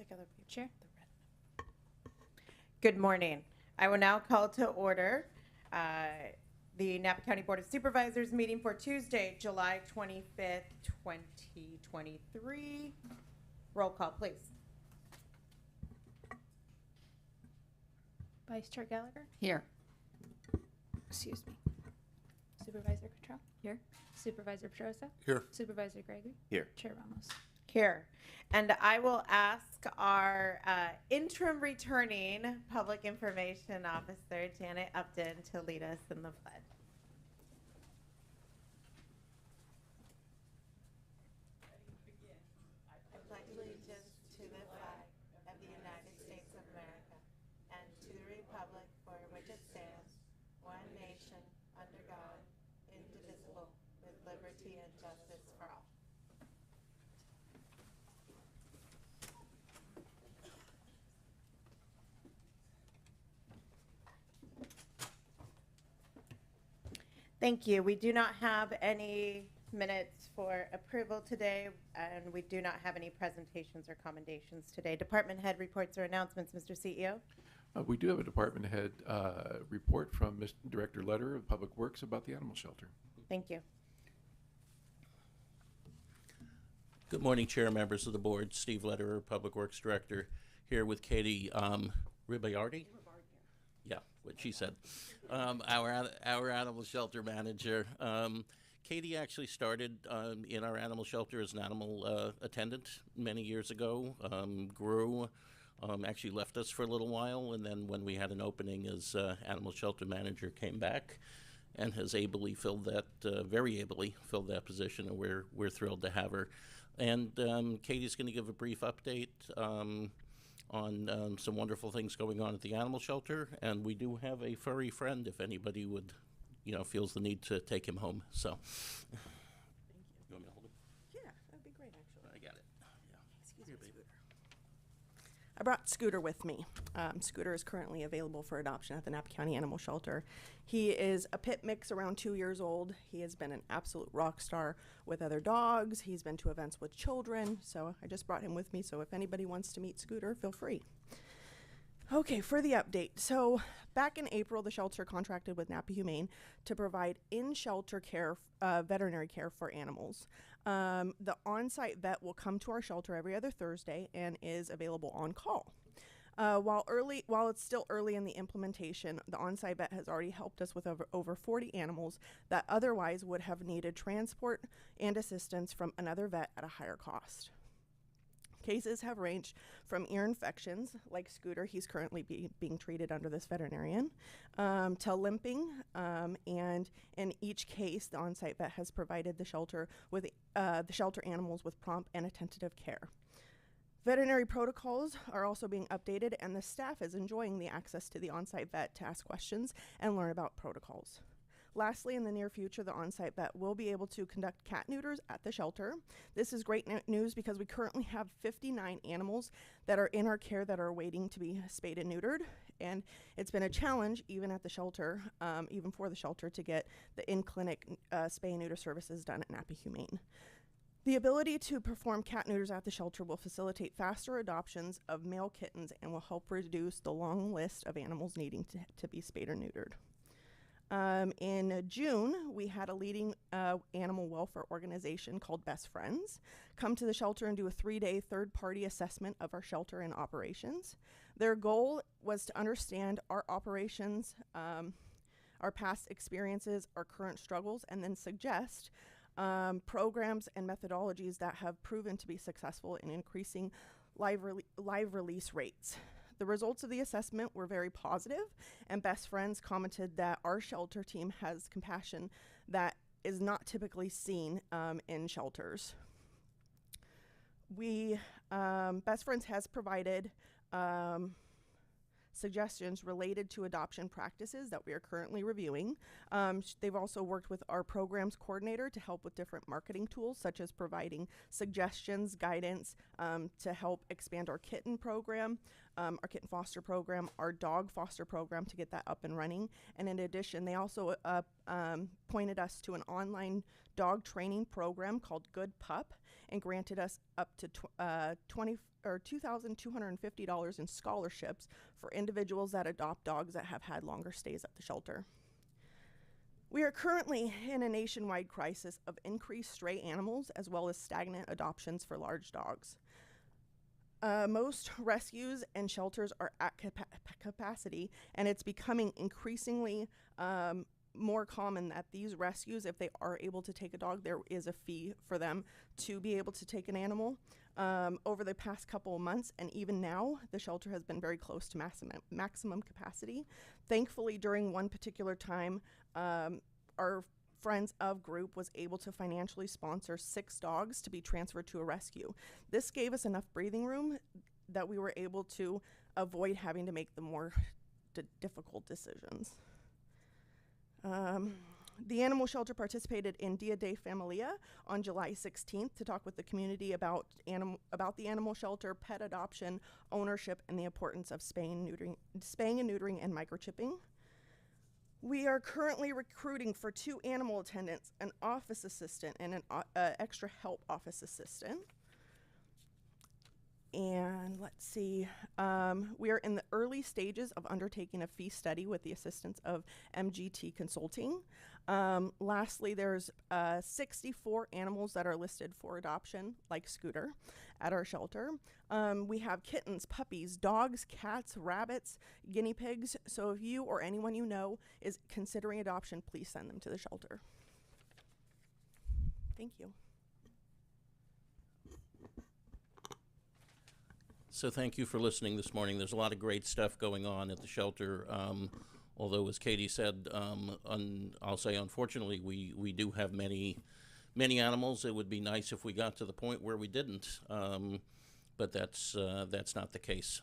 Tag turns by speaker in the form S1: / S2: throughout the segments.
S1: like other people.
S2: Chair.
S1: Good morning. I will now call to order the Napa County Board of Supervisors meeting for Tuesday, July 25th, 2023. Roll call, please.
S2: Vice Chair Gallagher.
S3: Here.
S2: Excuse me. Supervisor Cottrell.
S3: Here.
S2: Supervisor Berryessa.
S4: Here.
S2: Supervisor Gregory.
S4: Here.
S2: Chair Ramos.
S1: Here. And I will ask our interim returning Public Information Officer, Janet Upton, to lead us in the pledge. I pledge allegiance to the flag of the United States of America and to the republic for which it stands, one nation, under God, indivisible, with liberty and justice for all. Thank you. We do not have any minutes for approval today, and we do not have any presentations or commendations today. Department head reports or announcements, Mr. CEO.
S5: We do have a department head report from Mr. Director Letter of Public Works about the animal shelter.
S1: Thank you.
S6: Good morning, Chair, members of the board. Steve Lederer, Public Works Director, here with Katie Ribayardi. Yeah, what she said. Our animal shelter manager. Katie actually started in our animal shelter as an animal attendant many years ago. Grew, actually left us for a little while, and then when we had an opening as animal shelter manager, came back and has ably filled that, very ably filled that position, and we're thrilled to have her. And Katie's going to give a brief update on some wonderful things going on at the animal shelter, and we do have a furry friend if anybody would, feels the need to take him home. So,
S3: Thank you.
S6: You want me to hold him?
S3: Yeah, that'd be great, actually.
S6: I got it. Yeah.
S3: Excuse
S6: Here,
S3: me,
S6: baby.
S3: Scooter. I brought Scooter with me. Scooter is currently available for adoption at the Napa County Animal Shelter. He is a pit mix, around 2 years old. He has been an absolute rock star with other dogs. He's been to events with children, so I just brought him with me. So if anybody wants to meet Scooter, feel free. Okay, for the update. So back in April, the shelter contracted with Napa Humane to provide in-shelter care, veterinary care for animals. The on-site vet will come to our shelter every other Thursday and is available on call. While it's still early in the implementation, the on-site vet has already helped us with over 40 animals that otherwise would have needed transport and assistance from another vet at a higher cost. Cases have ranged from ear infections, like Scooter, he's currently being treated under this veterinarian, to limping, and in each case, the on-site vet has provided the shelter animals with prompt and attentive care. Veterinary protocols are also being updated, and the staff is enjoying the access to the on-site vet to ask questions and learn about protocols. Lastly, in the near future, the on-site vet will be able to conduct cat neuters at the shelter. This is great news because we currently have 59 animals that are in our care that are waiting to be spayed and neutered, and it's been a challenge even at the shelter, even for the shelter, to get the in-clinic spay and neuter services done at Napa Humane. The ability to perform cat neuters at the shelter will facilitate faster adoptions of male kittens and will help reduce the long list of animals needing to be spayed or neutered. In June, we had a leading animal welfare organization called Best Friends come to the shelter and do a 3-day third-party assessment of our shelter and operations. Their goal was to understand our operations, our past experiences, our current struggles, and then suggest programs and methodologies that have proven to be successful in increasing live release rates. The results of the assessment were very positive, and Best Friends commented that our shelter team has compassion that is not typically seen in shelters. Best Friends has provided suggestions related to adoption practices that we are currently reviewing. They've also worked with our programs coordinator to help with different marketing tools, such as providing suggestions, guidance to help expand our kitten program, our kitten foster program, our dog foster program to get that up and running. And in addition, they also pointed us to an online dog training program called Good Pup and granted us up to $2,250 in scholarships for individuals that adopt dogs that have had longer stays at the shelter. We are currently in a nationwide crisis of increased stray animals as well as stagnant adoptions for large dogs. Most rescues and shelters are at capacity, and it's becoming increasingly more common that these rescues, if they are able to take a dog, there is a fee for them to be able to take an animal. Over the past couple of months, and even now, the shelter has been very close to maximum capacity. Thankfully, during one particular time, our Friends of Group was able to financially sponsor 6 dogs to be transferred to a rescue. This gave us enough breathing room that we were able to avoid having to make the more difficult decisions. The animal shelter participated in Dia de Familia on July 16th to talk with the community about the animal shelter, pet adoption, ownership, and the importance of spaying and neutering and microchipping. We are currently recruiting for 2 animal attendants, an office assistant, and an extra help office assistant. And let's see, we are in the early stages of undertaking a fee study with the assistance of MGT Consulting. Lastly, there's 64 animals that are listed for adoption, like Scooter, at our shelter. We have kittens, puppies, dogs, cats, rabbits, guinea pigs. So if you or anyone you know is considering adoption, please send them to the shelter. Thank you.
S6: So thank you for listening this morning. There's a lot of great stuff going on at the shelter. Although, as Katie said, I'll say unfortunately, we do have many animals. It would be nice if we got to the point where we didn't, but that's not the case.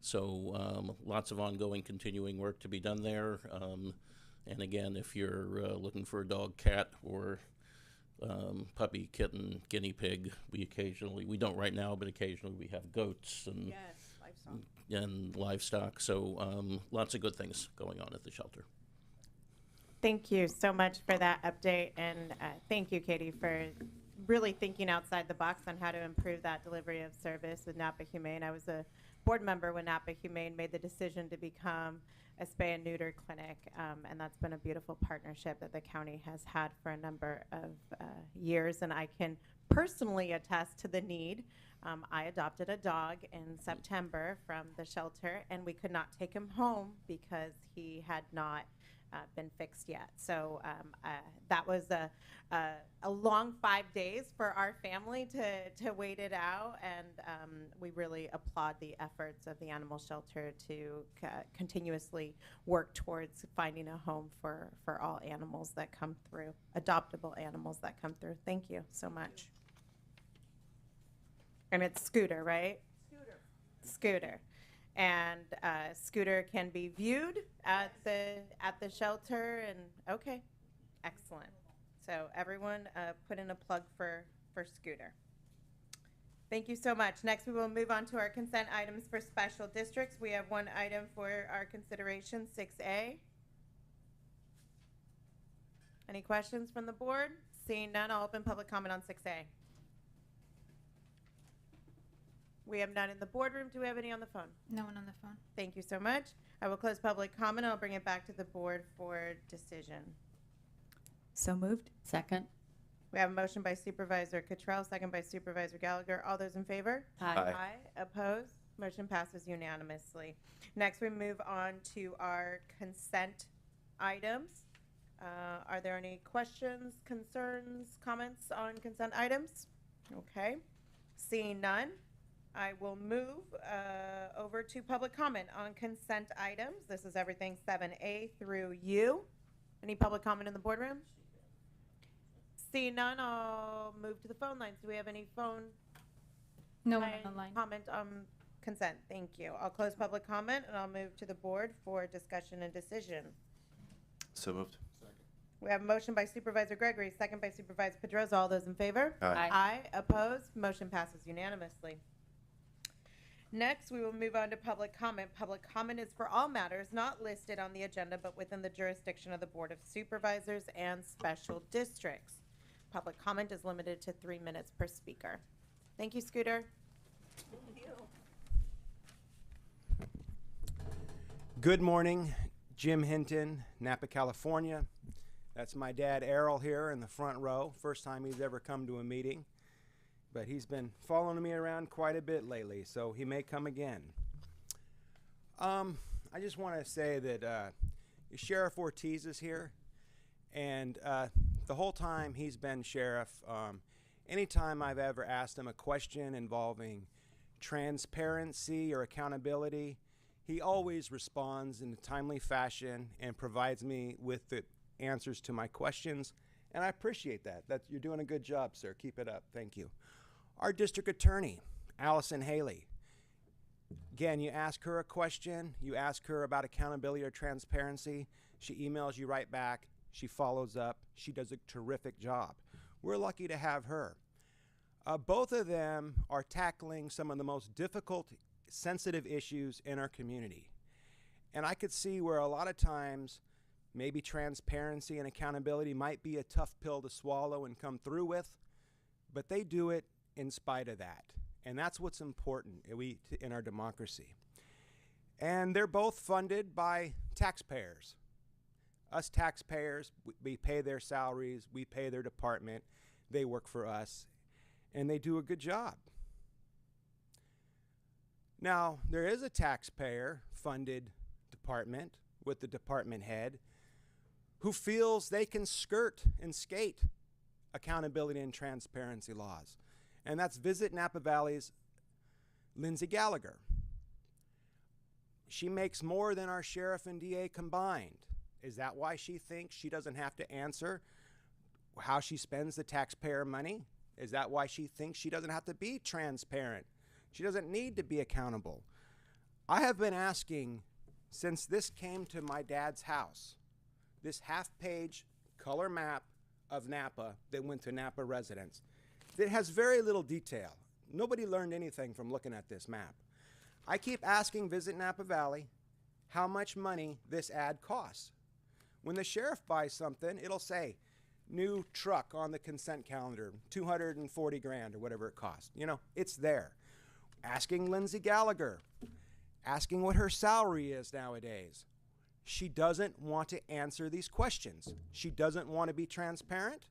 S6: So lots of ongoing, continuing work to be done there. And again, if you're looking for a dog, cat, or puppy, kitten, guinea pig, we don't right now, but occasionally we have goats and
S3: Yes, livestock.
S6: And livestock. So lots of good things going on at the shelter.
S1: Thank you so much for that update, and thank you, Katie, for really thinking outside the box on how to improve that delivery of service with Napa Humane. I was a board member when Napa Humane made the decision to become a spay and neuter clinic, and that's been a beautiful partnership that the county has had for a number of years, and I can personally attest to the need. I adopted a dog in September from the shelter, and we could not take him home because he had not been fixed yet. So that was a long 5 days for our family to wait it out, and we really applaud the efforts of the animal shelter to continuously work towards finding a home for all animals that come through, adoptable animals that come through. Thank you so much. And it's Scooter, right? Scooter. And Scooter can be viewed at the shelter, and okay, excellent. So everyone put in a plug for Scooter. Thank you so much. Next, we will move on to our consent items for special districts. We have one item for our consideration, 6A. Any questions from the board? Seeing none, I'll open public comment on 6A. We have none in the boardroom. Do we have any on the phone?
S2: No one on the phone.
S1: Thank you so much. I will close public comment. I'll bring it back to the board for decision.
S4: So moved. Second.
S1: We have a motion by Supervisor Cottrell, second by Supervisor Gallagher. All those in favor?
S4: Aye.
S1: Opposed? Motion passes unanimously. Next, we move on to our consent items. Are there any questions, concerns, comments on consent items? Okay. Seeing none, I will move over to public comment on consent items. This is everything 7A through U. Any public comment in the boardroom? Seeing none, I'll move to the phone lines. Do we have any phone
S2: No one on the line.
S1: comment on consent? Thank you. I'll close public comment, and I'll move to the board for discussion and decision.
S7: So moved.
S1: We have a motion by Supervisor Gregory, second by Supervisor Pedroza. All those in favor?
S7: Aye.
S1: Aye. Opposed? Motion passes unanimously. Next, we will move on to public comment. Public comment is for all matters not listed on the agenda but within the jurisdiction of the Board of Supervisors and special districts. Public comment is limited to 3 minutes per speaker. Thank you, Scooter.
S8: Good morning, Jim Hinton, Napa, California. That's my dad, Errol, here in the front row. First time he's ever come to a meeting, but he's been following me around quite a bit lately, so he may come again. I just want to say that Sheriff Ortiz is here, and the whole time he's been sheriff, anytime I've ever asked him a question involving transparency or accountability, he always responds in a timely fashion and provides me with the answers to my questions, and I appreciate that. You're doing a good job, sir. Keep it up. Thank you. Our district attorney, Allison Haley. Again, you ask her a question, you ask her about accountability or transparency, she emails you right back, she follows up, she does a terrific job. We're lucky to have her. Both of them are tackling some of the most difficult, sensitive issues in our community. And I could see where a lot of times maybe transparency and accountability might be a tough pill to swallow and come through with, but they do it in spite of that. And that's what's important in our democracy. And they're both funded by taxpayers. Us taxpayers, we pay their salaries, we pay their department, they work for us, and they do a good job. Now, there is a taxpayer-funded department with the department head who feels they can skirt and skate accountability and transparency laws. And that's Visit Napa Valley's Lindsay Gallagher. She makes more than our sheriff and DA combined. Is that why she thinks she doesn't have to answer how she spends the taxpayer money? Is that why she thinks she doesn't have to be transparent? She doesn't need to be accountable. I have been asking since this came to my dad's house, this half-page color map of Napa that went to Napa residents. It has very little detail. Nobody learned anything from looking at this map. I keep asking Visit Napa Valley how much money this ad costs. When the sheriff buys something, it'll say, new truck on the consent calendar, 240 grand or whatever it costs. You know, it's there. Asking Lindsay Gallagher, asking what her salary is nowadays. She doesn't want to answer these questions. She doesn't want to be transparent.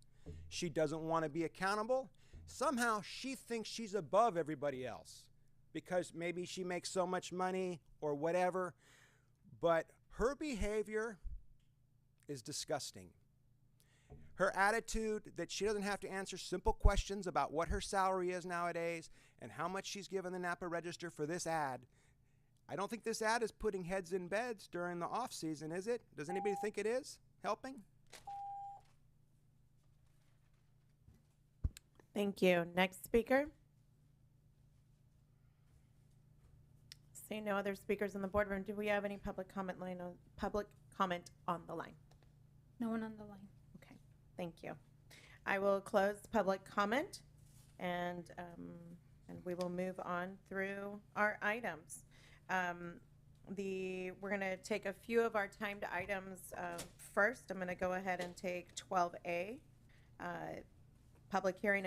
S8: She doesn't want to be accountable. Somehow she thinks she's above everybody else because maybe she makes so much money or whatever. But her behavior is disgusting. Her attitude that she doesn't have to answer simple questions about what her salary is nowadays and how much she's given the Napa Register for this ad. I don't think this ad is putting heads in beds during the off season, is it? Does anybody think it is helping?
S1: Thank you. Next speaker. Seeing no other speakers in the boardroom, do we have any public comment on the line?
S2: No one on the line.
S1: Okay, thank you. I will close public comment and we will move on through our items. We're going to take a few of our timed items first. I'm going to go ahead and take 12A, public hearing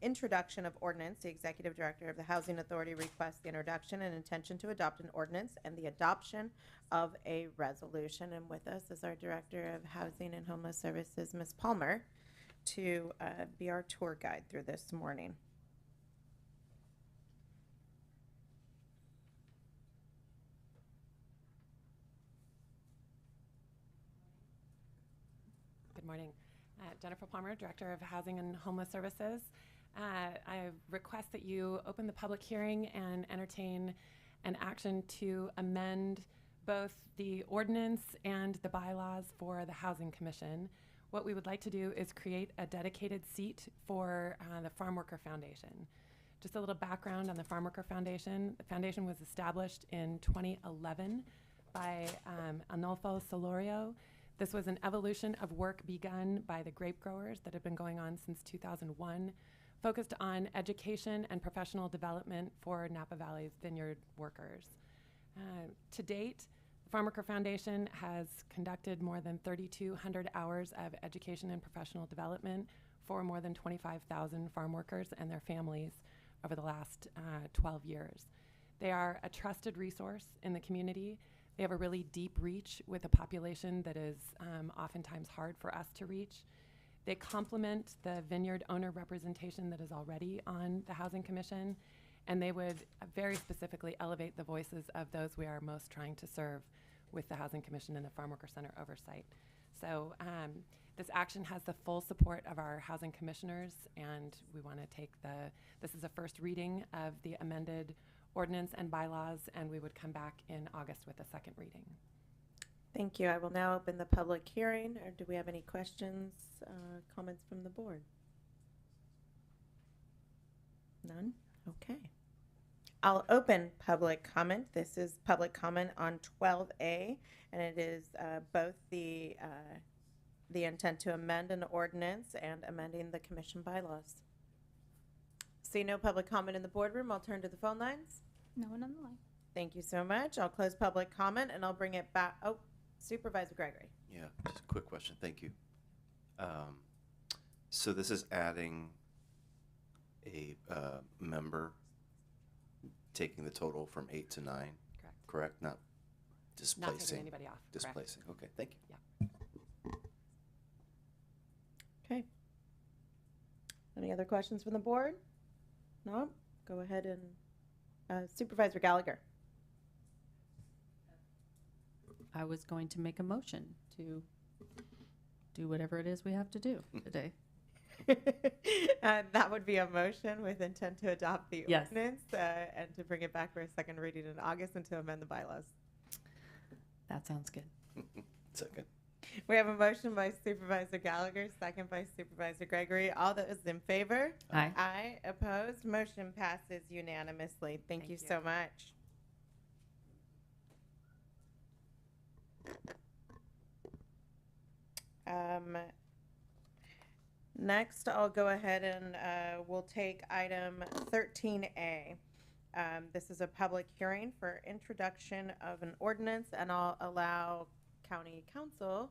S1: introduction of ordinance. The Executive Director of the Housing Authority requests the introduction and intention to adopt an ordinance and the adoption of a resolution. And with us is our Director of Housing and Homeless Services, Ms. Palmer, to be our tour guide through this morning.
S9: Good morning. Jennifer Palmer, Director of Housing and Homeless Services. I request that you open the public hearing and entertain an action to amend both the ordinance and the bylaws for the Housing Commission. What we would like to do is create a dedicated seat for the Farm Worker Foundation. Just a little background on the Farm Worker Foundation. The foundation was established in 2011 by Arnolfo Solorio. This was an evolution of work begun by the grape growers that have been going on since 2001 focused on education and professional development for Napa Valley's vineyard workers. To date, the Farm Worker Foundation has conducted more than 3,200 hours of education and professional development for more than 25,000 farm workers and their families over the last 12 years. They are a trusted resource in the community. They have a really deep reach with a population that is oftentimes hard for us to reach. They complement the vineyard owner representation that is already on the Housing Commission, and they would very specifically elevate the voices of those we are most trying to serve with the Housing Commission and the Farm Worker Center oversight. So this action has the full support of our housing commissioners, and we want to take this is a first reading of the amended ordinance and bylaws, and we would come back in August with a second reading.
S1: Thank you. I will now open the public hearing. Or do we have any questions, comments from the board? None? Okay. I'll open public comment. This is public comment on 12A, and it is both the intent to amend an ordinance and amending the commission bylaws. See no public comment in the boardroom. I'll turn to the phone lines.
S2: No one on the line.
S1: Thank you so much. I'll close public comment, and I'll bring it back. Oh, Supervisor Gregory.
S7: Yeah, just a quick question. Thank you. So this is adding a member, taking the total from 8 to 9.
S9: Correct.
S7: Correct? Not
S9: Not
S7: displacing.
S9: taking anybody off. Correct.
S7: Displacing. Okay, thank you.
S9: Yeah.
S1: Okay. Any other questions from the board? No? Go ahead and Supervisor Gallagher.
S4: I was going to make a motion to do whatever it is we have to do today.
S1: That would be a motion with intent to adopt the
S4: Yes.
S1: ordinance and to bring it back for a second reading in August and to amend the bylaws.
S4: That sounds good.
S7: Second.
S1: We have a motion by Supervisor Gallagher, second by Supervisor Gregory. All those in favor?
S4: Aye.
S1: Aye. Opposed? Motion passes unanimously. Thank you so much. Next, I'll go ahead and we'll take item 13A. This is a public hearing for introduction of an ordinance, and I'll allow County Counsel,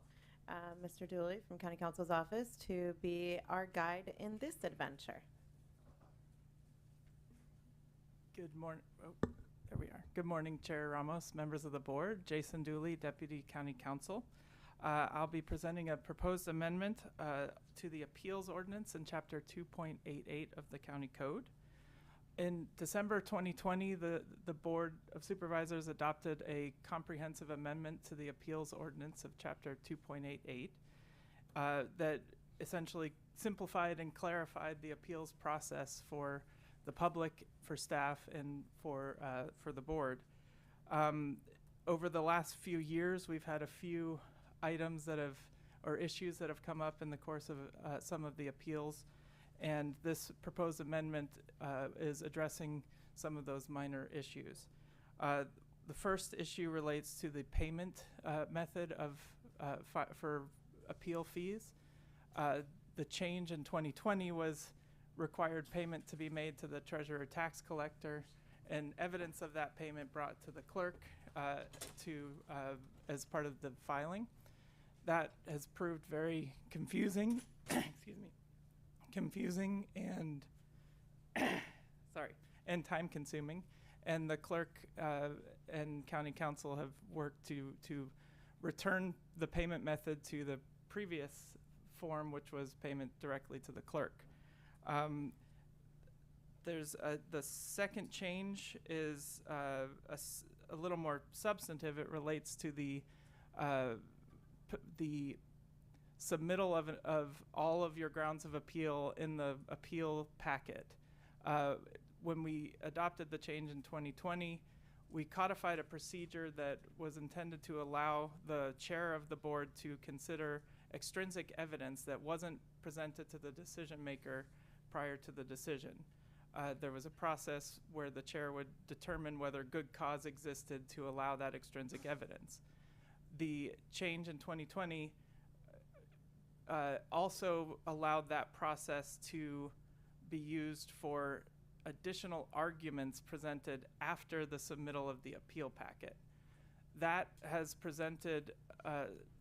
S1: Mr. Dooley from County Counsel's office, to be our guide in this adventure.
S10: Good morning. Oh, there we are. Good morning, Chair Ramos, members of the board. Jason Dooley, Deputy County Counsel. I'll be presenting a proposed amendment to the appeals ordinance in Chapter 2.88 of the County Code. In December 2020, the Board of Supervisors adopted a comprehensive amendment to the appeals ordinance of Chapter 2.88 that essentially simplified and clarified the appeals process for the public, for staff, and for the board. Over the last few years, we've had a few items or issues that have come up in the course of some of the appeals, and this proposed amendment is addressing some of those minor issues. The first issue relates to the payment method for appeal fees. The change in 2020 was required payment to be made to the treasurer tax collector, and evidence of that payment brought to the clerk as part of the filing. That has proved very confusing, excuse me, confusing and and time consuming. And the clerk and county council have worked to return the payment method to the previous form, which was payment directly to the clerk. There's the second change is a little more substantive. It relates to the submittal of all of your grounds of appeal in the appeal packet. When we adopted the change in 2020, we codified a procedure that was intended to allow the chair of the board to consider extrinsic evidence that wasn't presented to the decision maker prior to the decision. There was a process where the chair would determine whether good cause existed to allow that extrinsic evidence. The change in 2020 also allowed that process to be used for additional arguments presented after the submittal of the appeal packet. That has presented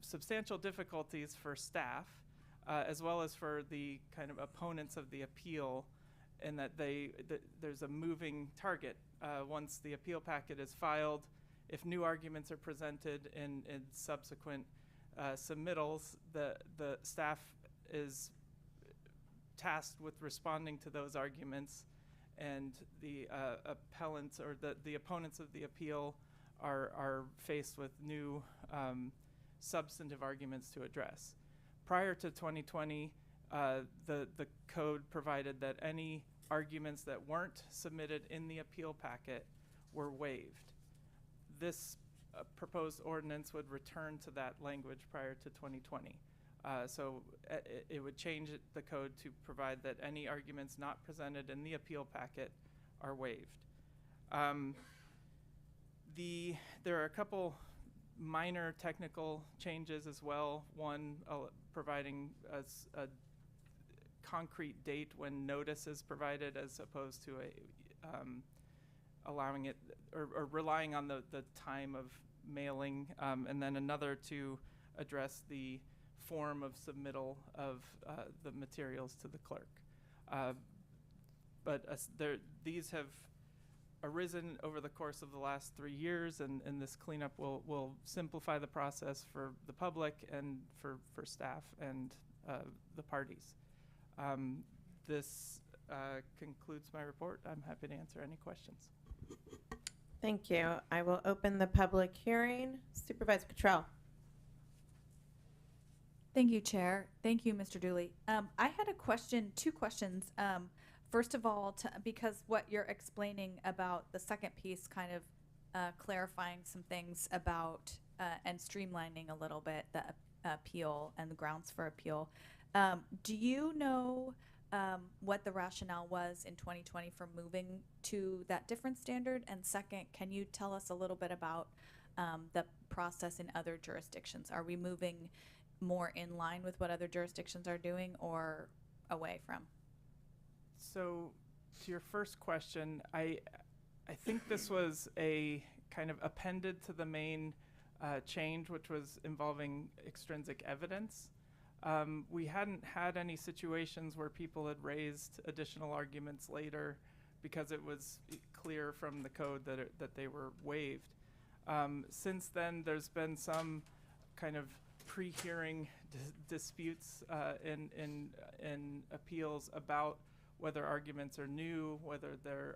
S10: substantial difficulties for staff, as well as for the kind of opponents of the appeal, in that there's a moving target. Once the appeal packet is filed, if new arguments are presented in subsequent submittals, the staff is tasked with responding to those arguments, and the appellants or the opponents of the appeal are faced with new substantive arguments to address. Prior to 2020, the code provided that any arguments that weren't submitted in the appeal packet were waived. This proposed ordinance would return to that language prior to 2020. So it would change the code to provide that any arguments not presented in the appeal packet are waived. There are a couple minor technical changes as well. One, providing us a concrete date when notice is provided, as opposed to allowing it or relying on the time of mailing, and then another to address the form of submittal of the materials to the clerk. These have arisen over the course of the last 3 years, and this cleanup will simplify the process for the public and for staff and the parties. This concludes my report. I'm happy to answer any questions.
S1: Thank you. I will open the public hearing. Supervisor Cottrell.
S2: Thank you, Chair. Thank you, Mr. Dooley. I had a question, two questions. First of all, because what you're explaining about the second piece, kind of clarifying some things about and streamlining a little bit the appeal and the grounds for appeal. Do you know what the rationale was in 2020 for moving to that different standard? And second, can you tell us a little bit about the process in other jurisdictions? Are we moving more in line with what other jurisdictions are doing or away from?
S10: So to your first question, I think this was a kind of appended to the main change, which was involving extrinsic evidence. We hadn't had any situations where people had raised additional arguments later because it was clear from the code that they were waived. Since then, there's been some kind of pre-hearing disputes in appeals about whether arguments are new, whether they're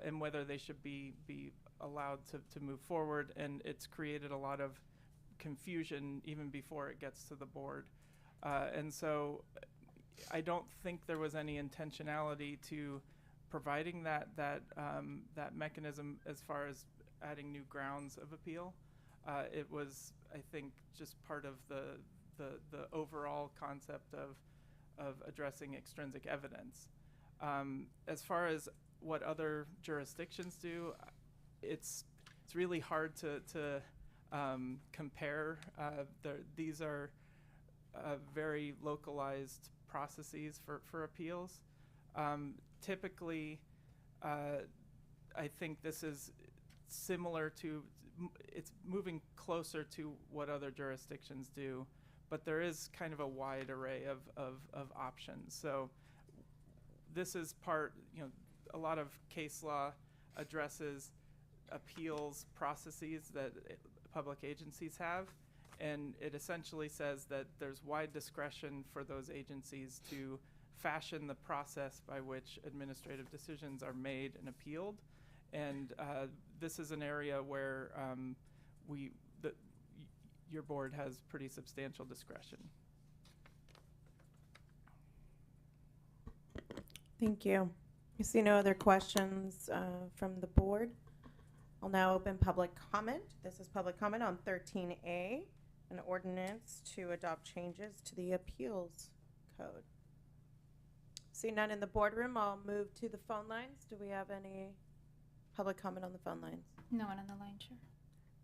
S10: and whether they should be allowed to move forward, and it's created a lot of confusion even before it gets to the board. And so I don't think there was any intentionality to providing that mechanism as far as adding new grounds of appeal. It was, I think, just part of the overall concept of addressing extrinsic evidence. As far as what other jurisdictions do, it's really hard to compare. These are very localized processes for appeals. Typically, I think this is similar to, it's moving closer to what other jurisdictions do, but there is kind of a wide array of options. So this is part, a lot of case law addresses appeals processes that public agencies have, and it essentially says that there's wide discretion for those agencies to fashion the process by which administrative decisions are made and appealed. And this is an area where your board has pretty substantial discretion.
S1: Thank you. I see no other questions from the board. I'll now open public comment. This is public comment on 13A, an ordinance to adopt changes to the appeals code. See none in the boardroom. I'll move to the phone lines. Do we have any public comment on the phone lines?
S2: No one on the line, Chair.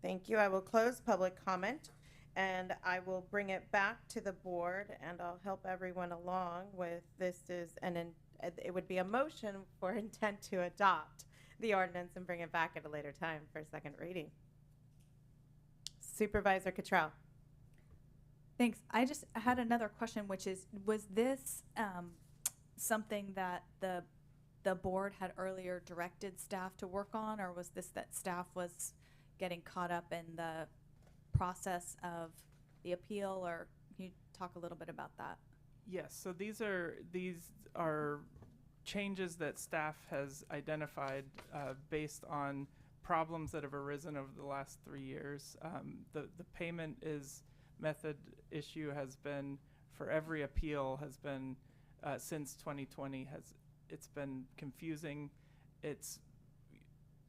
S1: Thank you. I will close public comment And I will bring it back to the board, and I'll help everyone along with it would be a motion for intent to adopt the ordinance and bring it back at a later time for second reading. Supervisor Cottrell.
S2: Thanks. I just had another question, which is, was this something that the board had earlier directed staff to work on, or was this that staff was getting caught up in the process of the appeal, or can you talk a little bit about that?
S10: Yes, so these are changes that staff has identified based on problems that have arisen over the last 3 years. The payment method issue has been, for every appeal, has been since 2020, it's been confusing.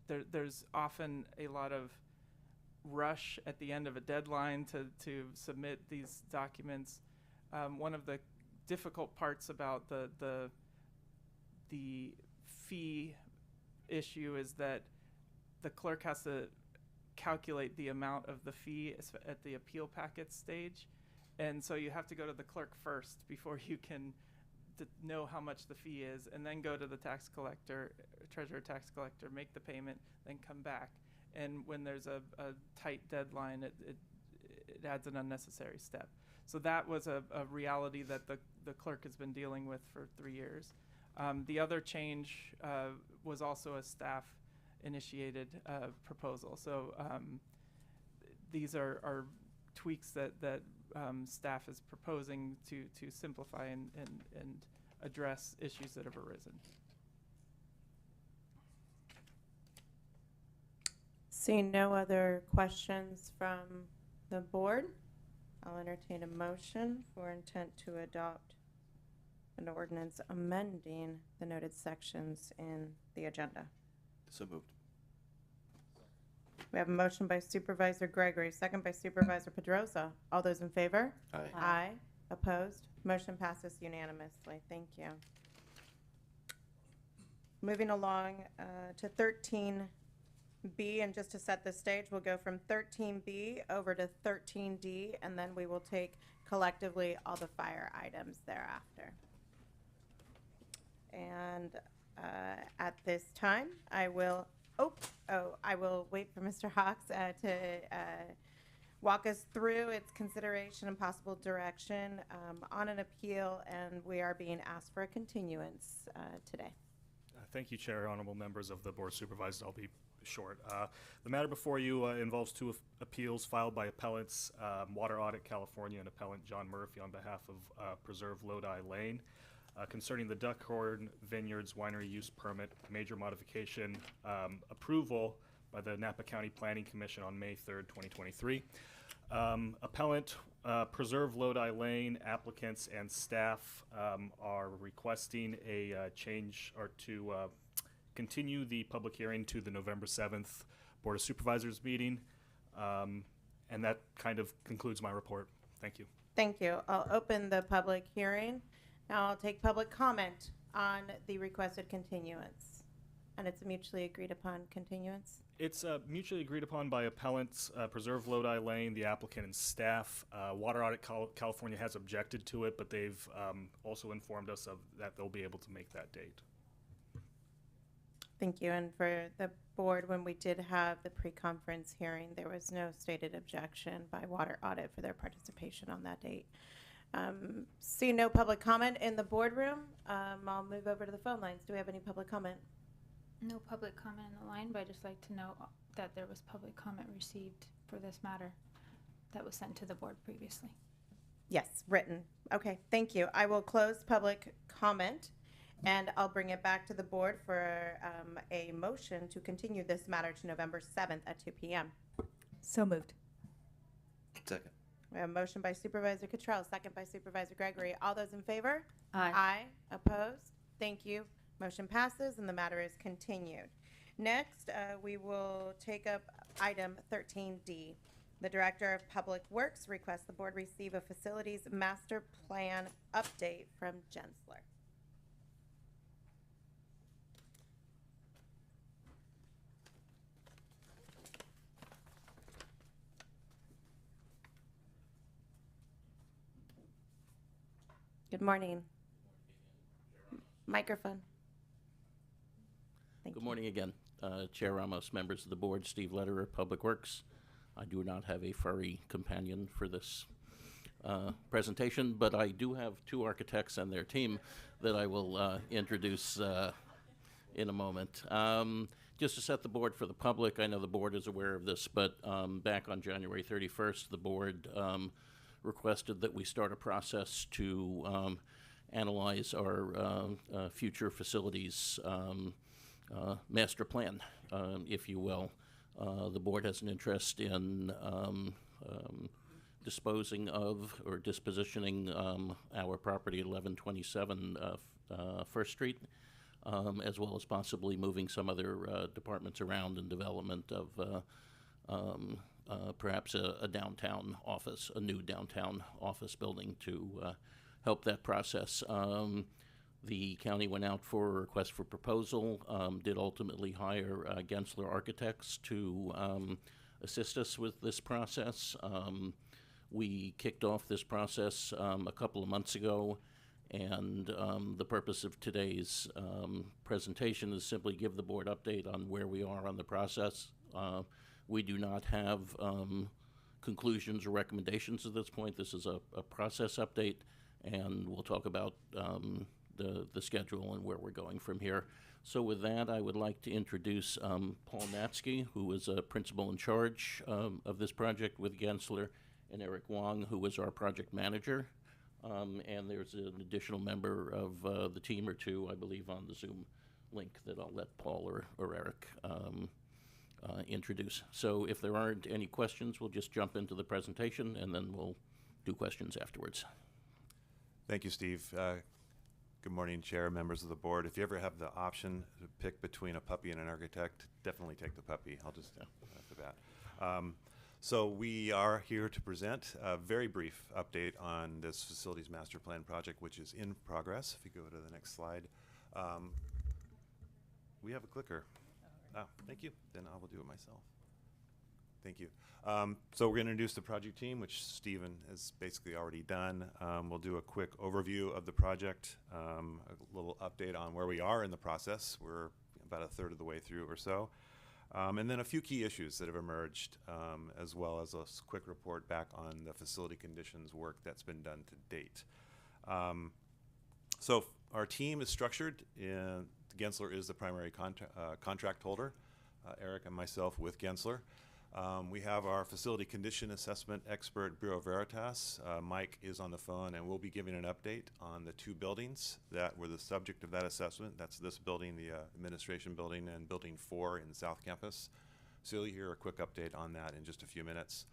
S10: There's often a lot of rush at the end of a deadline to submit these documents. One of the difficult parts about the fee issue is that the clerk has to calculate the amount of the fee at the appeal packet stage, and so you have to go to the clerk first before you can know how much the fee is, and then go to the tax collector, treasurer tax collector, make the payment, then come back. And when there's a tight deadline, it adds an unnecessary step. So that was a reality that the clerk has been dealing with for 3 years. The other change was also a staff-initiated proposal. So these are tweaks that staff is proposing to simplify and address issues that have arisen.
S1: Seeing no other questions from the board, I'll entertain a motion for intent to adopt an ordinance amending the noted sections in the agenda.
S7: So moved.
S1: We have a motion by Supervisor Gregory, second by Supervisor Pedrosa. All those in favor?
S7: Aye.
S1: Aye. Opposed? Motion passes unanimously. Thank you. Moving along to 13B, and just to set the stage, we'll go from 13B over to 13D, and then we will take collectively all the fire items thereafter. And at this time, I will wait for Mr. Hawks to walk us through its consideration and possible direction on an appeal, and we are being asked for a continuance today.
S11: Thank you, Chair, honorable members of the Board of Supervisors. I'll be short. The matter before you involves two appeals filed by appellants, Water Audit California and appellant John Murphy on behalf of Preserve Lodi Lane, concerning the Duckhorn Vineyards Winery Use Permit major modification approval by the Napa County Planning Commission on May 3rd, 2023. Appellant Preserve Lodi Lane applicants and staff are requesting a change or to continue the public hearing to the November 7th Board of Supervisors meeting. And that kind of concludes my report. Thank you.
S1: Thank you. I'll open the public hearing. Now I'll take public comment on the requested continuance. And it's a mutually agreed upon continuance?
S11: It's mutually agreed upon by appellants, Preserve Lodi Lane, the applicant, and staff. Water Audit California has objected to it, but they've also informed us of that they'll be able to make that date.
S1: Thank you. And for the board, when we did have the pre-conference hearing, there was no stated objection by Water Audit for their participation on that date. See no public comment in the boardroom. I'll move over to the phone lines. Do we have any public comment?
S12: No public comment on the line, but I'd just like to note that there was public comment received for this matter that was sent to the board previously.
S1: Yes, written. Okay, thank you. I will close public comment, and I'll bring it back to the board for a motion to continue this matter to November 7th at 2 p.m.
S2: So moved.
S7: Second.
S1: We have a motion by Supervisor Cottrell, second by Supervisor Gregory. All those in favor?
S4: Aye.
S1: Aye. Opposed? Thank you. Motion passes and the matter is continued. Next, we will take up item 13D. The Director of Public Works requests the board receive a facilities master plan update from Gensler.
S13: Good morning. Microphone. Thank
S6: Good
S13: you.
S6: morning again. Chair Ramos, members of the board, Steve Lederer, Public Works. I do not have a furry companion for this presentation, but I do have two architects and their team that I will introduce in a moment. Just to set the board for the public, I know the board is aware of this, but back on January 31st, the board requested that we start a process to analyze our future facilities master plan, if you will. The board has an interest in disposing of or dispositioning our property at 1127 First Street, as well as possibly moving some other departments around in development of perhaps a downtown office, a new downtown office building to help that process. The county went out for a request for proposal, did ultimately hire Gensler Architects to assist us with this process. We kicked off this process a couple of months ago, and the purpose of today's presentation is simply give the board update on where we are on the process. We do not have conclusions or recommendations at this point. This is a process update, and we'll talk about the schedule and where we're going from here. So with that, I would like to introduce Paul Natsky, who is a principal in charge of this project with Gensler, and Eric Wong, who is our project manager. And there's an additional member of the team or two, I believe, on the Zoom link that I'll let Paul or Eric introduce. So if there aren't any questions, we'll just jump into the presentation, and then we'll do questions afterwards.
S14: Thank you, Steve. Good morning, Chair, members of the board. If you ever have the option to pick between a puppy and an architect, definitely take the puppy. I'll just off the bat. So we are here to present a very brief update on this facilities master plan project, which is in progress. If you go to the next slide. We have a clicker. Oh, thank you. Then I will do it myself. Thank you. So we're going to introduce the project team, which Stephen has basically already done. We'll do a quick overview of the project, a little update on where we are in the process. We're about a third of the way through or so. And then a few key issues that have emerged, as well as a quick report back on the facility conditions work that's been done to date. So our team is structured in Gensler is the primary contract holder, Eric and myself with Gensler. We have our facility condition assessment expert, Bureau Veritas. Mike is on the phone, and we'll be giving an update on the two buildings that were the subject of that assessment. That's this building, the administration building, and building 4 in South Campus. So you'll hear a quick update on that in just a few minutes.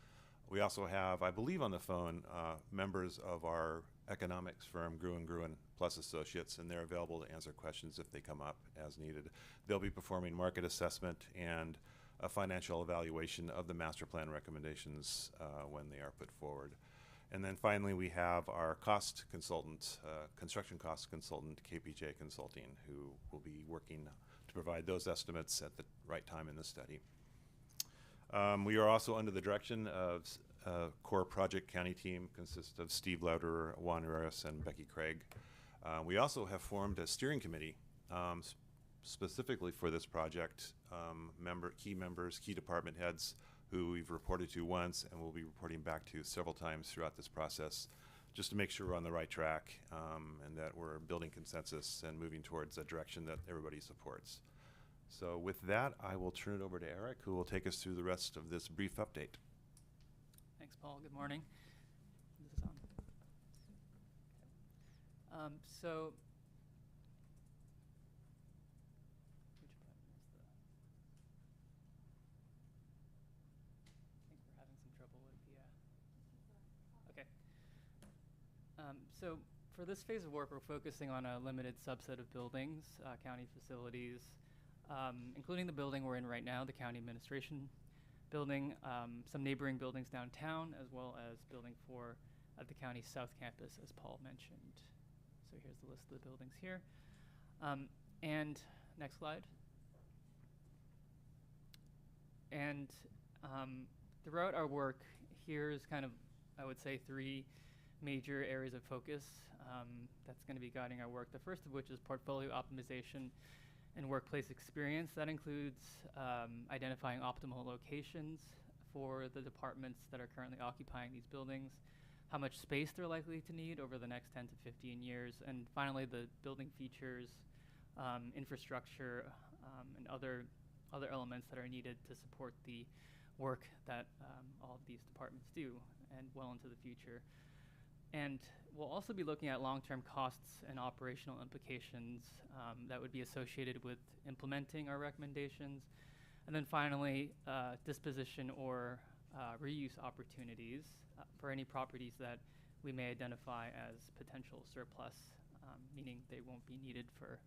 S14: We also have, I believe on the phone, members of our economics firm, Gruen Plus Associates, and they're available to answer questions if they come up as needed. They'll be performing market assessment and a financial evaluation of the master plan recommendations when they are put forward. And then finally, we have our cost consultant, construction cost consultant, KPJ Consulting, who will be working to provide those estimates at the right time in the study. We are also under the direction of a core project county team, consists of Steve Lederer, Juan Reyes, and Becky Craig. We also have formed a steering committee specifically for this project, key members, key department heads who we've reported to once and will be reporting back to several times throughout this process, just to make sure we're on the right track and that we're building consensus and moving towards a direction that everybody supports. So with that, I will turn it over to Eric, who will take us through the rest of this brief update.
S15: Thanks, Paul. Good morning. This is on. So which button is the? I think we're having some trouble with the. Okay. So for this phase of work, we're focusing on a limited subset of buildings, county facilities, including the building we're in right now, the county administration building, some neighboring buildings downtown, as well as building 4 at the county south campus, as Paul mentioned. So here's the list of the buildings here. And next slide. And throughout our work, here's kind of, I would say, 3 major areas of focus that's going to be guiding our work. The first of which is portfolio optimization and workplace experience. That includes identifying optimal locations for the departments that are currently occupying these buildings, how much space they're likely to need over the next 10 to 15 years, and finally the building features, infrastructure, and other elements that are needed to support the work that all of these departments do and well into the future. And we'll also be looking at long-term costs and operational implications that would be associated with implementing our recommendations. And then finally, disposition or reuse opportunities for any properties that we may identify as potential surplus, meaning they won't be needed for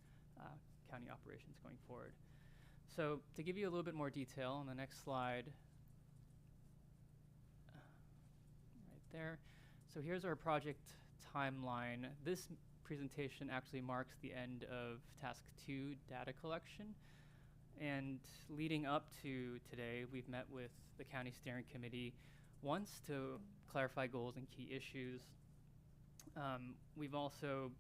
S15: county operations going forward. So to give you a little bit more detail on the next slide, right there. So here's our project timeline. This presentation actually marks the end of task 2, data collection. And leading up to today, we've met with the county steering committee once to clarify goals and key issues. We've also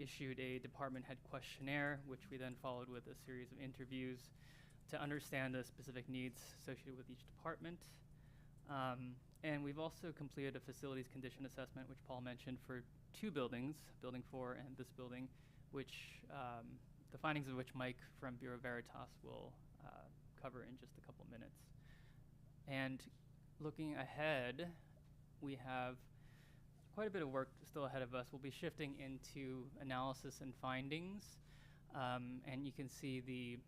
S15: issued a department head questionnaire, which we then followed with a series of interviews to understand the specific needs associated with each department. And we've also completed a facilities condition assessment, which Paul mentioned, for 2 buildings, Building 4 and this building, which the findings of which Mike from Bureau Veritas will cover in just a couple minutes. And looking ahead, we have quite a bit of work still ahead of us. We'll be shifting into analysis and findings, and you can see the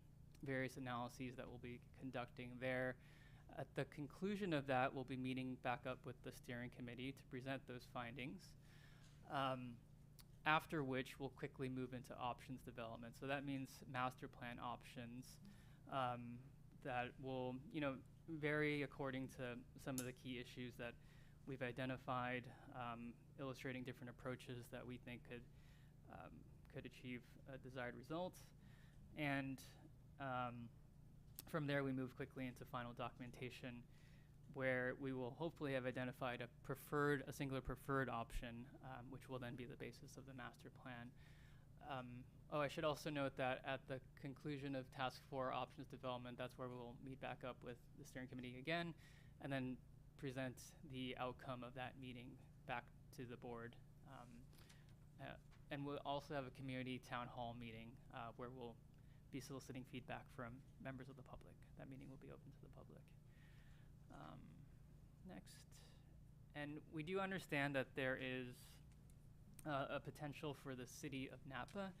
S15: various analyses that we'll be conducting there. At the conclusion of that, we'll be meeting back up with the steering committee to present those findings, after which we'll quickly move into options development. So that means master plan options that will, vary according to some of the key issues that we've identified, illustrating different approaches that we think could achieve desired results. And from there, we move quickly into final documentation, where we will hopefully have identified a singular preferred option, which will then be the basis of the master plan. I should also note that at the conclusion of task 4 options development, that's where we'll meet back up with the steering committee again, and then present the outcome of that meeting back to the board. And we'll also have a community town hall meeting where we'll be soliciting feedback from members of the public. That meeting will be open to the public. Next. And we do understand that there is a potential for the city of Napa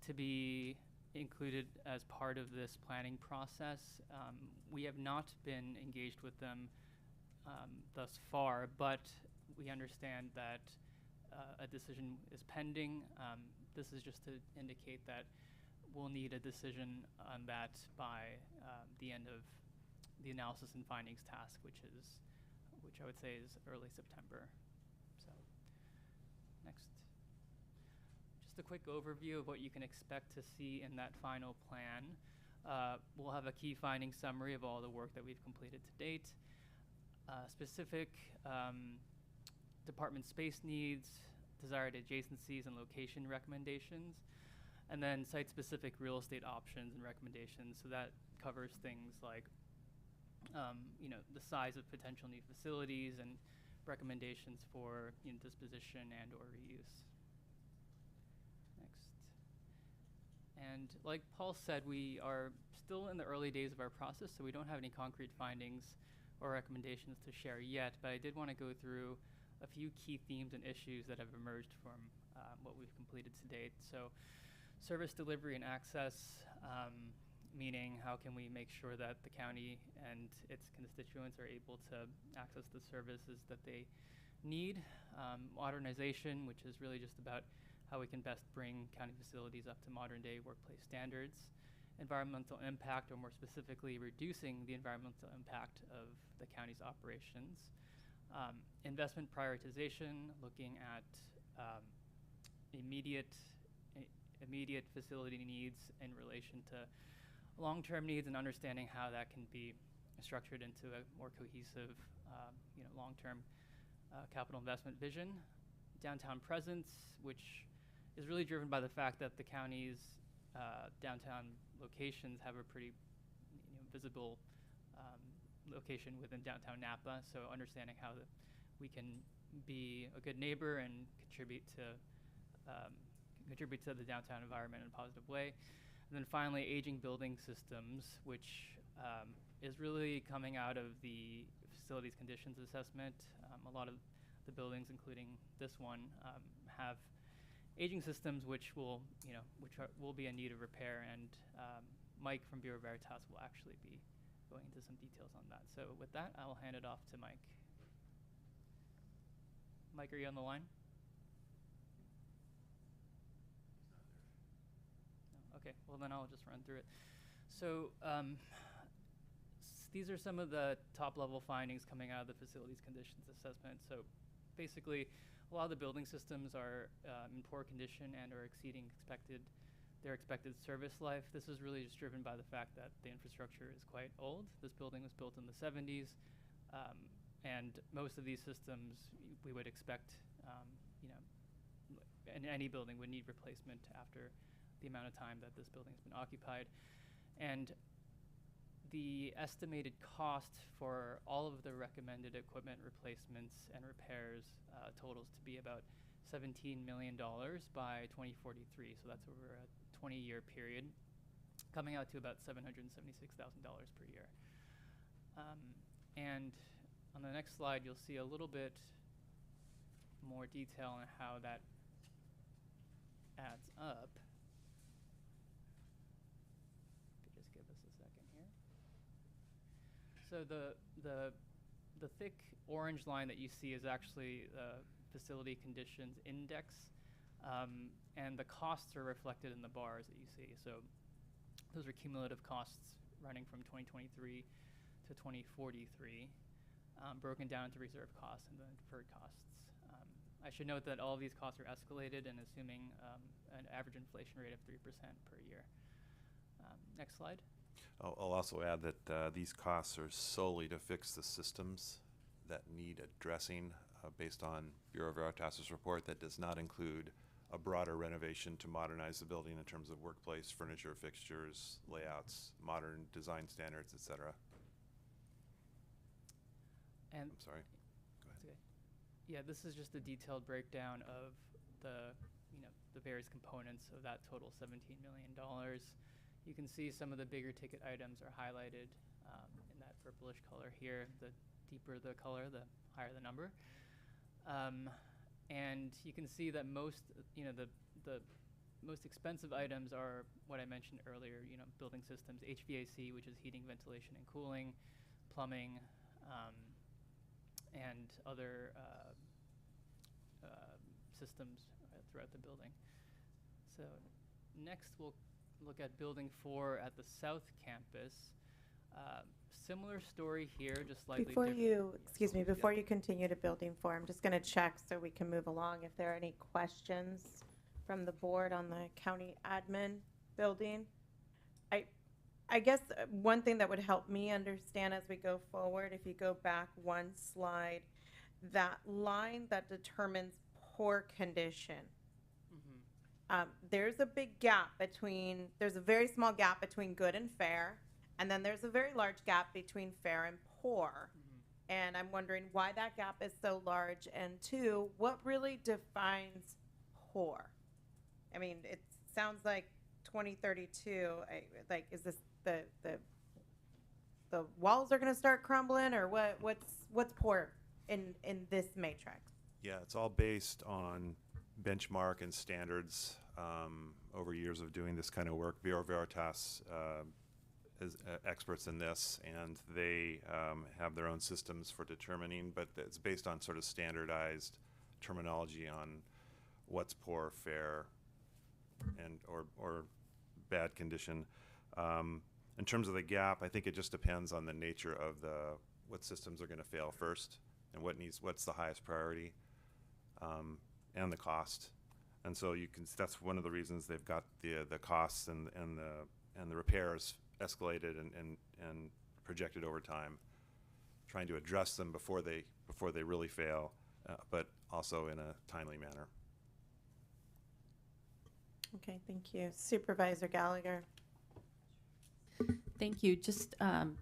S15: to be included as part of this planning process. We have not been engaged with them thus far, but we understand that a decision is pending. This is just to indicate that we'll need a decision on that by the end of the analysis and findings task, which I would say is early September. So, next. Just a quick overview of what you can expect to see in that final plan. We'll have a key finding summary of all the work that we've completed to date, specific department space needs, desired adjacencies and location recommendations, and then site-specific real estate options and recommendations. So that covers things like the size of potential new facilities and recommendations for disposition and or reuse. Next. And like Paul said, we are still in the early days of our process, so we don't have any concrete findings or recommendations to share yet, but I did want to go through a few key themes and issues that have emerged from what we've completed to date. So service delivery and access, meaning how can we make sure that the county and its constituents are able to access the services that they need. Modernization, which is really just about how we can best bring county facilities up to modern day workplace standards. Environmental impact, or more specifically, reducing the environmental impact of the county's operations. Investment prioritization, looking at immediate facility needs in relation to long-term needs, and understanding how that can be structured into a more cohesive, long-term capital investment vision, downtown presence, which is really driven by the fact that the county's downtown locations have a pretty visible location within downtown Napa. So understanding how we can be a good neighbor and contribute to the downtown environment in a positive way. And then finally, aging building systems, which is really coming out of the facilities conditions assessment. A lot of the buildings, including this one, have aging systems which will be in need of repair. And Mike from Bureau Veritas will actually be going into some details on that. So with that, I will hand it off to Mike. Mike, are you on the line? No? Okay, well then I'll just run through it. So these are some of the top level findings coming out of the facilities conditions assessment. So basically, a lot of the building systems are in poor condition and are exceeding their expected service life. This is really just driven by the fact that the infrastructure is quite old. This building was built in the 70s, and most of these systems we would expect, and any building would need replacement after the amount of time that this building's been occupied. And the estimated cost for all of the recommended equipment replacements and repairs totals to be about $17 million by 2043. So that's over a 20-year period, coming out to about $776,000 per year. And on the next slide, you'll see a little bit more detail on how that adds up. Just give us a second here. So the thick orange line that you see is actually facility conditions index, and the costs are reflected in the bars that you see. So those are cumulative costs running from 2023 to 2043, broken down into reserve costs and then deferred costs. I should note that all of these costs are escalated and assuming an average inflation rate of 3% per year. Next slide.
S14: I'll also add that these costs are solely to fix the systems that need addressing based on Bureau Veritas' report. That does not include a broader renovation to modernize the building in terms of workplace, furniture, fixtures, layouts, modern design standards, etc.
S15: And
S14: I'm sorry. Go ahead.
S15: Okay. Yeah, this is just a detailed breakdown of the various components of that total $17 million. You can see some of the bigger ticket items are highlighted in that purplish color here. The deeper the color, the higher the number. And you can see that most, the most expensive items are what I mentioned earlier, building systems, HVAC, which is heating, ventilation, and cooling, plumbing, and other systems throughout the building. So next we'll look at Building 4 at the South Campus. Similar story here, just slightly
S1: Before
S15: different.
S1: you continue to Building 4, I'm just going to check so we can move along if there are any questions from the board on the county admin building. I guess one thing that would help me understand as we go forward, if you go back one slide, that line that determines poor condition. There's a big gap between, there's a very small gap between good and fair, and then there's a very large gap between fair and poor. And I'm wondering why that gap is so large, and two, what really defines poor? I mean, it sounds like 2032, like, is this the walls are gonna start crumbling, or what's poor in this matrix?
S14: Yeah, it's all based on benchmark and standards over years of doing this kind of work. Bureau Veritas is experts in this, and they have their own systems for determining, but it's based on sort of standardized terminology on what's poor, fair, and or bad condition. In terms of the gap, I think it just depends on the nature of what systems are going to fail first, and what's the highest priority, and the cost. And so that's one of the reasons they've got the costs and the repairs escalated and projected over time, trying to address them before they really fail, but also in a timely manner.
S1: Okay, thank you. Supervisor Gallagher.
S4: Thank you. Just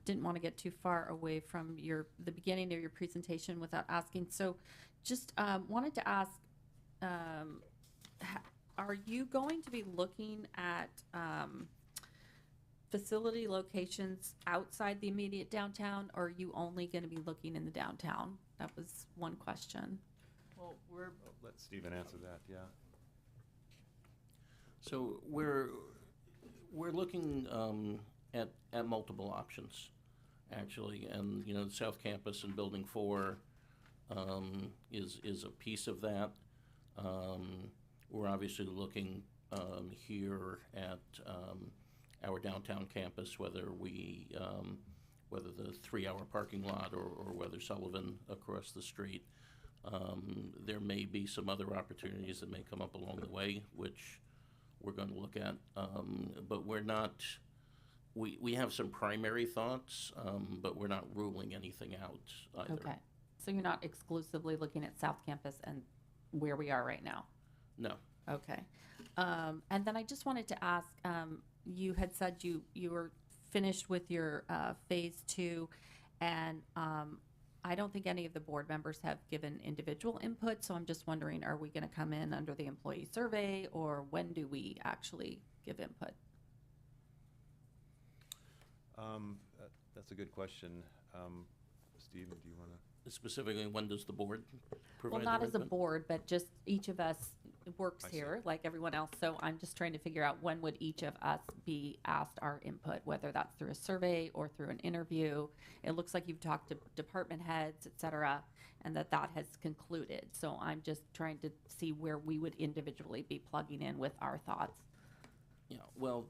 S4: didn't want to get too far away from the beginning of your presentation without asking. So just wanted to ask, are you going to be looking at facility locations outside the immediate downtown, or are you only going to be looking in the downtown? That was one question.
S15: Well,
S14: Let Stephen answer that, yeah.
S6: So we're looking at multiple options, actually, and the South Campus and Building 4 is a piece of that. We're obviously looking here at our downtown campus, whether the 3-hour parking lot or whether Sullivan across the street. There may be some other opportunities that may come up along the way, which we're going to look at, but we're not. We have some primary thoughts, but we're not ruling anything out either.
S4: Okay. So you're not exclusively looking at South Campus and where we are right now?
S6: No.
S4: Okay. And then I just wanted to ask, you had said you were finished with your phase 2, and I don't think any of the board members have given individual input, so I'm just wondering, are we going to come in under the employee survey, or when do we actually give input?
S14: That's a good question. Stephen, do you want to?
S6: Specifically, when does the board provide?
S4: Well, not
S6: their
S4: as a
S6: input?
S4: board, but just each of us works
S14: I see.
S4: here like everyone else. So I'm just trying to figure out when would each of us be asked our input, whether that's through a survey or through an interview. It looks like you've talked to department heads, et cetera, and that has concluded. So I'm just trying to see where we would individually be plugging in with our thoughts.
S6: Yeah. Well,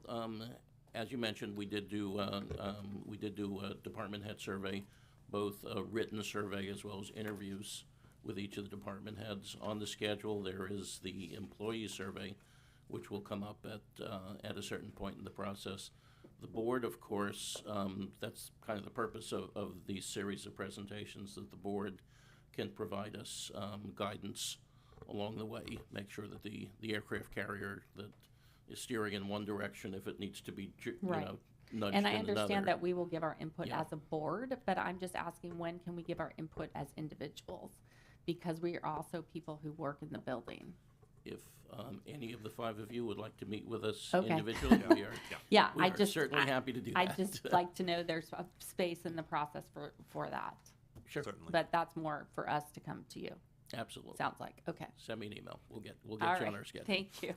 S6: as you mentioned, we did do a department head survey, both a written survey as well as interviews with each of the department heads. On the schedule, there is the employee survey, which will come up at a certain point in the process. The board, of course, that's kind of the purpose of these series of presentations, that the board can provide us guidance along the way, make sure that the aircraft carrier that is steering in one direction, if it needs to be
S4: Right.
S6: nudged
S4: And I
S6: in
S4: understand
S6: another.
S4: that we will give our input
S6: Yeah.
S4: as a board, but I'm just asking, when can we give our input as individuals? Because we are also people who work in the building.
S6: If any of the 5 of you would like to meet with us
S4: Okay.
S6: individually, we are,
S4: Yeah,
S6: we
S4: I
S6: are
S4: just
S6: certainly happy to do
S4: I
S6: that.
S4: just like to know there's a space in the process for that.
S6: Sure.
S14: Certainly.
S4: But that's more for us to come to you.
S6: Absolutely.
S4: Sounds like, okay.
S6: Send me an email. We'll get
S4: All
S6: you on
S4: right.
S6: our schedule.
S4: Thank you.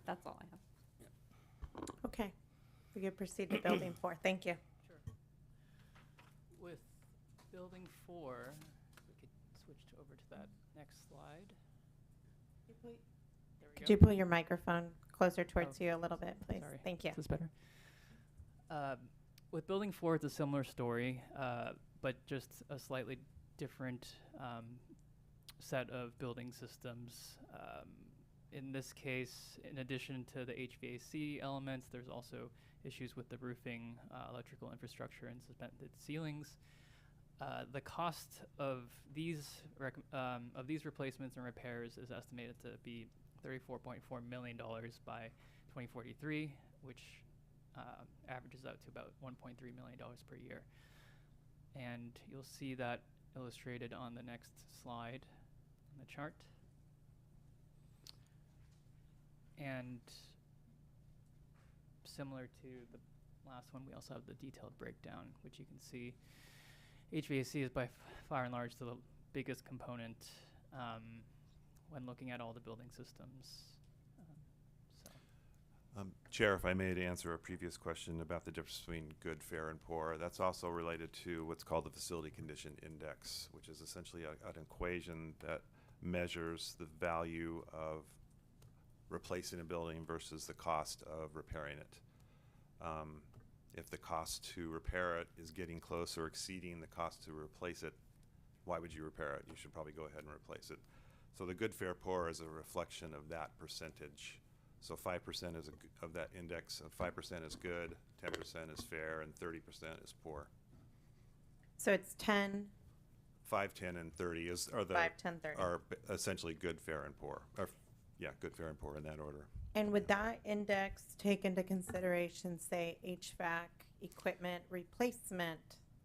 S4: That's all I have.
S1: Okay, we could proceed to building 4. Thank you.
S15: Sure. With building 4, we could switch over to that next slide. There we
S1: Could you pull your microphone closer towards
S15: Oh,
S1: you a little bit, please?
S15: Sorry.
S1: Thank you.
S15: Is this better? With building 4, it's a similar story, but just a slightly different set of building systems. In this case, in addition to the HVAC elements, there's also issues with the roofing, electrical infrastructure, and suspended ceilings. The cost of these replacements and repairs is estimated to be $34.4 million by 2043, which averages out to about $1.3 million per year. And you'll see that illustrated on the next slide on the chart. And similar to the last one, we also have the detailed breakdown, which you can see HVAC is by far and large the biggest component when looking at all the building systems.
S14: Chair, if I may, to answer a previous question about the difference between good, fair, and poor, that's also related to what's called the Facility Condition Index, which is essentially an equation that measures the value of replacing a building versus the cost of repairing it. If the cost to repair it is getting close or exceeding the cost to replace it, why would you repair it? You should probably go ahead and replace it. So the good, fair, poor is a reflection of that percentage. So 5% is of that index, 5% is good, 10% is fair, and 30% is poor.
S1: So it's 10,
S14: 5, 10, and 30 are
S1: 5, 10, 30.
S14: are essentially good, fair, and poor. Yeah, good, fair, and poor in that order.
S1: And would that index take into consideration, say, HVAC equipment replacement,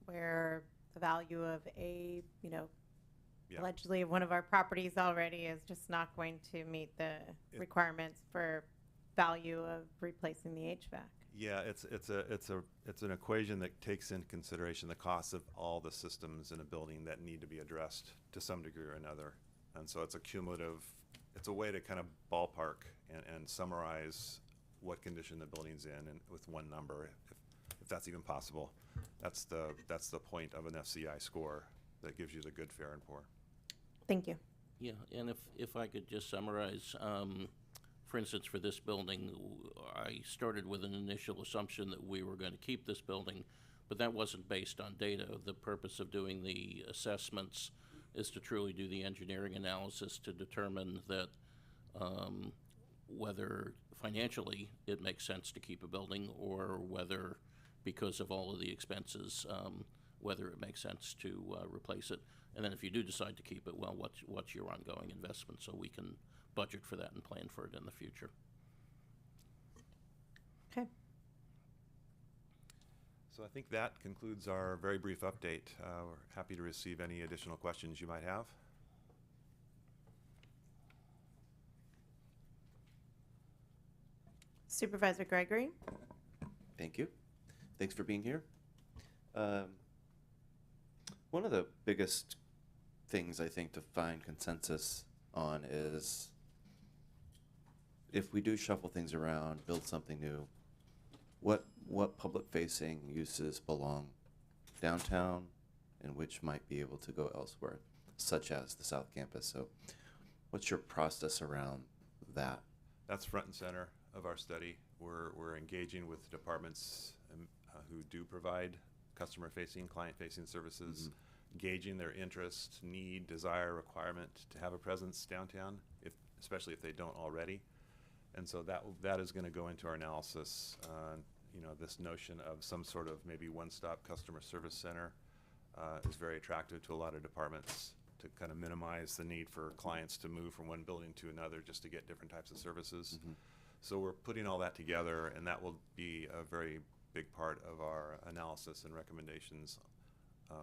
S1: where the value of a,
S14: Yeah.
S1: allegedly one of our properties already is just not going to meet the requirements for value of replacing the HVAC?
S14: Yeah, it's an equation that takes into consideration the cost of all the systems in a building that need to be addressed to some degree or another. And so it's a cumulative, it's a way to kind of ballpark and summarize what condition the building's in and with one number, if that's even possible. That's the point of an FCI score that gives you the good, fair, and poor.
S1: Thank you.
S6: Yeah, and if I could just summarize, for instance, for this building, I started with an initial assumption that we were going to keep this building, but that wasn't based on data. The purpose of doing the assessments is to truly do the engineering analysis to determine that whether financially it makes sense to keep a building, or whether, because of all of the expenses, whether it makes sense to replace it. And then if you do decide to keep it, well, what's your ongoing investment, so we can budget for that and plan for it in the future.
S1: Okay.
S14: So I think that concludes our very brief update. We're happy to receive any additional questions you might have.
S1: Supervisor Gregory?
S7: Thank you. Thanks for being here. One of the biggest things I think to find consensus on is, if we do shuffle things around, build something new, what public-facing uses belong downtown and which might be able to go elsewhere, such as the South Campus. So what's your process around that?
S14: That's front and center of our study. We're engaging with departments who do provide customer-facing, client-facing services, gauging their interest, need, desire, requirement to have a presence downtown, especially if they don't already. And so that is going to go into our analysis. This notion of some sort of maybe one-stop customer service center is very attractive to a lot of departments, to kind of minimize the need for clients to move from one building to another just to get different types of services. So we're putting all that together, and that will be a very big part of our analysis and recommendations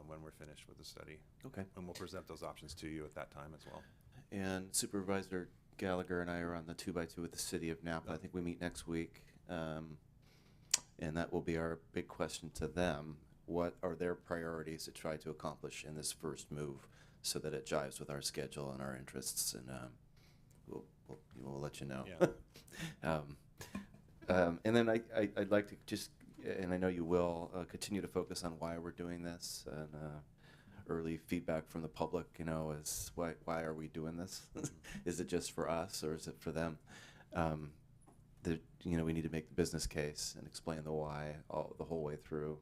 S14: when we're finished with the study.
S7: Okay.
S14: And we'll present those options to you at that time as well.
S7: And Supervisor Gallagher and I are on the 2x2 with the city of Napa. I think we meet next week. And that will be our big question to them. What are their priorities to try to accomplish in this first move so that it jives with our schedule and our interests? And we'll let you know.
S14: Yeah.
S7: And then I'd like to just, and I know you will, continue to focus on why we're doing this, and early feedback from the public, is why are we doing this? Is it just for us, or is it for them? We need to make the business case and explain the why the whole way through.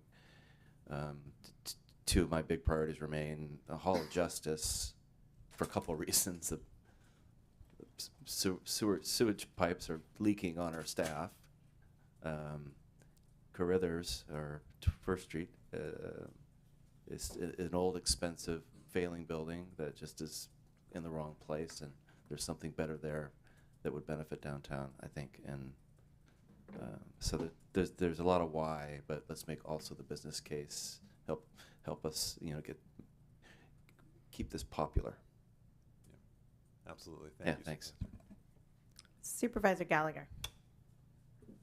S7: Two of my big priorities remain the Hall of Justice for a couple reasons. Sewage pipes are leaking on our staff. Carruthers, or First Street, is an old, expensive, failing building that just is in the wrong place, and there's something better there that would benefit downtown, I think. And so that there's a lot of why, but let's make also the business case help us, keep this popular.
S14: Yeah. Absolutely.
S7: Thank you. Thanks.
S1: Supervisor Gallagher?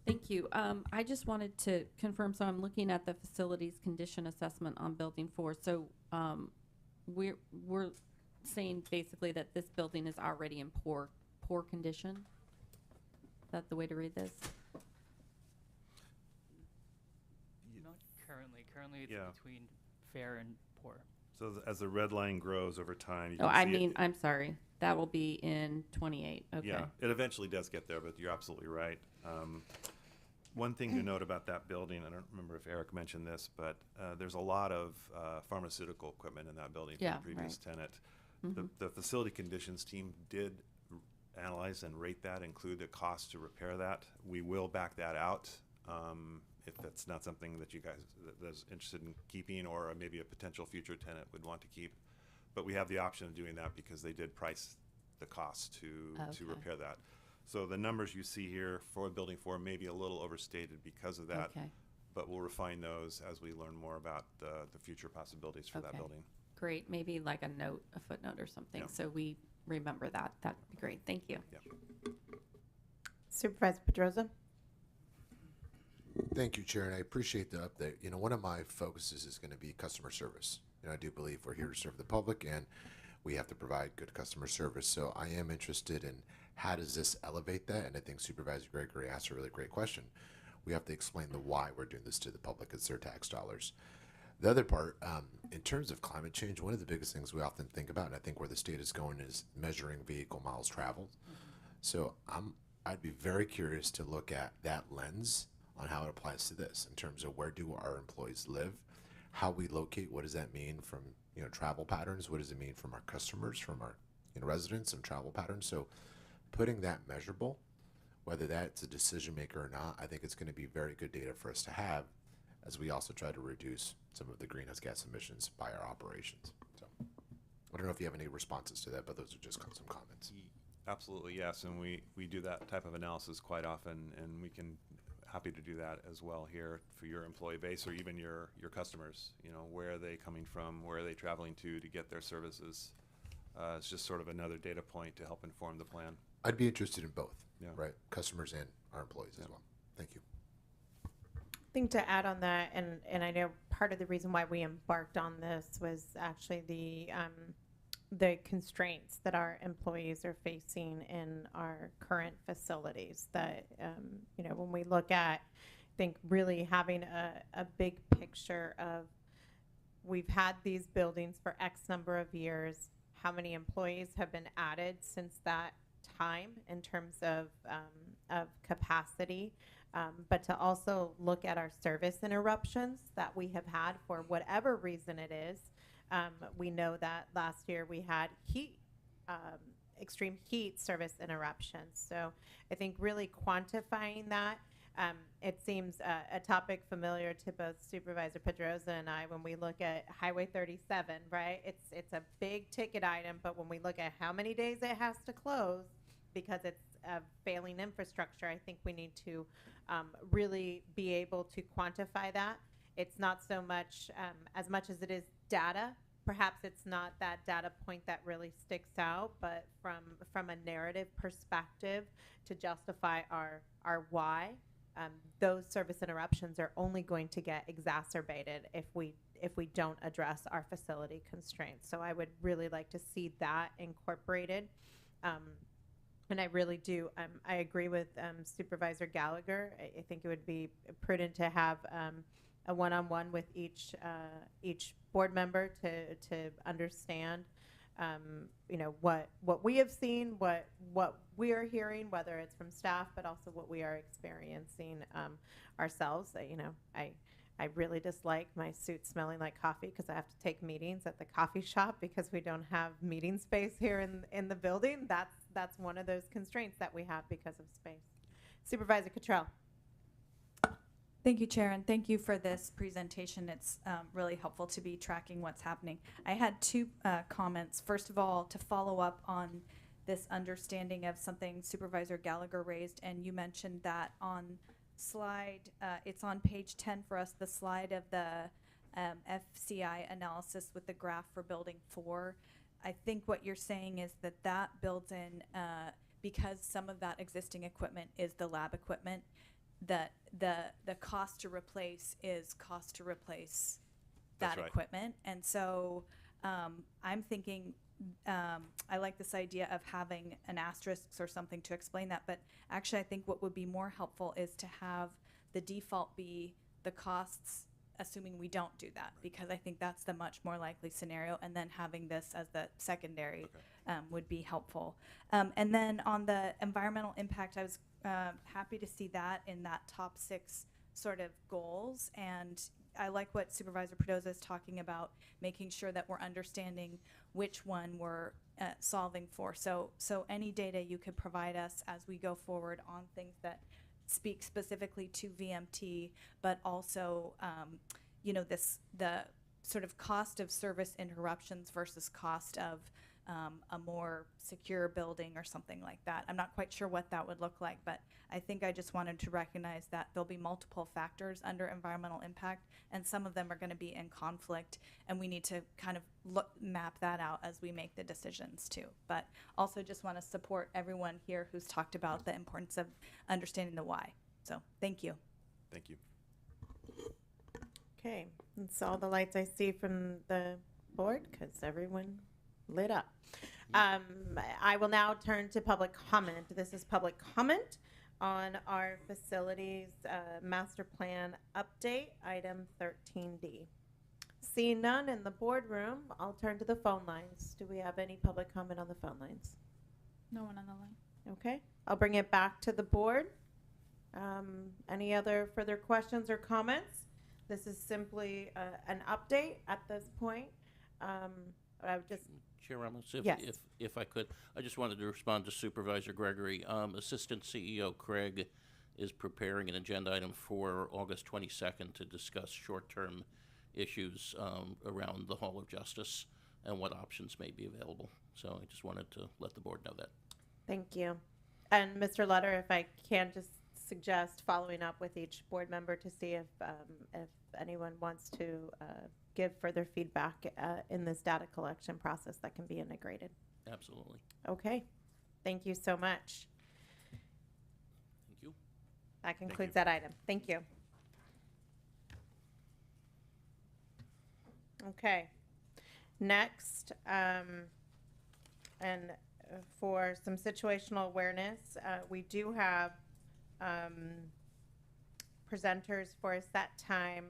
S4: Thank you. I just wanted to confirm, so I'm looking at the facilities condition assessment on Building 4. So we're saying basically that this building is already in poor condition? Is that the way to read this?
S15: Not currently. Currently it's
S14: Yeah.
S15: between fair and poor.
S14: So as the red line grows over time, you
S4: Oh,
S14: can see it.
S4: I'm sorry. That will be in 28. Okay.
S14: Yeah, it eventually does get there, but you're absolutely right. One thing to note about that building, I don't remember if Eric mentioned this, but there's a lot of pharmaceutical equipment in that building from
S4: Yeah,
S14: the previous
S4: right.
S14: tenant. The facility conditions team did analyze and rate that, include the cost to repair that. We will back that out if that's not something that you guys that's interested in keeping, or maybe a potential future tenant would want to keep. but we have the option of doing that because they did price the cost to
S4: Okay.
S14: repair that. So the numbers you see here for building 4 may be a little overstated because of that,
S4: Okay.
S14: but we'll refine those as we learn more about the future possibilities for that
S4: Okay.
S14: building.
S4: Great, maybe like a note, a footnote or something,
S14: Yeah.
S4: so we remember that. That'd be great. Thank you.
S1: Supervisor Pedroza?
S13: Thank you, Chair, and I appreciate the update. You know, one of my focuses is going to be customer service. You know, I do believe we're here to serve the public, and we have to provide good customer service. So I am interested in how does this elevate that? And I think Supervisor Gregory asked a really great question. We have to explain the why we're doing this to the public. It's their tax dollars. The other part, in terms of climate change, one of the biggest things we often think about, and I think where the state is going, is measuring vehicle miles traveled. So I'd be very curious to look at that lens on how it applies to this in terms of where do our employees live, how we locate, what does that mean from, you know, travel patterns, what does it mean from our customers, from our, you know, residents and travel patterns. So putting that measurable, whether that's a decision maker or not, I think it's going to be very good data for us to have as we also try to reduce some of the greenhouse gas emissions by our operations. So I don't know if you have any responses to that, but those are just some comments.
S14: Absolutely, yes, and we do that type of analysis quite often, and we can happy to do that as well here for your employee base or even your customers. You know, where are they coming from? Where are they traveling to get their services? It's just sort of another data point to help inform the plan.
S13: I'd be interested in both,
S14: Yeah.
S13: right? Customers and our employees as well. Thank you.
S1: I think to add on that, and I know part of the reason why we embarked on this was actually the constraints that our employees are facing in our current facilities. That you know, when we look at, I think really having a big picture of, we've had these buildings for X number of years. How many employees have been added since that time in terms of capacity? But to also look at our service interruptions that we have had for whatever reason it is. We know that last year we had extreme heat service interruptions. So I think really quantifying that, it seems a topic familiar to both Supervisor Pedroza and I when we look at Highway 37, right? It's a big ticket item, but when we look at how many days it has to close because it's a failing infrastructure, I think we need to really be able to quantify that. It's not so much as much as it is data. Perhaps it's not that data point that really sticks out, but from a narrative perspective to justify our why, those service interruptions are only going to get exacerbated if we don't address our facility constraints. So I would really like to see that incorporated. And I really do. I agree with Supervisor Gallagher. I think it would be prudent to have a one-on-one with each board member to understand, you know, what we have seen, what we are hearing, whether it's from staff, but also what we are experiencing ourselves. You know, I really dislike my suit smelling like coffee because I have to take meetings at the coffee shop because we don't have meeting space here in the building. That's one of those constraints that we have because of space. Supervisor Cottrell.
S2: Thank you, Chair, and thank you for this presentation. It's really helpful to be tracking what's happening. I had two comments. First of all, to follow up on this understanding of something Supervisor Gallagher raised, and you mentioned that on slide, it's on page 10 for us, the slide of the FCI analysis with the graph for building 4. I think what you're saying is that builds in, because some of that existing equipment is the lab equipment, that the cost to replace is cost to replace that equipment. And so I'm thinking, I like this idea of having an asterisk or something to explain that, but actually I think what would be more helpful is to have the default be the costs, assuming we don't do that, because I think that's the much more likely scenario, and then having this as the secondary would be helpful. And then on the environmental impact, I was happy to see that in that top 6 sort of goals, and I like what Supervisor Pedroza is talking about, making sure that we're understanding which one we're solving for. So any data you could provide us as we go forward on things that speak specifically to VMT, but also you know, the sort of cost of service interruptions versus cost of a more secure building or something like that. I'm not quite sure what that would look like, but I think I just wanted to recognize that there'll be multiple factors under environmental impact, and some of them are going to be in conflict, and we need to kind of map that out as we make the decisions too. But also just want to support everyone here who's talked about the importance of understanding the why. So thank you.
S14: Thank you.
S1: Okay, that's all the lights I see from the board because everyone lit up. I will now turn to public comment. This is public comment on our facilities master plan update, item 13D. Seeing none in the boardroom, I'll turn to the phone lines. Do we have any public comment on the phone lines?
S12: No one on the line.
S1: Okay, I'll bring it back to the board. Any other further questions or comments? This is simply an update at this point. I would just
S6: Chair Ramos,
S1: Yes.
S6: if I could, I just wanted to respond to Supervisor Gregory. Assistant CEO Craig is preparing an agenda item for August 22nd to discuss short-term issues around the Hall of Justice and what options may be available. So I just wanted to let the board know that.
S1: Thank you. And Mr. Lutter, if I can just suggest following up with each board member to see if anyone wants to give further feedback in this data collection process that can be integrated.
S6: Absolutely.
S1: Okay. Thank you so much.
S6: Thank you.
S1: That concludes that item. Thank you. Okay. Next, and for some situational awareness, we do have presenters for a set time.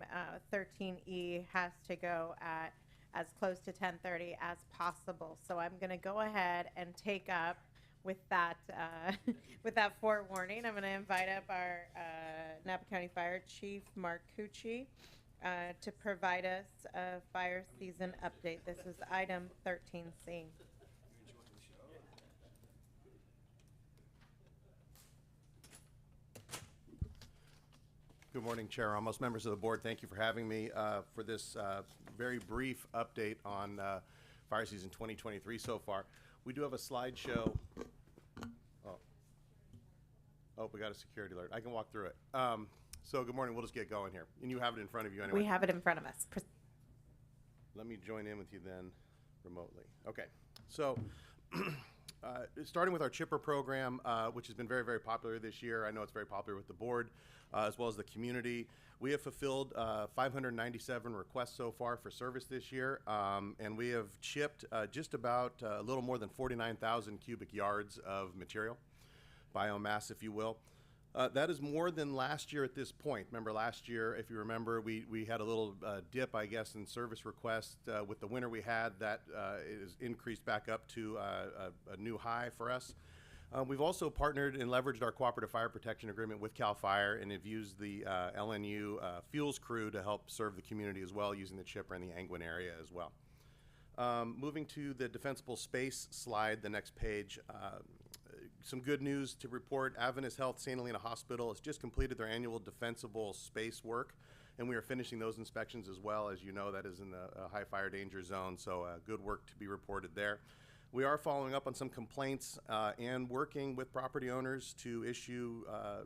S1: 13E has to go at as close to 10:30 as possible. So I'm going to go ahead and take up with that with that forewarning. I'm going to invite up our Napa County Fire Chief Mark Cucci to provide us a fire season update. This is item 13C.
S16: Good morning, Chair Ramos, members of the board. Thank you for having me for this very brief update on fire season 2023 so far. We do have a slideshow. Oh, we got a security alert. I can walk through it. So good morning. We'll just get going here. And you have it in front of you anyway.
S1: We have it in front of us.
S16: Let me join in with you then remotely. Okay. So starting with our chipper program, which has been very, very popular this year. I know it's very popular with the board as well as the community. We have fulfilled 597 requests so far for service this year, and we have chipped just about a little more than 49,000 cubic yards of material, biomass, if you will. That is more than last year at this point. Remember last year, if you remember, we had a little dip, I guess, in service requests. With the winter we had, that is increased back up to a new high for us. We've also partnered and leveraged our cooperative fire protection agreement with CAL FIRE and have used the LNU fuels crew to help serve the community as well, using the chipper in the Angwin area as well. Moving to the defensible space slide, the next page. Some good news to report. Adventist Health St. Helena Hospital has just completed their annual defensible space work, and we are finishing those inspections as well. As you know, that is in the high fire danger zone, so good work to be reported there. We are following up on some complaints and working with property owners to issue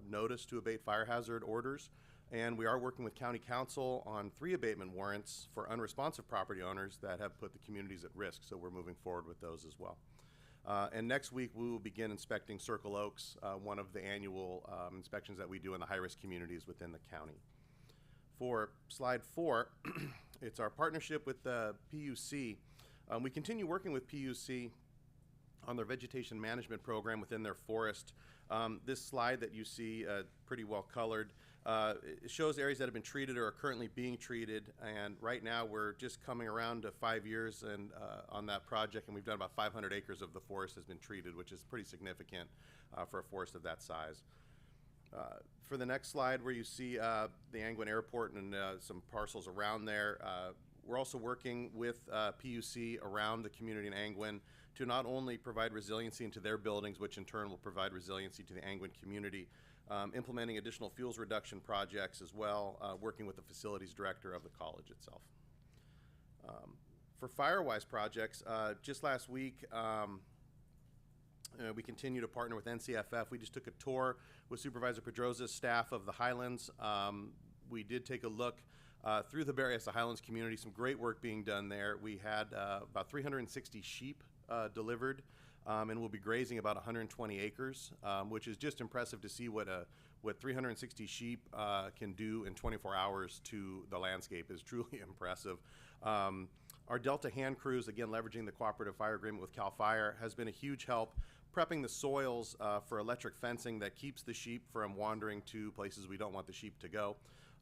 S16: notice to abate fire hazard orders, and we are working with County Council on 3 abatement warrants for unresponsive property owners that have put the communities at risk, so we're moving forward with those as well. And next week, we will begin inspecting Circle Oaks, one of the annual inspections that we do in the high-risk communities within the county. For slide 4, it's our partnership with the PUC. We continue working with PUC on their vegetation management program within their forest. This slide that you see, pretty well colored, it shows areas that have been treated or are currently being treated, and right now we're just coming around to 5 years and on that project, and we've done about 500 acres of the forest has been treated, which is pretty significant for a forest of that size. For the next slide, where you see the Angwin Airport and some parcels around there, we're also working with PUC around the community in Angwin to not only provide resiliency into their buildings, which in turn will provide resiliency to the Angwin community, implementing additional fuels reduction projects as well, working with the facilities director of the college itself. For Firewise projects, just last week, we continue to partner with NCFF. We just took a tour with Supervisor Pedrosa's staff of the Highlands. We did take a look through the Berryessa Highlands community, some great work being done there. We had about 360 sheep delivered, and we'll be grazing about 120 acres, which is just impressive to see what 360 sheep can do in 24 hours to the landscape is truly impressive. Our Delta hand crews, again leveraging the cooperative fire agreement with CAL FIRE, has been a huge help prepping the soils for electric fencing that keeps the sheep from wandering to places we don't want the sheep to go.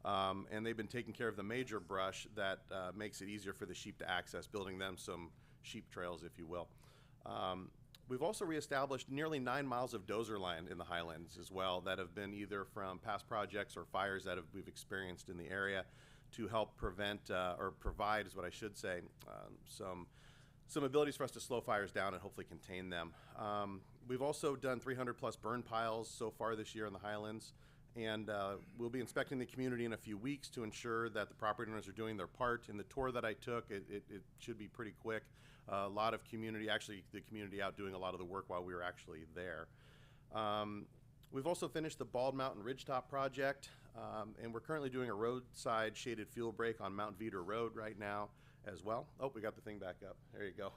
S16: And they've been taking care of the major brush that makes it easier for the sheep to access, building them some sheep trails, if you will. We've also reestablished nearly 9 miles of dozer line in the Highlands as well that have been either from past projects or fires that we've experienced in the area to help prevent or provide, is what I should say, some abilities for us to slow fires down and hopefully contain them. We've also done 300 plus burn piles so far this year in the Highlands, and we'll be inspecting the community in a few weeks to ensure that the property owners are doing their part. In the tour that I took, it should be pretty quick. A lot of community, actually the community out doing a lot of the work while we were actually there. We've also finished the Bald Mountain Ridgetop project, and we're currently doing a roadside shaded fuel break on Mount Veeder Road right now as well. Oh, we got the thing back up. There you go.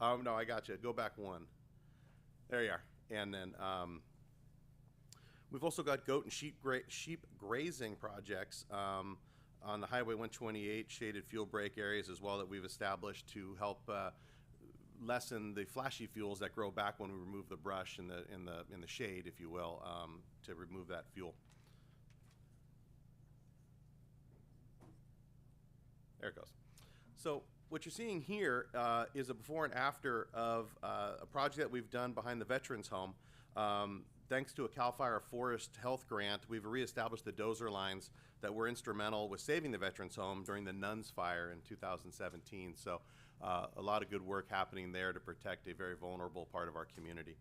S16: No, I got you. Go back one. There you are. And then we've also got goat and sheep grazing projects on the Highway 128 shaded fuel break areas as well that we've established to help lessen the flashy fuels that grow back when we remove the brush in the shade, if you will, to remove that fuel. There it goes. So what you're seeing here is a before and after of a project that we've done behind the Veterans Home. Thanks to a CAL FIRE Forest Health grant, we've reestablished the dozer lines that were instrumental with saving the Veterans Home during the Nuns Fire in 2017. So a lot of good work happening there to protect a very vulnerable part of our community.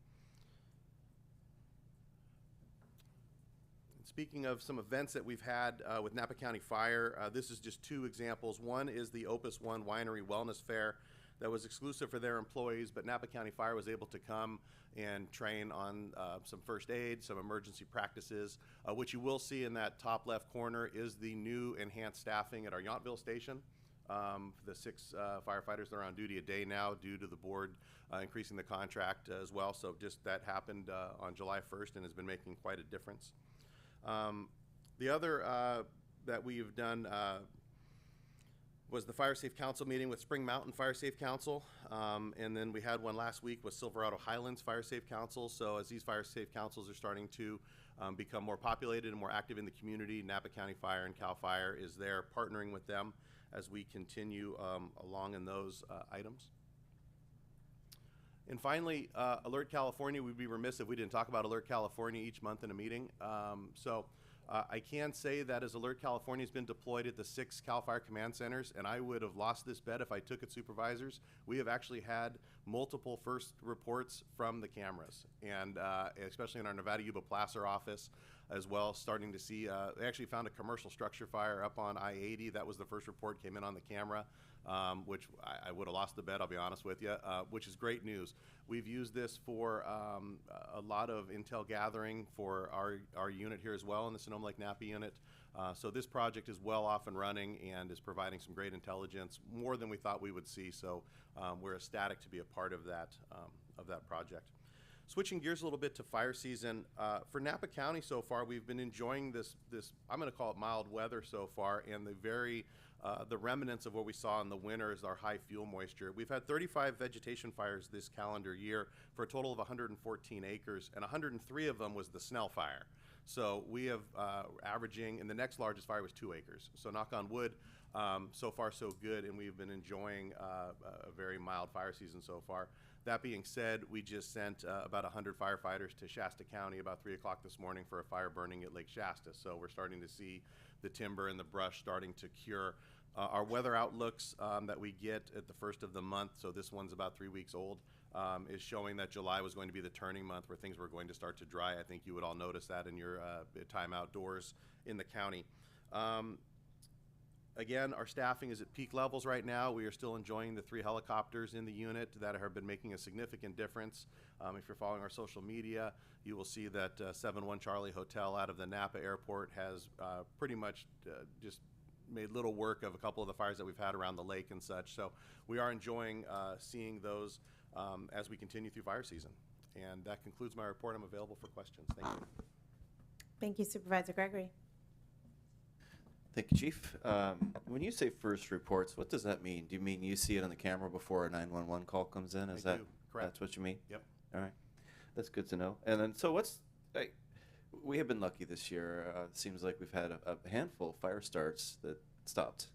S16: Speaking of some events that we've had with Napa County Fire, this is just 2 examples. One is the Opus One Winery Wellness Fair that was exclusive for their employees, but Napa County Fire was able to come and train on some first aid, some emergency practices. What you will see in that top left corner is the new enhanced staffing at our Yountville station. The 6 firefighters that are on duty a day now due to the board increasing the contract as well. So just that happened on July 1st and has been making quite a difference. The other that we've done was the Fire Safe Council meeting with Spring Mountain Fire Safe Council, and then we had one last week with Silverado Highlands Fire Safe Council. So as these Fire Safe Councils are starting to become more populated and more active in the community, Napa County Fire and CAL FIRE is there partnering with them as we continue along in those items. And finally, Alert California, we'd be remiss if we didn't talk about Alert California each month in a meeting. I can say that as Alert California has been deployed at the 6 CAL FIRE command centers, and I would have lost this bet if I took it supervisors, we have actually had multiple first reports from the cameras, and especially in our Nevada Yuba Placer office as well, starting to see, they actually found a commercial structure fire up on I-80. That was the first report, came in on the camera. Which I would have lost the bet, I'll be honest with you, which is great news. We've used this for a lot of intel gathering for our unit here as well in the Sonoma Lake Napa unit. So this project is well off and running and is providing some great intelligence, more than we thought we would see. So we're ecstatic to be a part of that project. Switching gears a little bit to fire season, for Napa County so far, we've been enjoying this I'm going to call it mild weather so far, and the remnants of what we saw in the winter is our high fuel moisture. We've had 35 vegetation fires this calendar year for a total of 114 acres, and 103 of them was the Snell fire. So we have averaging, and the next largest fire was 2 acres. So knock on wood, so far so good, and we've been enjoying a very mild fire season so far. That being said, we just sent about 100 firefighters to Shasta County about 3 o'clock this morning for a fire burning at Lake Shasta. So we're starting to see the timber and the brush starting to cure. Our weather outlooks that we get at the first of the month, so this one's about 3 weeks old, is showing that July was going to be the turning month where things were going to start to dry. I think you would all notice that in your time outdoors in the county. Again, our staffing is at peak levels right now. We are still enjoying the 3 helicopters in the unit that have been making a significant difference. If you're following our social media, you will see that 71 Charlie Hotel out of the Napa airport has pretty much just made little work of a couple of the fires that we've had around the lake and such. So we are enjoying seeing those as we continue through fire season. And that concludes my report. I'm available for questions. Thank you.
S1: Thank you, Supervisor Gregory.
S7: Thank you, Chief. When you say first reports, what does that mean? Do you mean you see it on the camera before a 911 call comes in? Is
S16: I
S7: that
S16: do. Correct.
S7: That's what you mean?
S16: Yep.
S7: All right, that's good to know. And then, so we have been lucky this year. It seems like we've had a handful of fire starts that stopped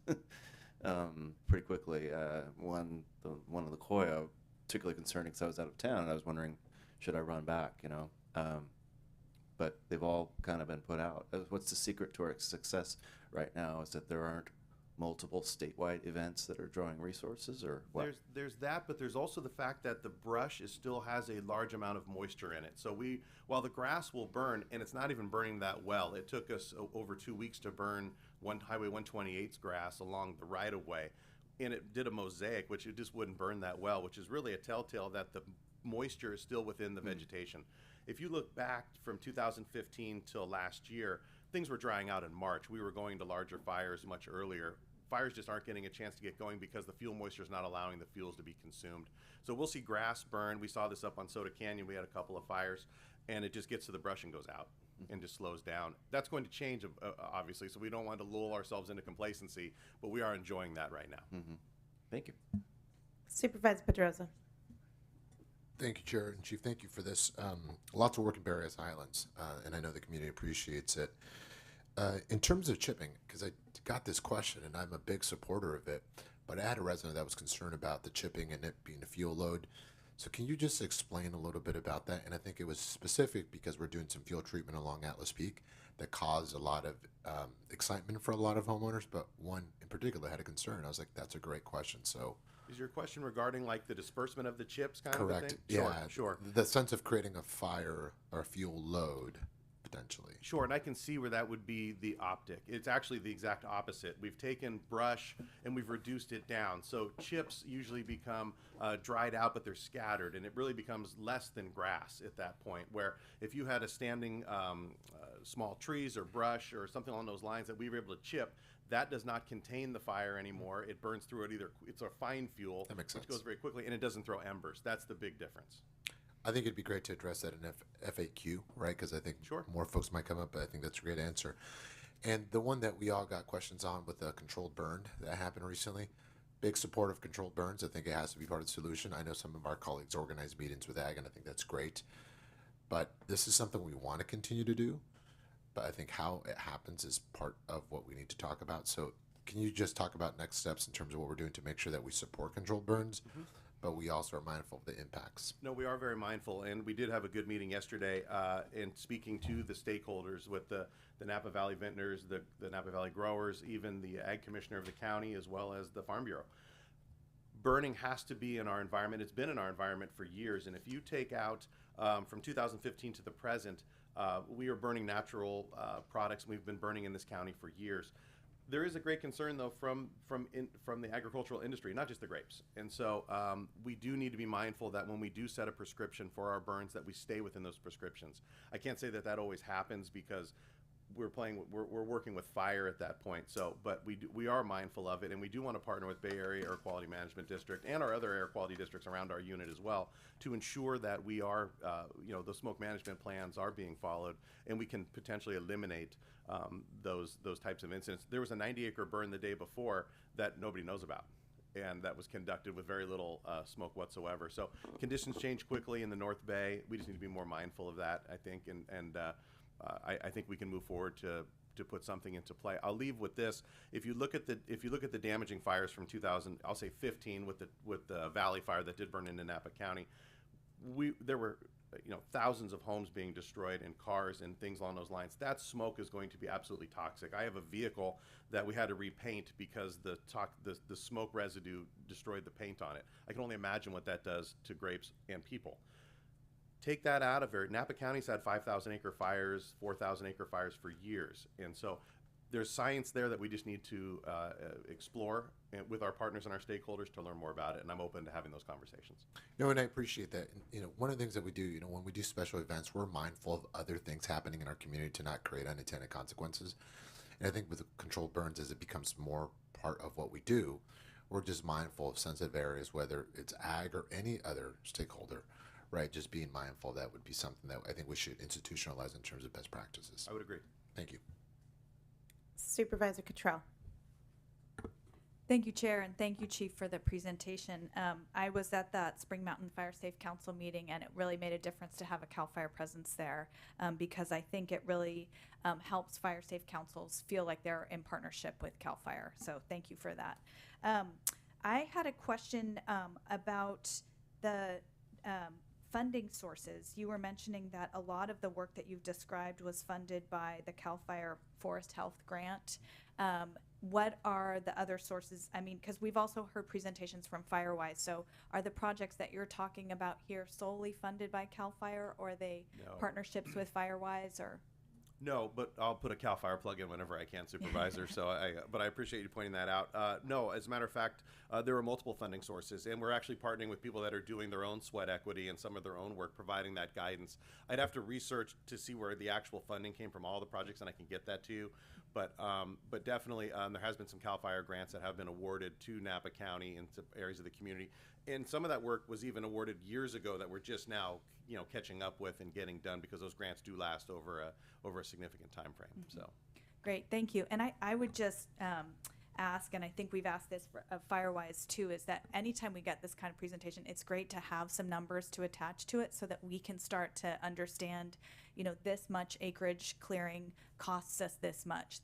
S7: pretty quickly. One of the Koya, particularly concerning because I was out of town and I was wondering, should I run back? But they've all kind of been put out. What's the secret to our success right now? Is that there aren't multiple statewide events that are drawing resources, or what?
S16: There's that, but there's also the fact that the brush still has a large amount of moisture in it. So while the grass will burn, and it's not even burning that well, it took us over 2 weeks to burn Highway 128's grass along the right-of-way, and it did a mosaic, which it just wouldn't burn that well, which is really a telltale that the moisture is still within the vegetation. If you look back from 2015 till last year, things were drying out in March. We were going to larger fires much earlier. Fires just aren't getting a chance to get going because the fuel moisture is not allowing the fuels to be consumed. So we'll see grass burn. We saw this up on Soda Canyon. We had a couple of fires, and it just gets to the brush and goes out and just slows down. That's going to change, obviously, so we don't want to lull ourselves into complacency, but we are enjoying that right now.
S7: Mm-hmm. Thank you.
S1: Supervisor Pedrosa.
S13: Thank you, Chair and Chief. Thank you for this. Lots of work in Berryessa Islands, and I know the community appreciates it. In terms of chipping, because I got this question, and I'm a big supporter of it, but I had a resident that was concerned about the chipping and it being a fuel load. So can you just explain a little bit about that? And I think it was specific because we're doing some fuel treatment along Atlas Peak that caused a lot of excitement for a lot of homeowners, but one in particular had a concern. I was like, that's a great question. So.
S16: Is your question regarding like the disbursement of the chips kind
S13: Correct.
S16: of a thing?
S13: Yeah.
S16: Sure.
S13: The sense of creating a fire or a fuel load, potentially.
S16: Sure, and I can see where that would be the optic. It's actually the exact opposite. We've taken brush and we've reduced it down. So chips usually become dried out, but they're scattered, and it really becomes less than grass at that point, where if you had a standing small trees or brush or something along those lines that we were able to chip, that does not contain the fire anymore. It burns through it either. It's a fine fuel,
S13: which
S16: goes very quickly, and it doesn't throw embers. That's the big difference.
S13: I think it'd be great to address that in FAQ, right? Because I think more folks might come up, but I think that's a great answer. And the one that we all got questions on with the controlled burn that happened recently, big support of controlled burns. I think it has to be part of the solution. I know some of our colleagues organize meetings with AG, and I think that's great. But this is something we want to continue to do. But I think how it happens is part of what we need to talk about. So can you just talk about next steps in terms of what we're doing to make sure that we support controlled burns, but we also are mindful of the impacts?
S16: No, we are very mindful, and we did have a good meeting yesterday in speaking to the stakeholders with the Napa Valley vintners, the Napa Valley growers, even the Ag Commissioner of the county, as well as the Farm Bureau. Burning has to be in our environment. It's been in our environment for years, and if you take out from 2015 to the present, we are burning natural products. We've been burning in this county for years. There is a great concern, though, from the agricultural industry, not just the grapes. And so we do need to be mindful that when we do set a prescription for our burns, that we stay within those prescriptions. I can't say that always happens because we're working with fire at that point. So, but we are mindful of it, and we do want to partner with Bay Area Air Quality Management District and our other air quality districts around our unit as well to ensure that we are, the smoke management plans are being followed, and we can potentially eliminate those types of incidents. There was a 90-acre burn the day before that nobody knows about, and that was conducted with very little smoke whatsoever. So conditions change quickly in the North Bay. We just need to be more mindful of that, I think, and I think we can move forward to put something into play. I'll leave with this: if you look at the damaging fires from 2015 with the Valley Fire that did burn into Napa County, there were thousands of homes being destroyed and cars and things along those lines. That smoke is going to be absolutely toxic. I have a vehicle that we had to repaint because the smoke residue destroyed the paint on it. I can only imagine what that does to grapes and people. Take that out of there. Napa County's had 5,000-acre fires, 4,000-acre fires for years. And so there's science there that we just need to explore with our partners and our stakeholders to learn more about it, and I'm open to having those conversations.
S13: No, and I appreciate that. And, one of the things that we do, when we do special events, we're mindful of other things happening in our community to not create unintended consequences. And I think with controlled burns, as it becomes more part of what we do, we're just mindful of sensitive areas, whether it's ag or any other stakeholder, right? Just being mindful, that would be something that I think we should institutionalize in terms of best practices.
S16: I would agree.
S13: Thank you.
S1: Supervisor Cottrell.
S2: Thank you, Chair, and thank you, Chief, for the presentation. I was at that Spring Mountain Fire Safe Council meeting, and it really made a difference to have a CAL FIRE presence there, because I think it really helps fire safe councils feel like they're in partnership with CAL FIRE. So thank you for that. I had a question about the funding sources. You were mentioning that a lot of the work that you've described was funded by the CAL FIRE Forest Health Grant. What are the other sources? I mean, because we've also heard presentations from FireWise. So are the projects that you're talking about here solely funded by CAL FIRE, or are they partnerships with FireWise, or?
S16: No, but I'll put a CAL FIRE plug in whenever I can, Supervisor. But I appreciate you pointing that out. No, as a matter of fact, there are multiple funding sources, and we're actually partnering with people that are doing their own sweat equity and some of their own work, providing that guidance. I'd have to research to see where the actual funding came from all the projects, and I can get that to you. But definitely, there has been some CAL FIRE grants that have been awarded to Napa County into areas of the community, and some of that work was even awarded years ago that we're just now, catching up with and getting done, because those grants do last over a significant time frame. So,
S2: great, thank you. And I would just ask, and I think we've asked this of FireWise too, is that anytime we get this kind of presentation, it's great to have some numbers to attach to it so that we can start to understand, this much acreage clearing costs us this much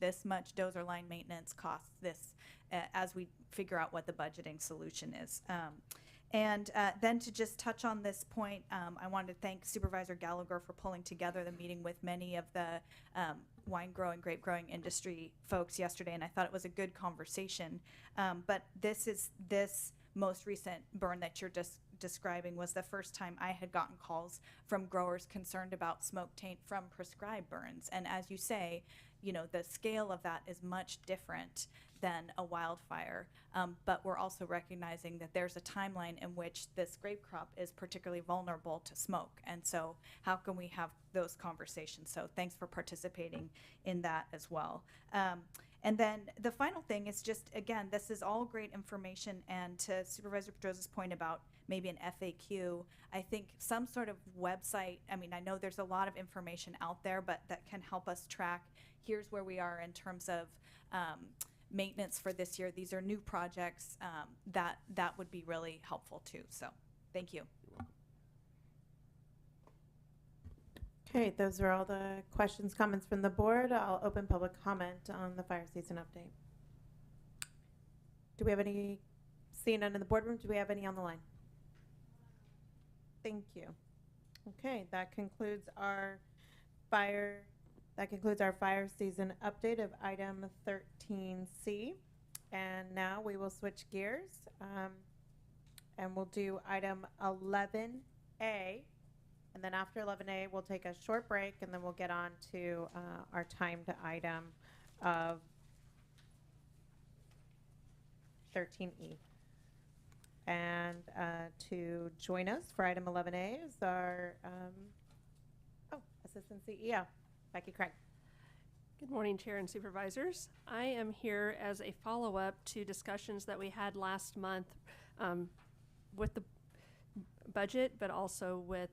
S2: dozer line maintenance costs this, as we figure out what the budgeting solution is. And then to just touch on this point, I wanted to thank Supervisor Gallagher for pulling together the meeting with many of the wine growing, grape growing industry folks yesterday, and I thought it was a good conversation. But this most recent burn that you're describing was the first time I had gotten calls from growers concerned about smoke taint from prescribed burns. And as you say, the scale of that is much different than a wildfire, but we're also recognizing that there's a timeline in which this grape crop is particularly vulnerable to smoke, and so how can we have those conversations? So thanks for participating in that as well. And then the final thing is just, again, this is all great information, and to Supervisor Pedrosa's point about maybe an FAQ, I think some sort of website, I know there's a lot of information out there, but that can help us track, here's where we are in terms of maintenance for this year. These are new projects. That would be really helpful too. So thank you.
S1: Okay, those are all the questions, comments from the board. I'll open public comment on the fire season update. Do we have any, seeing none in the boardroom, do we have any on the line? Thank you. Okay, that concludes our fire season update of item 13C. And now we will switch gears and we'll do item 11A. And then after 11A, we'll take a short break, and then we'll get on to our timed item of 13E. And to join us for item 11A is our Assistant CEO, Becky Craig.
S17: Good morning, Chair and Supervisors. I am here as a follow-up to discussions that we had last month with the budget, but also with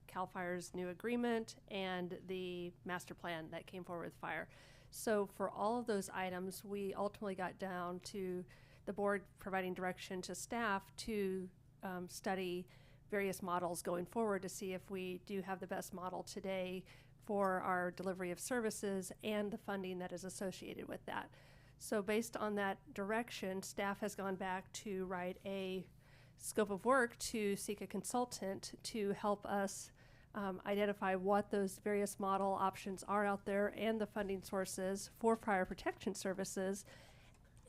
S17: CAL FIRE's new agreement and the master plan that came forward with fire. So for all of those items, we ultimately got down to the board providing direction to staff to study various models going forward to see if we do have the best model today for our delivery of services and the funding that is associated with that. So based on that direction, staff has gone back to write a scope of work to seek a consultant to help us identify what those various model options are out there and the funding sources for fire protection services.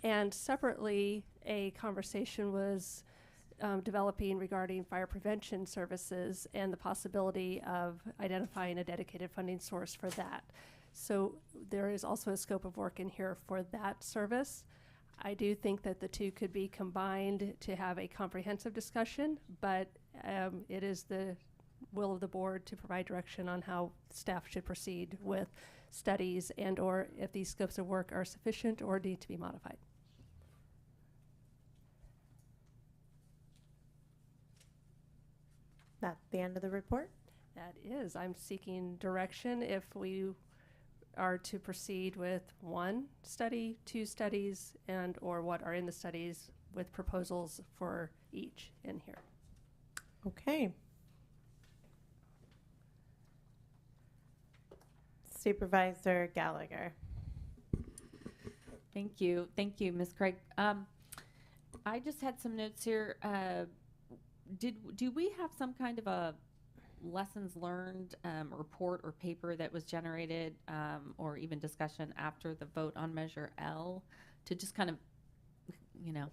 S17: And separately, a conversation was developing regarding fire prevention services and the possibility of identifying a dedicated funding source for that. So there is also a scope of work in here for that service. I do think that the two could be combined to have a comprehensive discussion, but it is the will of the board to provide direction on how staff should proceed with studies and or if these scopes of work are sufficient or need to be modified.
S1: That's the end of the report.
S17: That is, I'm seeking direction if we are to proceed with 1 study, 2 studies, and or what are in the studies with proposals for each in here.
S1: Okay. Supervisor Gallagher.
S4: Thank you, Ms. Craig. I just had some notes here. Do we have some kind of a lessons learned report or paper that was generated or even discussion after the vote on Measure L to just kind of, you know,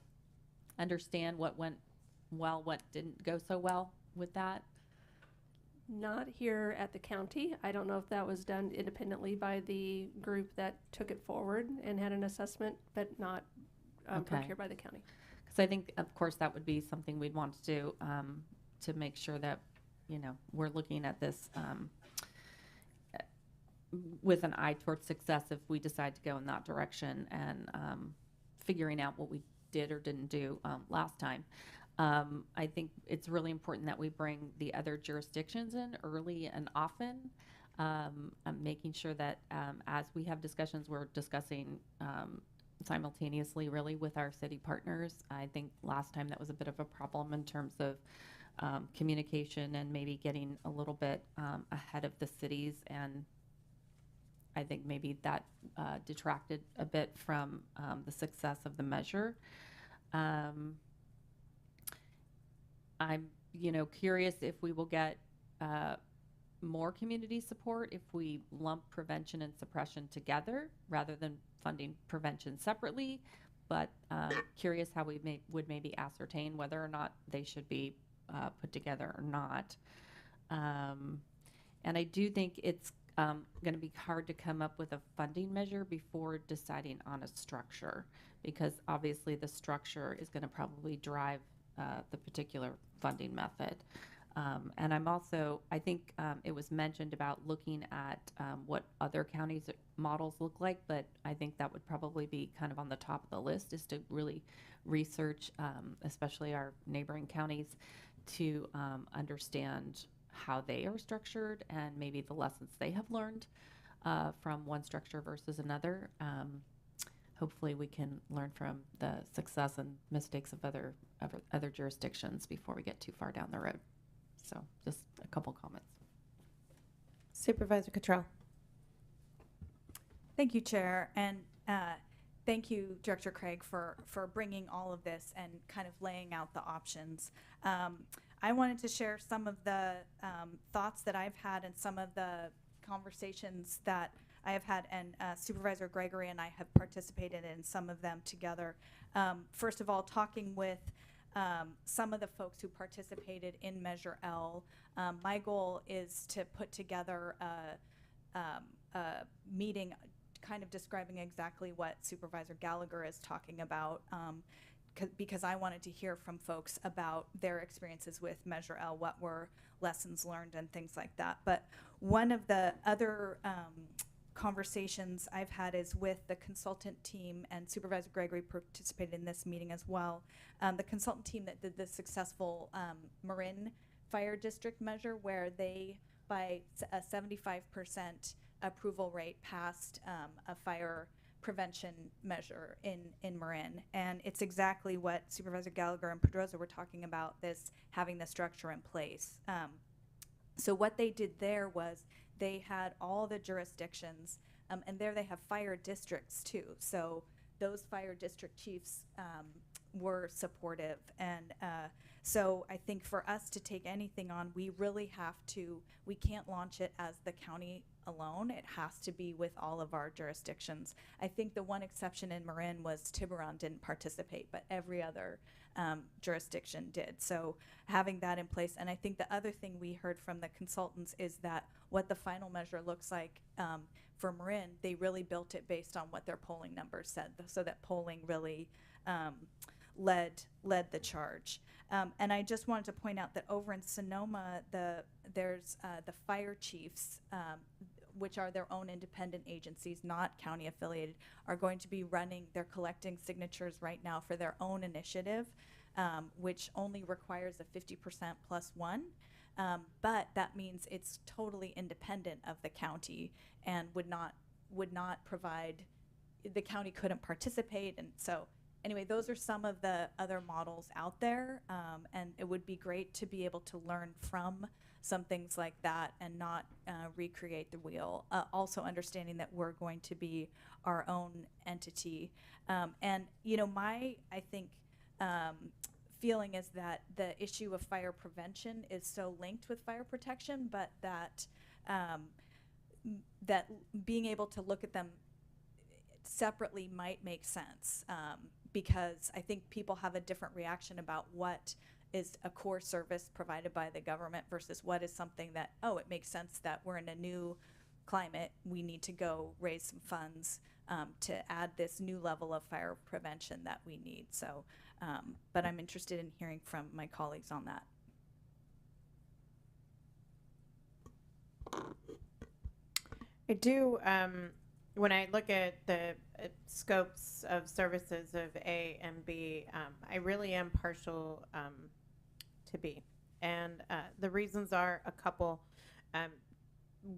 S4: understand what went well, what didn't go so well with that?
S17: Not here at the county. I don't know if that was done independently by the group that took it forward and had an assessment, but not procured by the county.
S4: Because I think, of course, that would be something we'd want to do to make sure that, you know, we're looking at this with an eye towards success if we decide to go in that direction and figuring out what we did or didn't do last time. I think it's really important that we bring the other jurisdictions in early and often, making sure that as we have discussions, we're discussing simultaneously really with our city partners. I think last time that was a bit of a problem in terms of communication and maybe getting a little bit ahead of the cities, and I think maybe that detracted a bit from the success of the measure. I'm, you know, curious if we will get more community support if we lump prevention and suppression together rather than funding prevention separately, but curious how we would maybe ascertain whether or not they should be put together or not. And I do think it's going to be hard to come up with a funding measure before deciding on a structure, because obviously the structure is going to probably drive the particular funding method. And I'm also, I think it was mentioned about looking at what other counties' models look like, but I think that would probably be kind of on the top of the list, is to really research, especially our neighboring counties, to understand how they are structured and maybe the lessons they have learned from one structure versus another. Hopefully we can learn from the success and mistakes of other jurisdictions before we get too far down the road. So just a couple comments.
S1: Supervisor Cottrell.
S2: Thank you, Chair, and thank you, Director Craig, for bringing all of this and kind of laying out the options. I wanted to share some of the thoughts that I've had and some of the conversations that I have had, and Supervisor Gregory and I have participated in some of them together. First of all, talking with some of the folks who participated in Measure L, my goal is to put together a meeting kind of describing exactly what Supervisor Gallagher is talking about, because I wanted to hear from folks about their experiences with Measure L, what were lessons learned and things like that. But one of the other conversations I've had is with the consultant team, and Supervisor Gregory participated in this meeting as well. The consultant team that did the successful Marin Fire District measure, where they, by a 75% approval rate, passed a fire prevention measure in Marin. And it's exactly what Supervisor Gallagher and Pedroza were talking about, this having the structure in place. So what they did there was they had all the jurisdictions, and there they have fire districts too. So those fire district chiefs were supportive. And so I think for us to take anything on, we really have to, we can't launch it as the county alone. It has to be with all of our jurisdictions. I think the one exception in Marin was Tiburon didn't participate, but every other jurisdiction did. So having that in place, and I think the other thing we heard from the consultants is that what the final measure looks like for Marin, they really built it based on what their polling numbers said, so that polling really led the charge. And I just wanted to point out that over in Sonoma, there's the fire chiefs, which are their own independent agencies, not county affiliated, are going to be running, they're collecting signatures right now for their own initiative, which only requires a 50% plus one. But that means it's totally independent of the county and would not provide, the county couldn't participate. And so anyway, those are some of the other models out there, and it would be great to be able to learn from some things like that and not recreate the wheel. Also understanding that we're going to be our own entity. And, you know, I think, feeling is that the issue of fire prevention is so linked with fire protection, but that that being able to look at them separately might make sense, because I think people have a different reaction about what is a core service provided by the government versus what is something that, oh, it makes sense that we're in a new climate, we need to go raise some funds to add this new level of fire prevention that we need. So, but I'm interested in hearing from my colleagues on that.
S1: I do, when I look at the scopes of services of A and B, I really am partial to B. And the reasons are a couple.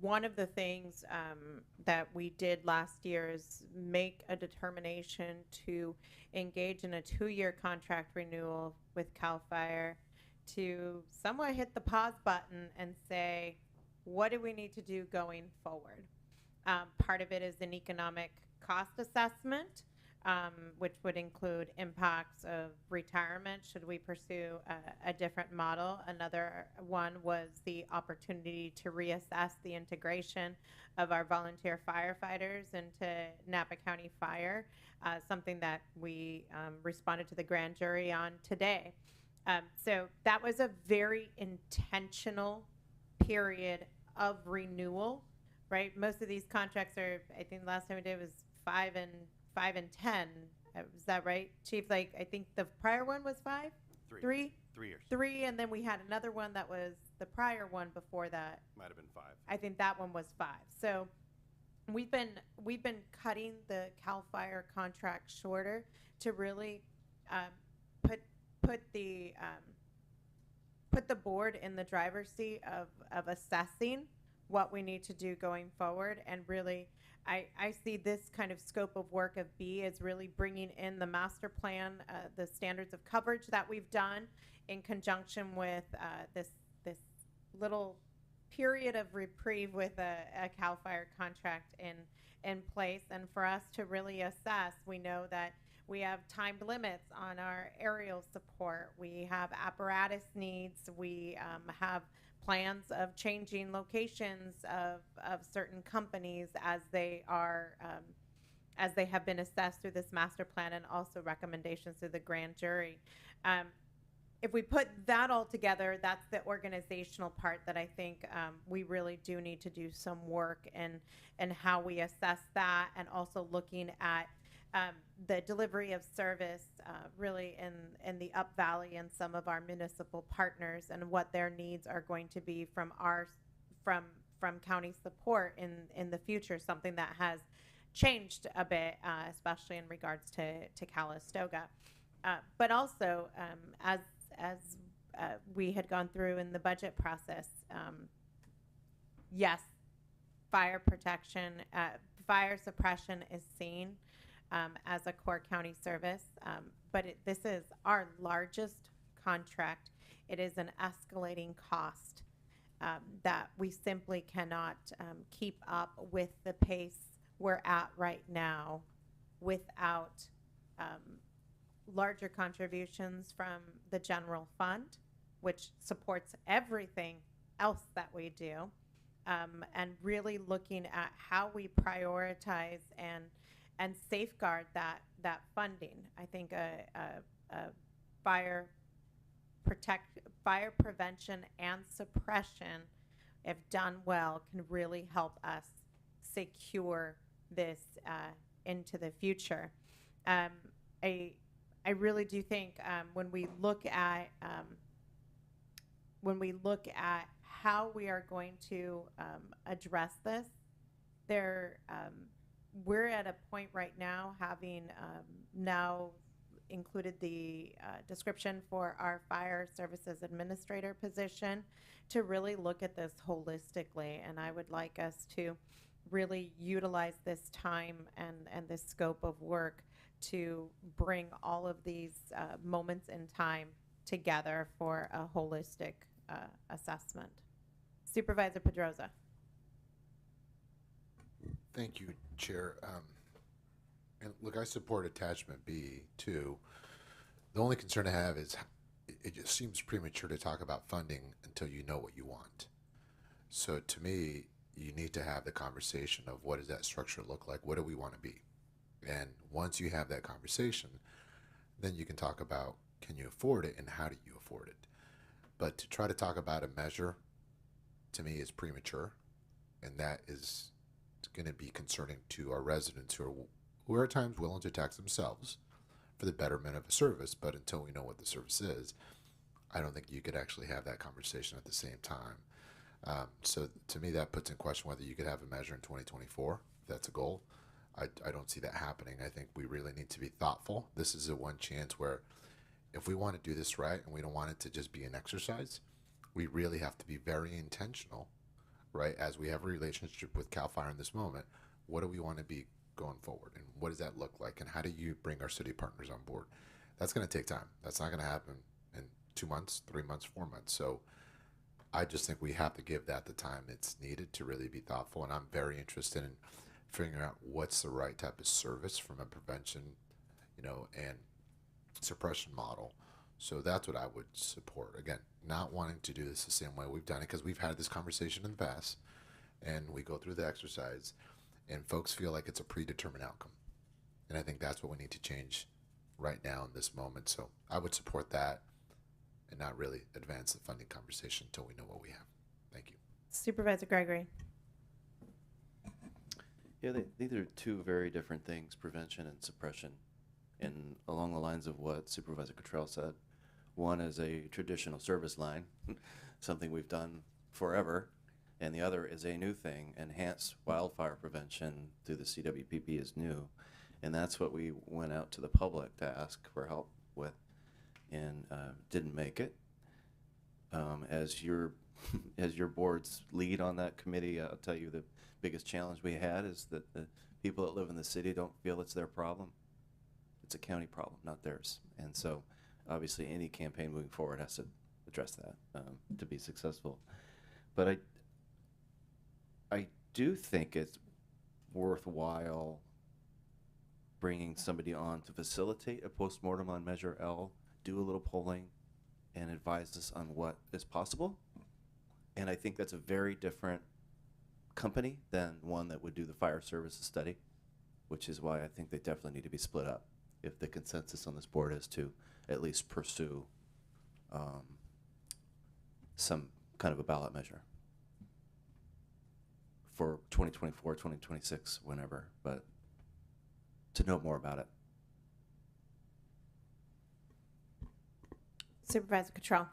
S1: One of the things that we did last year is make a determination to engage in a 2-year contract renewal with CAL FIRE to somewhat hit the pause button and say, what do we need to do going forward? Part of it is an economic cost assessment, which would include impacts of retirement should we pursue a different model. Another one was the opportunity to reassess the integration of our volunteer firefighters into Napa County Fire, something that we responded to the grand jury on today. So that was a very intentional period of renewal, right? Most of these contracts are, I think the last time we did was 5 and 10. Is that right, Chief? Like, I think the prior one was 5? 3
S16: years.
S1: 3, and then we had another one that was the prior one before that.
S16: Might have been 5.
S1: I think that one was 5. So we've been cutting the CAL FIRE contract shorter to really put the board in the driver's seat of assessing what we need to do going forward. And really, I see this kind of scope of work of B as really bringing in the master plan, the standards of coverage that we've done in conjunction with this little period of reprieve with a CAL FIRE contract in place. And for us to really assess, we know that we have time limits on our aerial support. We have apparatus needs. We have plans of changing locations of certain companies as they have been assessed through this master plan, and also recommendations through the grand jury. If we put that all together, that's the organizational part that I think we really do need to do some work in how we assess that, and also looking at the delivery of service really in the Up Valley and some of our municipal partners, and what their needs are going to be from county support in the future, something that has changed a bit, especially in regards to Calistoga. But also, as we had gone through in the budget process, yes, fire protection, fire suppression is seen as a core county service, but this is our largest contract. It is an escalating cost that we simply cannot keep up with the pace we're at right now without larger contributions from the general fund, which supports everything else that we do, and really looking at how we prioritize and safeguard that funding. I think a fire prevention and suppression, if done well, can really help us secure this into the future. I really do think when we look at how we are going to address this, we're at a point right now, having now included the description for our fire services administrator position, to really look at this holistically. And I would like us to really utilize this time and this scope of work to bring all of these moments in time together for a holistic assessment. Supervisor Pedroza.
S13: Thank you, Chair. And look, I support attachment B too. The only concern I have is it just seems premature to talk about funding until you know what you want. So to me, you need to have the conversation of what does that structure look like? What do we want to be? And once you have that conversation, then you can talk about, can you afford it and how do you afford it? But to try to talk about a measure, to me, is premature. And that is going to be concerning to our residents who are at times willing to tax themselves for the betterment of a service. But until we know what the service is, I don't think you could actually have that conversation at the same time. So to me, that puts in question whether you could have a measure in 2024, if that's a goal. I don't see that happening. I think we really need to be thoughtful. This is a one chance where if we want to do this right and we don't want it to just be an exercise, we really have to be very intentional, right? As we have a relationship with CAL FIRE in this moment, what do we want to be going forward? And what does that look like? And how do you bring our city partners on board? That's going to take time. That's not going to happen in 2 months, 3 months, 4 months. So I just think we have to give that the time it's needed to really be thoughtful. And I'm very interested in figuring out what's the right type of service from a prevention, and suppression model. So that's what I would support. Again, not wanting to do this the same way we've done it, because we've had this conversation in the past and we go through the exercise and folks feel like it's a predetermined outcome. And I think that's what we need to change right now in this moment. So I would support that and not really advance the funding conversation until we know what we have. Thank you.
S1: Supervisor Gregory.
S7: Yeah, these are two very different things, prevention and suppression. And along the lines of what Supervisor Cottrell said, one is a traditional service line, something we've done forever, and the other is a new thing. Enhanced wildfire prevention through the CWPP is new, and that's what we went out to the public to ask for help with, and didn't make it. As your board's lead on that committee, I'll tell you the biggest challenge we had is that the people that live in the city don't feel it's their problem. It's a county problem, not theirs. And so obviously any campaign moving forward has to address that to be successful. But I do think it's worthwhile bringing somebody on to facilitate a postmortem on Measure L, do a little polling, and advise us on what is possible. And I think that's a very different company than one that would do the fire services study, which is why I think they definitely need to be split up if the consensus on this board is to at least pursue some kind of a ballot measure for 2024, 2026, whenever, but to know more about it.
S1: Supervisor Cottrell.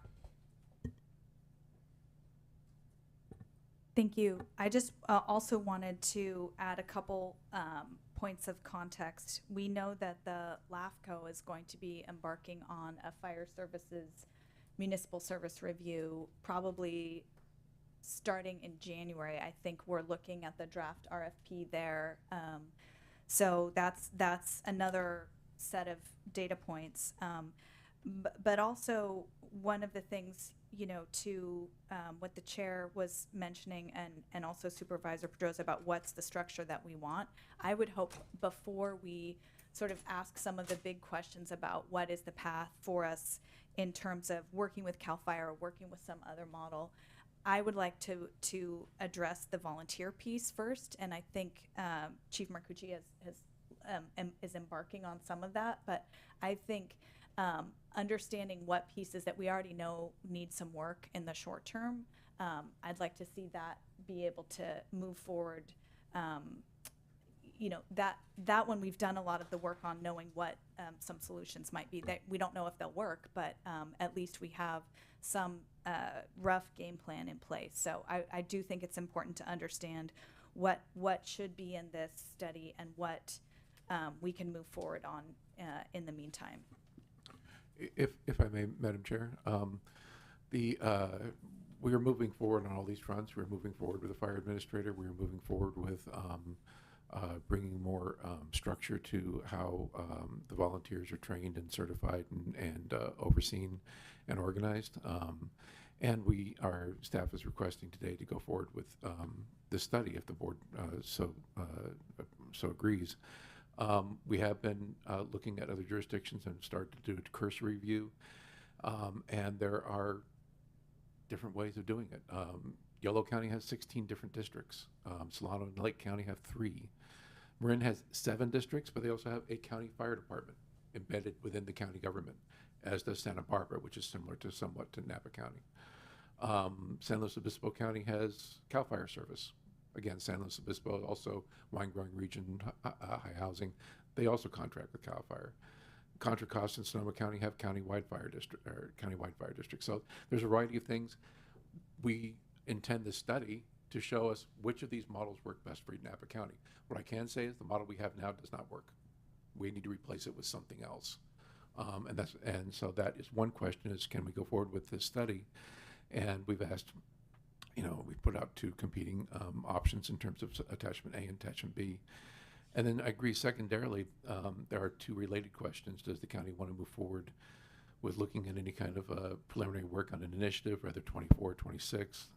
S2: Thank you. I just also wanted to add a couple points of context. We know that the LAFCO is going to be embarking on a fire services municipal service review, probably starting in January. I think we're looking at the draft RFP there. So that's another set of data points. But also one of the things, to what the chair was mentioning and also Supervisor Pedroza about what's the structure that we want. I would hope before we sort of ask some of the big questions about what is the path for us in terms of working with CAL FIRE or working with some other model, I would like to address the volunteer piece first, and I think Chief Marcucci is embarking on some of that. But I think understanding what pieces that we already know need some work in the short term, I'd like to see that be able to move forward. You know, that one we've done a lot of the work on knowing what some solutions might be. That we don't know if they'll work, but at least we have some rough game plan in place. So I do think it's important to understand what should be in this study and what we can move forward on in the meantime.
S5: If I may, Madam Chair, we are moving forward on all these fronts. We're moving forward with the fire administrator. We're moving forward with bringing more structure to how the volunteers are trained and certified and overseen and organized. And our staff is requesting today to go forward with the study if the board so agrees. We have been looking at other jurisdictions and started to do a cursory review. And there are different ways of doing it. Yolo County has 16 different districts. Solano and Lake County have 3. Marin has 7 districts, but they also have a county fire department embedded within the county government, as does Santa Barbara, which is similar to somewhat to Napa County. San Luis Obispo County has CAL FIRE service. Again, San Luis Obispo, also wine growing region, high housing. They also contract with CAL FIRE. Contra Costa and Sonoma County have countywide fire district. So there's a variety of things. We intend this study to show us which of these models work best for Napa County. What I can say is the model we have now does not work. We need to replace it with something else. And so that is one question: is can we go forward with this study? And we've asked, we put out 2 competing options in terms of attachment A and attachment B. And then I agree secondarily, there are 2 related questions. Does the county want to move forward with looking at any kind of preliminary work on an initiative, whether 24, 26?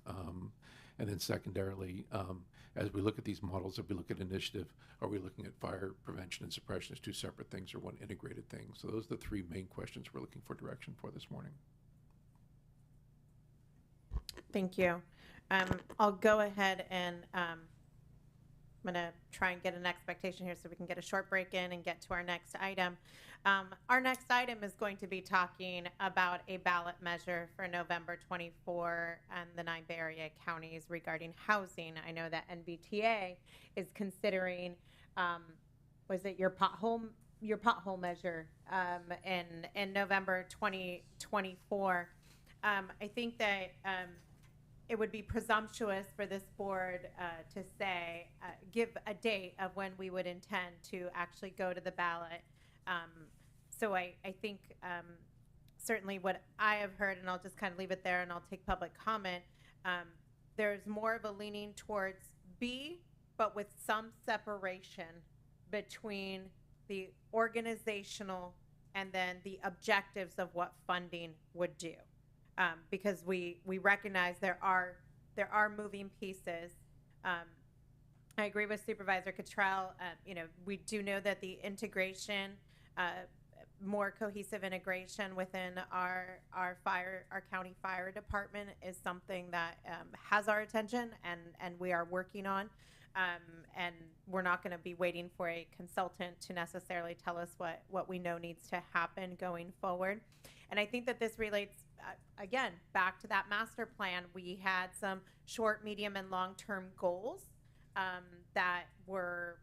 S5: And then secondarily, as we look at these models, if we look at initiative, are we looking at fire prevention and suppression as 2 separate things or one integrated thing? So those are the 3 main questions we're looking for direction for this morning.
S1: Thank you. I'll go ahead and I'm going to try and get an expectation here so we can get a short break in and get to our next item. Our next item is going to be talking about a ballot measure for November 24 and the 9 Bay Area counties regarding housing. I know that NBTA is considering, was it your pothole measure in November 2024. I think that it would be presumptuous for this board to say, give a date of when we would intend to actually go to the ballot. So I think certainly what I have heard, and I'll just kind of leave it there and I'll take public comment, there's more of a leaning towards B, but with some separation between the organizational and then the objectives of what funding would do. Because we recognize there are moving pieces. I agree with Supervisor Cottrell. We do know that the integration, more cohesive integration within our county fire department is something that has our attention and we are working on. And we're not going to be waiting for a consultant to necessarily tell us what we know needs to happen going forward. And I think that this relates, again, back to that master plan. We had some short, medium, and long-term goals that were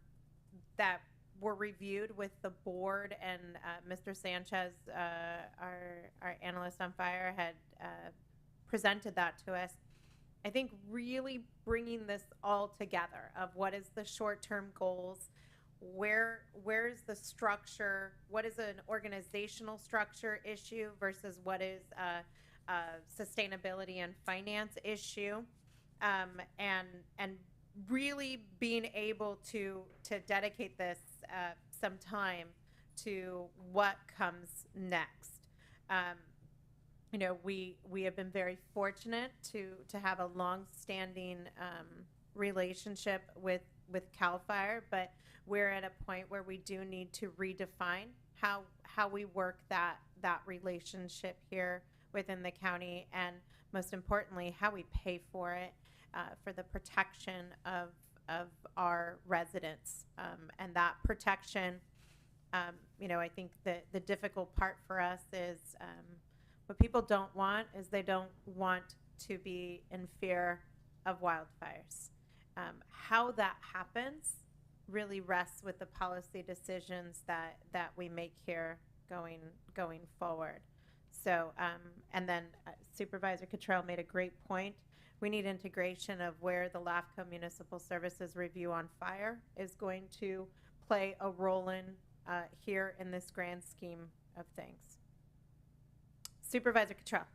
S1: reviewed with the board, and Mr. Sanchez, our analyst on fire, had presented that to us. I think really bringing this all together of what is the short-term goals, where's the structure, what is an organizational structure issue versus what is a sustainability and finance issue, and really being able to dedicate this some time to what comes next. We have been very fortunate to have a long-standing relationship with CAL FIRE, but we're at a point where we do need to redefine how we work that relationship here within the county and most importantly, how we pay for it, for the protection of our residents. And that protection, I think that the difficult part for us is what people don't want is they don't want to be in fear of wildfires. How that happens really rests with the policy decisions that we make here going forward. So, and then Supervisor Cottrell made a great point. We need integration of where the LAFCO Municipal Services Review on Fire is going to play a role in here in this grand scheme of things. Supervisor Cottrell.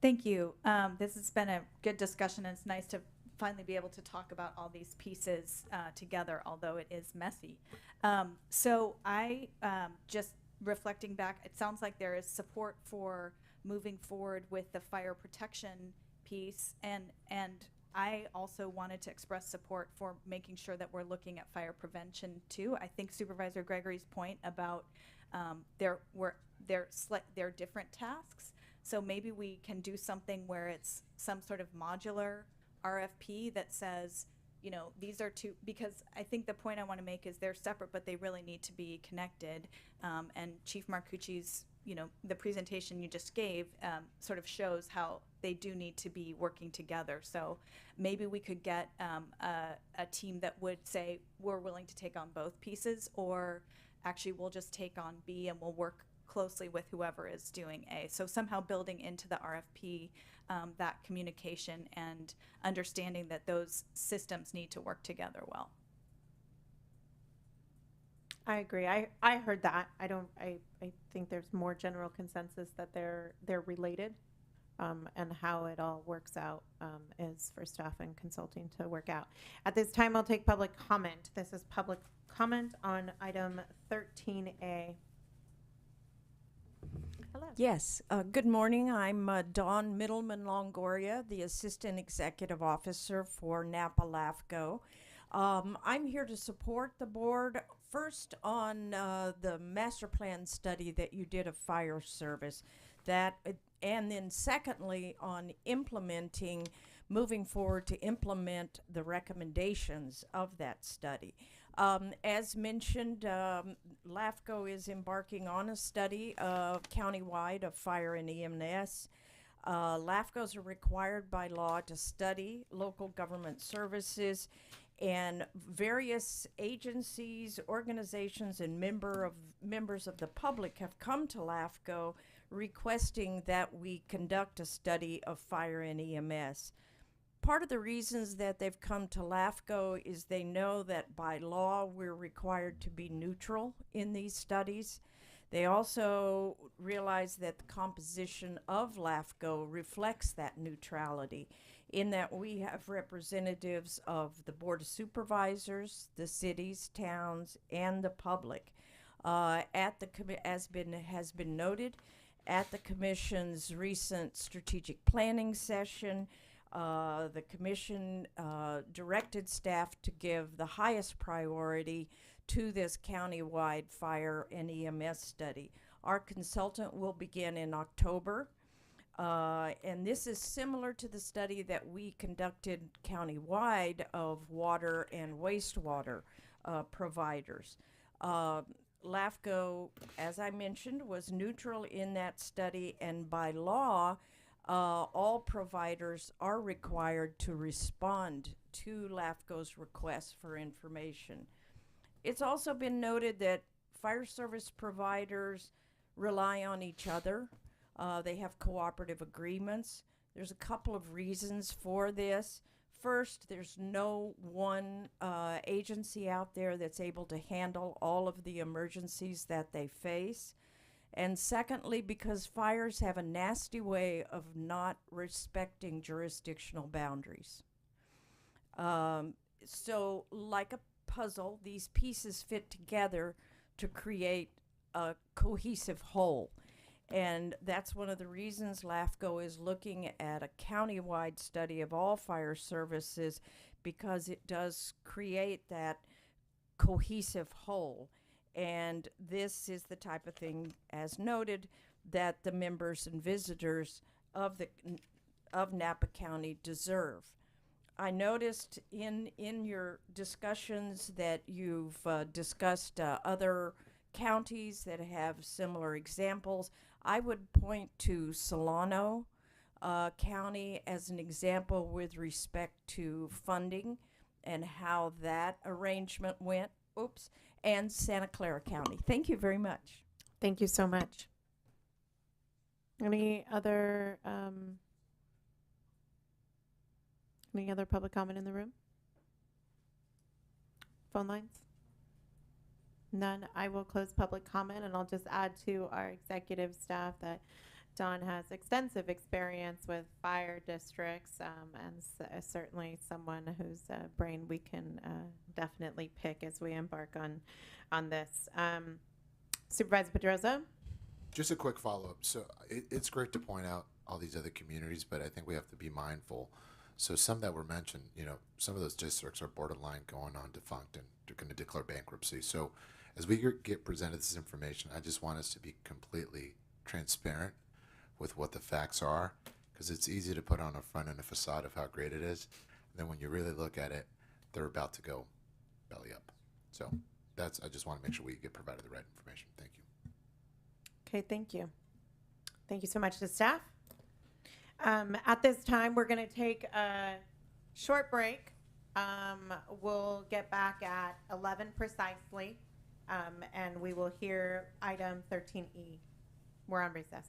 S2: Thank you. This has been a good discussion, and it's nice to finally be able to talk about all these pieces together, although it is messy. So I just reflecting back, it sounds like there is support for moving forward with the fire protection piece, and I also wanted to express support for making sure that we're looking at fire prevention too. I think Supervisor Gregory's point about they're different tasks, so maybe we can do something where it's some sort of modular RFP that says, these are two, because I think the point I want to make is they're separate, but they really need to be connected. And Chief Marcucci's, the presentation you just gave sort of shows how they do need to be working together. So maybe we could get a team that would say, we're willing to take on both pieces, or actually we'll just take on B and we'll work closely with whoever is doing A. So somehow building into the RFP that communication and understanding that those systems need to work together well.
S1: I agree. I heard that. I think there's more general consensus that they're related, and how it all works out is for staff and consulting to work out. At this time, I'll take public comment. This is public comment on item 13A. Hello.
S18: Yes, good morning. I'm Dawn Middleman Longoria, the Assistant Executive Officer for Napa LAFCO. I'm here to support the board first on the master plan study that you did of fire service, and then secondly on moving forward to implement the recommendations of that study. As mentioned, LAFCO is embarking on a study countywide of fire and EMS. LAFCOs are required by law to study local government services, and various agencies, organizations, and members of the public have come to LAFCO requesting that we conduct a study of fire and EMS. Part of the reasons that they've come to LAFCO is they know that by law we're required to be neutral in these studies. They also realize that the composition of LAFCO reflects that neutrality, in that we have representatives of the Board of Supervisors, the cities, towns, and the public. As has been noted, at the Commission's recent strategic planning session, the Commission directed staff to give the highest priority to this countywide fire and EMS study. Our consultant will begin in October, and this is similar to the study that we conducted countywide of water and wastewater providers. LAFCO, as I mentioned, was neutral in that study, and by law, all providers are required to respond to LAFCO's requests for information. It's also been noted that fire service providers rely on each other. They have cooperative agreements. There's a couple of reasons for this. First, there's no one agency out there that's able to handle all of the emergencies that they face. And secondly, because fires have a nasty way of not respecting jurisdictional boundaries. So like a puzzle, these pieces fit together to create a cohesive whole. And that's one of the reasons LAFCO is looking at a countywide study of all fire services, because it does create that cohesive whole. And this is the type of thing, as noted, that the members and visitors of the of Napa County deserve. I noticed in your discussions that you've discussed other counties that have similar examples. I would point to Solano County as an example with respect to funding and how that arrangement went. Oops, and Santa Clara County. Thank you very much.
S19: Thank you so much. Any other public comment in the room? Phone lines? None. I will close public comment, and I'll just add to our executive staff that Don has extensive experience with fire districts, and certainly someone whose brain we can definitely pick as we embark on this. Supervisor Pedroza?
S13: Just a quick follow-up. So it's great to point out all these other communities, but I think we have to be mindful. So some that were mentioned, some of those districts are borderline going on defunct and they're going to declare bankruptcy. So as we get presented this information, I just want us to be completely transparent with what the facts are, because it's easy to put on a front and a facade of how great it is. And then when you really look at it, they're about to go belly up. So I just want to make sure we get provided the right information. Thank you.
S19: Okay, thank you. Thank you so much to staff. At this time, we're going to take a short break. We'll get back at 11 precisely, and we will hear item 13E. We're on recess.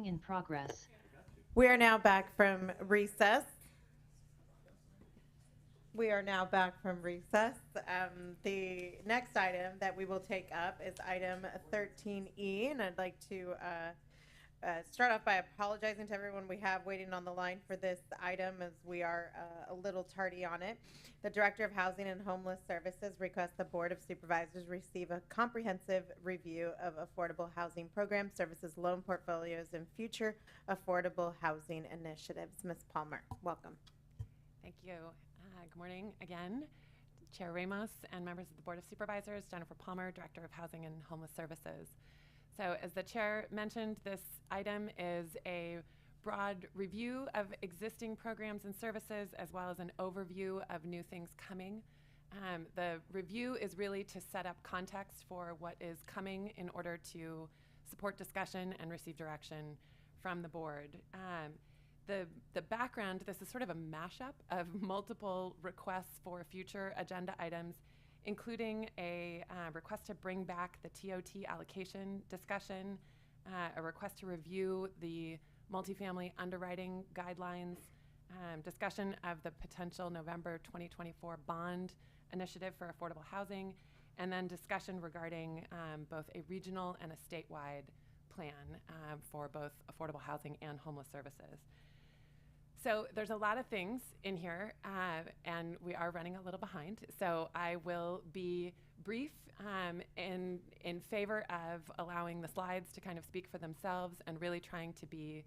S20: In progress.
S19: We are now back from recess. We are now back from recess. The next item that we will take up is item 13E, and I'd like to start off by apologizing to everyone we have waiting on the line for this item, as we are a little tardy on it. The Director of Housing and Homeless Services requests the Board of Supervisors receive a comprehensive review of affordable housing program services, loan portfolios, and future affordable housing initiatives. Ms. Palmer, welcome.
S9: Thank you. Good morning again, Chair Ramos and members of the Board of Supervisors. Jennifer Palmer, Director of Housing and Homeless Services. So as the chair mentioned, this item is a broad review of existing programs and services, as well as an overview of new things coming. The review is really to set up context for what is coming in order to support discussion and receive direction from the board. The background, this is sort of a mashup of multiple requests for future agenda items, including a request to bring back the TOT allocation discussion, a request to review the multifamily underwriting guidelines, discussion of the potential November 2024 bond initiative for affordable housing, and then discussion regarding both a regional and a statewide plan for both affordable housing and homeless services. So there's a lot of things in here, and we are running a little behind. So I will be brief in favor of allowing the slides to kind of speak for themselves and really trying to be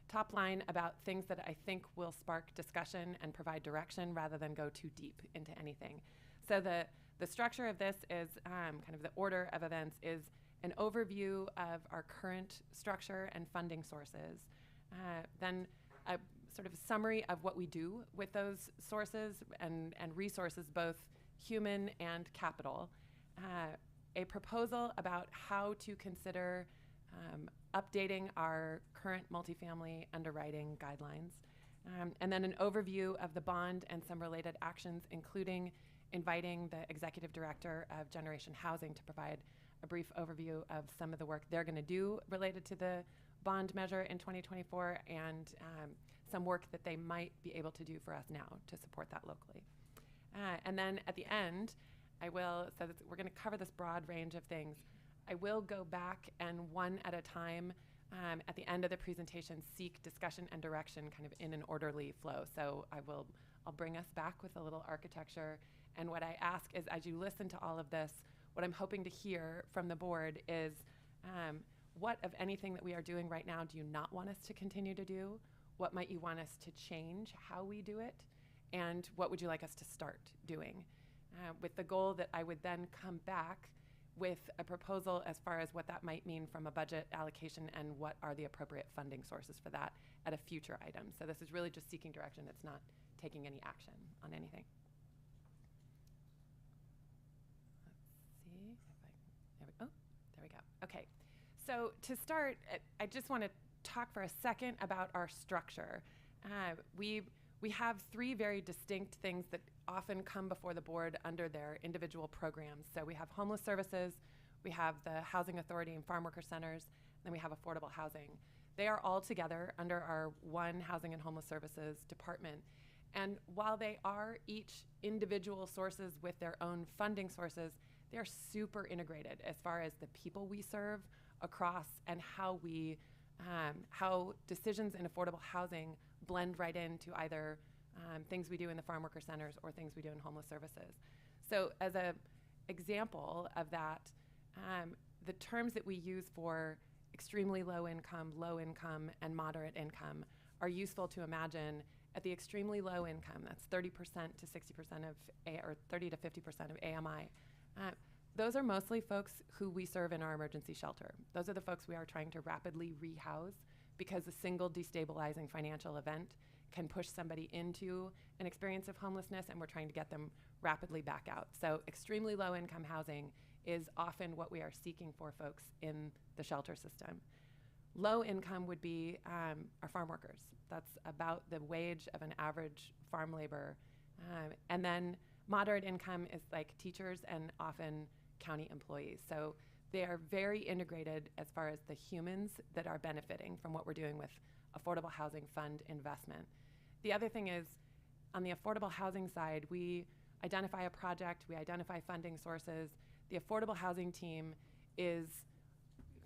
S9: top line about things that I think will spark discussion and provide direction rather than go too deep into anything. So the structure of this is kind of the order of events is an overview of our current structure and funding sources. Then a sort of summary of what we do with those sources and resources, both human and capital. A proposal about how to consider updating our current multifamily underwriting guidelines. And then an overview of the bond and some related actions, including inviting the Executive Director of Generation Housing to provide a brief overview of some of the work they're going to do related to the bond measure in 2024 and some work that they might be able to do for us now to support that locally. And then at the end, so we're going to cover this broad range of things. I will go back and one at a time at the end of the presentation seek discussion and direction kind of in an orderly flow. So I'll bring us back with a little architecture. And what I ask is, as you listen to all of this, what I'm hoping to hear from the board is what of anything that we are doing right now do you not want us to continue to do? What might you want us to change how we do it? And what would you like us to start doing? With the goal that I would then come back with a proposal as far as what that might mean from a budget allocation and what are the appropriate funding sources for that at a future item. So this is really just seeking direction. It's not taking any action on anything. Let's see there we go. Okay. So to start, I just want to talk for a second about our structure. We have three very distinct things that often come before the board under their individual programs. So we have homeless services, we have the Housing Authority and Farm Worker Centers, and then we have affordable housing. They are all together under our one Housing and Homeless Services department. And while they are each individual sources with their own funding sources, they are super integrated as far as the people we serve across and how decisions in affordable housing blend right into either things we do in the farm worker centers or things we do in homeless services. So as an example of that, the terms that we use for extremely low income, and moderate income are useful to imagine. At the extremely low income, that's 30% to 60% or 30 to 50% of AMI. Those are mostly folks who we serve in our emergency shelter. Those are the folks we are trying to rapidly rehouse because a single destabilizing financial event can push somebody into an experience of homelessness, and we're trying to get them rapidly back out. So extremely low income housing is often what we are seeking for folks in the shelter system. Low income would be our farm workers. That's about the wage of an average farm laborer. And then moderate income is like teachers and often county employees. So They are very integrated as far as the humans that are benefiting from what we're doing with Affordable Housing Fund investment. The other thing is, on the affordable housing side, we identify a project, we identify funding sources. The affordable housing team is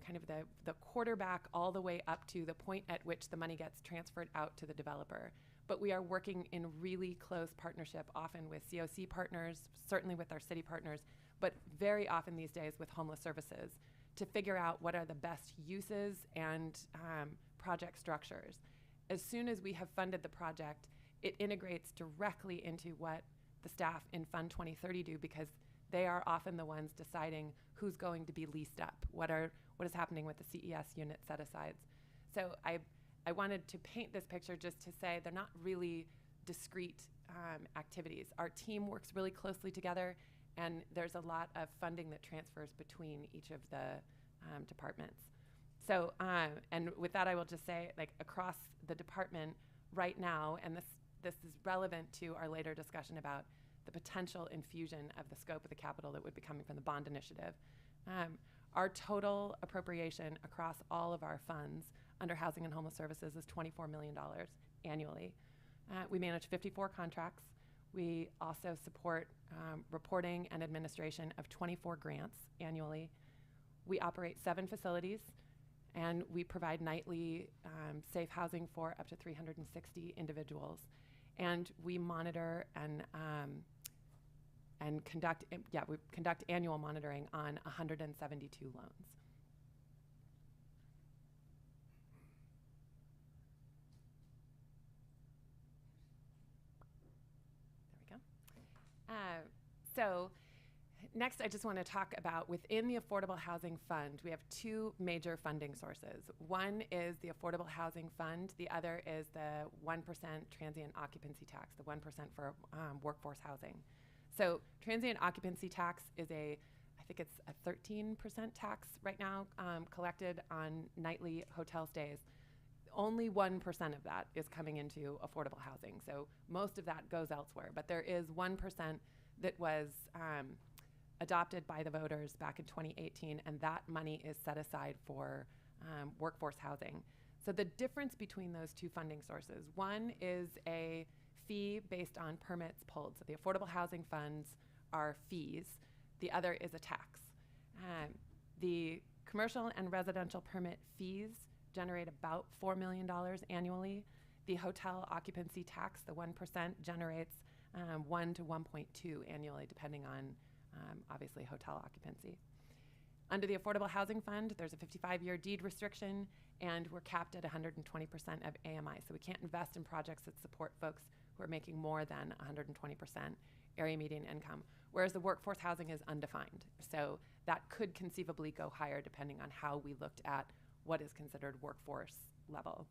S9: kind of the quarterback all the way up to the point at which the money gets transferred out to the developer. But we are working in really close partnership, often with COC partners, certainly with our city partners, but very often these days with homeless services, to figure out what are the best uses and project structures. As soon as we have funded the project, it integrates directly into what the staff in Fund 2030 do, because they are often the ones deciding who's going to be leased up, what is happening with the CES unit set-asides. So I wanted to paint this picture just to say they're not really discrete activities. Our team works really closely together, and there's a lot of funding that transfers between each of the departments. So, and with that, I will just say, like, across the department right now, and this is relevant to our later discussion about the potential infusion of the scope of the capital that would be coming from the bond initiative. Our total appropriation across all of our funds under Housing and Homeless Services is $24 million annually. We manage 54 contracts. We also support reporting and administration of 24 grants annually. We operate 7 facilities, and we provide nightly safe housing for up to 360 individuals. And we monitor and conduct annual monitoring on 172 loans. There we go. So next, I just want to talk about, within the Affordable Housing Fund, we have 2 major funding sources. One is the Affordable Housing Fund. The other is the 1% transient occupancy tax, the 1% for workforce housing. So transient occupancy tax is I think it's a 13% tax right now, collected on nightly hotel stays. Only 1% of that is coming into affordable housing. So most of that goes elsewhere. But there is 1% that was adopted by the voters back in 2018, and that money is set aside for workforce housing. So the difference between those 2 funding sources, one is a fee based on permits pulled. So the affordable housing funds are fees. The other is a tax. The commercial and residential permit fees generate about $4 million annually. The hotel occupancy tax, the 1%, generates 1 to 1.2 annually, depending on obviously hotel occupancy. Under the Affordable Housing Fund, there's a 55-year deed restriction, and we're capped at 120% of AMI. So we can't invest in projects that support folks who are making more than 120% area median income, whereas the workforce housing is undefined. So that could conceivably go higher depending on how we looked at what is considered workforce level.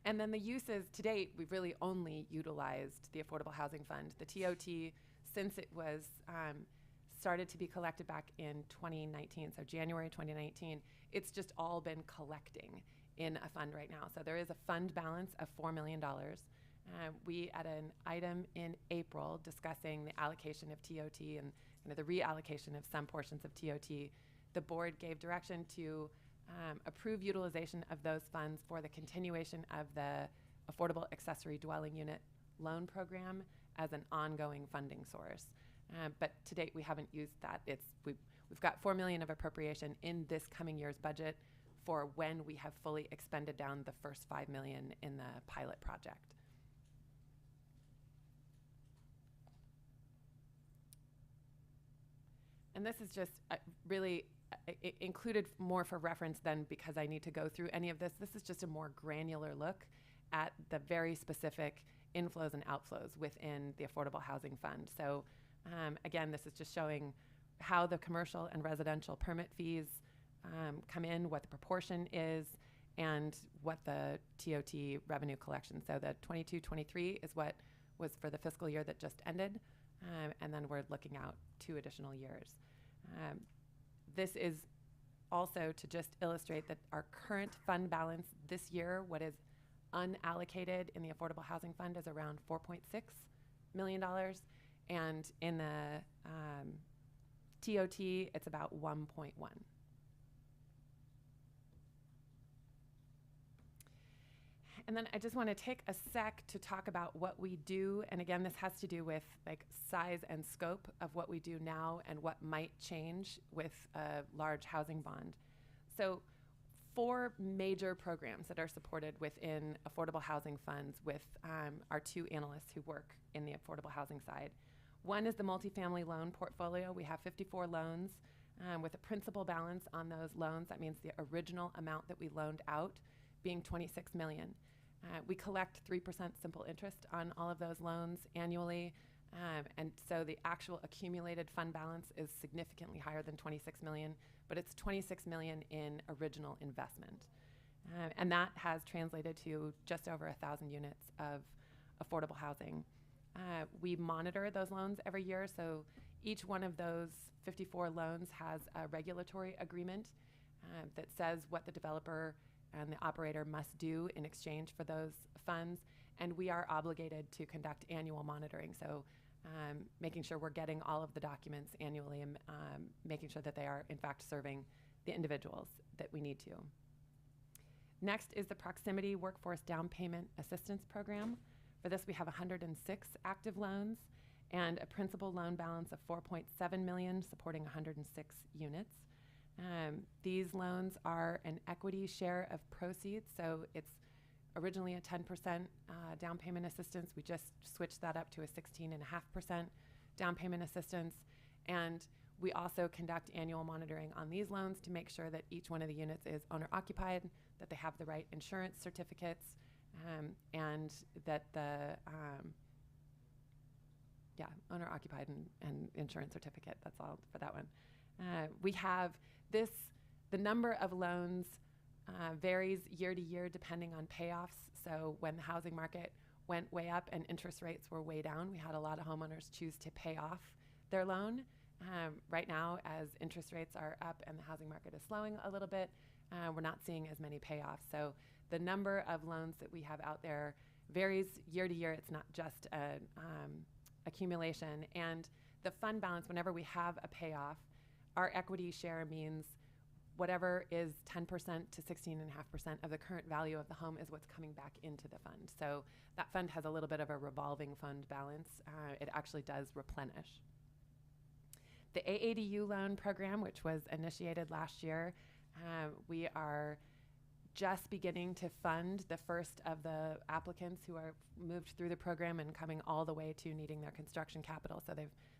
S9: And then the uses, to date, we've really only utilized the Affordable Housing Fund. The TOT, since it was started to be collected back in 2019, so January 2019, it's just all been collecting in a fund right now. So there is a fund balance of $4 million. We, at an item in April discussing the allocation of TOT and the reallocation of some portions of TOT, the board gave direction to approve utilization of those funds for the continuation of the Affordable Accessory Dwelling Unit Loan Program as an ongoing funding source. But to date, we haven't used that. We've got $4 million of appropriation in this coming year's budget for when we have fully expended down the first $5 million in the pilot project. And this is just really included more for reference than because I need to go through any of this. This is just a more granular look at the very specific inflows and outflows within the Affordable Housing Fund. So again, this is just showing how the commercial and residential permit fees come in, what the proportion is, and what the TOT revenue collection. So the 22-23 is what was for the fiscal year that just ended, and then we're looking out 2 additional years. This is also to just illustrate that our current fund balance this year, what is unallocated in the Affordable Housing Fund, is around $4.6 million. And in the TOT, it's about 1.1. And then I just want to take a sec to talk about what we do. And again, this has to do with like size and scope of what we do now and what might change with a large housing bond. So 4 major programs that are supported within affordable housing funds with our 2 analysts who work in the affordable housing side. One is the multifamily loan portfolio. We have 54 loans with a principal balance on those loans. That means the original amount that we loaned out being $26 million. We collect 3% simple interest on all of those loans annually. And so the actual accumulated fund balance is significantly higher than $26 million, but it's $26 million in original investment. And that has translated to just over 1,000 units of affordable housing. We monitor those loans every year, so each one of those 54 loans has a regulatory agreement that says what the developer and the operator must do in exchange for those funds, and we are obligated to conduct annual monitoring, so making sure we're getting all of the documents annually and making sure that they are in fact serving the individuals that we need to. Next is the Proximity Workforce Down Payment Assistance Program. For this, we have 106 active loans and a principal loan balance of $4.7 million, supporting 106 units. These loans are an equity share of proceeds, so it's originally a 10% down payment assistance. We just switched that up to a 16.5% down payment assistance. And we also conduct annual monitoring on these loans to make sure that each one of the units is owner-occupied, that they have the right insurance certificates, and that the, owner-occupied and insurance certificate, that's all for that one. We have the number of loans varies year to year depending on payoffs. So when the housing market went way up and interest rates were way down, we had a lot of homeowners choose to pay off their loan. Right now, as interest rates are up and the housing market is slowing a little bit, we're not seeing as many payoffs. So the number of loans that we have out there varies year to year. It's not just an accumulation. And the fund balance, whenever we have a payoff, our equity share means whatever is 10% to 16.5% of the current value of the home is what's coming back into the fund. So that fund has a little bit of a revolving fund balance. It actually does replenish. The AADU loan program, which was initiated last year, we are just beginning to fund the first of the applicants who are moved through the program and coming all the way to needing their construction capital. So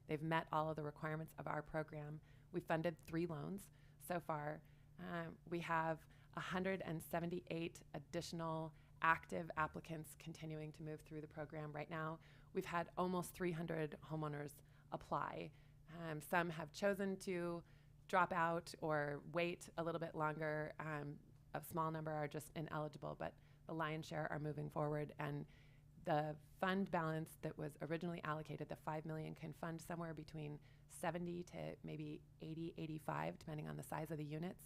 S9: they've met all of the requirements of our program. We funded 3 loans so far. We have 178 additional active applicants continuing to move through the program right now. We've had almost 300 homeowners apply. Some have chosen to drop out or wait a little bit longer. A small number are just ineligible, but the lion's share are moving forward. And the fund balance that was originally allocated, the $5 million, can fund somewhere between 70 to maybe 80, 85, depending on the size of the units.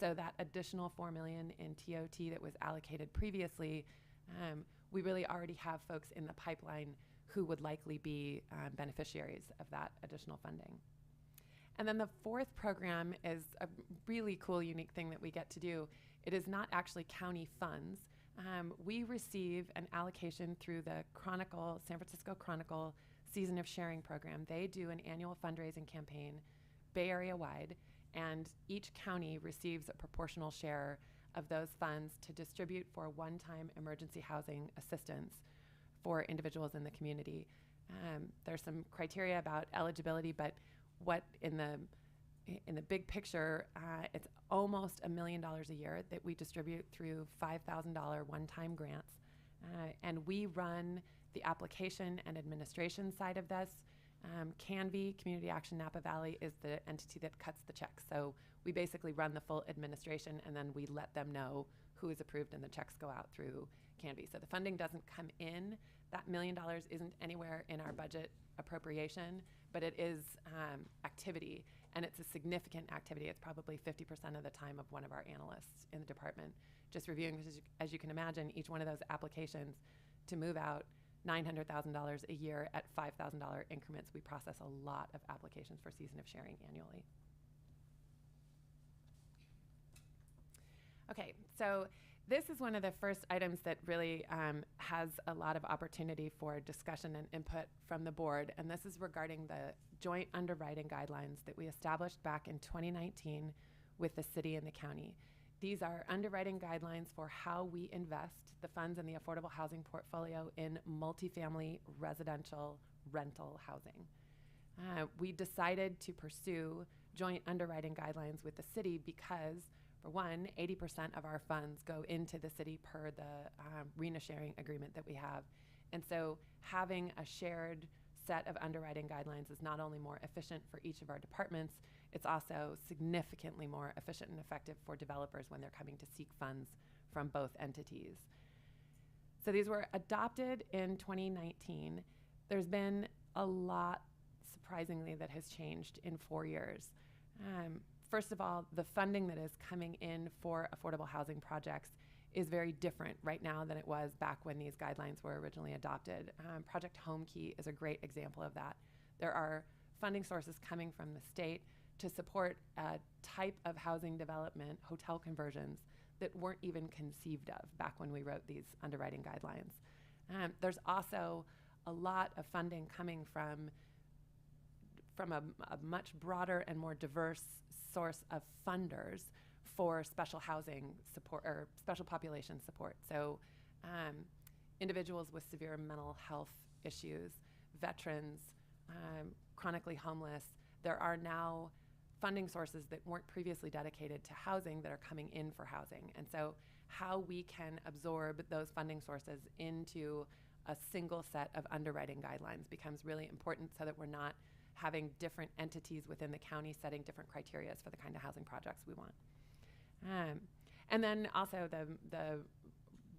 S9: So that additional $4 million in TOT that was allocated previously, we really already have folks in the pipeline who would likely be beneficiaries of that additional funding. And then the 4th program is a really cool, unique thing that we get to do. It is not actually county funds. We receive an allocation through the Chronicle, San Francisco Chronicle Season of Sharing program. They do an annual fundraising campaign, Bay Area wide, and each county receives a proportional share of those funds to distribute for one-time emergency housing assistance for individuals in the community. There's some criteria about eligibility, but what in the big picture, it's almost $1 million a year that we distribute through $5,000 one-time grants. And we run the application and administration side of this. CANVI, Community Action Napa Valley, is the entity that cuts the checks. So we basically run the full administration, and then we let them know who is approved, and the checks go out through CANVI. So the funding doesn't come in. That $1 million isn't anywhere in our budget appropriation, but it is activity, and it's a significant activity. It's probably 50% of the time of one of our analysts in the department just reviewing, because as you can imagine, each one of those applications to move out $900,000 a year at $5,000 increments. We process a lot of applications for season of sharing annually. Okay, so this is one of the first items that really has a lot of opportunity for discussion and input from the board, and this is regarding the joint underwriting guidelines that we established back in 2019 with the city and the county. These are underwriting guidelines for how we invest the funds in the affordable housing portfolio in multifamily residential rental housing. We decided to pursue joint underwriting guidelines with the city because, for one, 80% of our funds go into the city per the RENA sharing agreement that we have. And so having a shared set of underwriting guidelines is not only more efficient for each of our departments, it's also significantly more efficient and effective for developers when they're coming to seek funds from both entities. So these were adopted in 2019. There's been a lot, surprisingly, that has changed in 4 years. First of all, the funding that is coming in for affordable housing projects is very different right now than it was back when these guidelines were originally adopted. Project Home Key is a great example of that. There are funding sources coming from the state to support a type of housing development, hotel conversions, that weren't even conceived of back when we wrote these underwriting guidelines. There's also a lot of funding coming from a much broader and more diverse source of funders for special housing support or special population support. So individuals with severe mental health issues, veterans, chronically homeless, there are now funding sources that weren't previously dedicated to housing that are coming in for housing. And so how we can absorb those funding sources into a single set of underwriting guidelines becomes really important so that we're not having different entities within the county setting different criteria for the kind of housing projects we want. And then also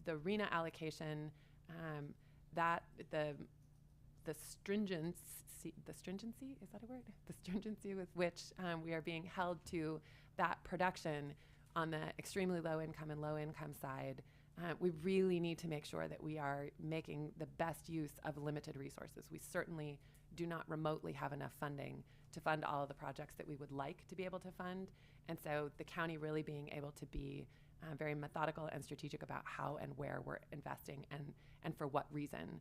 S9: the RENA allocation, that the stringency, is that a word? The stringency with which we are being held to that production on the extremely low income and low income side, we really need to make sure that we are making the best use of limited resources. We certainly do not remotely have enough funding to fund all of the projects that we would like to be able to fund. And so the county really being able to be very methodical and strategic about how and where we're investing and for what reason.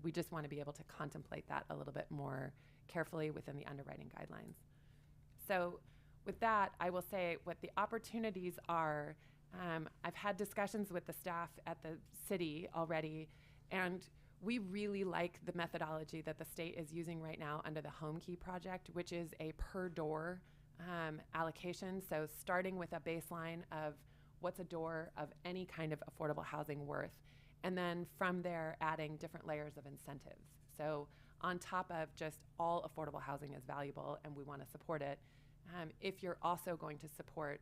S9: We just want to be able to contemplate that a little bit more carefully within the underwriting guidelines. So with that, I will say what the opportunities are. I've had discussions with the staff at the city already, and we really like the methodology that the state is using right now under the Home Key project, which is a per door allocation. So starting with a baseline of what's a door of any kind of affordable housing worth, and then from there adding different layers of incentives. So on top of just all affordable housing is valuable and we want to support it, if you're also going to support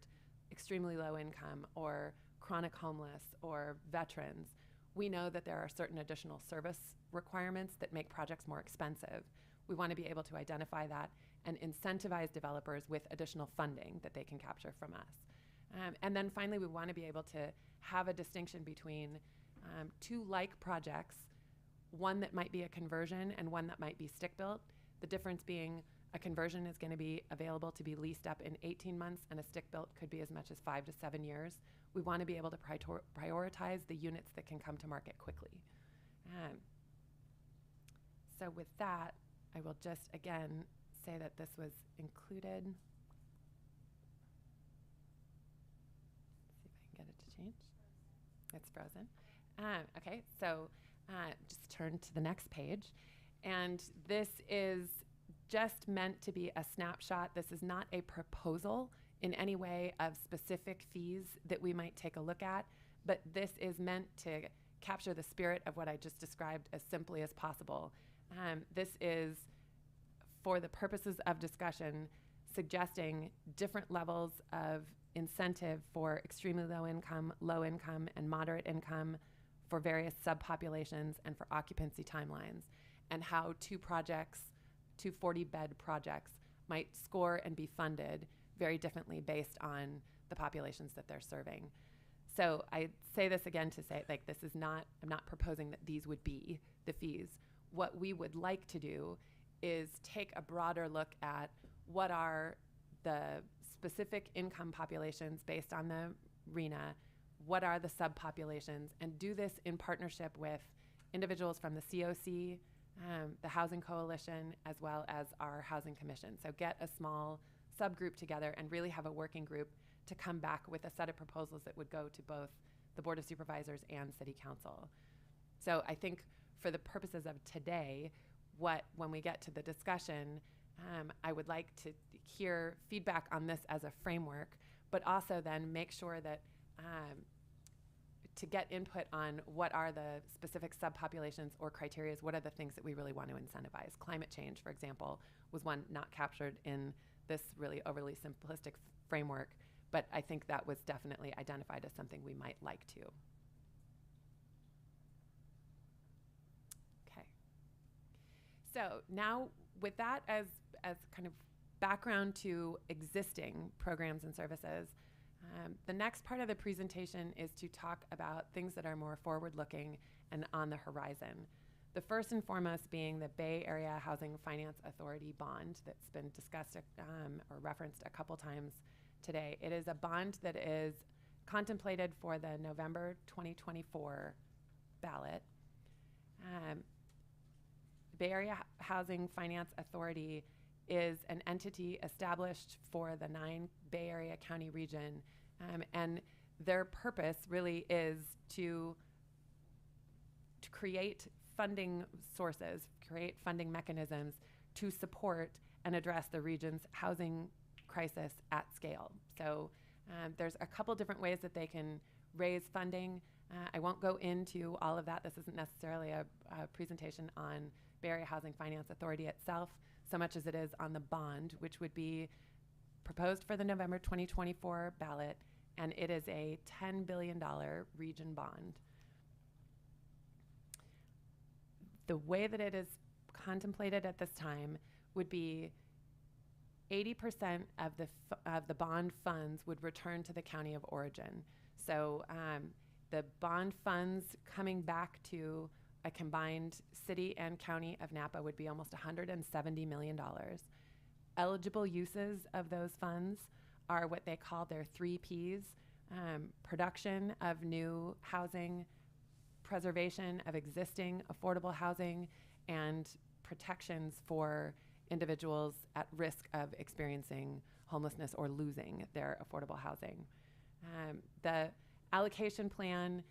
S9: extremely low income or chronic homeless or veterans, we know that there are certain additional service requirements that make projects more expensive. We want to be able to identify that and incentivize developers with additional funding that they can capture from us. And then finally, we want to be able to have a distinction between two like projects, one that might be a conversion and one that might be stick-built. The difference being a conversion is going to be available to be leased up in 18 months and a stick-built could be as much as 5 to 7 years. We want to be able to prioritize the units that can come to market quickly. So with that, I will just again say that this was included. See if I can get it to change. It's frozen. Okay, so just turn to the next page. And this is just meant to be a snapshot. This is not a proposal in any way of specific fees that we might take a look at, but this is meant to capture the spirit of what I just described as simply as possible. This is, for the purposes of discussion, suggesting different levels of incentive for extremely low income, and moderate income for various subpopulations and for occupancy timelines, and how two 40-bed projects might score and be funded very differently based on the populations that they're serving. So I say this again to say, like, this is not, I'm not proposing that these would be the fees. What we would like to do is take a broader look at what are the specific income populations based on the RHNA, what are the subpopulations, and do this in partnership with individuals from the COC, the Housing Coalition, as well as our Housing Commission. So get a small subgroup together and really have a working group to come back with a set of proposals that would go to both the Board of Supervisors and City Council. So I think for the purposes of today, when we get to the discussion, I would like to hear feedback on this as a framework, but also then make sure that to get input on what are the specific subpopulations or criteria, what are the things that we really want to incentivize. Climate change, for example, was one not captured in this really overly simplistic framework, but I think that was definitely identified as something we might like to. Okay. So now with that as kind of background to existing programs and services, the next part of the presentation is to talk about things that are more forward-looking and on the horizon. The first and foremost being the Bay Area Housing Finance Authority bond that's been discussed or referenced a couple times today. It is a bond that is contemplated for the November 2024 ballot. Bay Area Housing Finance Authority is an entity established for the 9 Bay Area County region, and their purpose really is to create funding sources, create funding mechanisms to support and address the region's housing crisis at scale. So there's a couple different ways that they can raise funding. I won't go into all of that. This isn't necessarily a presentation on Bay Area Housing Finance Authority itself, so much as it is on the bond, which would be proposed for the November 2024 ballot, and it is a $10 billion region bond. The way that it is contemplated at this time would be 80% of the bond funds would return to the county of origin. So the bond funds coming back to a combined city and county of Napa would be almost $170 million. Eligible uses of those funds are what they call their 3 Ps, production of new housing, preservation of existing affordable housing, and protections for individuals at risk of experiencing homelessness or losing their affordable housing. The allocation plan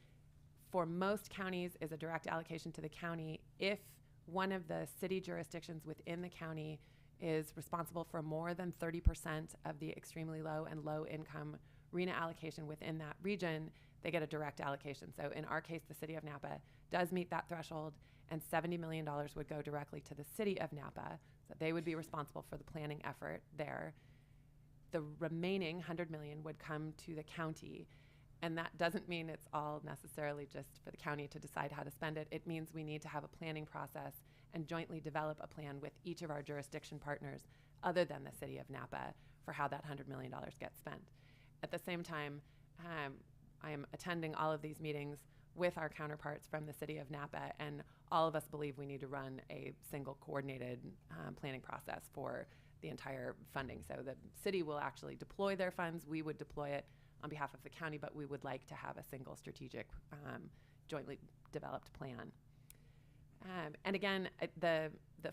S9: for most counties is a direct allocation to the county if one of the city jurisdictions within the county is responsible for more than 30% of the extremely low and low income RHNA allocation within that region, they get a direct allocation. So in our case, the city of Napa does meet that threshold, and $70 million would go directly to the city of Napa. So they would be responsible for the planning effort there. The remaining $100 million would come to the county. And that doesn't mean it's all necessarily just for the county to decide how to spend it. It means we need to have a planning process and jointly develop a plan with each of our jurisdiction partners other than the city of Napa for how that $100 million gets spent. At the same time, I am attending all of these meetings with our counterparts from the city of Napa, and all of us believe we need to run a single coordinated planning process for the entire funding. So the city will actually deploy their funds. We would deploy it on behalf of the county, but we would like to have a single strategic, jointly developed plan. And again, the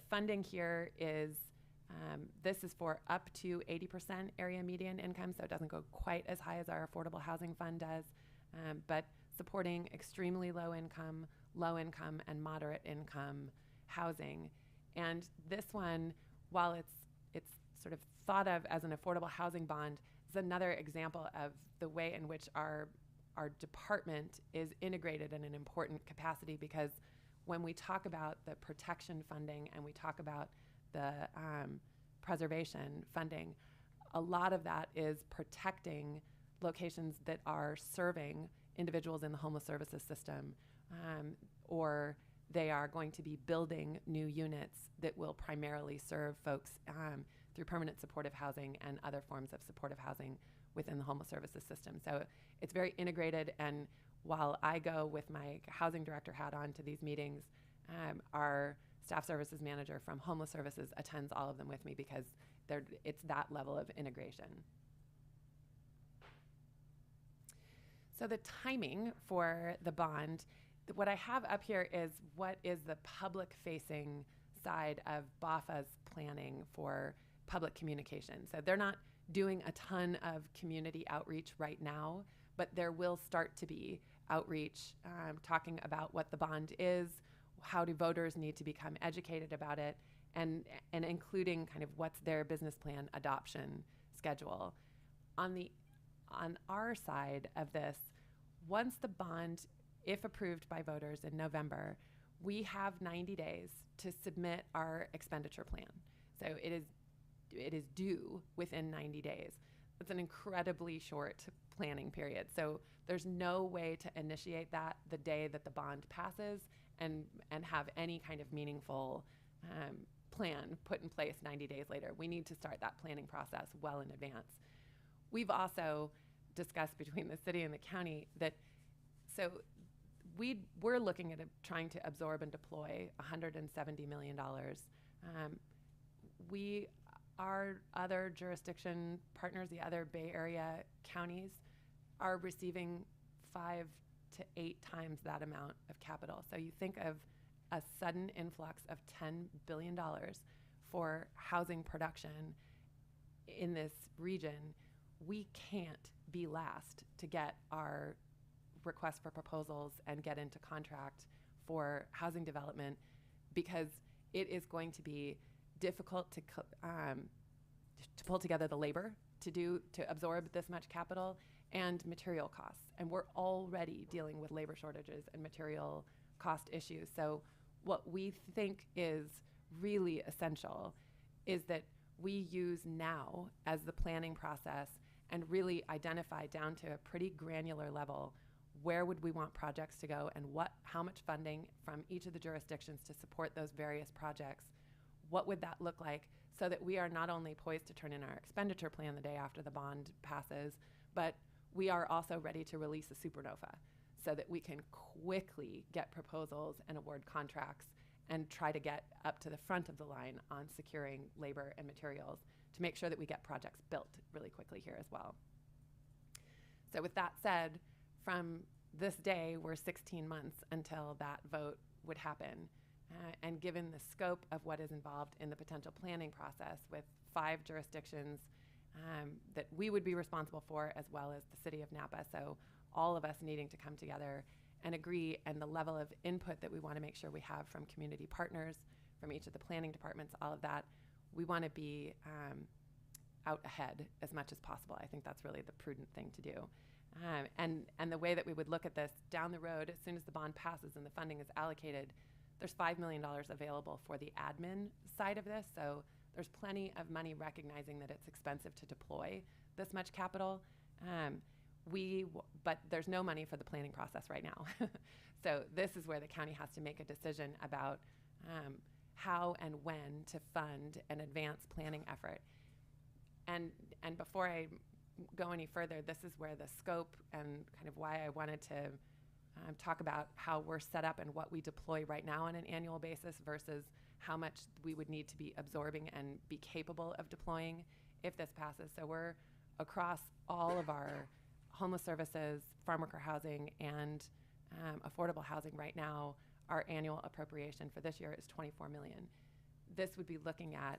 S9: funding here is, this is for up to 80% area median income, so it doesn't go quite as high as our affordable housing fund does, but supporting extremely low income, and moderate income housing. And this one, while it's sort of thought of as an affordable housing bond, is another example of the way in which our department is integrated in an important capacity, because when we talk about the protection funding and we talk about the preservation funding, a lot of that is protecting locations that are serving individuals in the homeless services system, or they are going to be building new units that will primarily serve folks through permanent supportive housing and other forms of supportive housing within the homeless services system. So it's very integrated, and while I go with my housing director hat on to these meetings, our staff services manager from homeless services attends all of them with me because it's that level of integration. So the timing for the bond, what I have up here is what is the public-facing side of BAFA's planning for public communication. So they're not doing a ton of community outreach right now, but there will start to be outreach talking about what the bond is, how do voters need to become educated about it, and including kind of what's their business plan adoption schedule. On our side of this, once the bond, if approved by voters in November, we have 90 days to submit our expenditure plan. So it is due within 90 days. It's an incredibly short planning period. So there's no way to initiate that the day that the bond passes and have any kind of meaningful plan put in place 90 days later. We need to start that planning process well in advance. We've also discussed between the city and the county that, so we're looking at trying to absorb and deploy $170 million. Our other jurisdiction partners, the other Bay Area counties, are receiving 5 to 8 times that amount of capital. So you think of a sudden influx of $10 billion for housing production in this region. We can't be last to get our request for proposals and get into contract for housing development, because it is going to be difficult to pull together the labor to absorb this much capital and material costs. And we're already dealing with labor shortages and material cost issues. So what we think is really essential is that we use now as the planning process and really identify down to a pretty granular level where would we want projects to go and how much funding from each of the jurisdictions to support those various projects. What would that look like, so that we are not only poised to turn in our expenditure plan the day after the bond passes, but we are also ready to release a supernova so that we can quickly get proposals and award contracts and try to get up to the front of the line on securing labor and materials to make sure that we get projects built really quickly here as well. So with that said, from this day, we're 16 months until that vote would happen. And given the scope of what is involved in the potential planning process with 5 jurisdictions that we would be responsible for, as well as the city of Napa, so all of us needing to come together and agree, and the level of input that we want to make sure we have from community partners, from each of the planning departments, all of that, we want to be out ahead as much as possible. I think that's really the prudent thing to do. And the way that we would look at this down the road, as soon as the bond passes and the funding is allocated, there's $5 million available for the admin side of this. So there's plenty of money, recognizing that it's expensive to deploy this much capital. But there's no money for the planning process right now. So this is where the county has to make a decision about how and when to fund an advanced planning effort. And before I go any further, this is where the scope and kind of why I wanted to talk about how we're set up and what we deploy right now on an annual basis versus how much we would need to be absorbing and be capable of deploying if this passes. So we're across all of our homeless services, farm worker housing, and affordable housing right now. Our annual appropriation for this year is $24 million. This would be looking at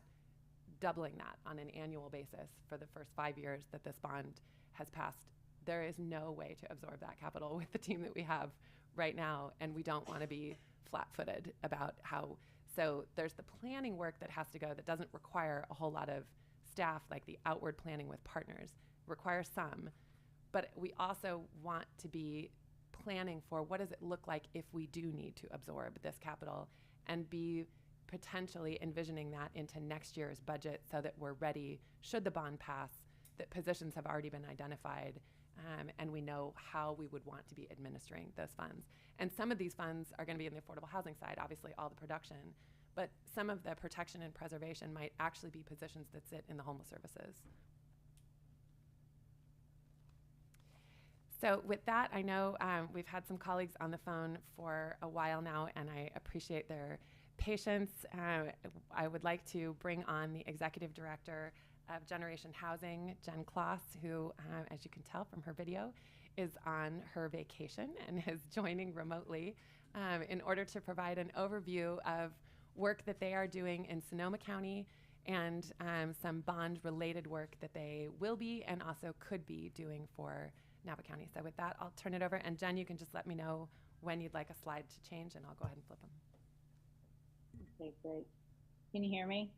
S9: doubling that on an annual basis for the first 5 years that this bond has passed. There is no way to absorb that capital with the team that we have right now, and we don't want to be flat-footed about how. So there's the planning work that has to go that doesn't require a whole lot of staff, like the outward planning with partners. Requires some, but we also want to be planning for what does it look like if we do need to absorb this capital, and be potentially envisioning that into next year's budget so that we're ready should the bond pass, that positions have already been identified, and we know how we would want to be administering those funds. And some of these funds are going to be in the affordable housing side, obviously all the production, but some of the protection and preservation might actually be positions that sit in the homeless services. So with that, I know we've had some colleagues on the phone for a while now, and I appreciate their patience. I would like to bring on the Executive Director of Generation Housing, Jen Kloss, who, as you can tell from her video, is on her vacation and is joining remotely in order to provide an overview of work that they are doing in Sonoma County and some bond-related work that they will be and also could be doing for Napa County. So with that, I'll turn it over. And Jen, you can just let me know when you'd like a slide to change, and I'll go ahead and flip them.
S20: Okay, great. Can you hear me?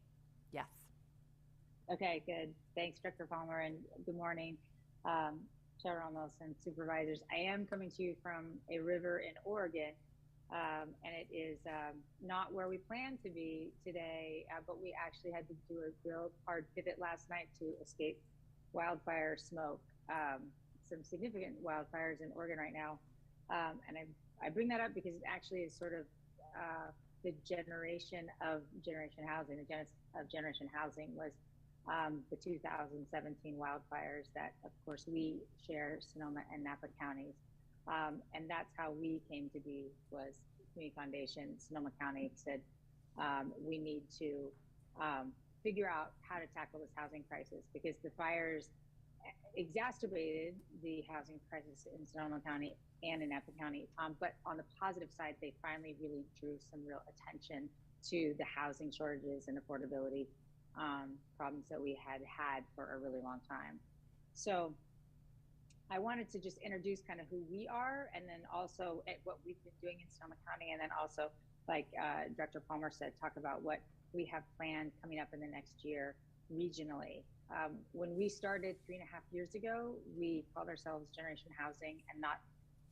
S9: Yes.
S20: Okay, good. Thanks, Director Palmer, and good morning, Chair Ramos and Supervisors. I am coming to you from a river in Oregon, and it is not where we planned to be today, but we actually had to do a real hard pivot last night to escape wildfire smoke. Some significant wildfires in Oregon right now. And I bring that up because it actually is sort of the generation of Generation Housing. The genesis of Generation Housing was the 2017 wildfires that, of course, we share Sonoma and Napa counties. And that's how we came to be, was Community Foundation. Sonoma County said, we need to figure out how to tackle this housing crisis, because the fires exacerbated the housing crisis in Sonoma County and in Napa County. But on the positive side, they finally really drew some real attention to the housing shortages and affordability problems that we had for a really long time. So I wanted to just introduce kind of who we are, and then also what we've been doing in Sonoma County, and then also, like Director Palmer said, talk about what we have planned coming up in the next year regionally. When we started 3.5 years ago, we called ourselves Generation Housing and not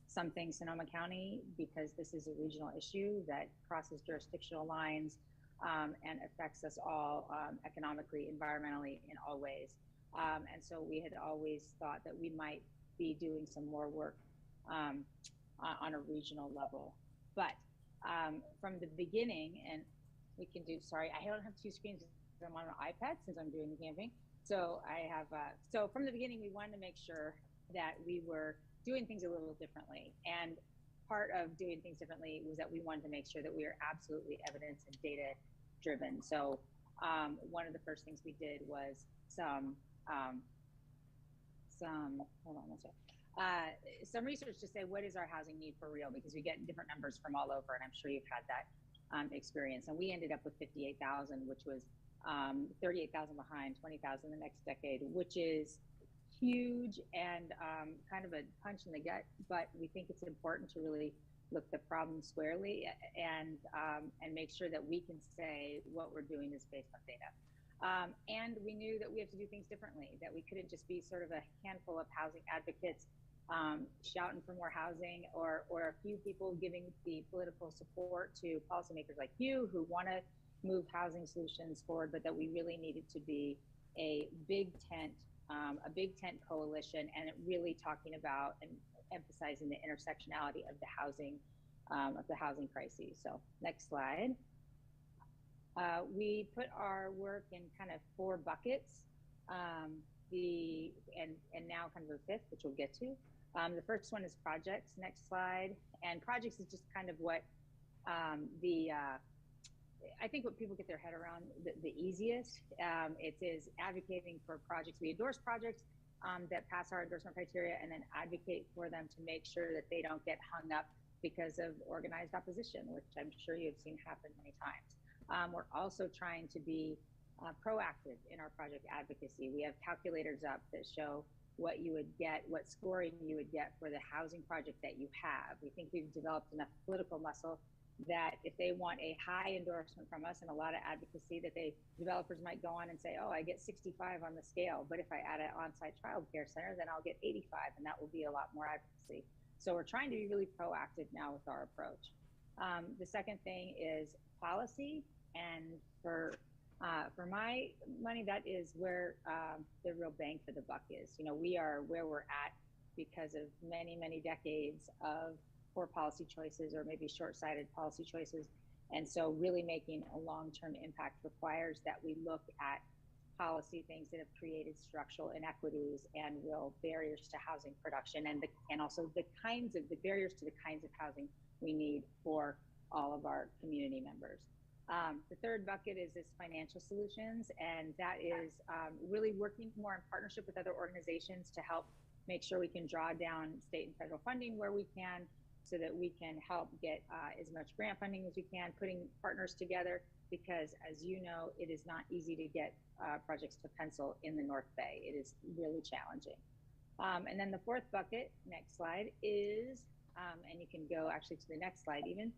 S20: something Sonoma County, because this is a regional issue that crosses jurisdictional lines and affects us all economically, environmentally, in all ways. And so we had always thought that we might be doing some more work on a regional level. But from the beginning, and we can do, sorry, I don't have two screens, I'm on an iPad since I'm doing the camping. So I have, so from the beginning, we wanted to make sure that we were doing things a little differently. And part of doing things differently was that we wanted to make sure that we are absolutely evidence and data driven. So one of the first things we did was some research to say, what is our housing need for real? Because we get different numbers from all over, and I'm sure you've had that experience. And we ended up with 58,000, which was 38,000 behind, 20,000 the next decade, which is huge and kind of a punch in the gut. But we think it's important to really look the problem squarely and make sure that we can say what we're doing is based on data. And we knew that we have to do things differently, that we couldn't just be sort of a handful of housing advocates shouting for more housing, or a few people giving the political support to policymakers like you who want to move housing solutions forward, but that we really needed to be a big tent coalition, and really talking about and emphasizing the intersectionality of the housing crises. So next slide. We put our work in kind of 4 buckets, and now kind of a 5th, which we'll get to. The first one is projects. Next slide. And projects is just kind of what I think what people get their head around the easiest. It is advocating for projects. We endorse projects that pass our endorsement criteria, and then advocate for them to make sure that they don't get hung up because of organized opposition, which I'm sure you've seen happen many times. We're also trying to be proactive in our project advocacy. We have calculators up that show what you would get, what scoring you would get for the housing project that you have. We think we've developed enough political muscle that if they want a high endorsement from us and a lot of advocacy, that developers might go on and say, oh, I get 65 on the scale, but if I add an on-site child care center, then I'll get 85, and that will be a lot more advocacy. So we're trying to be really proactive now with our approach. The second thing is policy, and for my money, that is where the real bang for the buck is. You know, we are where we're at because of many, many decades of poor policy choices, or maybe short-sighted policy choices. And so really making a long-term impact requires that we look at policy things that have created structural inequities and real barriers to housing production, and also the barriers to the kinds of housing we need for all of our community members. The third bucket is this financial solutions, and that is really working more in partnership with other organizations to help make sure we can draw down state and federal funding where we can, so that we can help get as much grant funding as we can, putting partners together, because as you know, it is not easy to get projects to pencil in the North Bay. It is really challenging. And then the fourth bucket, next slide, is, and you can go actually to the next slide even,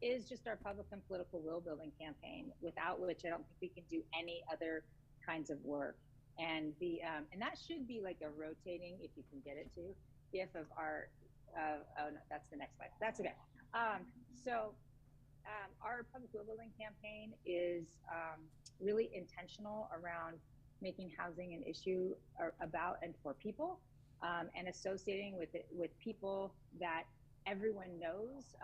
S20: is just our public and political will building campaign, without which I don't think we can do any other kinds of work. And and that should be like a rotating, if you can get it to, GIF of our, oh no, that's the next slide. That's okay. Our public will building campaign is really intentional around making housing an issue about and for people, and associating with it with people that everyone knows.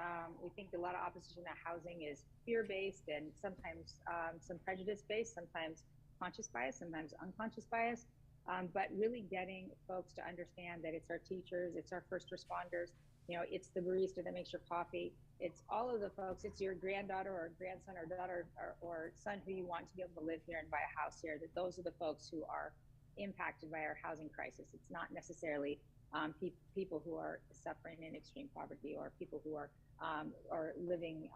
S20: We think a lot of opposition to housing is fear-based and sometimes some prejudice-based, sometimes conscious bias, sometimes unconscious bias, but really getting folks to understand that it's our teachers, it's our first responders, you know, it's the barista that makes your coffee, it's all of the folks, it's your granddaughter or grandson or daughter or son who you want to be able to live here and buy a house here, that those are the folks who are impacted by our housing crisis. It's not necessarily people who are suffering in extreme poverty or people who are living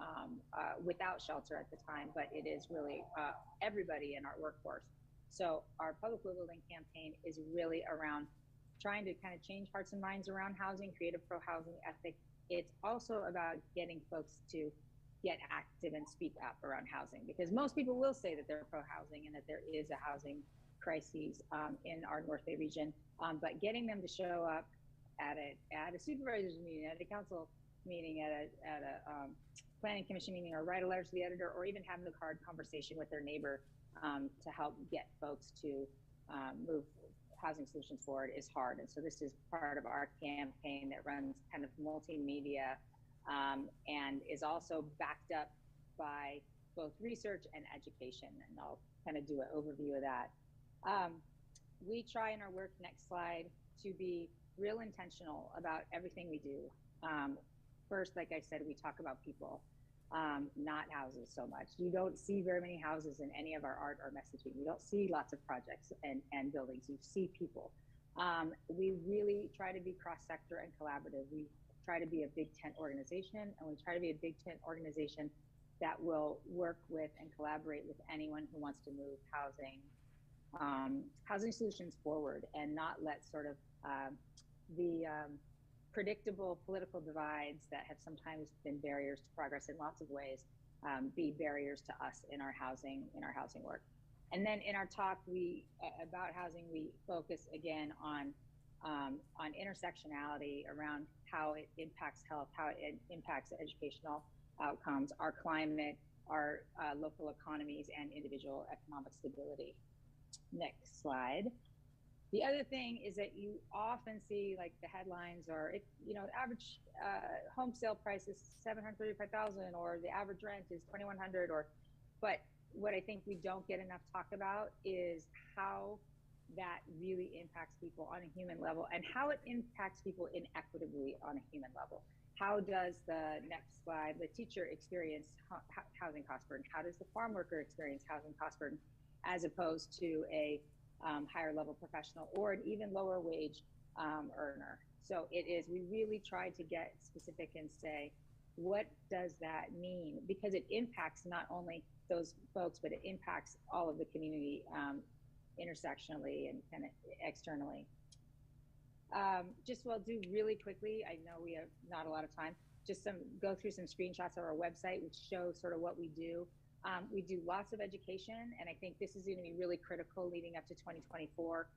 S20: without shelter at the time, but it is really everybody in our workforce. So our public will building campaign is really around trying to kind of change hearts and minds around housing, create a pro-housing ethic. It's also about getting folks to get active and speak up around housing, because most people will say that they're pro-housing and that there is a housing crisis in our North Bay region, but getting them to show up at a supervisors meeting, at a council meeting, at a planning commission meeting, or write a letter to the editor, or even having the hard conversation with their neighbor to help get folks to move housing solutions forward is hard. And so this is part of our campaign that runs kind of multimedia and is also backed up by both research and education. And I'll kind of do an overview of that. We try in our work, next slide, to be real intentional about everything we do. First, like I said, we talk about people, not houses so much. You don't see very many houses in any of our art or messaging. You don't see lots of projects and buildings. You see people. We really try to be cross-sector and collaborative. We try to be a big tent organization, and we try to be a big tent organization that will work with and collaborate with anyone who wants to move housing solutions forward, and not let sort of the predictable political divides that have sometimes been barriers to progress in lots of ways be barriers to us in our housing work. And then in our talk about housing, we focus again on intersectionality around how it impacts health, how it impacts educational outcomes, our climate, our local economies, and individual economic stability. Next slide. The other thing is that you often see, like, the headlines, or average home sale price is $735,000, or the average rent is $2,100, but what I think we don't get enough talk about is how that really impacts people on a human level, and how it impacts people inequitably on a human level. How does the next slide, the teacher experience housing cost burden? How does the farm worker experience housing cost burden, as opposed to a higher level professional or an even lower wage earner? So we really try to get specific and say, what does that mean? Because it impacts not only those folks, but it impacts all of the community intersectionally and kind of externally. Just will do really quickly, I know we have not a lot of time, just go through some screenshots of our website, which show sort of what we do. We do lots of education, and I think this is going to be really critical leading up to 2024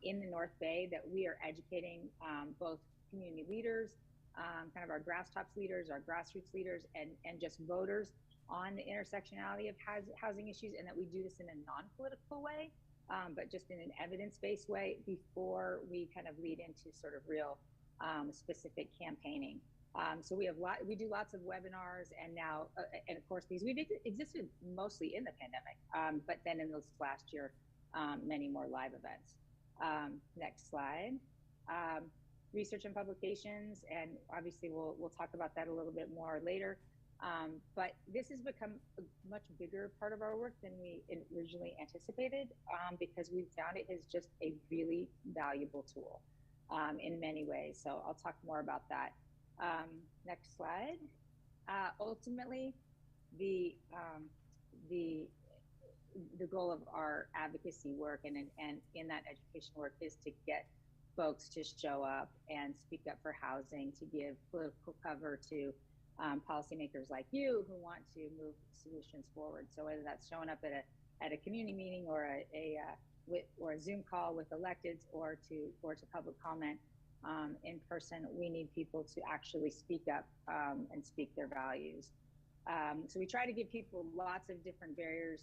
S20: in the North Bay, that we are educating both community leaders, kind of our grasstops leaders, our grassroots leaders, and just voters on the intersectionality of housing issues, and that we do this in a non-political way, but just in an evidence-based way before we kind of lead into sort of real specific campaigning. So we do lots of webinars, and now, and of course, we've existed mostly in the pandemic, but then in this last year, many more live events. Next slide. Research and publications, and obviously we'll talk about that a little bit more later. But this has become a much bigger part of our work than we originally anticipated, because we found it is just a really valuable tool in many ways. So I'll talk more about that. Next slide. Ultimately, the goal of our advocacy work and in that education work is to get folks to show up and speak up for housing, to give political cover to policymakers like you who want to move solutions forward. So whether that's showing up at a community meeting or a Zoom call with electeds or to public comment in person, we need people to actually speak up and speak their values. So we try to give people lots of different barriers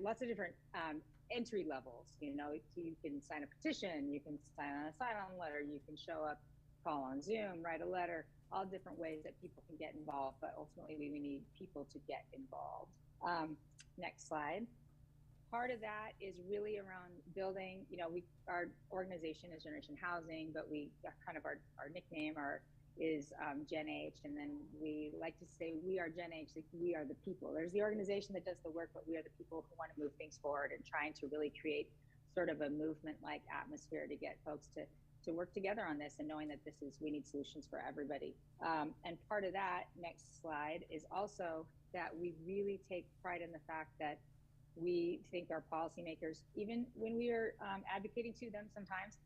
S20: lots of different entry levels. You know, you can sign a petition, you can sign an asylum letter, you can show up, call on Zoom, write a letter, all different ways that people can get involved, but ultimately we need people to get involved. Next slide. Part of that is really around building, you know, our organization is Generation Housing, but our nickname is Gen H, and then we like to say we are Gen H, like we are the people. There's the organization that does the work, but we are the people who want to move things forward and trying to really create sort of a movement-like atmosphere to get folks to work together on this, and knowing that we need solutions for everybody. And part of that, next slide, is also that we really take pride in the fact that we think our policymakers, even when we are advocating to them sometimes,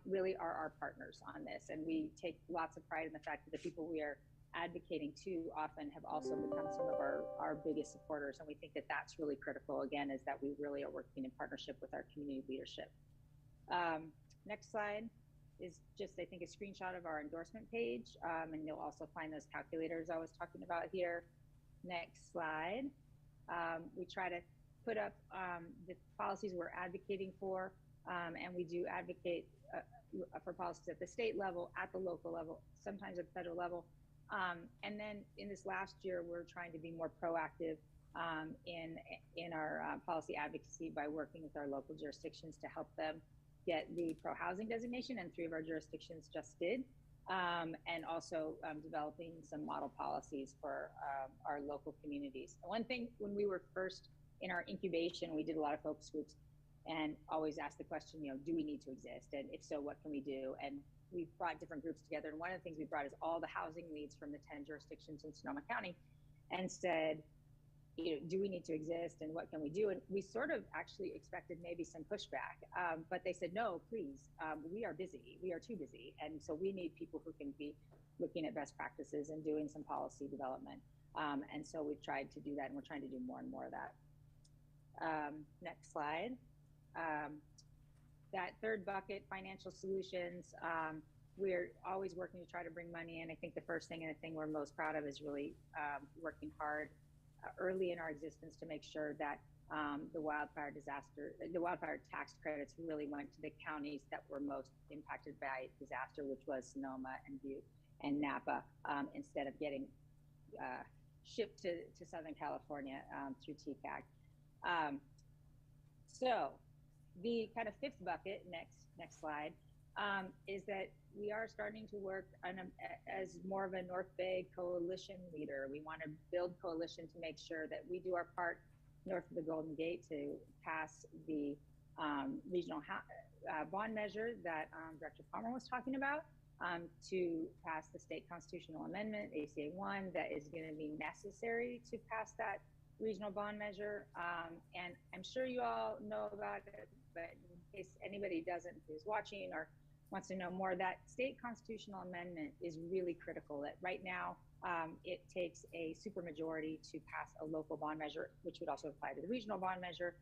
S20: really are our partners on this. And we take lots of pride in the fact that the people we are advocating to often have also become some of our biggest supporters. And we think that that's really critical, again, is that we really are working in partnership with our community leadership. Next slide is just, I think, a screenshot of our endorsement page. And you'll also find those calculators I was talking about here. Next slide. We try to put up the policies we're advocating for, and we do advocate for policies at the state level, at the local level, sometimes at the federal level. And then in this last year, we're trying to be more proactive in our policy advocacy by working with our local jurisdictions to help them get the pro-housing designation, and 3 of our jurisdictions just did. And also developing some model policies for our local communities. One thing, when we were first in our incubation, we did a lot of focus groups and always asked the question, you know, do we need to exist? And if so, what can we do? And we brought different groups together. And one of the things we brought is all the housing leads from the 10 jurisdictions in Sonoma County and said, you know, do we need to exist and what can we do? And we sort of actually expected maybe some pushback, but they said, no, please, we are busy. We are too busy. And so we need people who can be looking at best practices and doing some policy development. And so we've tried to do that, and we're trying to do more and more of that. Next slide. That third bucket, financial solutions, we're always working to try to bring money in. I think the first thing and the thing we're most proud of is really working hard early in our existence to make sure that the wildfire tax credits really went to the counties that were most impacted by disaster, which was Sonoma and Butte and Napa, instead of getting shipped to Southern California through TCAC. So the kind of fifth bucket, next slide, is that we are starting to work on as more of a North Bay coalition leader. We want to build coalition to make sure that we do our part north of the Golden Gate to pass the regional bond measure that Director Palmer was talking about, to pass the state constitutional amendment, ACA 1, that is going to be necessary to pass that regional bond measure. And I'm sure you all know about it, but in case anybody doesn't, who's watching or wants to know more, that state constitutional amendment is really critical. That right now it takes a supermajority to pass a local bond measure, which would also apply to the regional bond measure.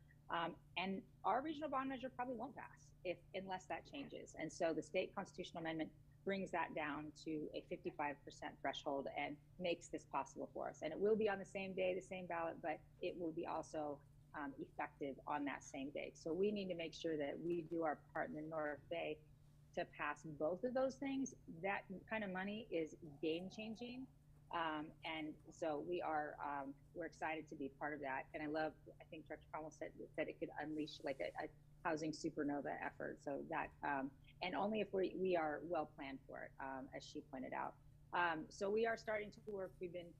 S20: And our regional bond measure probably won't pass unless that changes. And so the state constitutional amendment brings that down to a 55% threshold and makes this possible for us. And it will be on the same day, the same ballot, but it will be also effective on that same day. So we need to make sure that we do our part in the North Bay to pass both of those things, that kind of money is game changing. And so we're excited to be part of that. And I think Director Cromwell said it could unleash like a housing supernova effort. So that, and only if we are well planned for it, as she pointed out. So we are starting to work. We've been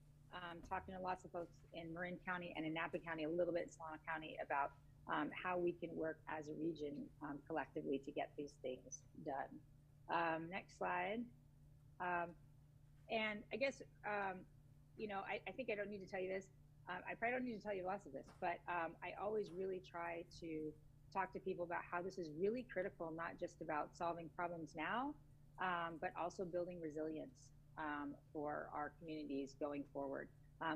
S20: talking to lots of folks in Marin County and in Napa County, a little bit in Solano County, about how we can work as a region collectively to get these things done. Next slide. And I guess, I think I don't need to tell you this. I probably don't need to tell you lots of this, but I always really try to talk to people about how this is really critical, not just about solving problems now, but also building resilience for our communities going forward,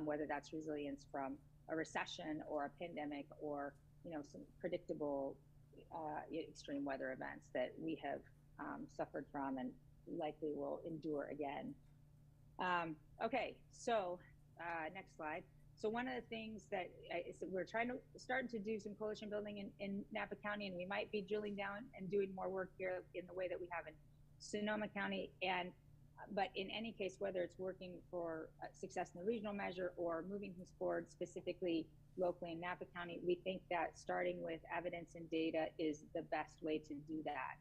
S20: whether that's resilience from a recession or a pandemic or some predictable extreme weather events that we have suffered from and likely will endure again. Okay, so next slide. So one of the things that we're starting to do some coalition building in Napa County, and we might be drilling down and doing more work here in the way that we have in Sonoma County. But in any case, whether it's working for success in the regional measure or moving things forward specifically locally in Napa County, we think that starting with evidence and data is the best way to do that.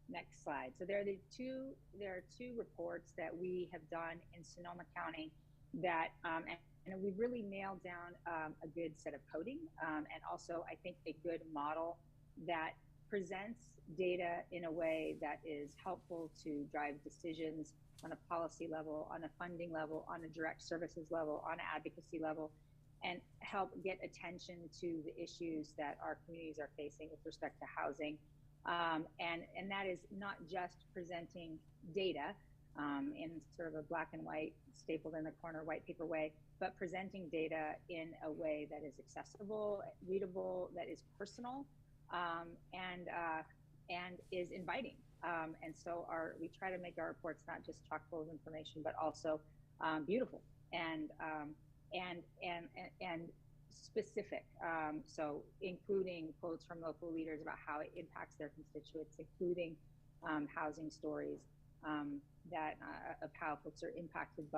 S20: Next slide. So there are two reports that we have done in Sonoma County that, and we've really nailed down a good set of coding, and also I think a good model that presents data in a way that is helpful to drive decisions on a policy level, on a funding level, on a direct services level, on an advocacy level, and help get attention to the issues that our communities are facing with respect to housing. And that is not just presenting data in sort of a black and white, stapled in the corner white paper way, but presenting data in a way that is accessible, readable, that is personal, and is inviting. And so we try to make our reports not just chock full of information, but also beautiful and specific. So including quotes from local leaders about how it impacts their constituents, including housing stories of how folks are impacted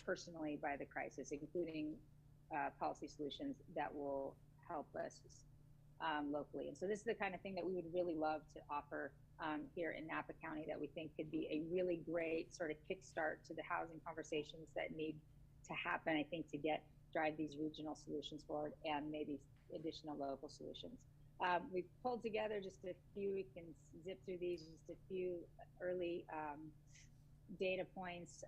S20: personally by the crisis, including policy solutions that will help us locally. And so this is the kind of thing that we would really love to offer here in Napa County that we think could be a really great sort of kickstart to the housing conversations that need to happen, I think, to drive these regional solutions forward and maybe additional local solutions. We've pulled together just a few, we can zip through these, just a few early data points.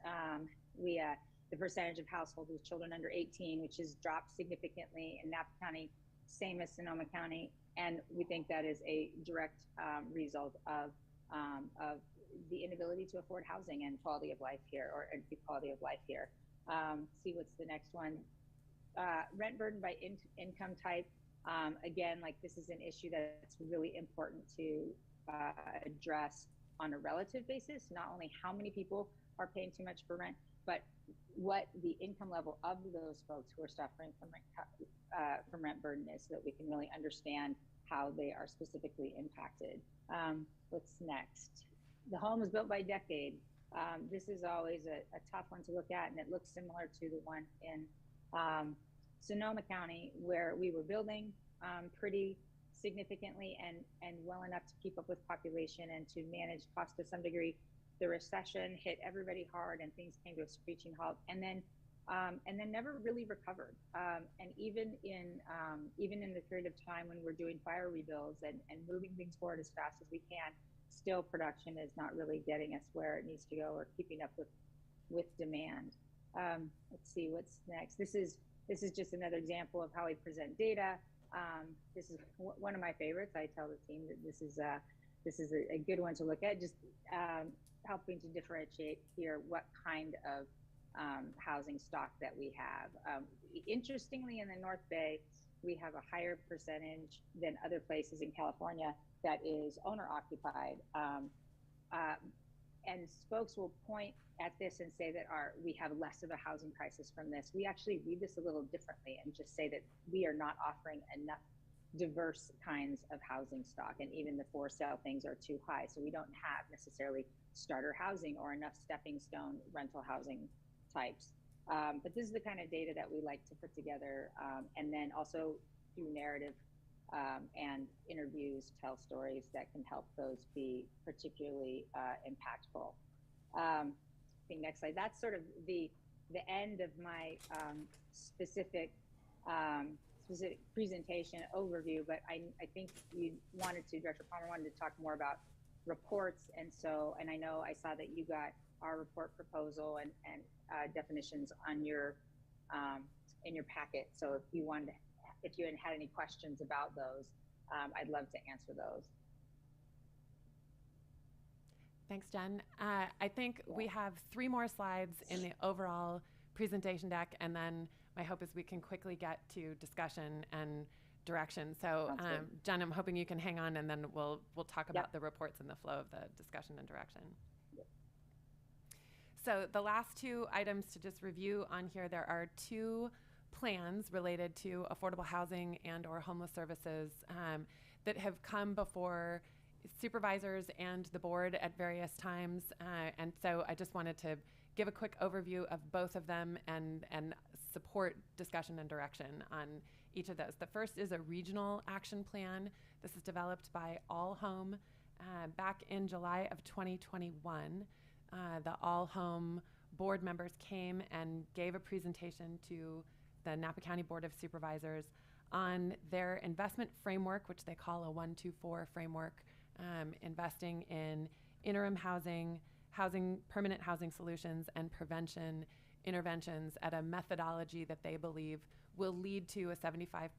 S20: The percentage of households with children under 18, which has dropped significantly in Napa County, same as Sonoma County, and we think that is a direct result of the inability to afford housing and quality of life here, or quality of life here. See what's the next one. Rent burden by income type. Again, like this is an issue that's really important to address on a relative basis, not only how many people are paying too much for rent, but what the income level of those folks who are suffering from rent burden is, so that we can really understand how they are specifically impacted. What's next? The home is built by decade. This is always a tough one to look at, and it looks similar to the one in Sonoma County, where we were building pretty significantly and well enough to keep up with population and to manage cost to some degree. The recession hit everybody hard, and things came to a screeching halt, and then never really recovered. And even in the period of time when we're doing fire rebuilds and moving things forward as fast as we can, still production is not really getting us where it needs to go or keeping up with demand. Let's see what's next. This is just another example of how we present data. This is one of my favorites. I tell the team that this is a good one to look at, just helping to differentiate here what kind of housing stock that we have. Interestingly, in the North Bay, we have a higher percentage than other places in California that is owner occupied. And folks will point at this and say that we have less of a housing crisis from this. We actually read this a little differently and just say that we are not offering enough diverse kinds of housing stock, and even the for sale things are too high. So we don't have necessarily starter housing or enough stepping stone rental housing types. But this is the kind of data that we like to put together, and then also through narrative and interviews, tell stories that can help those be particularly impactful. I think next slide. That's sort of the end of my specific presentation overview, but I think Director Palmer wanted to talk more about reports, and I know I saw that you got our report proposal and definitions on your in your packet. So if you had any questions about those, I'd love to answer those.
S9: Thanks, Jen. I think we have 3 more slides in the overall presentation deck, and then my hope is we can quickly get to discussion and direction. So, Jen, I'm hoping you can hang on, and then we'll talk about the reports and the flow of the discussion and direction. So the last 2 items to just review on here, there are 2 plans related to affordable housing and or homeless services that have come before supervisors and the board at various times. And so I just wanted to give a quick overview of both of them and support discussion and direction on each of those. The first is a regional action plan. This is developed by All Home back in July of 2021. The All Home board members came and gave a presentation to the Napa County Board of Supervisors on their investment framework, which they call a 1-2-4 framework, investing in interim housing, permanent housing solutions, and prevention interventions at a methodology that they believe will lead to a 75%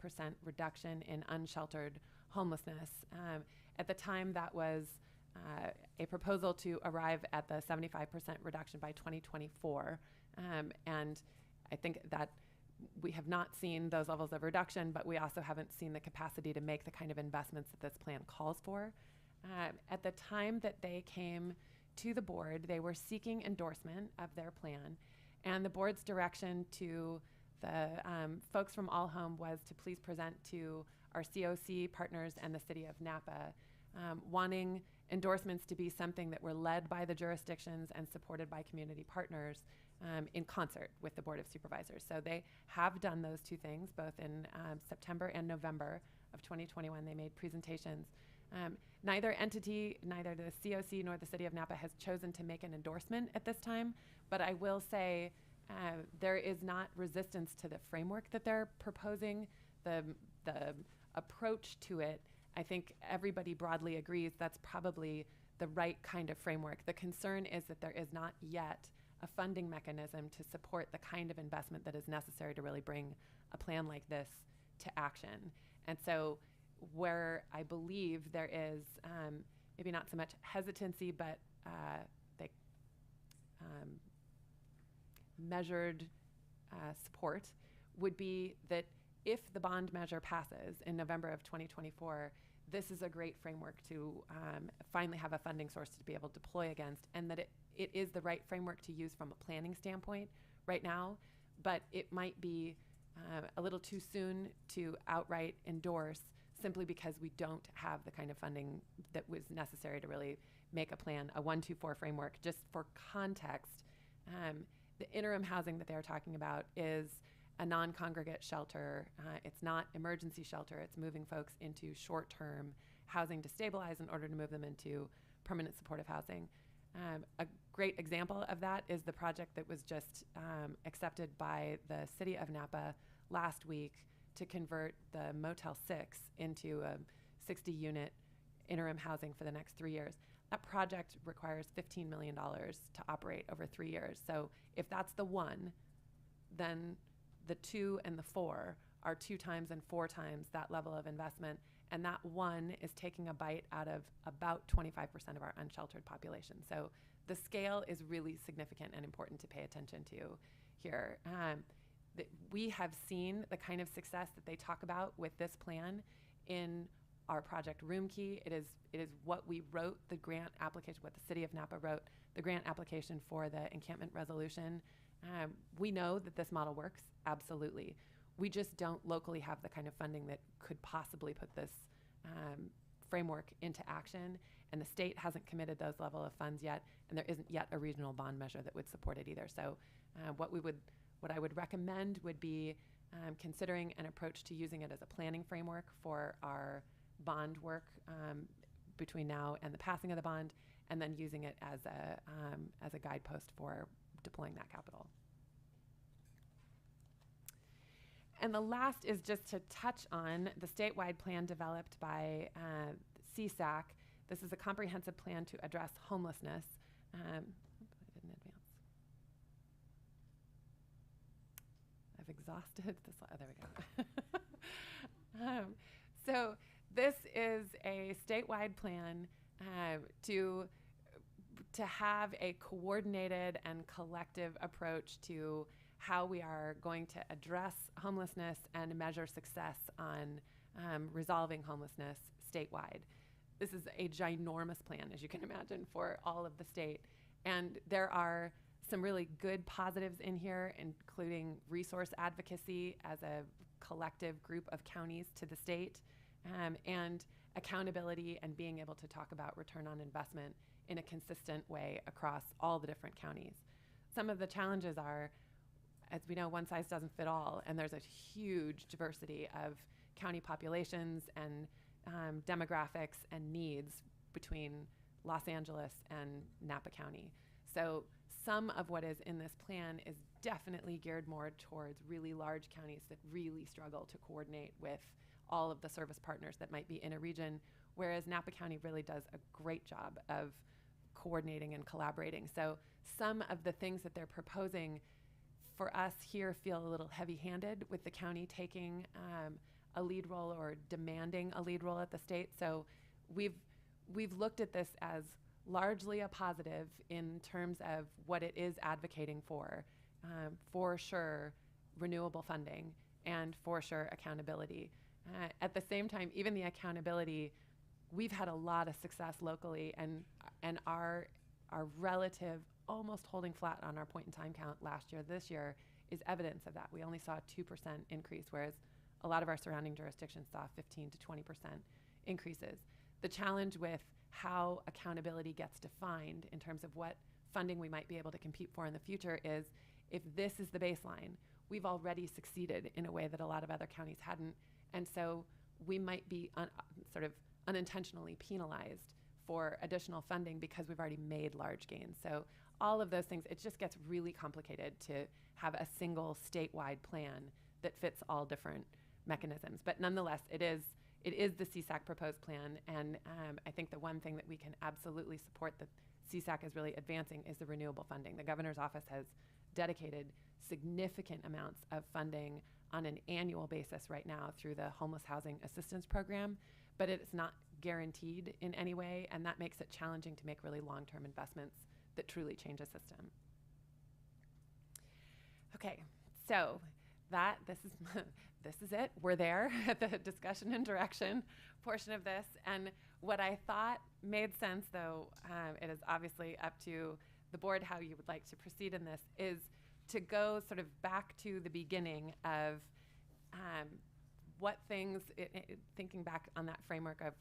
S9: reduction in unsheltered homelessness. At the time, that was a proposal to arrive at the 75% reduction by 2024. And I think that we have not seen those levels of reduction, but we also haven't seen the capacity to make the kind of investments that this plan calls for. At the time that they came to the board, they were seeking endorsement of their plan, and the board's direction to the folks from All Home was to please present to our COC partners and the city of Napa, wanting endorsements to be something that were led by the jurisdictions and supported by community partners in concert with the Board of Supervisors. So they have done those 2 things, both in September and November of 2021. They made presentations. Neither entity, neither the COC nor the city of Napa, has chosen to make an endorsement at this time, but I will say there is not resistance to the framework that they're proposing. The approach to it, I think everybody broadly agrees that's probably the right kind of framework. The concern is that there is not yet a funding mechanism to support the kind of investment that is necessary to really bring a plan like this to action. And so where I believe there is maybe not so much hesitancy, but measured support would be that if the bond measure passes in November of 2024, this is a great framework to finally have a funding source to be able to deploy against, and that it is the right framework to use from a planning standpoint right now, but it might be a little too soon to outright endorse simply because we don't have the kind of funding that was necessary to really make a plan, a 1-2-4 framework. Just for context, the interim housing that they're talking about is a non-congregate shelter. It's not emergency shelter. It's moving folks into short-term housing to stabilize in order to move them into permanent supportive housing. A great example of that is the project that was just accepted by the city of Napa last week to convert the Motel 6 into a 60-unit interim housing for the next 3 years. That project requires $15 million to operate over 3 years. So if that's the 1, then the 2 and the 4 are 2 times and 4 times that level of investment. And that 1 is taking a bite out of about 25% of our unsheltered population. So the scale is really significant and important to pay attention to here. We have seen the kind of success that they talk about with this plan in our project Room Key. It is what we wrote the grant application, what the city of Napa wrote the grant application for the encampment resolution. We know that this model works, absolutely. We just don't locally have the kind of funding that could possibly put this framework into action, and the state hasn't committed those level of funds yet, and there isn't yet a regional bond measure that would support it either. So what I would recommend would be considering an approach to using it as a planning framework for our bond work between now and the passing of the bond, and then using it as a guidepost for deploying that capital. And the last is just to touch on the statewide plan developed by CSAC. This is a comprehensive plan to address homelessness. I didn't advance. I've exhausted this. Oh, there we go. So this is a statewide plan to have a coordinated and collective approach to how we are going to address homelessness and measure success on resolving homelessness statewide. This is a ginormous plan, as you can imagine, for all of the state. And there are some really good positives in here, including resource advocacy as a collective group of counties to the state, and accountability and being able to talk about return on investment in a consistent way across all the different counties. Some of the challenges are, as we know, one size doesn't fit all, and there's a huge diversity of county populations and demographics and needs between Los Angeles and Napa County. So some of what is in this plan is definitely geared more towards really large counties that really struggle to coordinate with all of the service partners that might be in a region, whereas Napa County really does a great job of coordinating and collaborating. So some of the things that they're proposing for us here feel a little heavy-handed, with the county taking a lead role or demanding a lead role at the state. So we've looked at this as largely a positive in terms of what it is advocating for sure renewable funding, and for sure accountability. At the same time, even the accountability, we've had a lot of success locally, and our relative almost holding flat on our point in time count last year, this year, is evidence of that. We only saw a 2% increase, whereas a lot of our surrounding jurisdictions saw 15 to 20% increases. The challenge with how accountability gets defined in terms of what funding we might be able to compete for in the future is, if this is the baseline, we've already succeeded in a way that a lot of other counties hadn't, and so we might be sort of unintentionally penalized for additional funding because we've already made large gains. So all of those things, it just gets really complicated to have a single statewide plan that fits all different mechanisms. But nonetheless, it is the CSAC proposed plan, and I think the one thing that we can absolutely support that CSAC is really advancing is the renewable funding. The governor's office has dedicated significant amounts of funding on an annual basis right now through the Homeless Housing Assistance Program, but it's not guaranteed in any way, and that makes it challenging to make really long-term investments that truly change a system. Okay, so this is it. We're there at the discussion and direction portion of this, and what I thought made sense, though it is obviously up to the board how you would like to proceed in this, is to go sort of back to the beginning of what things, thinking back on that framework of,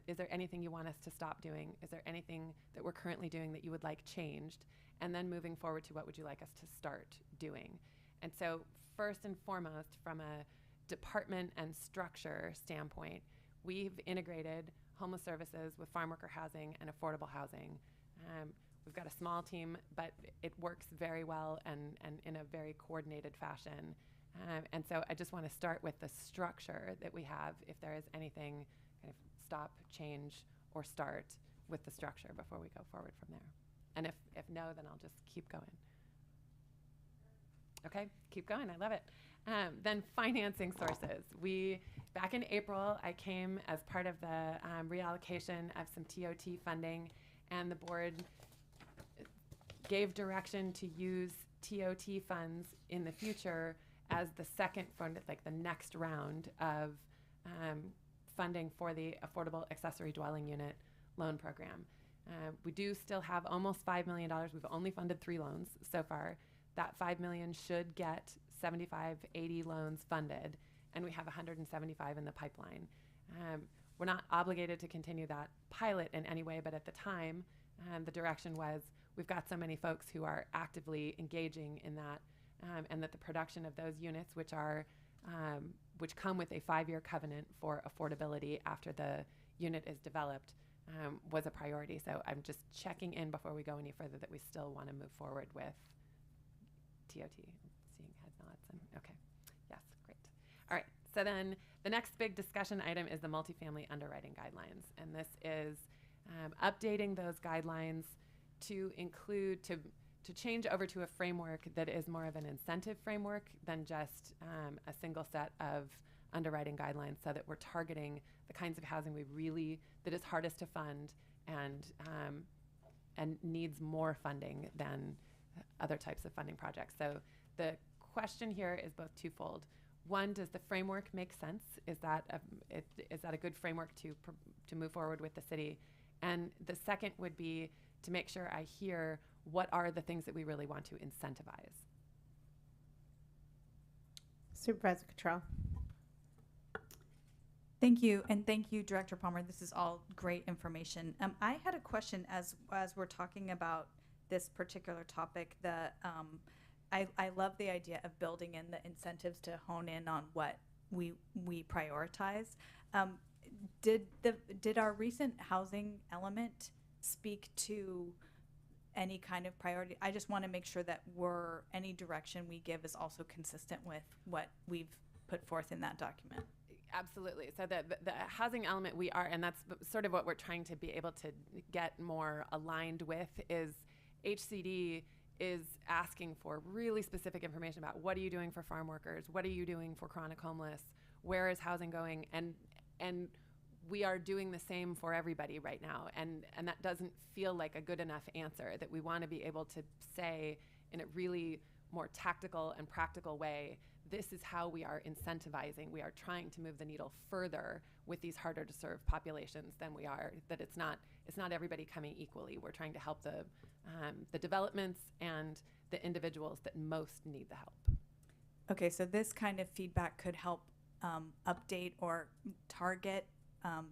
S9: is there anything you want us to stop doing? Is there anything that we're currently doing that you would like changed? And then moving forward to what would you like us to start doing? And so first and foremost, from a department and structure standpoint, we've integrated homeless services with farm worker housing and affordable housing. We've got a small team, but it works very well and in a very coordinated fashion. And so I just want to start with the structure that we have, if there is anything kind of stop, change, or start with the structure before we go forward from there. And if no, then I'll just keep going. Okay, keep going, I love it. Then financing sources. Back in April, I came as part of the reallocation of some TOT funding, and the board gave direction to use TOT funds in the future as the second fund, like the next round of funding for the Affordable Accessory Dwelling Unit loan program. We do still have almost $5 million. We've only funded 3 loans so far. That $5 million should get 75, 80 loans funded, and we have 175 in the pipeline. We're not obligated to continue that pilot in any way, but at the time, the direction was we've got so many folks who are actively engaging in that, and that the production of those units, which come with a 5-year covenant for affordability after the unit is developed, was a priority. So I'm just checking in before we go any further that we still want to move forward with TOT. Seeing head nods. And okay. Yes, great. All right. So then the next big discussion item is the multifamily underwriting guidelines. And this is updating those guidelines to include, to change over to a framework that is more of an incentive framework than just a single set of underwriting guidelines, so that we're targeting the kinds of housing that is hardest to fund and needs more funding than other types of funding projects. So the question here is both twofold. One, does the framework make sense? Is that a good framework to move forward with the city? And the second would be to make sure I hear what are the things that we really want to incentivize.
S19: Supervisor Cottrell.
S2: Thank you, and thank you, Director Palmer. This is all great information. I had a question as we're talking about this particular topic. I love the idea of building in the incentives to hone in on what we prioritize. Did our recent housing element speak to any kind of priority? I just want to make sure that any direction we give is also consistent with what we've put forth in that document.
S9: Absolutely. So the housing element and that's sort of what we're trying to be able to get more aligned with, is HCD is asking for really specific information about what are you doing for farm workers? What are you doing for chronic homeless? Where is housing going? And we are doing the same for everybody right now. And that doesn't feel like a good enough answer, that we want to be able to say in a really more tactical and practical way, this is how we are incentivizing. We are trying to move the needle further with these harder to serve populations than we are, that it's not everybody coming equally. We're trying to help the developments and the individuals that most need the help.
S2: Okay, so this kind of feedback could help update or target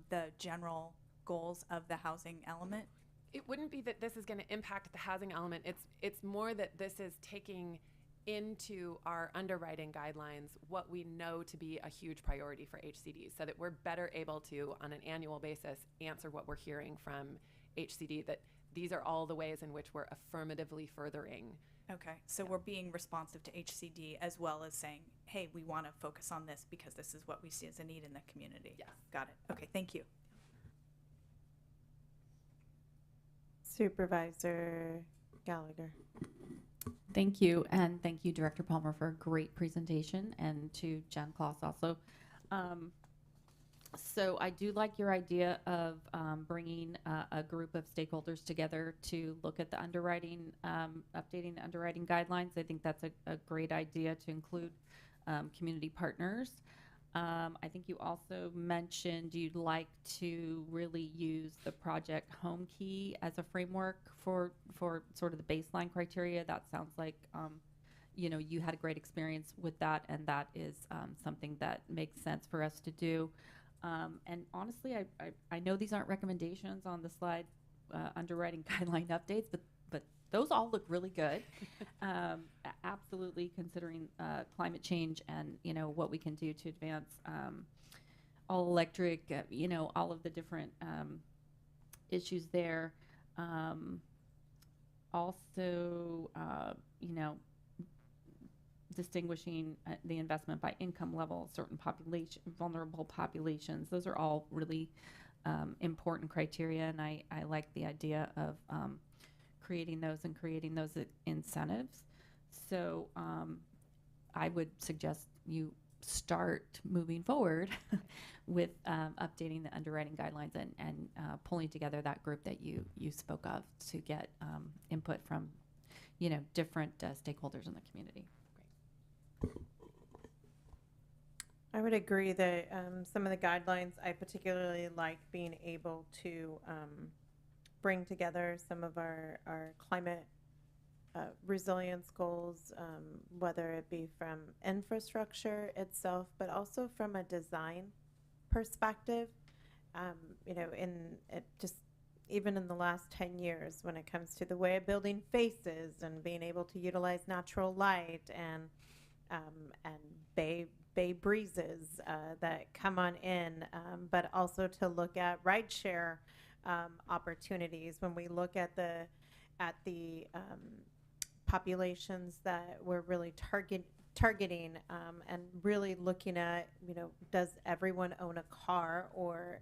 S2: the general goals of the housing element?
S9: It wouldn't be that this is going to impact the housing element. It's more that this is taking into our underwriting guidelines what we know to be a huge priority for HCD, so that we're better able to, on an annual basis, answer what we're hearing from HCD, that these are all the ways in which we're affirmatively furthering.
S2: Okay, so we're being responsive to HCD as well as saying, hey, we want to focus on this because this is what we see as a need in the community.
S9: Yes.
S2: Got it. Okay, thank you.
S19: Supervisor Gallagher.
S4: Thank you, and thank you, Director Palmer, for a great presentation, and to Jen Kloss also. So I do like your idea of bringing a group of stakeholders together to look at the underwriting, updating the underwriting guidelines. I think that's a great idea to include community partners. I think you also mentioned you'd like to really use the project home key as a framework for sort of the baseline criteria. That sounds like you had a great experience with that, and that is something that makes sense for us to do. And honestly, I know these aren't recommendations on the slide, underwriting guideline updates, but those all look really good. Absolutely, considering climate change and what we can do to advance all electric, all of the different issues there. Also, distinguishing the investment by income level, certain population, vulnerable populations. Those are all really important criteria, and I like the idea of creating those incentives. So I would suggest you start moving forward with updating the underwriting guidelines and pulling together that group that you spoke of to get input from different stakeholders in the community.
S19: I would agree that some of the guidelines, I particularly like being able to bring together some of our climate
S1: resilience goals, whether it be from infrastructure itself, but also from a design perspective. You know, just even in the last 10 years, when it comes to the way a building faces and being able to utilize natural light and bay breezes that come on in, but also to look at rideshare opportunities. When we look at the populations that we're really targeting and really looking at, you know, does everyone own a car, or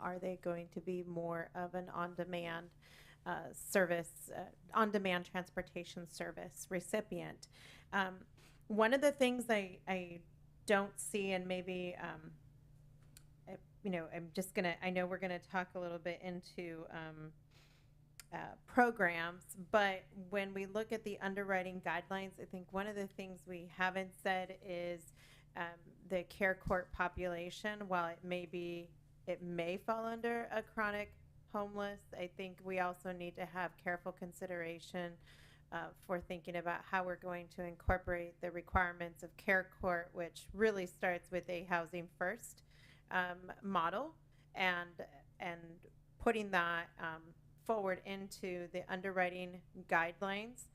S1: are they going to be more of an on-demand service, on-demand transportation service recipient? One of the things I don't see, and maybe, you know, I know we're gonna talk a little bit into programs, but when we look at the underwriting guidelines, I think one of the things we haven't said is the care court population. While it may fall under a chronic homeless, I think we also need to have careful consideration for thinking about how we're going to incorporate the requirements of care court, which really starts with a housing first model, and putting that forward into the underwriting guidelines.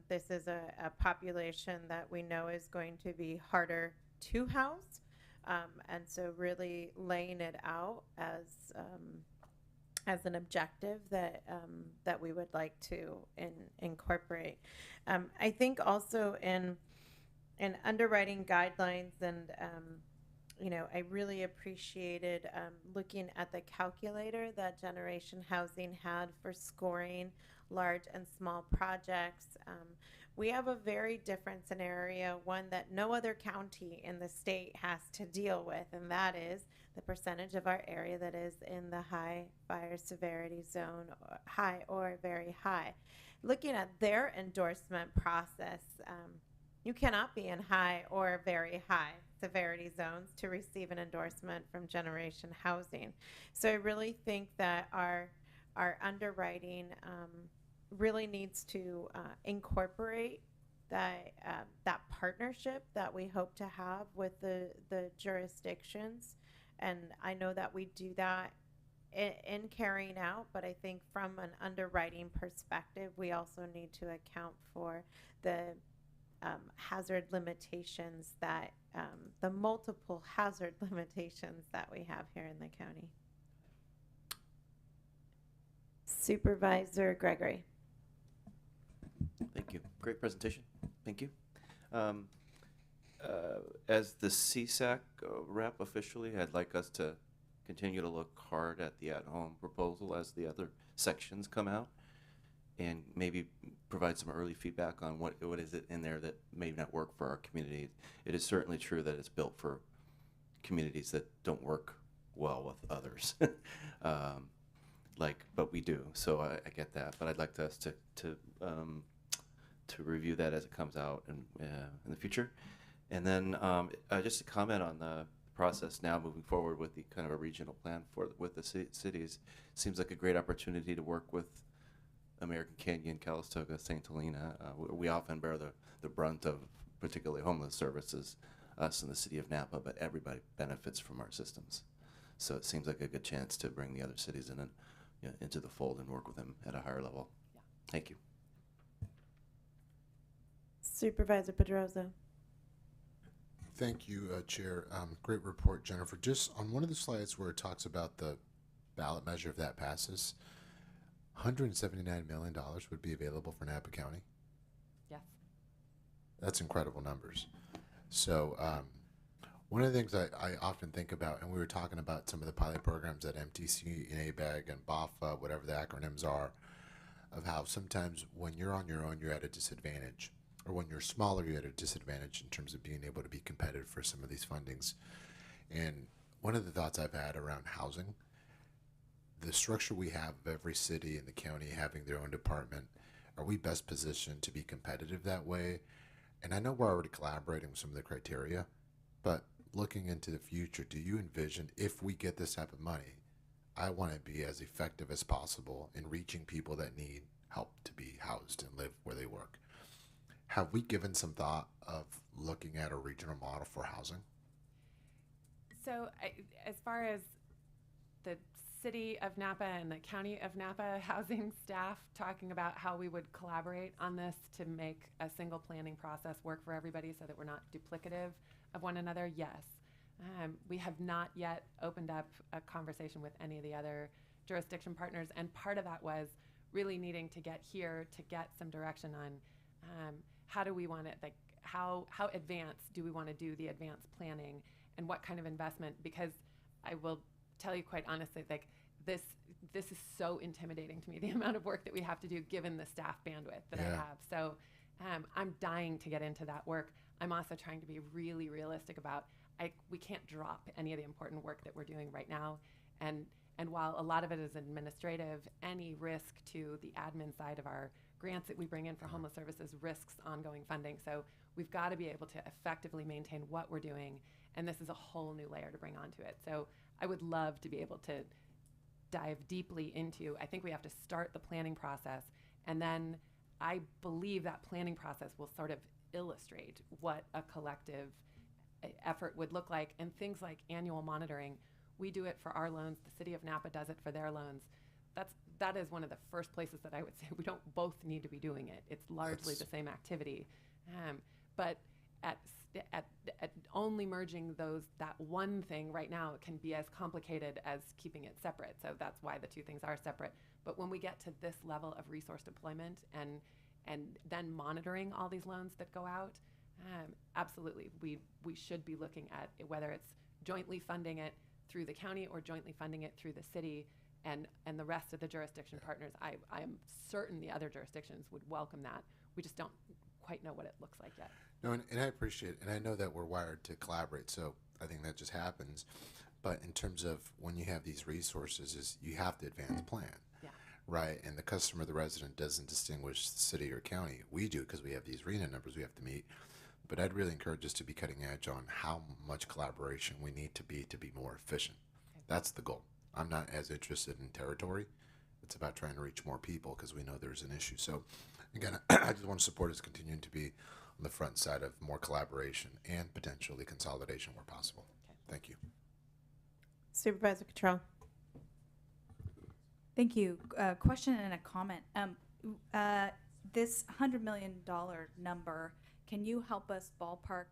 S1: This is a population that we know is going to be harder to house, and so really laying it out as an objective that we would like to incorporate. I think also in underwriting guidelines, and you know, I really appreciated looking at the calculator that Generation Housing had for scoring large and small projects. We have a very different scenario, one that no other county in the state has to deal with, and that is the percentage of our area that is in the high fire severity zone, or high or very high. Looking at their endorsement process, you cannot be in high or very high severity zones to receive an endorsement from Generation Housing. So I really think that our underwriting really needs to incorporate that partnership that we hope to have with the jurisdictions. And I know that we do that in carrying out, but I think from an underwriting perspective, we also need to account for the hazard limitations that the multiple hazard limitations that we have here in the county. Supervisor Gregory.
S7: Thank you. Great presentation. Thank you. As the CSAC rep officially, I'd like us to continue to look hard at the at-home proposal as the other sections come out, and maybe provide some early feedback on what is it in there that may not work for our community. It is certainly true that it's built for communities that don't work well with others. But we do, so I get that. But I'd like us to review that as it comes out in the future. And then just to comment on the process now moving forward with the kind of a regional plan with the cities. Seems like a great opportunity to work with American Canyon, Calistoga, St. Helena. We often bear the brunt of particularly homeless services, us in the city of Napa, but everybody benefits from our systems. So it seems like a good chance to bring the other cities in and, into the fold and work with them at a higher level. Yeah. Thank you.
S1: Supervisor Pedroza.
S13: Thank you, Chair. Great report, Jennifer. Just on one of the slides where it talks about the ballot measure, if that passes, $179 million would be available for Napa County.
S4: Yes.
S13: That's incredible numbers. So one of the things I often think about, and we were talking about some of the pilot programs at MTC and ABAG and BAFA, whatever the acronyms are, of how sometimes when you're on your own, you're at a disadvantage. Or when you're smaller, you're at a disadvantage in terms of being able to be competitive for some of these fundings. And one of the thoughts I've had around housing, the structure we have of every city in the county having their own department, are we best positioned to be competitive that way? And I know we're already collaborating with some of the criteria, but looking into the future, do you envision, if we get this type of money, I want to be as effective as possible in reaching people that need help to be housed and live where they work. Have we given some thought of looking at a regional model for housing?
S9: So as far as the city of Napa and the county of Napa housing staff talking about how we would collaborate on this to make a single planning process work for everybody so that we're not duplicative of one another, yes. We have not yet opened up a conversation with any of the other jurisdiction partners, and part of that was really needing to get here to get some direction on how do we want it, like how advanced do we want to do the advanced planning and what kind of investment, because I will tell you quite honestly, like this is so intimidating to me, the amount of work that we have to do given the staff bandwidth that I have. So I'm dying to get into that work. I'm also trying to be really realistic about we can't drop any of the important work that we're doing right now. And while a lot of it is administrative, any risk to the admin side of our grants that we bring in for homeless services risks ongoing funding. So we've got to be able to effectively maintain what we're doing. And this is a whole new layer to bring onto it. So I would love to be able to dive deeply into, I think we have to start the planning process. And then I believe that planning process will sort of illustrate what a collective effort would look like. And things like annual monitoring, we do it for our loans. The city of Napa does it for their loans. That is one of the first places that I would say we don't both need to be doing it. It's largely the same activity. But at only merging that one thing right now, it can be as complicated as keeping it separate. So that's why the two things are separate. But when we get to this level of resource deployment and then monitoring all these loans that go out, absolutely, we should be looking at whether it's jointly funding it through the county or jointly funding it through the city and the rest of the jurisdiction partners. I am certain the other jurisdictions would welcome that. We just don't quite know what it looks like yet.
S13: No, and I appreciate it, and I know that we're wired to collaborate, so I think that just happens. But in terms of when you have these resources, is you have to advance plan, right? And the customer, the resident, doesn't distinguish the city or county. We do because we have these RENA numbers we have to meet. But I'd really encourage us to be cutting edge on how much collaboration we need to be more efficient. That's the goal. I'm not as interested in territory. It's about trying to reach more people because we know there's an issue. So again, I just want to support us continuing to be on the front side of more collaboration and potentially consolidation where possible. Thank you.
S19: Supervisor Cottrell.
S2: Thank you. Question and a comment. This $100 million number, can you help us ballpark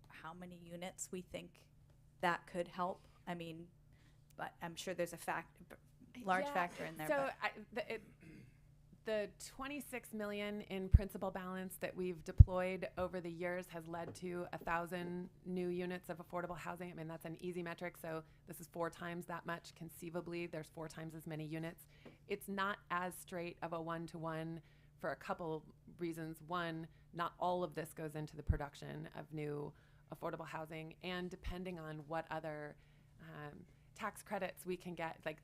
S2: how many units we think that could help? I mean, but I'm sure there's a large factor in there.
S9: So the $26 million in principal balance that we've deployed over the years has led to 1,000 new units of affordable housing. I mean, that's an easy metric. So this is 4 times that much. Conceivably, there's 4 times as many units. It's not as straight of a one-to-one for a couple reasons. One, not all of this goes into the production of new affordable housing, and depending on what other tax credits we can get, like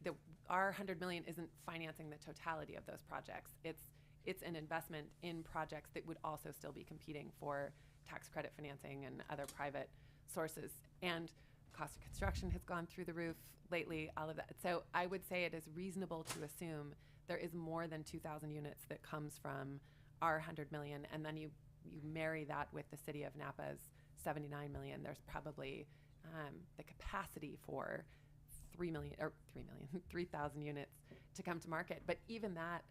S9: our $100 million isn't financing the totality of those projects. It's an investment in projects that would also still be competing for tax credit financing and other private sources. And cost of construction has gone through the roof lately, all of that. So I would say it is reasonable to assume there is more than 2,000 units that comes from our $100 million, and then you marry that with the city of Napa's $79 million. There's probably the capacity for 3,000 units to come to market. But even that,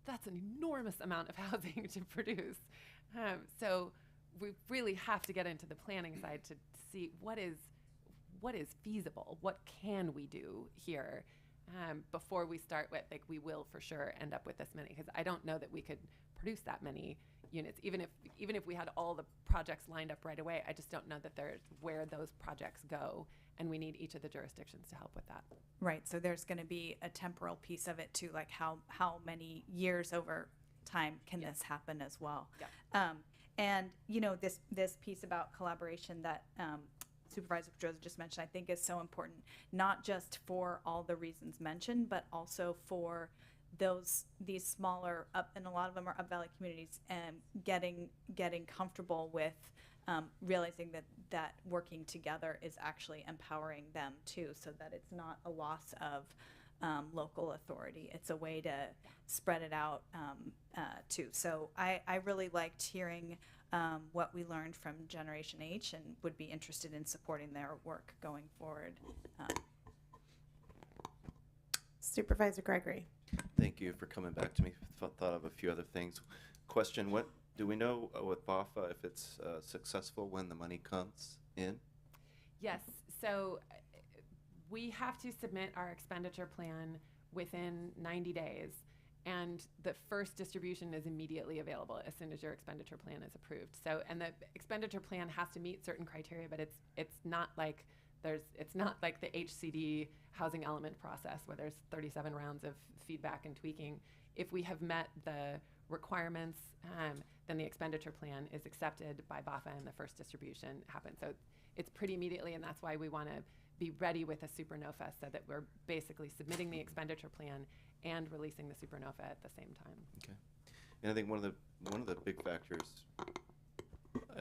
S9: that's an enormous amount of housing to produce. So we really have to get into the planning side to see what is feasible, what can we do here before we start with, like, we will for sure end up with this many, because I don't know that we could produce that many units, even if we had all the projects lined up right away. I just don't know that there's where those projects go, and we need each of the jurisdictions to help with that.
S2: Right. So there's going to be a temporal piece of it too, like how many years over time can this happen as well. And this piece about collaboration that Supervisor Pedroza just mentioned, I think is so important, not just for all the reasons mentioned, but also for these smaller and a lot of them are up valley communities, and getting comfortable with realizing that working together is actually empowering them too, so that it's not a loss local authority. It's a way to spread it out too. So I really liked hearing what we learned from Generation H and would be interested in supporting their work going forward.
S19: Supervisor Gregory.
S7: Thank you for coming back to me. Thought of a few other things. Question, what do we know with BAFA if it's successful when the money comes in?
S9: Yes, so we have to submit our expenditure plan within 90 days, and the first distribution is immediately available as soon as your expenditure plan is approved. So, and the expenditure plan has to meet certain criteria, but it's not like the HCD housing element process where there's 37 rounds of feedback and tweaking. If we have met the requirements, then the expenditure plan is accepted by BAFA and the first distribution happens. So it's pretty immediately, and that's why we want to be ready with a supernova so that we're basically submitting the expenditure plan and releasing the supernova at the same time.
S7: Okay. And I think one of the big factors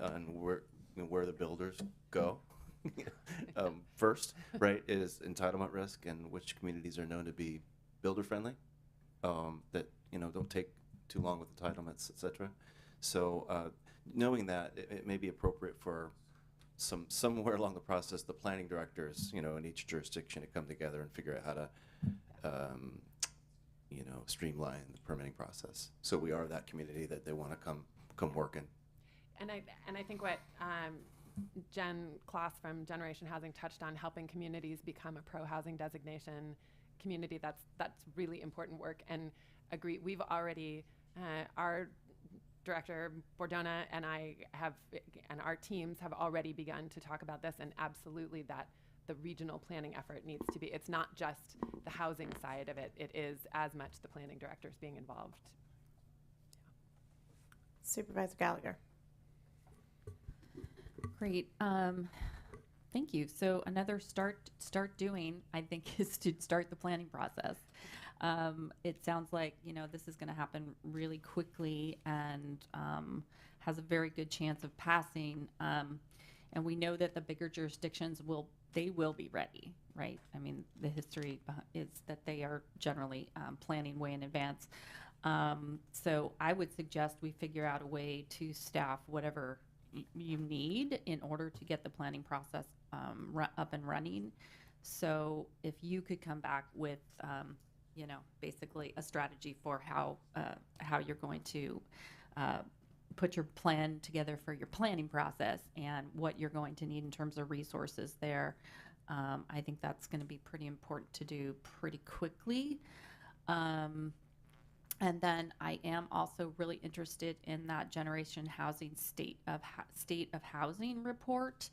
S7: on where the builders go first, right, is entitlement risk and which communities are known to be builder friendly, that don't take too long with entitlements, etc. So knowing that, it may be appropriate for somewhere along the process, the planning directors, in each jurisdiction, to come together and figure out how to streamline the permitting process. So we are that community that they want to come work in.
S9: And I think what Jen Kloss from Generation Housing touched on, helping communities become a pro-housing designation community, that's really important work. And agree, we've already, our Director Bordona and I and our teams have already begun to talk about this, and absolutely that the regional planning effort needs to be, it's not just the housing side of it, it is as much the planning directors being involved.
S19: Supervisor Gallagher.
S4: Great. Thank you. So another start doing, I think, is to start the planning process. It sounds like, this is going to happen really quickly and has a very good chance of passing. And we know that the bigger jurisdictions will be ready, right? I mean, the history is that they are generally planning way in advance. So I would suggest we figure out a way to staff whatever you need in order to get the planning process up and running. So if you could come back with, basically a strategy for how you're going to put your plan together for your planning process and what you're going to need in terms of resources there. I think that's going to be pretty important to do pretty quickly. And then I am also really interested in that Generation Housing state of housing report,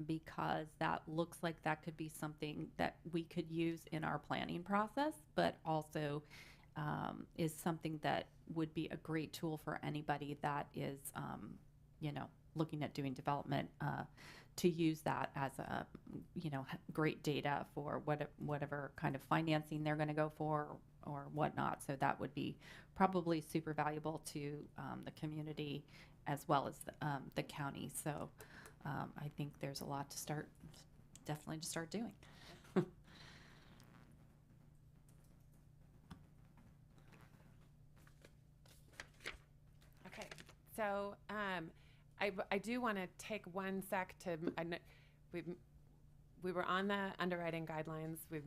S4: because that looks like that could be something that we could use in our planning process, but also is something that would be a great tool for anybody that is, looking at doing development, to use that as a, great data for whatever kind of financing they're going to go for or whatnot. So that would be probably super valuable to the community as well as the county. So I think there's a lot to definitely start doing.
S9: Okay, so I do want to take one sec to, we were on the underwriting guidelines. We've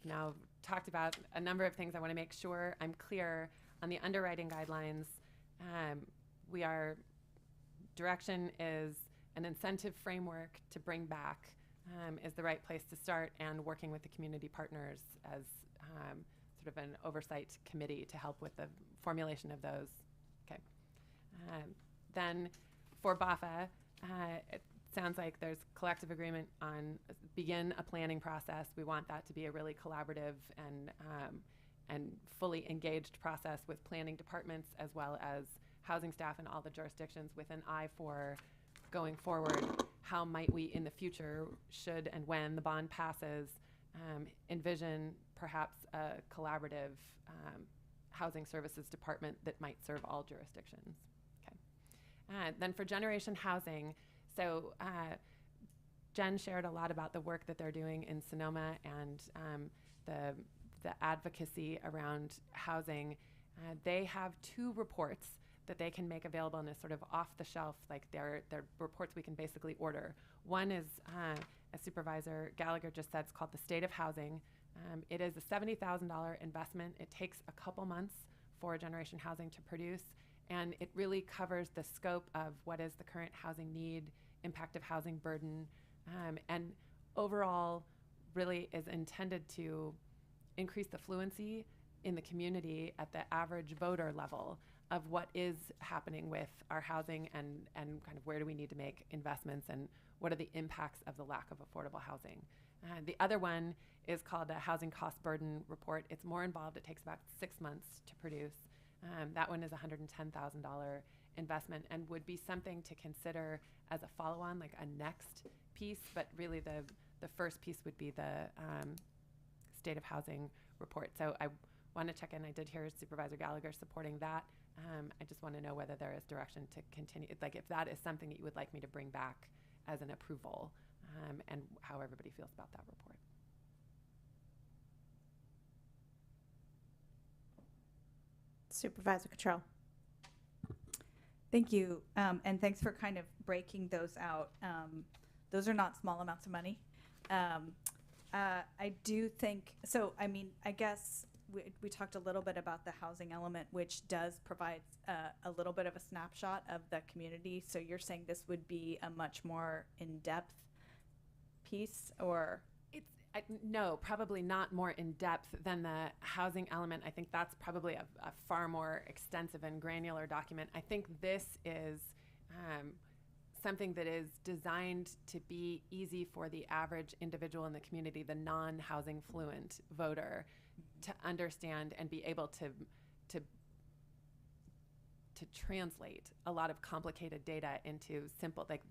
S9: now talked about a number of things. I want to make sure I'm clear on the underwriting guidelines. Direction is an incentive framework to bring back is the right place to start, and working with the community partners as sort of an oversight committee to help with the formulation of those. Okay. Then for BAFA, it sounds like there's collective agreement on begin a planning process. We want that to be a really collaborative and fully engaged process with planning departments as well as housing staff in all the jurisdictions, with an eye for going forward, how might we in the future, should and when the bond passes, envision perhaps a collaborative housing services department that might serve all jurisdictions. Okay. Then for Generation Housing, so Jen shared a lot about the work that they're doing in Sonoma, and the advocacy around housing, they have 2 reports that they can make available in a sort of off-the-shelf, like they're reports we can basically order. One is, as Supervisor Gallagher just said, it's called the State of Housing. It is a $70,000 investment. It takes a couple months for Generation Housing to produce, and it really covers the scope of what is the current housing need, impact of housing burden, and overall really is intended to increase the fluency in the community at the average voter level of what is happening with our housing and kind of where do we need to make investments and what are the impacts of the lack of affordable housing. The other one is called a Housing Cost Burden Report. It's more involved. It takes about 6 months to produce. That one is a $110,000 investment and would be something to consider as a follow-on, like a next piece, but really the first piece would be the State of Housing report. So I want to check in. I did hear Supervisor Gallagher supporting that. I just want to know whether there is direction to continue, like if that is something that you would like me to bring back as an approval, and how everybody feels about that report.
S19: Supervisor Cottrell.
S2: Thank you, and thanks for kind of breaking those out. Those are not small amounts of money. I do think, so I mean, I guess we talked a little bit about the housing element, which does provide a little bit of a snapshot of the community. So you're saying this would be a much more in-depth piece, or?
S9: No, probably not more in depth than the housing element. I think that's probably a far more extensive and granular document. I think this is something that is designed to be easy for the average individual in the community, the non-housing fluent voter, to understand and be able to translate a lot of complicated data into simple, like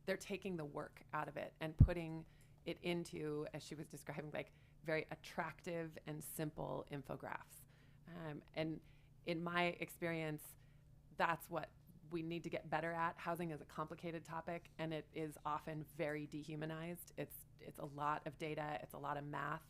S9: they're taking the work out of it and putting it into, as she was describing, like very attractive and simple infographics. And in my experience, that's what we need to get better at. Housing is a complicated topic, and it is often very dehumanized. It's a lot of data, it's a lot of math.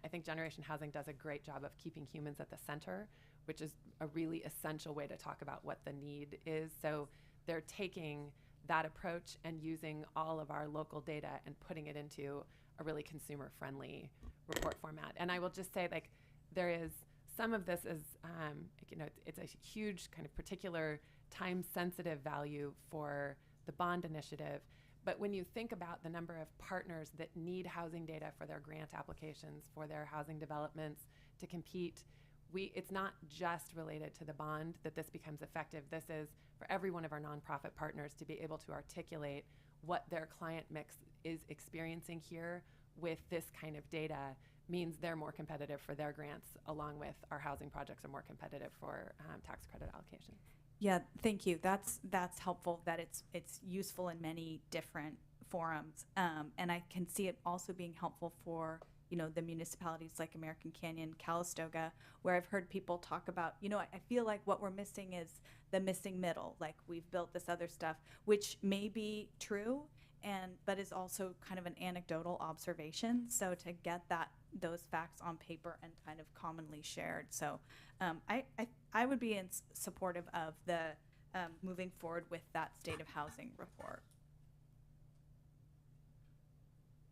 S9: I think Generation Housing does a great job of keeping humans at the center, which is a really essential way to talk about what the need is. So they're taking that approach and using all of our local data and putting it into a really consumer-friendly report format. And I will just say, like, there is some of this is, it's a huge kind of particular time-sensitive value for the bond initiative. But when you think about the number of partners that need housing data for their grant applications, for their housing developments to compete, it's not just related to the bond that this becomes effective. This is for every one of our nonprofit partners to be able to articulate what their client mix is experiencing here with this kind of data means they're more competitive for their grants, along with our housing projects are more competitive for tax credit allocation.
S2: Yeah, thank you. That's helpful that it's useful in many different forums, and I can see it also being helpful for the municipalities like American Canyon, Calistoga, where I've heard people talk about, I feel like what we're missing is the missing middle. Like we've built this other stuff, which may be true, but is also kind of an anecdotal observation. So to get those facts on paper and kind of commonly shared. So I would be in supportive of the moving forward with that State of Housing report.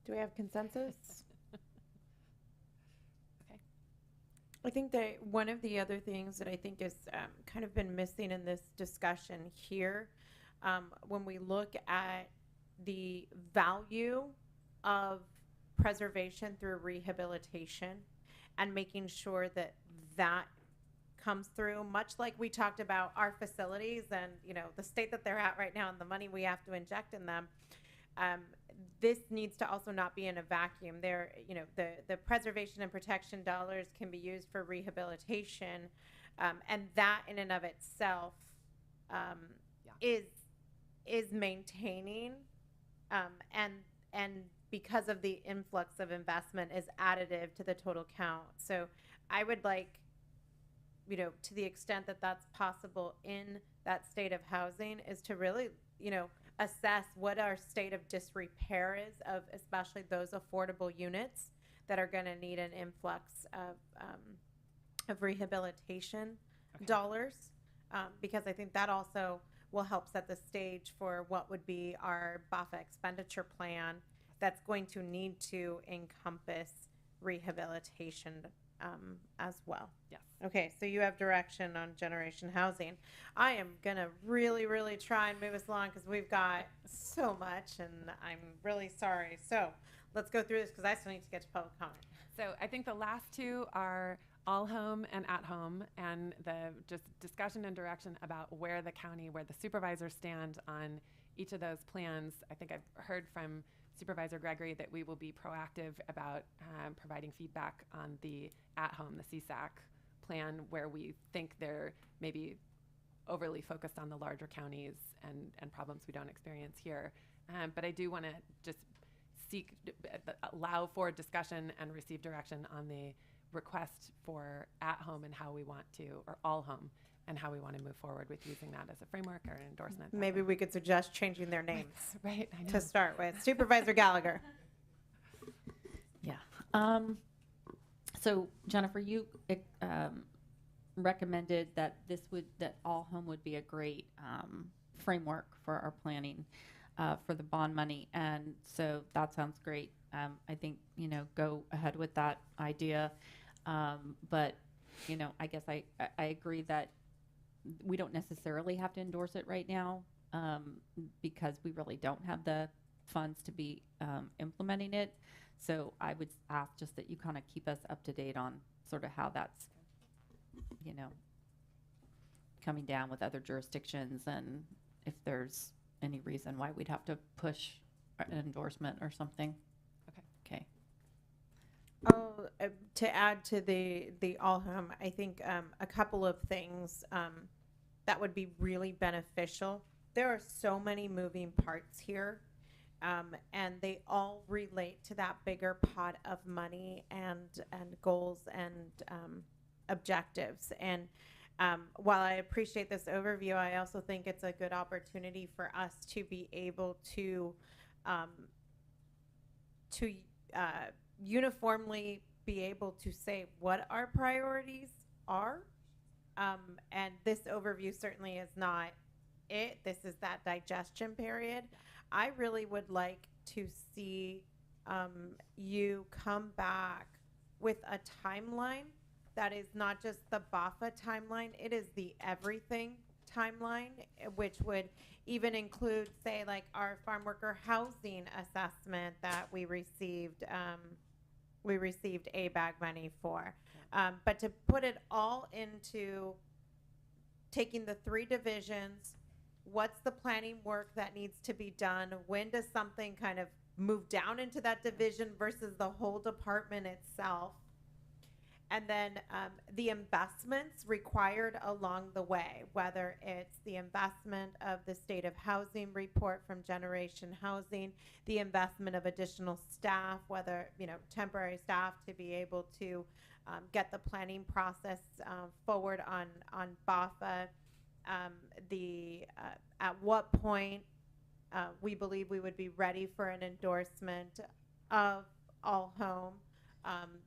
S19: Do we have consensus? I think that one of the other things that I think is kind of been missing in this discussion here, when we look at the value of preservation through rehabilitation and making sure that that comes through, much like we talked about our facilities and the state that they're at right now and the money we have to inject in them. This needs to also not be in a vacuum. There, the preservation and protection dollars can be used for rehabilitation, and that in and of itself is maintaining, and because of the influx of investment is additive to the total count. So I would like, to the extent that that's possible in that State of Housing, is to really, assess what our state of disrepair is of especially those affordable units
S1: that are going to need an influx of rehabilitation dollars, because I think that also will help set the stage for what would be our BAFA expenditure plan that's going to need to encompass rehabilitation as well.
S9: Yes.
S1: Okay, so you have direction on generation housing. I am going to really, really try and move us along because we've got so much, and I'm really sorry. So let's go through this because I still need to get to public comment.
S9: So I think the last two are all home and at home, and the just discussion and direction about where the county, where the supervisors stand on each of those plans. I think I've heard from Supervisor Gregory that we will be proactive about providing feedback on the at-home, the CSAC plan, where we think they're maybe overly focused on the larger counties and problems we don't experience here. But I do want to just allow for discussion and receive direction on the request for at-home and how we want to, or all-home, and how we want to move forward with using that as a framework or an endorsement.
S1: Maybe we could suggest changing their names
S9: right, I know.
S1: to start with. Supervisor Gallagher.
S4: Yeah. So Jennifer, you recommended that that all home would be a great framework for our planning for the bond money, and so that sounds great. I think go ahead with that idea, but I guess I agree that we don't necessarily have to endorse it right now because we really don't have the funds to be implementing it. So I would ask just that you kind of keep us up to date on sort of how that's, coming down with other jurisdictions, and if there's any reason why we'd have to push an endorsement or something. Okay.
S1: Oh, to add to the all home, I think a couple of things that would be really beneficial. There are so many moving parts here, and they all relate to that bigger pot of money and goals and objectives. And while I appreciate this overview, I also think it's a good opportunity for us to be able to uniformly be able to say what our priorities are. And this overview certainly is not it. This is that digestion period. I really would like to see you come back with a timeline that is not just the BAFA timeline, it is the everything timeline, which would even include, say, like our farm worker housing assessment that we received ABAG money for. But to put it all into taking the 3 divisions, what's the planning work that needs to be done? When does something kind of move down into that division versus the whole department itself? And then the investments required along the way, whether it's the investment of the State of Housing report from Generation Housing, the investment of additional staff, whether, temporary staff to be able to get the planning process forward on BAFA, at what point we believe we would be ready for an endorsement of all home,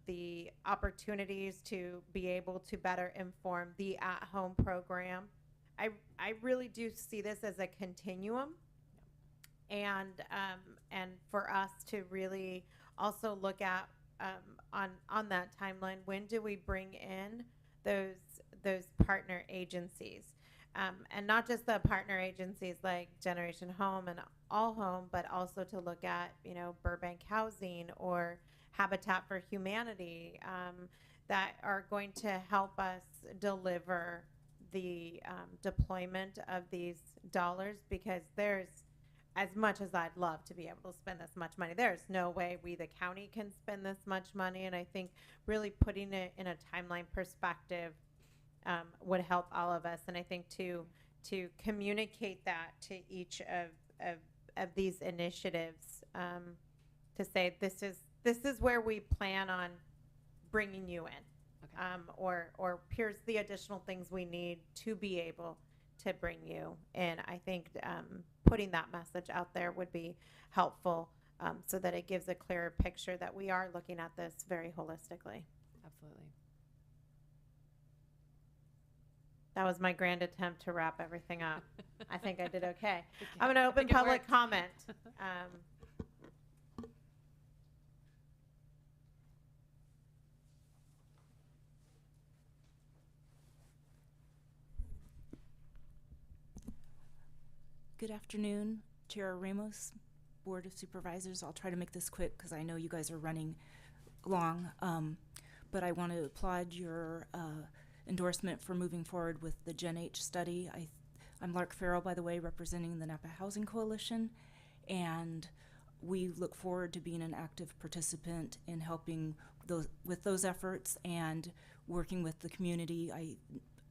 S1: the opportunities to be able to better inform the at-home program. I really do see this as a continuum, and for us to really also look at on that timeline, when do we bring in those partner agencies, and not just the partner agencies like Generation Home and All Home, but also to look at Burbank Housing or Habitat for Humanity, that are going to help us deliver the deployment of these dollars, because there's, as much as I'd love to be able to spend this much money, there's no way we, the county, can spend this much money. And I think really putting it in a timeline perspective would help all of us. And I think to communicate that to each of these initiatives, to say this is where we plan on bringing you in, or here's the additional things we need to be able to bring you in. I think putting that message out there would be helpful. so that it gives a clearer picture that we are looking at this very holistically.
S9: Absolutely.
S1: That was my grand attempt to wrap everything up. I think I did okay.
S9: Thank you.
S1: I'm going to
S9: I
S1: open
S9: think it
S1: public
S9: worked.
S1: comment.
S21: Good afternoon, Chair Ramos, Board of Supervisors. I'll try to make this quick because I know you guys are running long, but I want to applaud your endorsement for moving forward with the Gen H study. I'm Lark Farrell, by the way, representing the Napa Housing Coalition, and we look forward to being an active participant in helping with those efforts and working with the community. I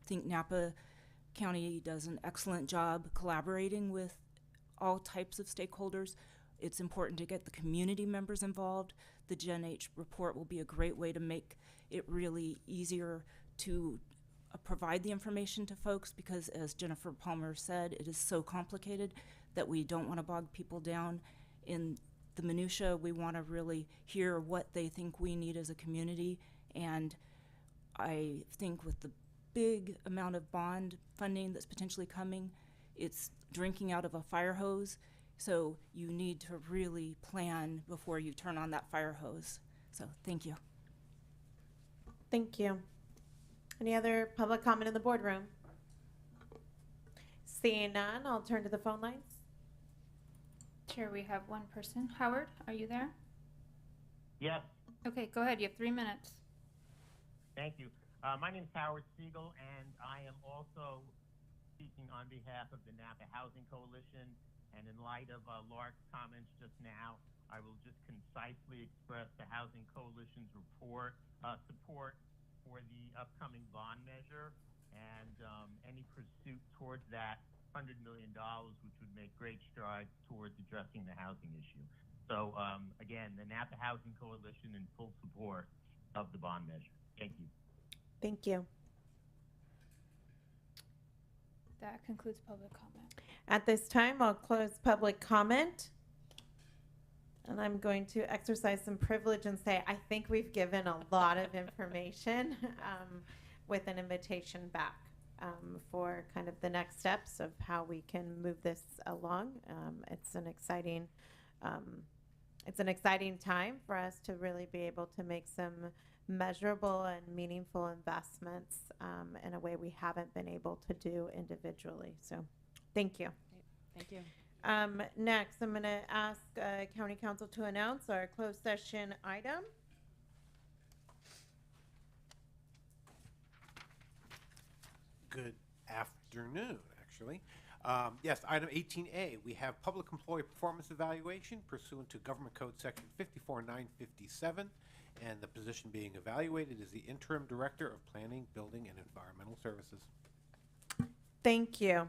S21: think Napa County does an excellent job collaborating with all types of stakeholders. It's important to get the community members involved. The Gen H report will be a great way to make it really easier to provide the information to folks because, as Jennifer Palmer said, it is so complicated that we don't want to bog people down in the minutia. We want to really hear what they think we need as a community, and I think with the big amount of bond funding that's potentially coming, it's drinking out of a fire hose, so you need to really plan before you turn on that fire hose. So thank you.
S1: Thank you. Any other public comment in the boardroom? Seeing none, I'll turn to the phone lines.
S12: Chair, we have one person. Howard, are you there?
S22: Yes,
S12: Okay, go ahead. You have 3 minutes.
S22: thank you. My name is Howard Siegel, and I am also speaking on behalf of the Napa Housing Coalition. And in light of Lark's comments just now, I will just concisely express the Housing Coalition's support for the upcoming bond measure and any pursuit towards that $100 million, which would make great strides towards addressing the housing issue. So again, the Napa Housing Coalition in full support of the bond measure. Thank you.
S1: Thank you.
S12: That concludes public comment.
S1: At this time, I'll close public comment. And I'm going to exercise some privilege and say I think we've given a lot of information with an invitation back for kind of the next steps of how we can move this along. It's an exciting time for us to really be able to make some measurable and meaningful investments in a way we haven't been able to do individually. So thank you.
S9: Thank you.
S1: Next, I'm going to ask County Council to announce our closed session item.
S23: Good afternoon, actually. Yes, item 18A, we have public employee performance evaluation pursuant to Government Code Section 54957, and the position being evaluated is the Interim Director of Planning, Building, and Environmental Services.
S1: Thank you.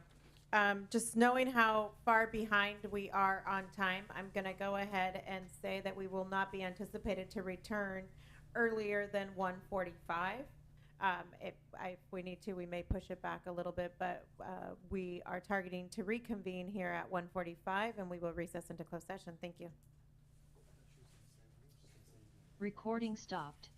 S1: Just knowing how far behind we are on time, I'm going to go ahead and say that we will not be anticipated to return earlier than 1:45. If we need to, we may push it back a little bit, but we are targeting to reconvene here at 1:45, and we will recess into closed session. Thank you.
S24: Recording stopped.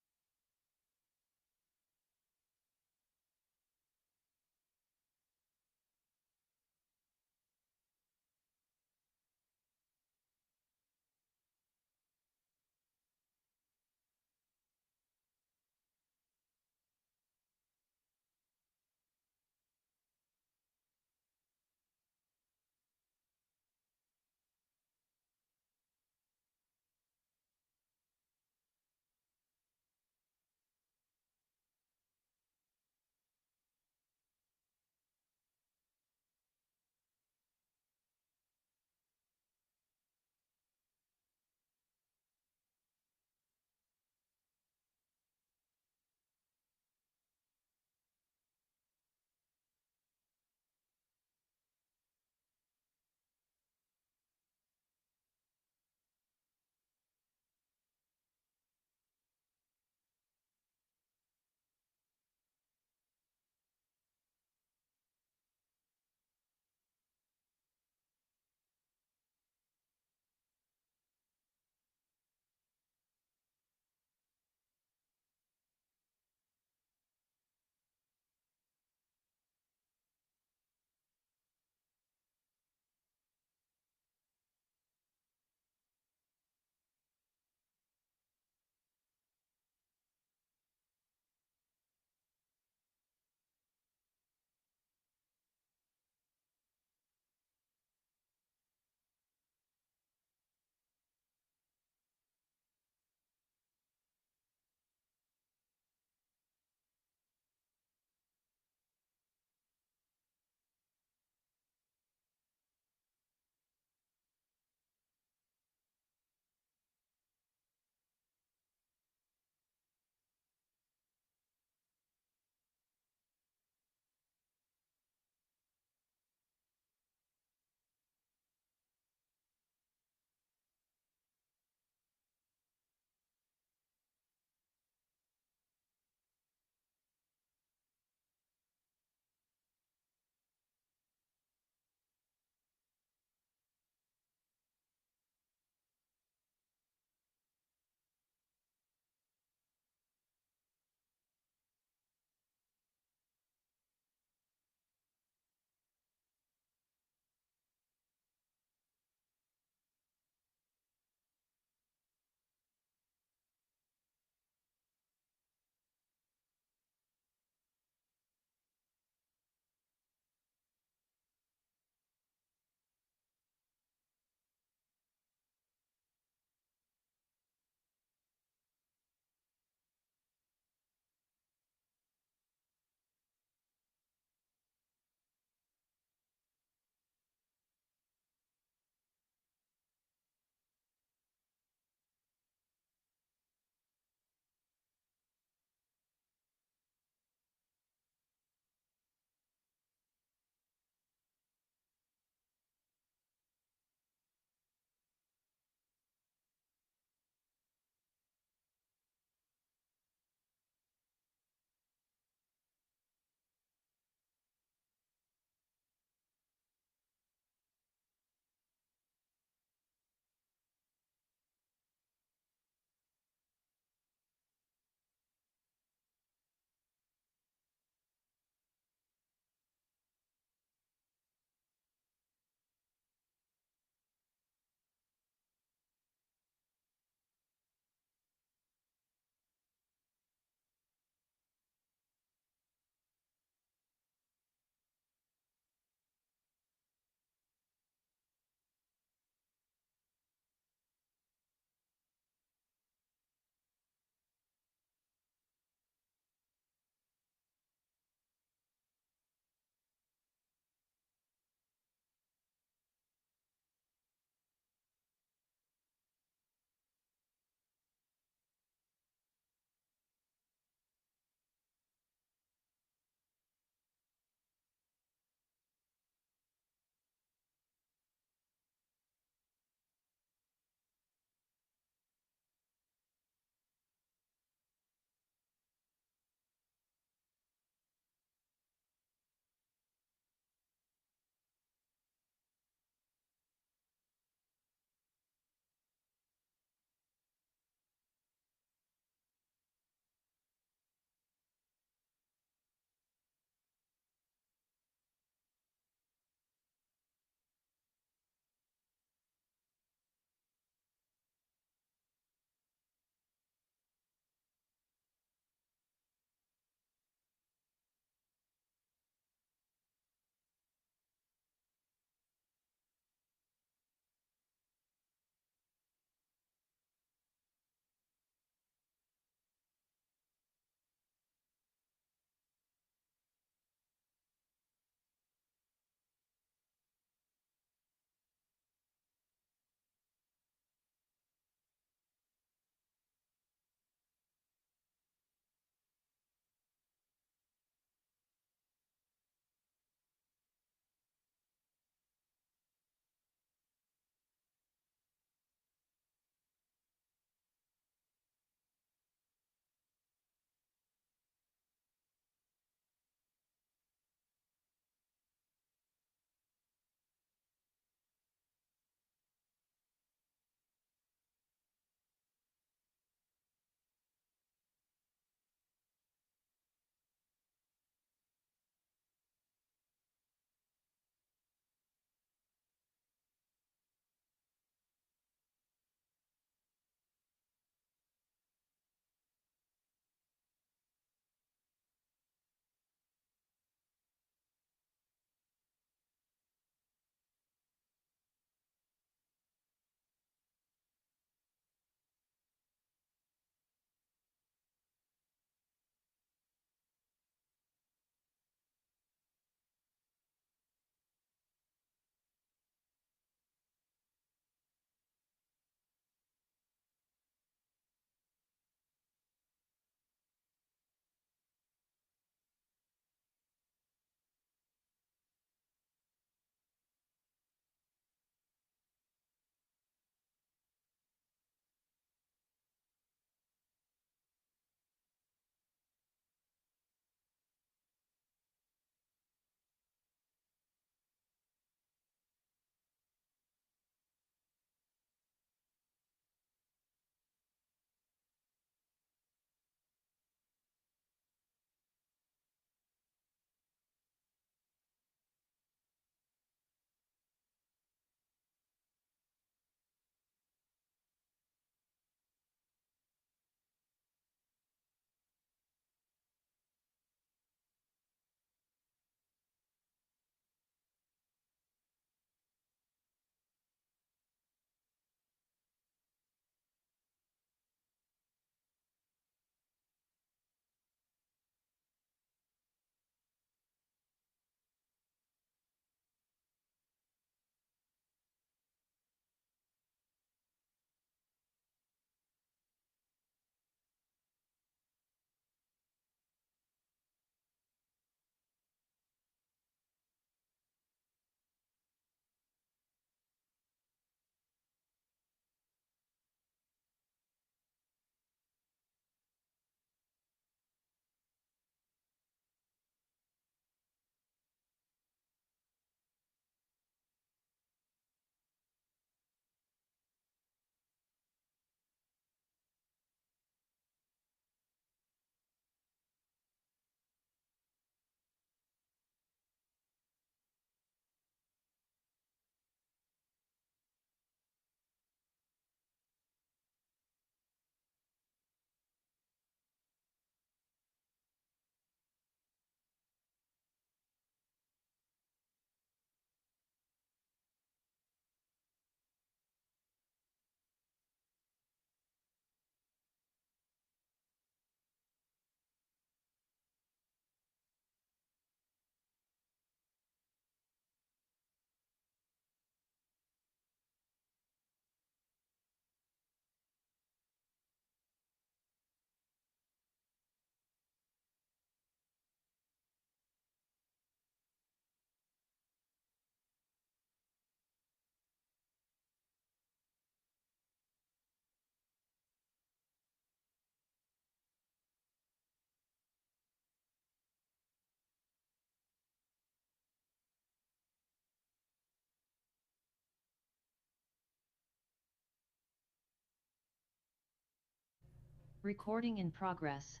S24: Recording in progress.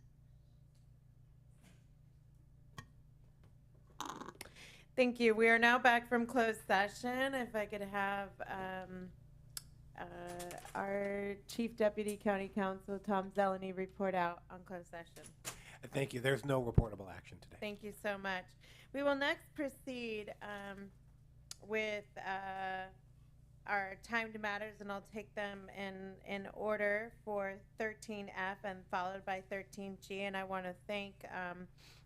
S20: Thank you. We are now back from closed session. If I could have our Chief Deputy County Counsel, Tom Zeleny, report out on closed session.
S23: Thank you. There's no reportable action today.
S20: Thank you so much. We will next proceed with our timed matters, and I'll take them in order for 13F and followed by 13G. And I want to thank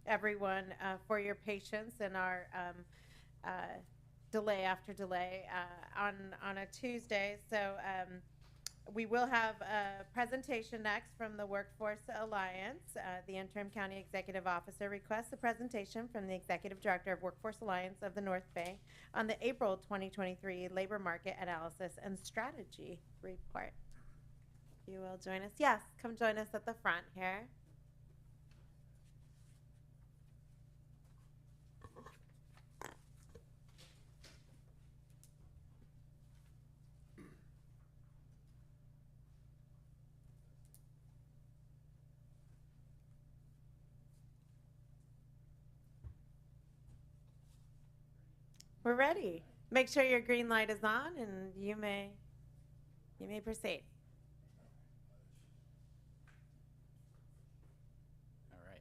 S20: everyone for your patience and our delay after delay on a Tuesday. So we will have a presentation next from the Workforce Alliance. The Interim County Executive Officer requests a presentation from the Executive Director of Workforce Alliance of the North Bay on the April 2023 Labor Market Analysis and Strategy Report. You will join us. Yes, come join us at the front here. We're ready. Make sure your green light is on, and you may proceed.
S3: All right.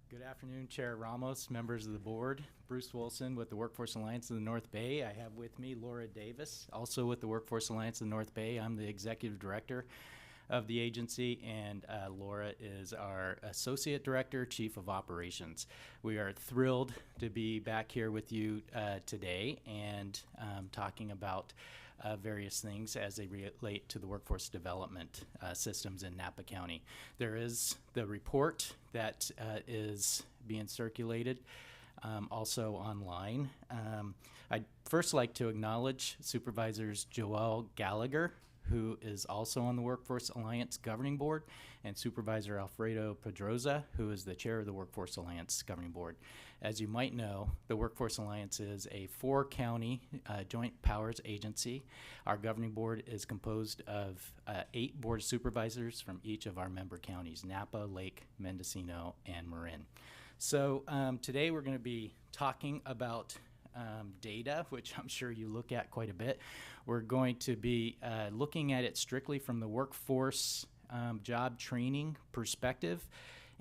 S3: Good afternoon, Chair Ramos, members of the board. Bruce Wilson with the Workforce Alliance of the North Bay. I have with me Laura Davis, also with the Workforce Alliance of the North Bay. I'm the executive director of the agency, and Laura is our Associate Director, Chief of Operations. We are thrilled to be back here with you today and talking about various things as they relate to the workforce development systems in Napa County. There is the report that is being circulated also online. I'd first like to acknowledge Supervisors Joelle Gallagher, who is also on the Workforce Alliance Governing Board, and Supervisor Alfredo Pedroza, who is the chair of the Workforce Alliance Governing Board. As you might know, the Workforce Alliance is a 4-county joint powers agency. Our governing board is composed of 8 board supervisors from each of our member counties, Napa, Lake, Mendocino, and Marin. So today we're going to be talking about data, which I'm sure you look at quite a bit. We're going to be looking at it strictly from the workforce job training perspective.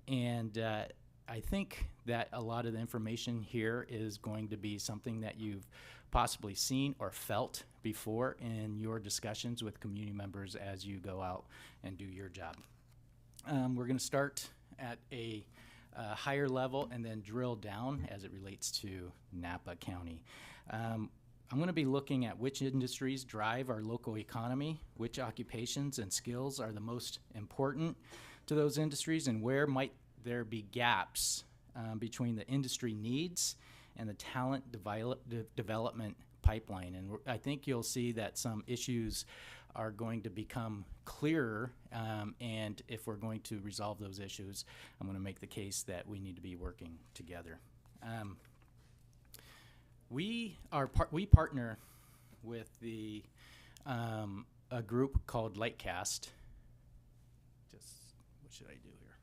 S3: And I think that a lot of the information here is going to be something that you've possibly seen or felt before in your discussions with community members as you go out and do your job. We're going to start at a higher level and then drill down as it relates to Napa County. I'm going to be looking at which industries drive our local economy, which occupations and skills are the most important to those industries, and where might there be gaps between the industry needs and the talent development pipeline. And I think you'll see that some issues are going to become clearer, and if we're going to resolve those issues, I'm going to make the case that we need to be working together. We partner with the a group called Lightcast. What should I do here?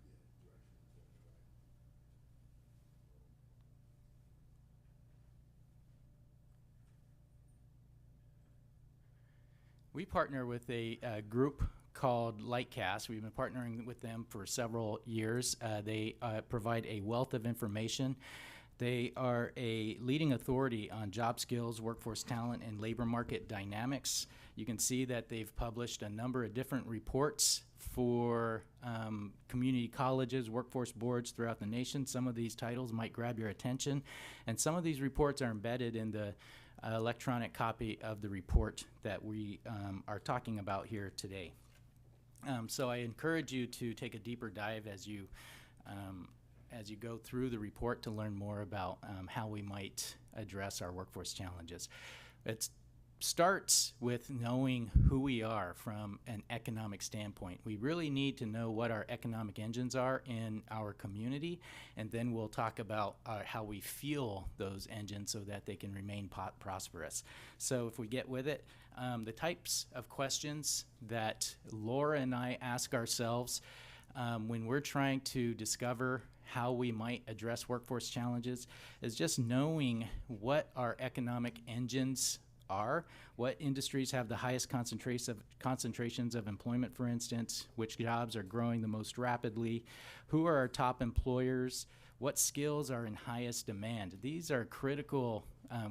S3: We partner with a group called Lightcast. We've been partnering with them for several years. They provide a wealth of information. They are a leading authority on job skills, workforce talent, and labor market dynamics. You can see that they've published a number of different reports for community colleges, workforce boards throughout the nation. Some of these titles might grab your attention, and some of these reports are embedded in the electronic copy of the report that we are talking about here today. So I encourage you to take a deeper dive as you go through the report to learn more about how we might address our workforce challenges. It starts with knowing who we are from an economic standpoint. We really need to know what our economic engines are in our community, and then we'll talk about how we fuel those engines so that they can remain prosperous. So if we get with it, the types of questions that Laura and I ask ourselves when we're trying to discover how we might address workforce challenges is just knowing what our economic engines are, what industries have the highest concentrations of employment, for instance, which jobs are growing the most rapidly, who are our top employers, what skills are in highest demand. These are critical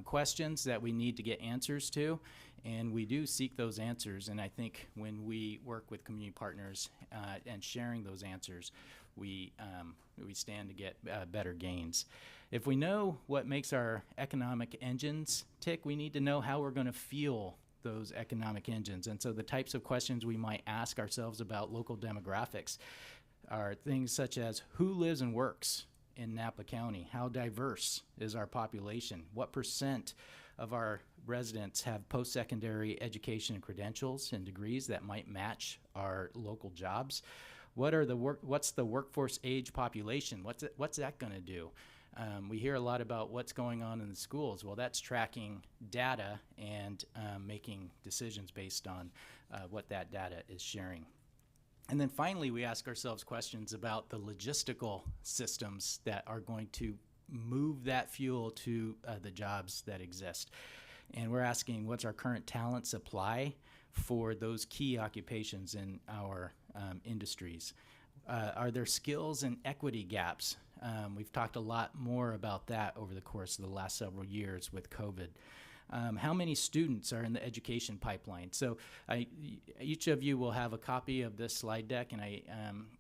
S3: questions that we need to get answers to, and we do seek those answers. And I think when we work with community partners and sharing those answers, we stand to get better gains. If we know what makes our economic engines tick, we need to know how we're going to fuel those economic engines. And so the types of questions we might ask ourselves about local demographics are things such as who lives and works in Napa County? How diverse is our population? What % of our residents have post-secondary education and credentials and degrees that might match our local jobs? What's the workforce age population? What's that going to do? We hear a lot about what's going on in the schools. Well, that's tracking data and making decisions based on what that data is sharing. And then finally, we ask ourselves questions about the logistical systems that are going to move that fuel to the jobs that exist. And we're asking, what's our current talent supply for those key occupations in our industries? Are there skills and equity gaps? We've talked a lot more about that over the course of the last several years with COVID. How many students are in the education pipeline? So each of you will have a copy of this slide deck, and I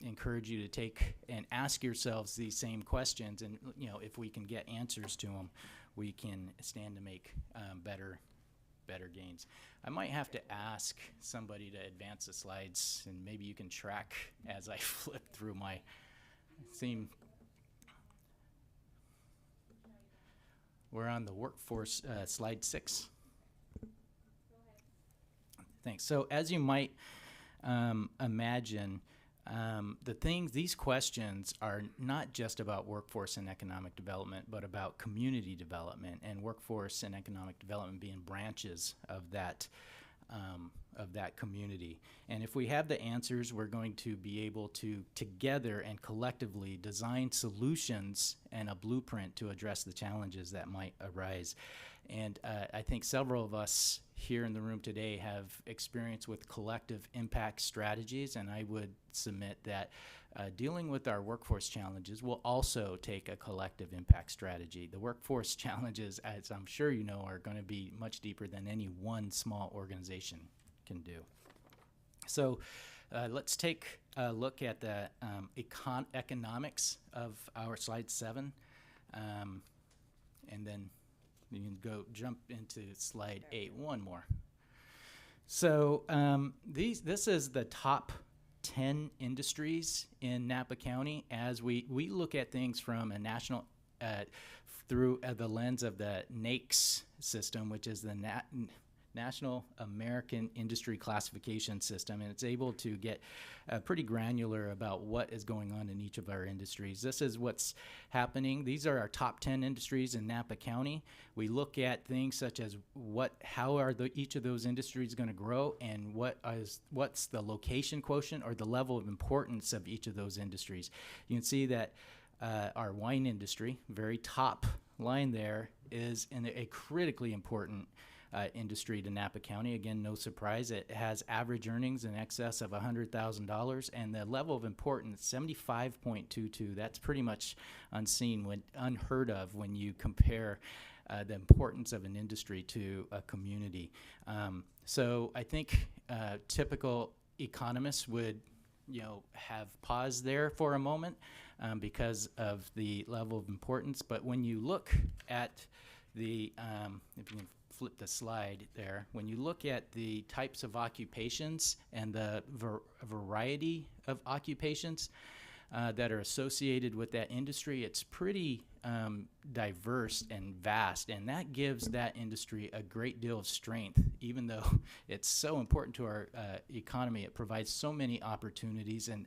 S3: encourage you to take and ask yourselves these same questions. And if we can get answers to them, we can stand to make better gains. I might have to ask somebody to advance the slides, and maybe you can track as I flip through my theme. We're on the workforce, slide 6. Thanks. So as you might imagine, these questions are not just about workforce and economic development, but about community development, and workforce and economic development being branches of that community. And if we have the answers, we're going to be able to together and collectively design solutions and a blueprint to address the challenges that might arise. And I think several of us here in the room today have experience with collective impact strategies, and I would submit that dealing with our workforce challenges will also take a collective impact strategy. The workforce challenges, as I'm sure you know, are going to be much deeper than any one small organization can do. So let's take a look at the economics of our slide 7, and then you can jump into slide 8, one more. So this is the top 10 industries in Napa County as we look at things from a national, through the lens of the NAICS system, which is the National American Industry Classification System, and it's able to get pretty granular about what is going on in each of our industries. This is what's happening. These are our top 10 industries in Napa County. We look at things such as how are each of those industries going to grow, and what's the location quotient or the level of importance of each of those industries. You can see that our wine industry, very top line there, is a critically important industry to Napa County. Again, no surprise, it has average earnings in excess of $100,000, and the level of importance, 75.22. That's pretty much unheard of when you compare the importance of an industry to a community. So I think typical economists would have paused there for a moment because of the level of importance. But when you look at the, if you can flip the slide there, when you look at the types of occupations and the variety of occupations that are associated with that industry, it's pretty diverse and vast, and that gives that industry a great deal of strength. Even though it's so important to our economy, it provides so many opportunities and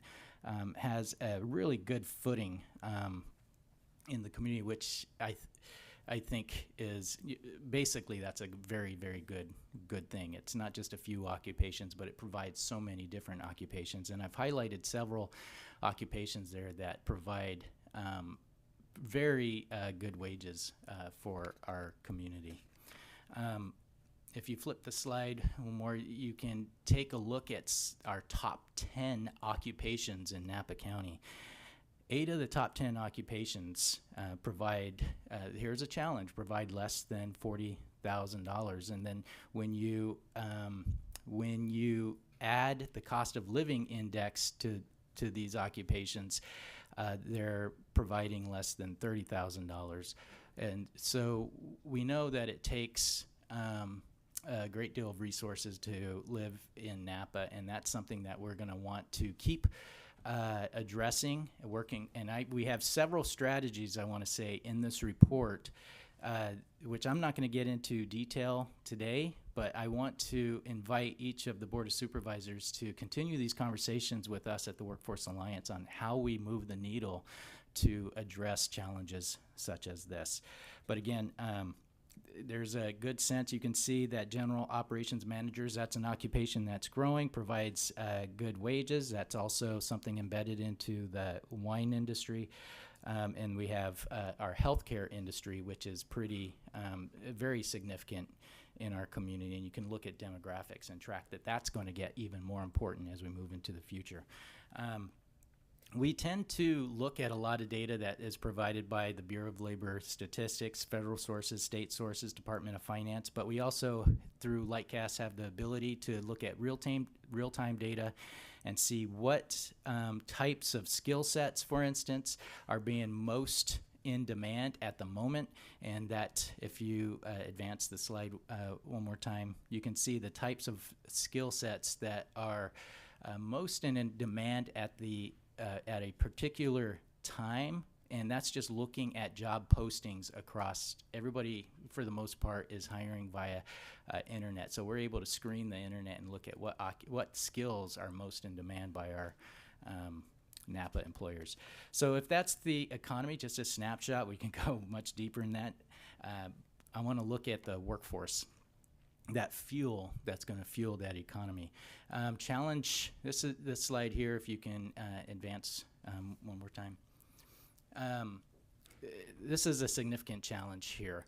S3: has a really good footing in the community, which I think basically that's a very, very good thing. It's not just a few occupations, but it provides so many different occupations. And I've highlighted several occupations there that provide very good wages for our community. If you flip the slide one more, you can take a look at our top 10 occupations in Napa County. 8 of the top 10 occupations provide, here's a challenge, provide less than $40,000. And then when you add the cost of living index to these occupations, they're providing less than $30,000. And so we know that it takes a great deal of resources to live in Napa, and that's something that we're going to want to keep addressing, working, and we have several strategies, I want to say, in this report, which I'm not going to get into detail today, but I want to invite each of the Board of Supervisors to continue these conversations with us at the Workforce Alliance on how we move the needle to address challenges such as this. But again, there's a good sense. You can see that general operations managers, that's an occupation that's growing, provides good wages. That's also something embedded into the wine industry. And we have our healthcare industry, which is very significant in our community. And you can look at demographics and track that that's going to get even more important as we move into the future. We tend to look at a lot of data that is provided by the Bureau of Labor Statistics, federal sources, state sources, Department of Finance, but we also, through Lightcast, have the ability to look at real-time data and see what types of skill sets, for instance, are being most in demand at the moment. And that, if you advance the slide one more time, you can see the types of skill sets that are most in demand at a particular time, and that's just looking at job postings across. Everybody, for the most part, is hiring via internet. So we're able to screen the internet and look at what skills are most in demand by our Napa employers. So if that's the economy, just a snapshot, we can go much deeper in that. I want to look at the workforce, that fuel that's going to fuel that economy. Challenge, this slide here, if you can advance one more time. This is a significant challenge here.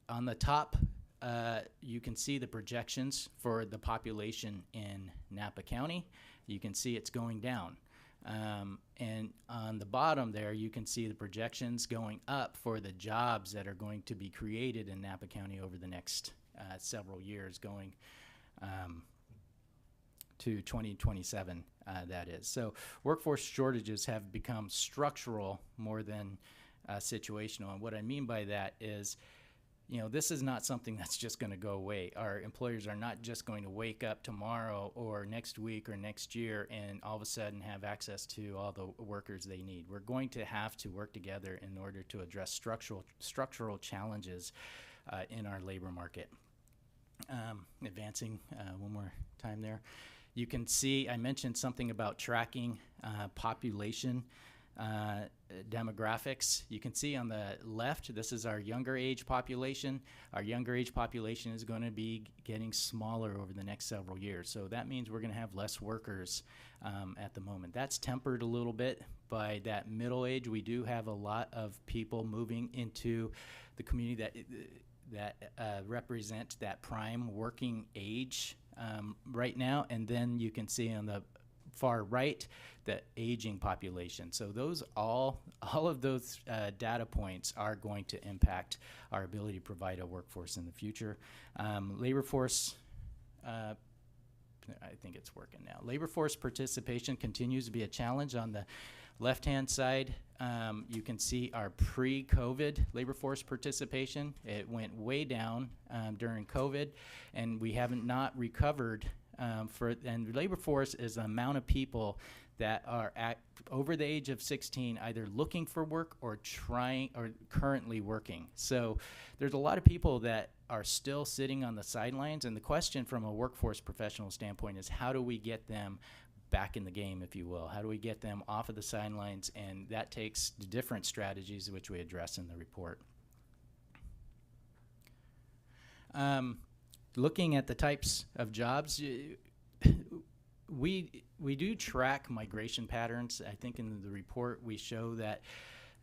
S3: On the top, you can see the projections for the population in Napa County. You can see it's going down. And on the bottom there, you can see the projections going up for the jobs that are going to be created in Napa County over the next several years, going to 2027, that is. So workforce shortages have become structural more than situational. And what I mean by that is, this is not something that's just going to go away. Our employers are not just going to wake up tomorrow or next week or next year and all of a sudden have access to all the workers they need. We're going to have to work together in order to address structural challenges in our labor market. Advancing one more time there. You can see I mentioned something about tracking population demographics. You can see on the left, this is our younger age population. Our younger age population is going to be getting smaller over the next several years. So that means we're going to have less workers at the moment. That's tempered a little bit by that middle age. We do have a lot of people moving into the community that represent that prime working age right now. And then you can see on the far right the aging population. So those all of those data points are going to impact our ability to provide a workforce in the future. Labor force, I think it's working now. Labor force participation continues to be a challenge. On the left-hand side, you can see our pre-COVID labor force participation. It went way down during COVID, and we haven't not recovered and labor force is the amount of people that are over the age of 16, either looking for work or currently working. So there's a lot of people that are still sitting on the sidelines, and the question from a workforce professional standpoint is, how do we get them back in the game, if you will? How do we get them off of the sidelines? And that takes different strategies, which we address in the report. looking at the types of jobs, we do track migration patterns. I think in the report we show that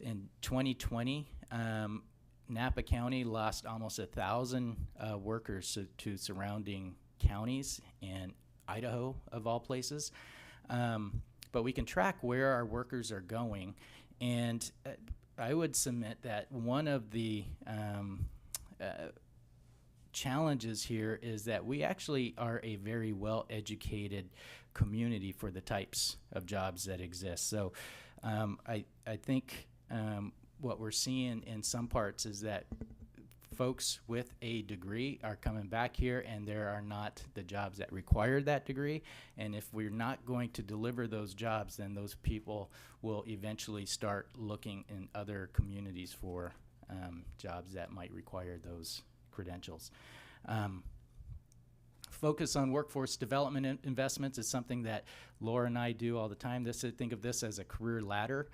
S3: in 2020, Napa County lost almost 1,000 workers to surrounding counties and Idaho, of all places. But we can track where our workers are going, and I would submit that one of the challenges here is that we actually are a very well-educated community for the types of jobs that exist. So I think what we're seeing in some parts is that folks with a degree are coming back here, and there are not the jobs that require that degree. And if we're not going to deliver those jobs, then those people will eventually start looking in other communities for jobs that might require those credentials. Focus on workforce development investments is something that Laura and I do all the time. Think of this as a career ladder.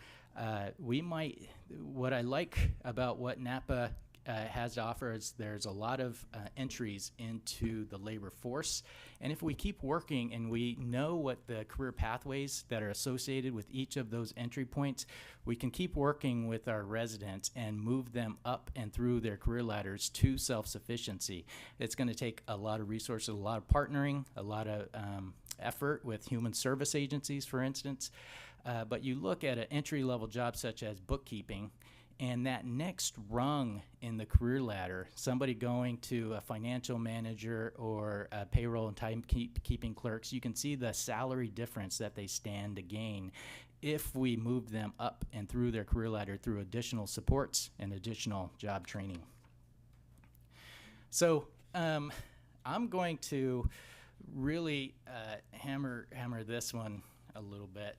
S3: What I like about what Napa has to offer is there's a lot of entries into the labor force. And if we keep working and we know what the career pathways that are associated with each of those entry points, we can keep working with our residents and move them up and through their career ladders to self-sufficiency. It's going to take a lot of resources, a lot of partnering, a lot of effort with human service agencies, for instance. But you look at an entry-level job such as bookkeeping, and that next rung in the career ladder, somebody going to a financial manager or a payroll and timekeeping clerks, you can see the salary difference that they stand to gain if we move them up and through their career ladder through additional supports and additional job training. So I'm going to really hammer this one a little bit.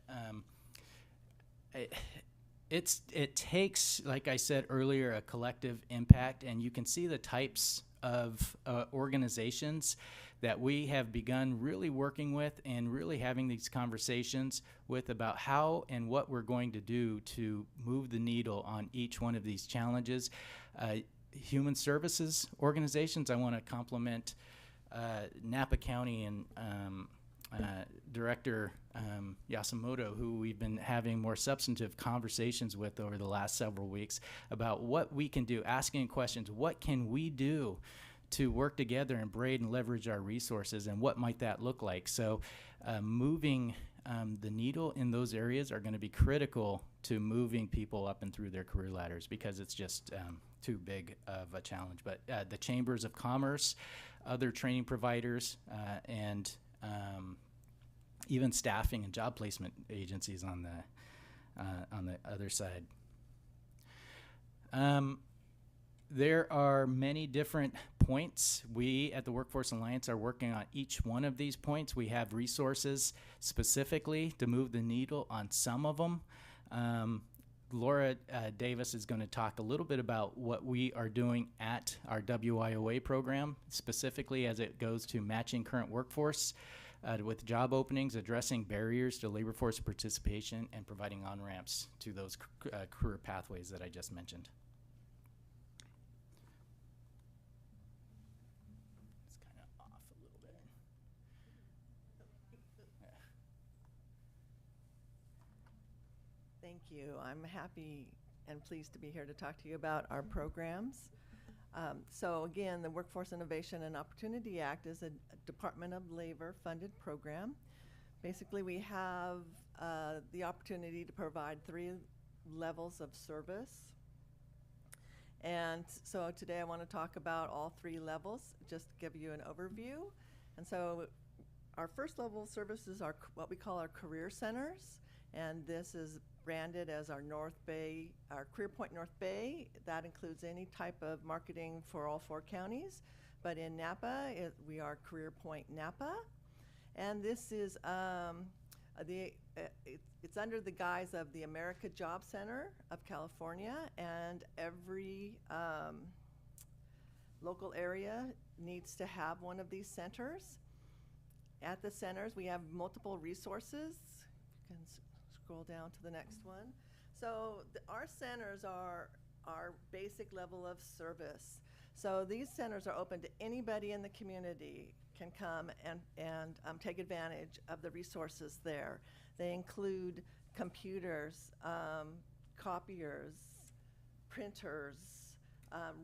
S3: It takes, like I said earlier, a collective impact, and you can see the types of organizations that we have begun really working with and really having these conversations with about how and what we're going to do to move the needle on each one of these challenges. Human services organizations, I want to compliment Napa County and Director Yasumoto, who we've been having more substantive conversations with over the last several weeks about what we can do, asking questions, what can we do to work together and braid and leverage our resources, and what might that look like? So moving the needle in those areas are going to be critical to moving people up and through their career ladders, because it's just too big of a challenge. But the chambers of commerce, other training providers, and even staffing and job placement agencies on the other side. There are many different points. We at the Workforce Alliance are working on each one of these points. We have resources specifically to move the needle on some of them. Laura Davis is going to talk a little bit about what we are doing at our WIOA program, specifically as it goes to matching current workforce with job openings, addressing barriers to labor force participation, and providing on-ramps to those career pathways that I just mentioned. It's kind of off a little bit.
S8: Thank you. I'm happy and pleased to be here to talk to you about our programs. So again, the Workforce Innovation and Opportunity Act is a Department of Labor funded program. Basically, we have the opportunity to provide 3 levels of service. And so today I want to talk about all 3 levels, just to give you an overview. And so our first level of services are what we call our career centers. And this is branded as our North Bay, our Career Point North Bay. That includes any type of marketing for all 4 counties. But in Napa, we are Career Point Napa. And this is, it's under the guise of the America Job Center of California. And every local area needs to have one of these centers. At the centers, we have multiple resources. You can scroll down to the next one. So our centers are our basic level of service. So these centers are open to anybody in the community can come and take advantage of the resources there. They include computers, copiers, printers,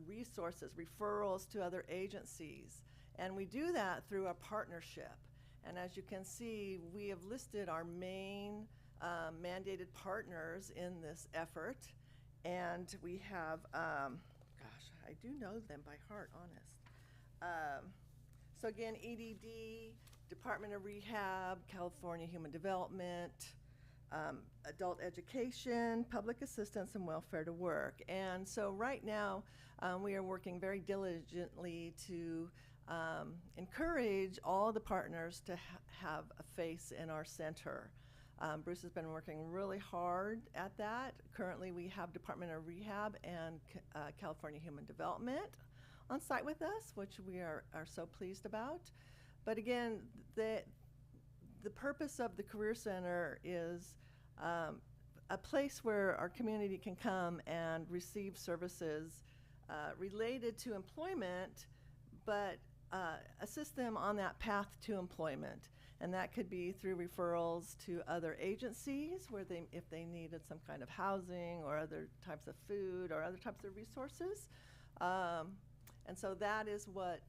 S8: resources, referrals to other agencies. And we do that through a partnership. And as you can see, we have listed our main mandated partners in this effort. And we have, gosh, I do know them by heart, honest. So again, EDD, Department of Rehab, California Human Development, Adult Education, Public Assistance, and Welfare to Work. And so right now, we are working very diligently to encourage all the partners to have a face in our center. Bruce has been working really hard at that. Currently, we have Department of Rehab and California Human Development on site with us, which we are so pleased about. But again, the purpose of the Career Center is a place where our community can come and receive services related to employment, but assist them on that path to employment. And that could be through referrals to other agencies where if they needed some kind of housing or other types of food or other types of resources. And so that is what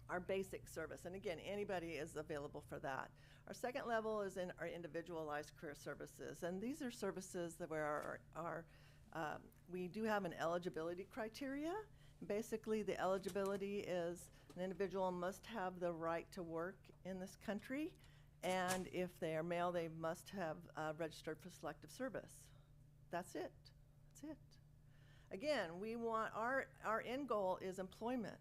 S8: our basic service, and again, anybody is available for that. Our second level is in our individualized career services, and these are services that where we do have an eligibility criteria. Basically, the eligibility is an individual must have the right to work in this country, and if they are male, they must have registered for selective service. That's it. That's it. Again, we want our end goal is employment.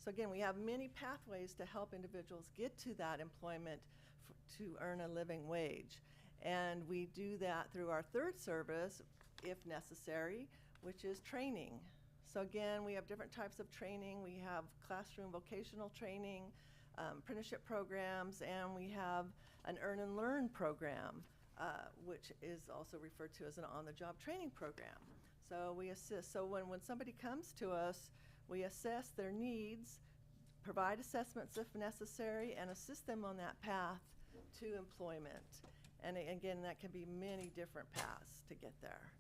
S8: So again, we have many pathways to help individuals get to that employment to earn a living wage. And we do that through our third service, if necessary, which is training. So again, we have different types of training. We have classroom vocational training, apprenticeship programs, and we have an earn and learn program, which is also referred to as an on-the-job training program. So we assist. So when somebody comes to us, we assess their needs, provide assessments if necessary, and assist them on that path to employment. And again, that can be many different paths to get there.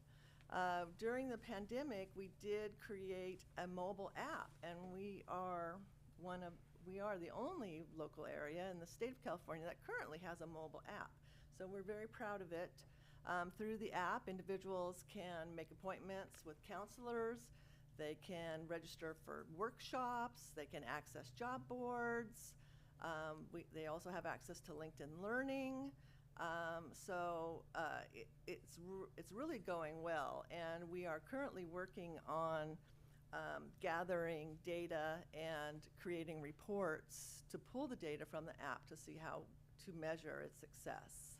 S8: During the pandemic, we did create a mobile app, and we are the only local area in the state of California that currently has a mobile app. So we're very proud of it. Through the app, individuals can make appointments with counselors. They can register for workshops. They can access job boards. They also have access to LinkedIn Learning. It's really going well, and we are currently working on gathering data and creating reports to pull the data from the app to see how to measure its success.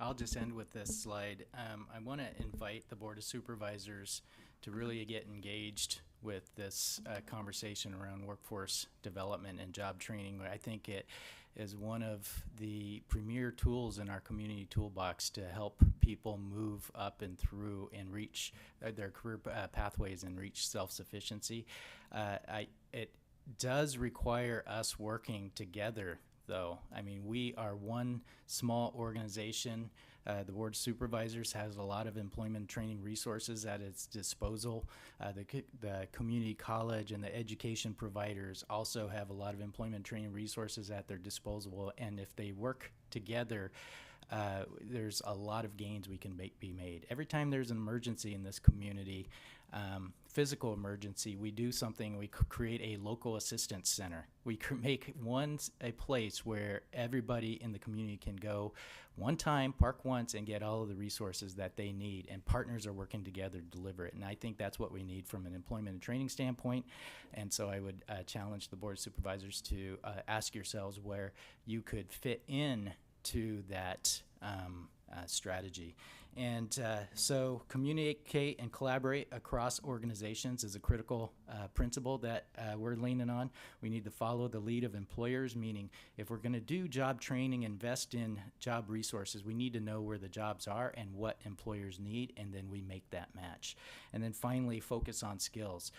S3: I'll just end with this slide. I want to invite the Board of Supervisors to really get engaged with this conversation around workforce development and job training. I think it is one of the premier tools in our community toolbox to help people move up and through and reach their career pathways and reach self-sufficiency. It does require us working together, though. I mean, we are one small organization. The Board of Supervisors has a lot of employment training resources at its disposal. The community college and the education providers also have a lot of employment training resources at their disposal. And if they work together, there's a lot of gains we can be made. Every time there's an emergency in this community, physical emergency, we do something. We create a local assistance center. We make a place where everybody in the community can go one time, park once, and get all of the resources that they need. And partners are working together to deliver it. And I think that's what we need from an employment and training standpoint. And so I would challenge the Board of Supervisors to ask yourselves where you could fit in to that strategy. And so communicate and collaborate across organizations is a critical principle that we're leaning on. We need to follow the lead of employers, meaning if we're going to do job training, invest in job resources, we need to know where the jobs are and what employers need, and then we make that match. And then finally, focus on skills.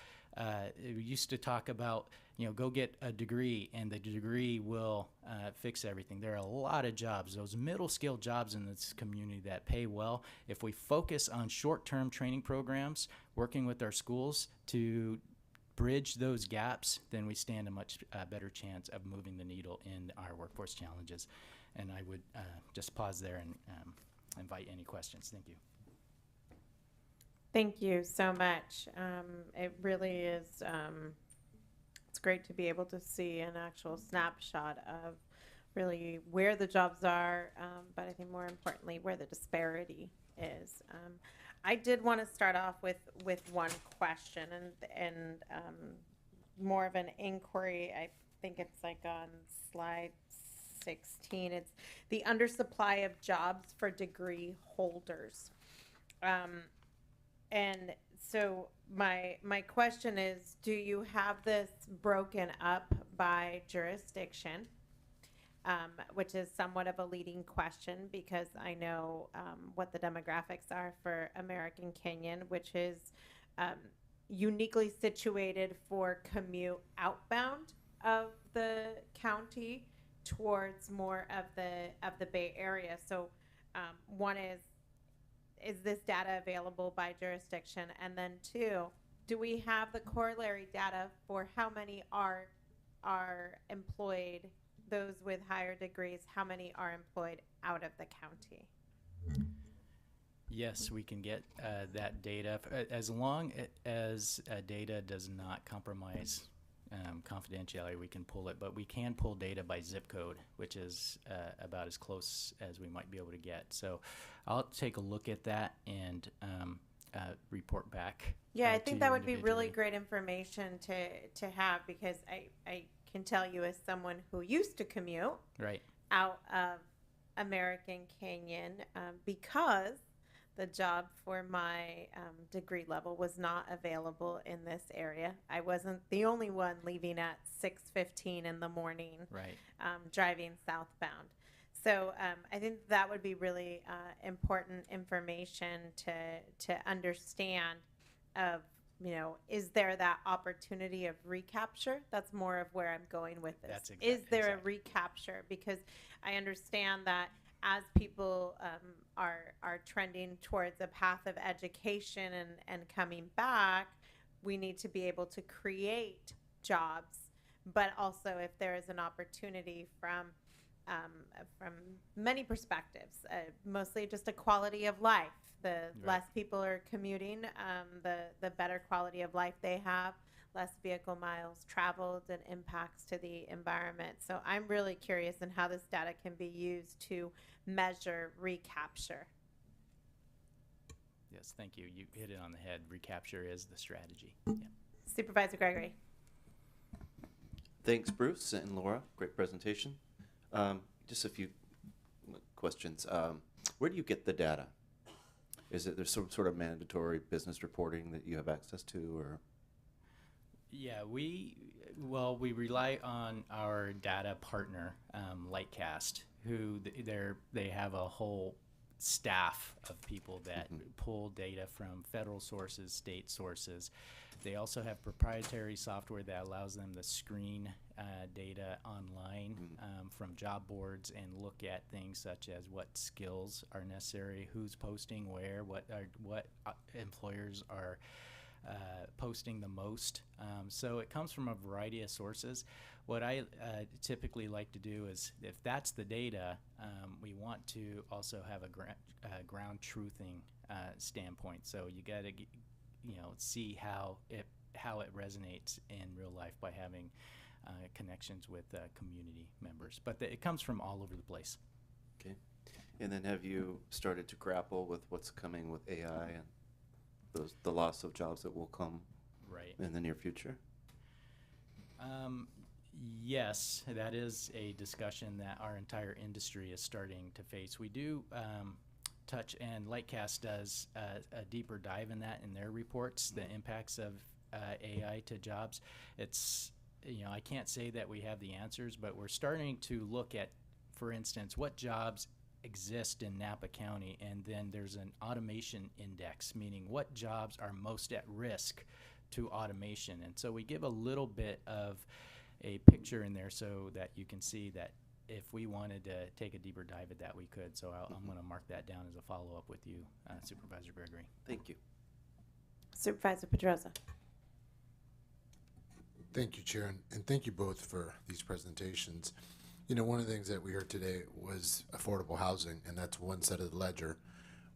S3: We used to talk about, go get a degree and the degree will fix everything. There are a lot of jobs, those middle skill jobs in this community that pay well. If we focus on short-term training programs, working with our schools to bridge those gaps, then we stand a much better chance of moving the needle in our workforce challenges. And I would just pause there and invite any questions. Thank you.
S19: Thank you so much. It really is, it's great to be able to see an actual snapshot of really where the jobs are, but I think more importantly, where the disparity is. I did want to start off with one question and more of an inquiry. I think it's like on slide 16. It's the undersupply of jobs for degree holders. And so my question is, do you have this broken up by jurisdiction? Which is somewhat of a leading question because I know what the demographics are for American Kenyan, which is uniquely situated for commute outbound of the county towards more of the Bay Area. So one is this data available by jurisdiction? And then two, do we have the corollary data for how many are employed, those with higher degrees, how many are employed out of the county?
S3: Yes, we can get that data as long as data does not compromise confidentiality. We can pull it, but we can pull data by zip code, which is about as close as we might be able to get. So I'll take a look at that and report back.
S19: Yeah, I think that would be really great information to have because I can tell you as someone who used to commute out of American Canyon because the job for my degree level was not available in this area. I wasn't the only one leaving at 6:15 in the morning, driving southbound. So I think that would be really important information to understand of, is there that opportunity of recapture? That's more of where I'm going with this. Is there a recapture? Because I understand that as people are trending towards a path of education and coming back, we need to be able to create jobs, but also if there is an opportunity from many perspectives, mostly just a quality of life. The less people are commuting, the better quality of life they have, less vehicle miles traveled and impacts to the environment. So I'm really curious in how this data can be used to measure recapture.
S3: Yes, thank you. You hit it on the head. Recapture is the strategy. Yeah.
S19: Supervisor Gregory.
S7: Thanks, Bruce and Laura. Great presentation. Just a few questions. Where do you get the data? Is it there's some sort of mandatory business reporting that you have access to, or?
S3: Yeah, we rely on our data partner, Lightcast, who they have a whole staff of people that pull data from federal sources, state sources. They also have proprietary software that allows them to screen data online from job boards and look at things such as what skills are necessary, who's posting where, what employers are posting the most. So it comes from a variety of sources. What I typically like to do is, if that's the data, we want to also have a ground truthing standpoint. So you got to see how it resonates in real life by having connections with community members. But it comes from all over the place.
S7: Okay. And then have you started to grapple with what's coming with AI and the loss of jobs that will come in the near future?
S3: Yes, that is a discussion that our entire industry is starting to face. We do touch, and Lightcast does a deeper dive in that in their reports, the impacts of AI to jobs. It's, I can't say that we have the answers, but we're starting to look at, for instance, what jobs exist in Napa County, and then there's an automation index, meaning what jobs are most at risk to automation. And so we give a little bit of a picture in there so that you can see that if we wanted to take a deeper dive at that, we could. So I'm going to mark that down as a follow-up with you, Supervisor Gregory.
S7: Thank you.
S19: Supervisor Pedrosa.
S13: Thank you, Chair, and thank you both for these presentations. One of the things that we heard today was affordable housing, and that's one side of the ledger.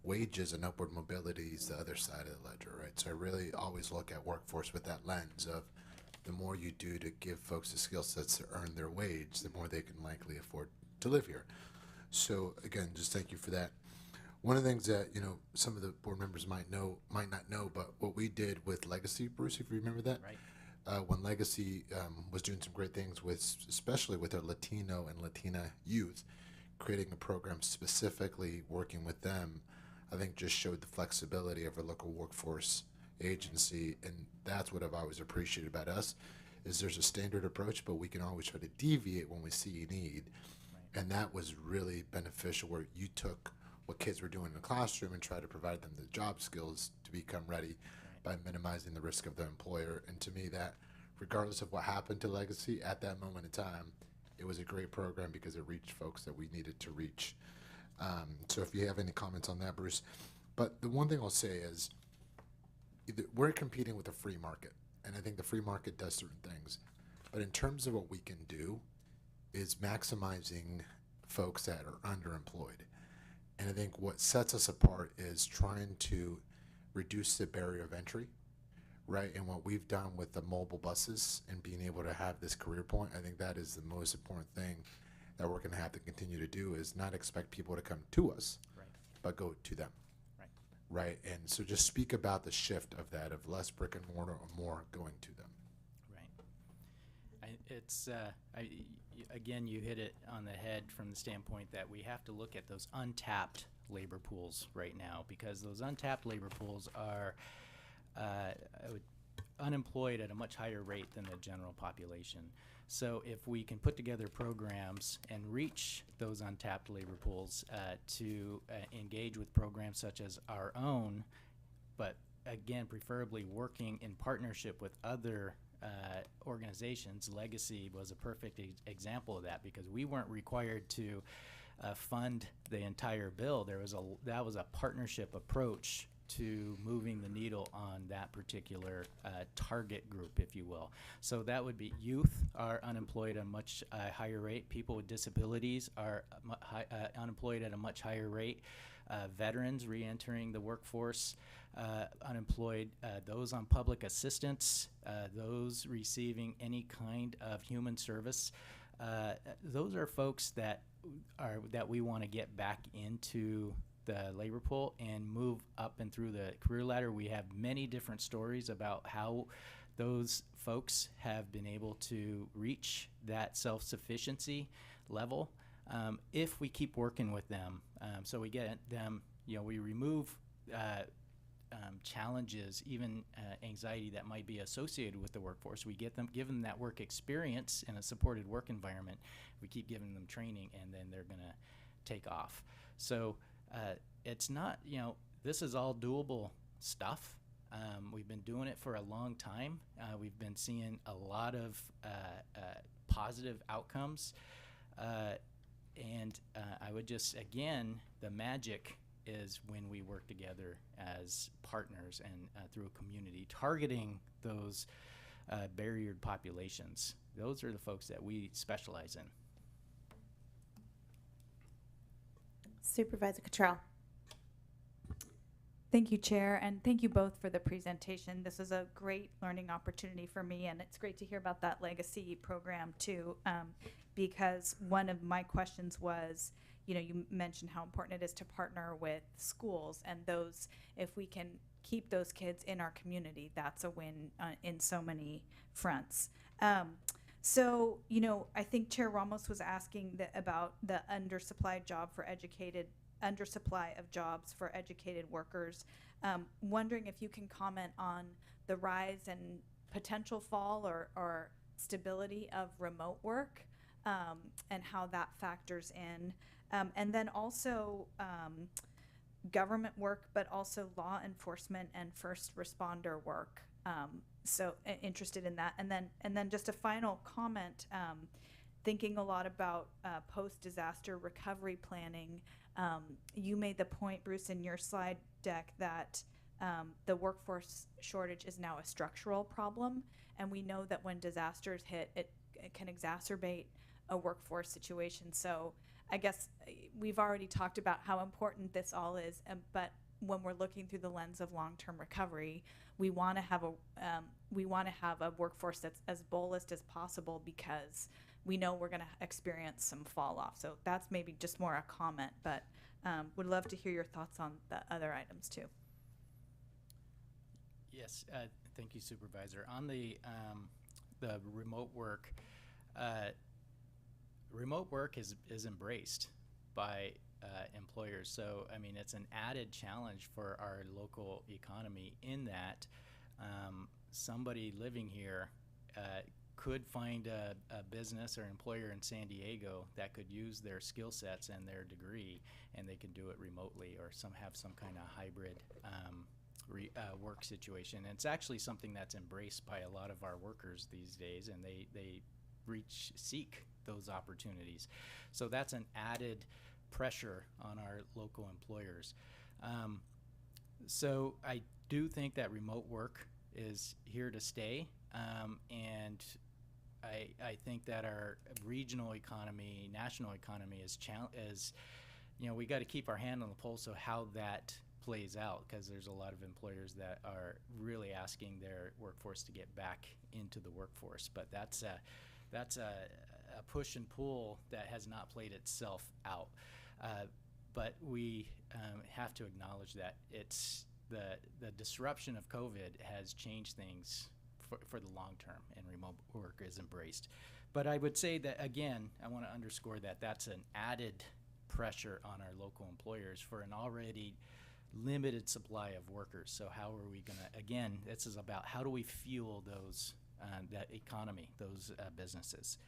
S13: Wages and upward mobility is the other side of the ledger, right? So I really always look at workforce with that lens of the more you do to give folks the skill sets to earn their wage, the more they can likely afford to live here. So again, just thank you for that. One of the things that, some of the board members might not know, but what we did with Legacy, Bruce, if you remember that,
S3: right?
S13: When Legacy was doing some great things especially with our Latino and Latina youth, creating a program specifically working with them, I think just showed the flexibility of our local workforce agency, and that's what I've always appreciated about us, is there's a standard approach, but we can always try to deviate when we see a need, and that was really beneficial, where you took what kids were doing in the classroom and tried to provide them the job skills to become ready by minimizing the risk of the employer. And to me, that regardless of what happened to Legacy at that moment in time, it was a great program because it reached folks that we needed to reach. So if you have any comments on that, Bruce. But the one thing I'll say is we're competing with a free market, and I think the free market does certain things. But in terms of what we can do is maximizing folks that are underemployed. And I think what sets us apart is trying to reduce the barrier of entry, right? And what we've done with the mobile buses and being able to have this career point, I think that is the most important thing that we're going to have to continue to do, is not expect people to come to us,
S3: right, but
S13: go to them,
S3: right?
S13: And so just speak about the shift of that, of less brick and mortar or more going to them.
S3: Right. Again, you hit it on the head from the standpoint that we have to look at those untapped labor pools right now, because those untapped labor pools are unemployed at a much higher rate than the general population. So if we can put together programs and reach those untapped labor pools to engage with programs such as our own, but again, preferably working in partnership with other organizations. Legacy was a perfect example of that, because we weren't required to fund the entire bill. That was a partnership approach to moving the needle on that particular target group, if you will. So that would be youth are unemployed at a much higher rate. People with disabilities are unemployed at a much higher rate. Veterans re-entering the workforce, unemployed. Those on public assistance, those receiving any kind of human service. Those are folks that we want to get back into the labor pool and move up and through the career ladder. We have many different stories about how those folks have been able to reach that self-sufficiency level if we keep working with them. So we get them, we remove challenges, even anxiety that might be associated with the workforce. We give them that work experience in a supported work environment. We keep giving them training, and then they're going to take off. So it's not, this is all doable stuff. We've been doing it for a long time. We've been seeing a lot of positive outcomes. And I would just, again, the magic is when we work together as partners and through a community, targeting those barriered populations. Those are the folks that we specialize in.
S19: Supervisor Cottrell.
S2: Thank you, Chair, and thank you both for the presentation. This is a great learning opportunity for me, and it's great to hear about that legacy program too, because one of my questions was, you mentioned how important it is to partner with schools, and those, if we can keep those kids in our community, that's a win in so many fronts. So, I think Chair Ramos was asking about the undersupplied job for educated undersupply of jobs for educated workers. Wondering if you can comment on the rise and potential fall or stability of remote work, and how that factors in. And then also government work, but also law enforcement and first responder work. So interested in that. And then just a final comment, thinking a lot about post-disaster recovery planning. You made the point, Bruce, in your slide deck that the workforce shortage is now a structural problem. And we know that when disasters hit, it can exacerbate a workforce situation. So I guess we've already talked about how important this all is, but when we're looking through the lens of long-term recovery, we want to have a workforce that's as bolus as possible, because we know we're going to experience some fall off. So that's maybe just more a comment, but would love to hear your thoughts on the other items too.
S3: Yes, thank you, Supervisor. On the remote work, remote work is embraced by employers. So, I mean, it's an added challenge for our local economy in that somebody living here could find a business or employer in San Diego that could use their skill sets and their degree, and they can do it remotely or have some kind of hybrid work situation. And it's actually something that's embraced by a lot of our workers these days, and they seek those opportunities. So that's an added pressure on our local employers. So I do think that remote work is here to stay, and I think that our regional economy, national economy is we got to keep our hand on the pulse of how that plays out, because there's a lot of employers that are really asking their workforce to get back into the workforce. But that's a push and pull that has not played itself out. But we have to acknowledge that it's the disruption of COVID has changed things for the long term, and remote work is embraced. But I would say that, again, I want to underscore that that's an added pressure on our local employers for an already limited supply of workers. So how are we going to, again, this is about how do we fuel those, that economy, those businesses.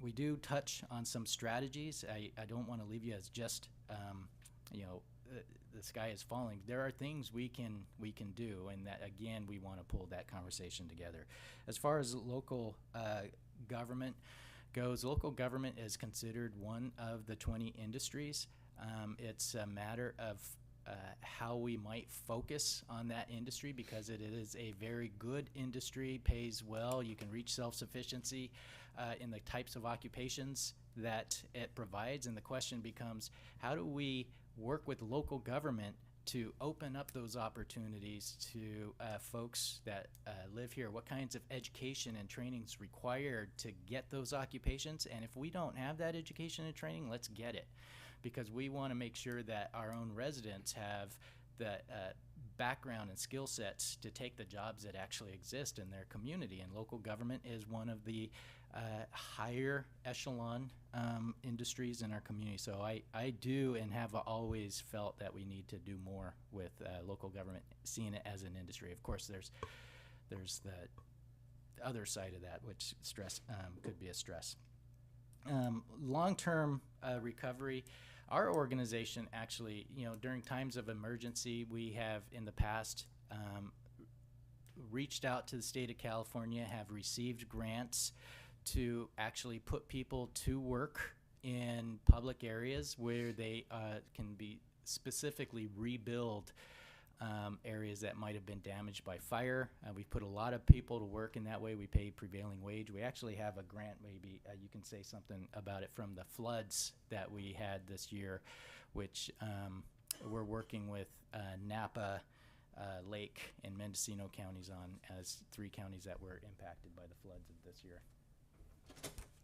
S3: We do touch on some strategies. I don't want to leave you as just, the sky is falling. There are things we can do, and that, again, we want to pull that conversation together. As far as local government goes, local government is considered one of the 20 industries. It's a matter of how we might focus on that industry, because it is a very good industry, pays well. You can reach self-sufficiency in the types of occupations that it provides. And the question becomes, how do we work with local government to open up those opportunities to folks that live here? What kinds of education and training is required to get those occupations? And if we don't have that education and training, let's get it, because we want to make sure that our own residents have the background and skill sets to take the jobs that actually exist in their community. And local government is one of the higher echelon industries in our community. So I do and have always felt that we need to do more with local government, seeing it as an industry. Of course, there's the other side of that, which stress could be a stress. Long-term recovery. Our organization actually, during times of emergency, we have in the past reached out to the state of California, have received grants to actually put people to work in public areas where they can be specifically rebuild areas that might have been damaged by fire. We've put a lot of people to work in that way. We pay prevailing wage. We actually have a grant, maybe you can say something about it, from the floods that we had this year, which we're working with Napa, Lake, and Mendocino counties on as 3 counties that were impacted by the floods of this year.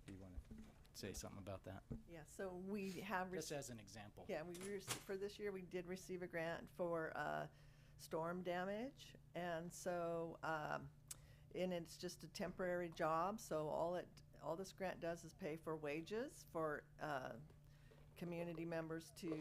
S3: Do you want to say something about that?
S8: Yeah, so we have
S3: just as an example.
S8: Yeah, for this year we did receive a grant for storm damage, and so and it's just a temporary job. So all this grant does is pay for wages for community members to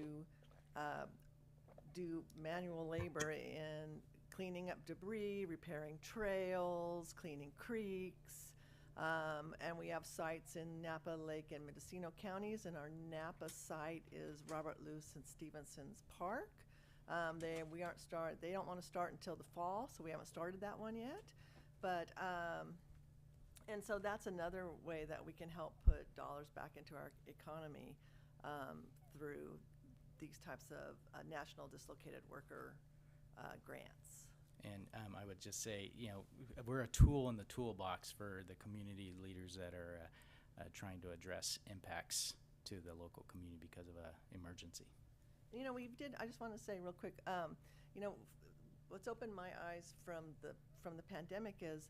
S8: do manual labor in cleaning up debris, repairing trails, cleaning creeks. And we have sites in Napa, Lake, and Mendocino counties, and our Napa site is Robert Luce and Stevenson's Park. They don't want to start until the fall, so we haven't started that one yet. But and so that's another way that we can help put dollars back into our economy through these types of national dislocated worker grants.
S3: And I would just say, you know, we're a tool in the toolbox for the community leaders that are trying to address impacts to the local community because of an emergency.
S8: You know, I just want to say real quick, you know, what's opened my eyes from the pandemic is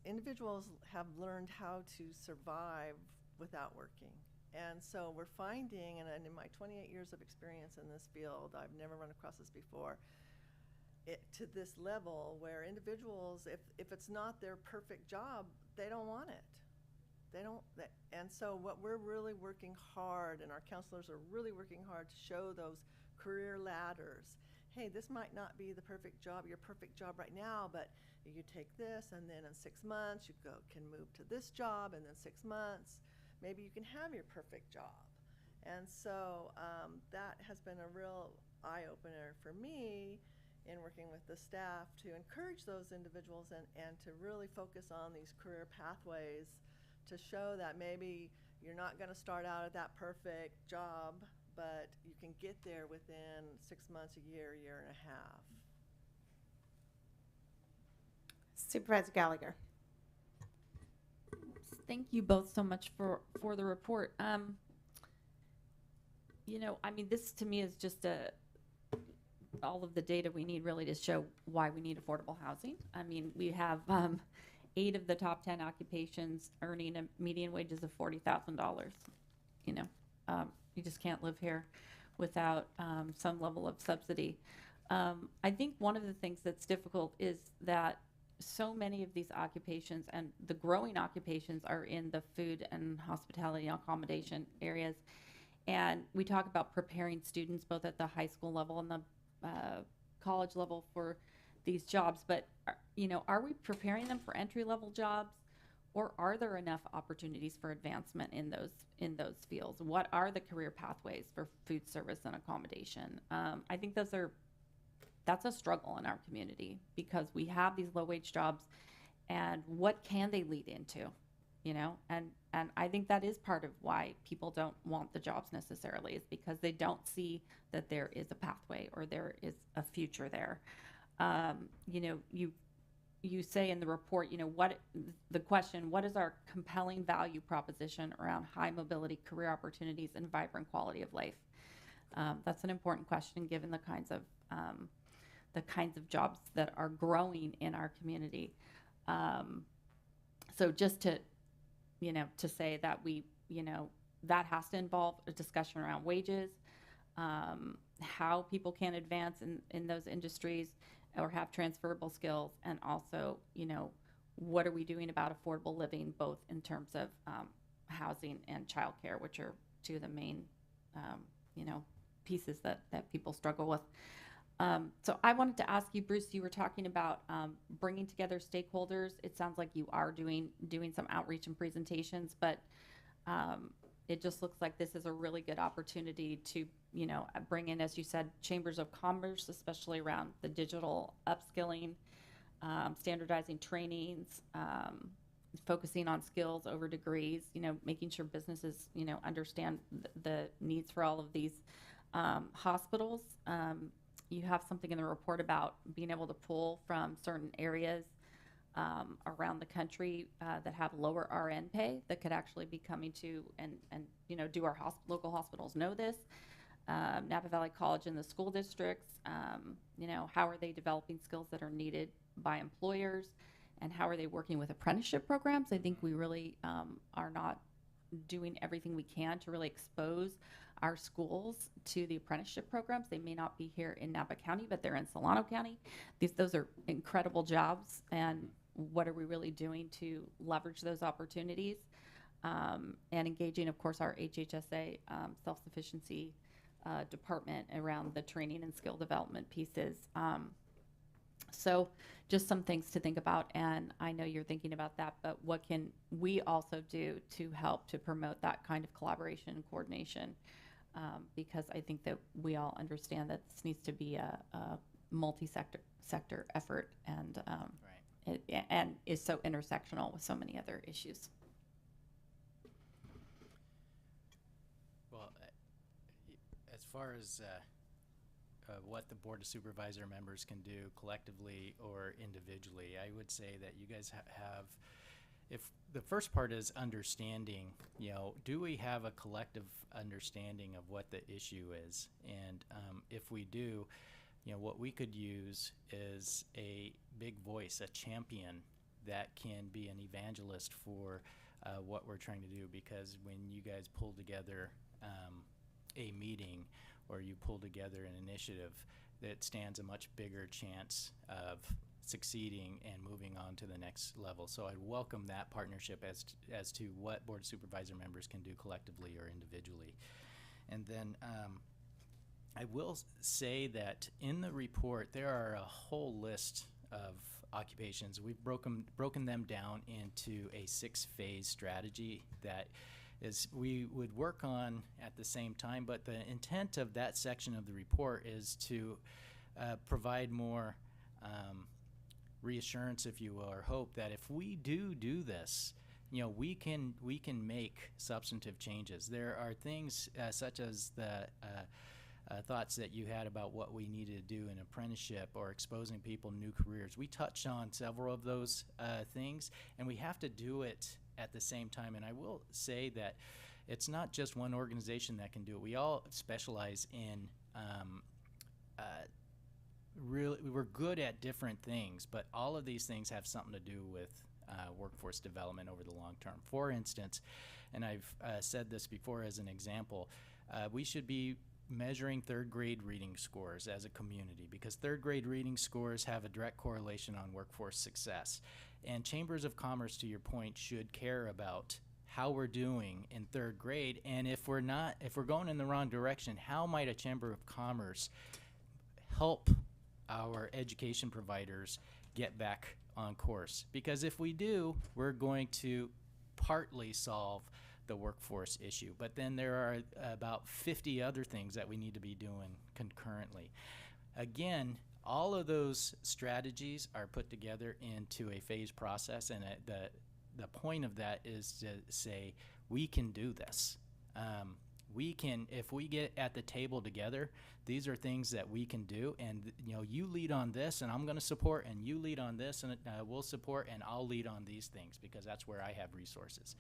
S8: individuals have learned how to survive without working. And so we're finding, and in my 28 years of experience in this field, I've never run across this before, to this level where individuals, if it's not their perfect job, they don't want it. And so what we're really working hard, and our counselors are really working hard to show those career ladders. Hey, this might not be the perfect job, your perfect job right now, but you take this, and then in 6 months you can move to this job, and then 6 months maybe you can have your perfect job. And so that has been a real eye-opener for me in working with the staff to encourage those individuals and to really focus on these career pathways to show that maybe you're not going to start out at that perfect job, but you can get there within 6 months, a year and a half.
S19: Supervisor Gallagher.
S4: Thank you both so much for the report. You know, I mean, this to me is just all of the data we need really to show why we need affordable housing. I mean, we have 8 of the top 10 occupations earning a median wages of $40,000. You know, you just can't live here without some level of subsidy. I think one of the things that's difficult is that so many of these occupations and the growing occupations are in the food and hospitality and accommodation areas. And we talk about preparing students both at the high school level and the college level for these jobs, but you know, are we preparing them for entry-level jobs, or are there enough opportunities for advancement in those fields? What are the career pathways for food service and accommodation? I think that's a struggle in our community because we have these low-wage jobs, and what can they lead into? You know, and I think that is part of why people don't want the jobs necessarily, is because they don't see that there is a pathway or there is a future there. You know, you say in the report, you know, what is our compelling value proposition around high mobility career opportunities and vibrant quality of life? That's an important question given the kinds of jobs that are growing in our community. So just to, you know, to say that that has to involve a discussion around wages, how people can advance in those industries or have transferable skills, and also, you know, what are we doing about affordable living, both in terms of housing and childcare, which are 2 of the main, you know, pieces that people struggle with. So I wanted to ask you, Bruce, you were talking about bringing together stakeholders. It sounds like you are doing some outreach and presentations, but it just looks like this is a really good opportunity to, you know, bring in, as you said, chambers of commerce, especially around the digital upskilling, standardizing trainings, focusing on skills over degrees, you know, making sure businesses, you know, understand the needs for all of these hospitals. You have something in the report about being able to pull from certain areas around the country that have lower RN pay that could actually be coming to and you know, do our local hospitals know this? Napa Valley College and the school districts, you know, how are they developing skills that are needed by employers, and how are they working with apprenticeship programs? I think we really are not doing everything we can to really expose our schools to the apprenticeship programs. They may not be here in Napa County, but they're in Solano County. Those are incredible jobs, and what are we really doing to leverage those opportunities? and engaging, of course, our HHSA self-sufficiency department around the training and skill development pieces. So just some things to think about, and I know you're thinking about that, but what can we also do to help to promote that kind of collaboration and coordination? Because I think that we all understand that this needs to be a multi-sector effort, and and is so intersectional with so many other issues.
S3: Well, as far as what the Board of Supervisor members can do collectively or individually, I would say that you guys have, if the first part is understanding, you know, do we have a collective understanding of what the issue is? And if we do, you know, what we could use is a big voice, a champion that can be an evangelist for what we're trying to do. Because when you guys pull together a meeting, or you pull together an initiative, that stands a much bigger chance of succeeding and moving on to the next level. So I'd welcome that partnership as to what Board of Supervisor members can do collectively or individually. And then I will say that in the report there are a whole list of occupations. We've broken them down into a 6-phase strategy that is we would work on at the same time, but the intent of that section of the report is to provide more reassurance, if you will, or hope that if we do this, you know, we can make substantive changes. There are things such as the thoughts that you had about what we needed to do in apprenticeship or exposing people to new careers. We touched on several of those things, and we have to do it at the same time. And I will say that it's not just one organization that can do it. We all specialize in really, we're good at different things, but all of these things have something to do with workforce development over the long term. For instance, and I've said this before as an example, we should be measuring third grade reading scores as a community, because third grade reading scores have a direct correlation on workforce success. And chambers of commerce, to your point, should care about how we're doing in third grade, and if we're going in the wrong direction, how might a chamber of commerce help our education providers get back on course? Because if we do, we're going to partly solve the workforce issue, but then there are about 50 other things that we need to be doing concurrently. Again, all of those strategies are put together into a phased process, and the point of that is to say we can do this. We can, if we get at the table together, these are things that we can do, and you know, you lead on this and I'm going to support, and you lead on this and we'll support, and I'll lead on these things because that's where I have resources.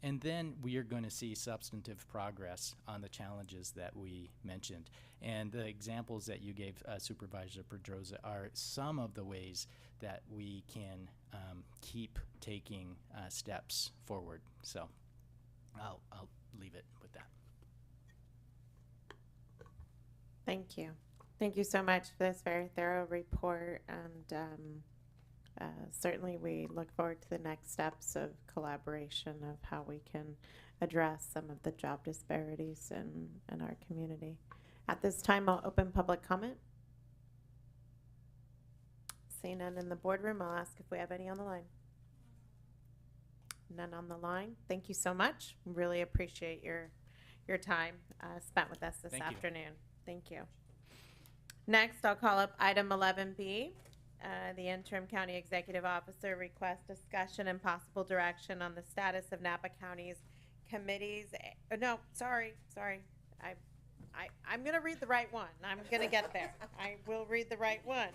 S3: And then we are going to see substantive progress on the challenges that we mentioned. And the examples that you gave, Supervisor Pedroza, are some of the ways that we can keep taking steps forward. So I'll leave it with that.
S19: Thank you. Thank you so much for this very thorough report, and certainly we look forward to the next steps of collaboration of how we can address some of the job disparities in our community. At this time, I'll open public comment. Seeing none in the boardroom, I'll ask if we have any on the line. None on the line. Thank you so much. Really appreciate your time spent with us this afternoon. Thank you. Next, I'll call up item 11B. The interim county executive officer requests discussion and possible direction on the status of Napa County's committees. No, sorry. I'm going to read the right one. I'm going to get there. I will read the right one.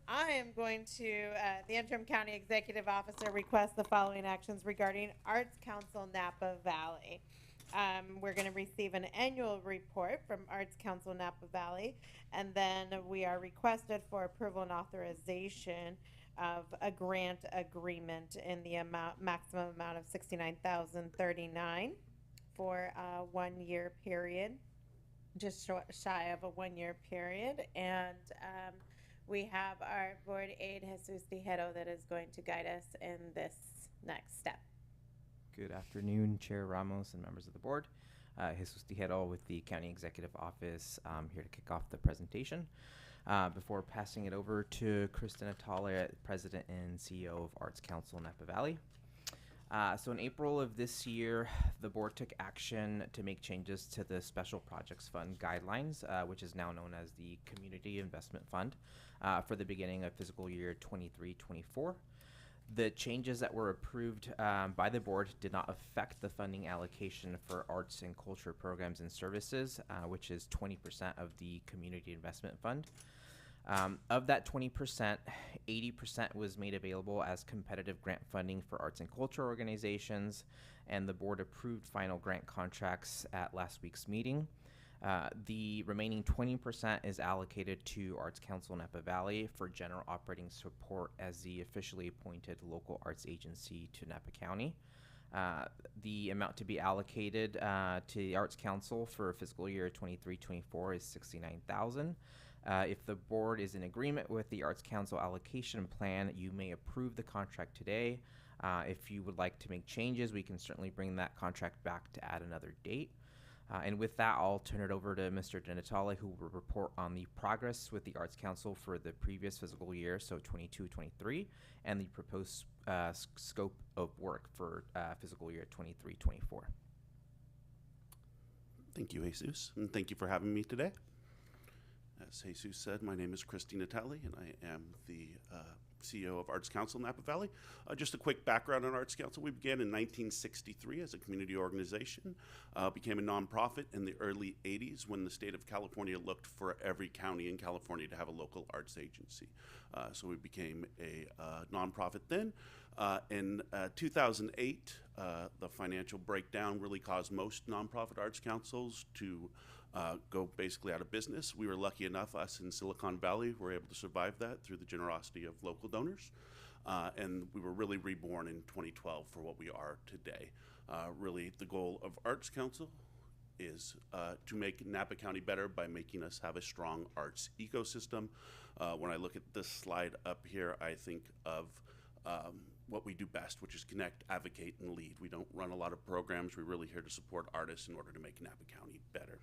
S19: I am going to, the interim county executive officer requests the following actions regarding Arts Council Napa Valley. We're going to receive an annual report from Arts Council Napa Valley, and then we are requested for approval and authorization of a grant agreement in the maximum amount of $69,039 for a 1-year period, just shy of a 1-year period. And we have our board aide, Jesus Tejero, that is going to guide us in this next step.
S10: Good afternoon, Chair Ramos and members of the board. Jesus Tijero with the County Executive Office. I'm here to kick off the presentation. Before passing it over to Krista Natalia, President and CEO of Arts Council Napa Valley. So in April of this year, the board took action to make changes to the Special Projects Fund guidelines, which is now known as the Community Investment Fund, for the beginning of fiscal year 23-24. The changes that were approved by the board did not affect the funding allocation for arts and culture programs and services, which is 20% of the Community Investment Fund. Of that 20%, 80% was made available as competitive grant funding for arts and culture organizations, and the board approved final grant contracts at last week's meeting. The remaining 20% is allocated to Arts Council Napa Valley for general operating support as the officially appointed local arts agency to Napa County. The amount to be allocated to the Arts Council for fiscal year 23-24 is $69,000. If the board is in agreement with the Arts Council allocation plan, you may approve the contract today. If you would like to make changes, we can certainly bring that contract back to add another date. And with that, I'll turn it over to Mr. Denatale, who will report on the progress with the Arts Council for the previous fiscal year, so 22-23, and the proposed scope of work for fiscal year 23-24.
S11: Thank you, Jesus, and thank you for having me today. As Jesus said, my name is Christy Natale, and I am the CEO of Arts Council Napa Valley. Just a quick background on Arts Council. We began in 1963 as a community organization, became a nonprofit in the early 80s when the state of California looked for every county in California to have a local arts agency. So we became a nonprofit then. In 2008, the financial breakdown really caused most nonprofit arts councils to go basically out of business. We were lucky enough, us in Silicon Valley were able to survive that through the generosity of local donors. And we were really reborn in 2012 for what we are today. Really, the goal of Arts Council is to make Napa County better by making us have a strong arts ecosystem. When I look at this slide up here, I think of what we do best, which is connect, advocate, and lead. We don't run a lot of programs. We're really here to support artists in order to make Napa County better.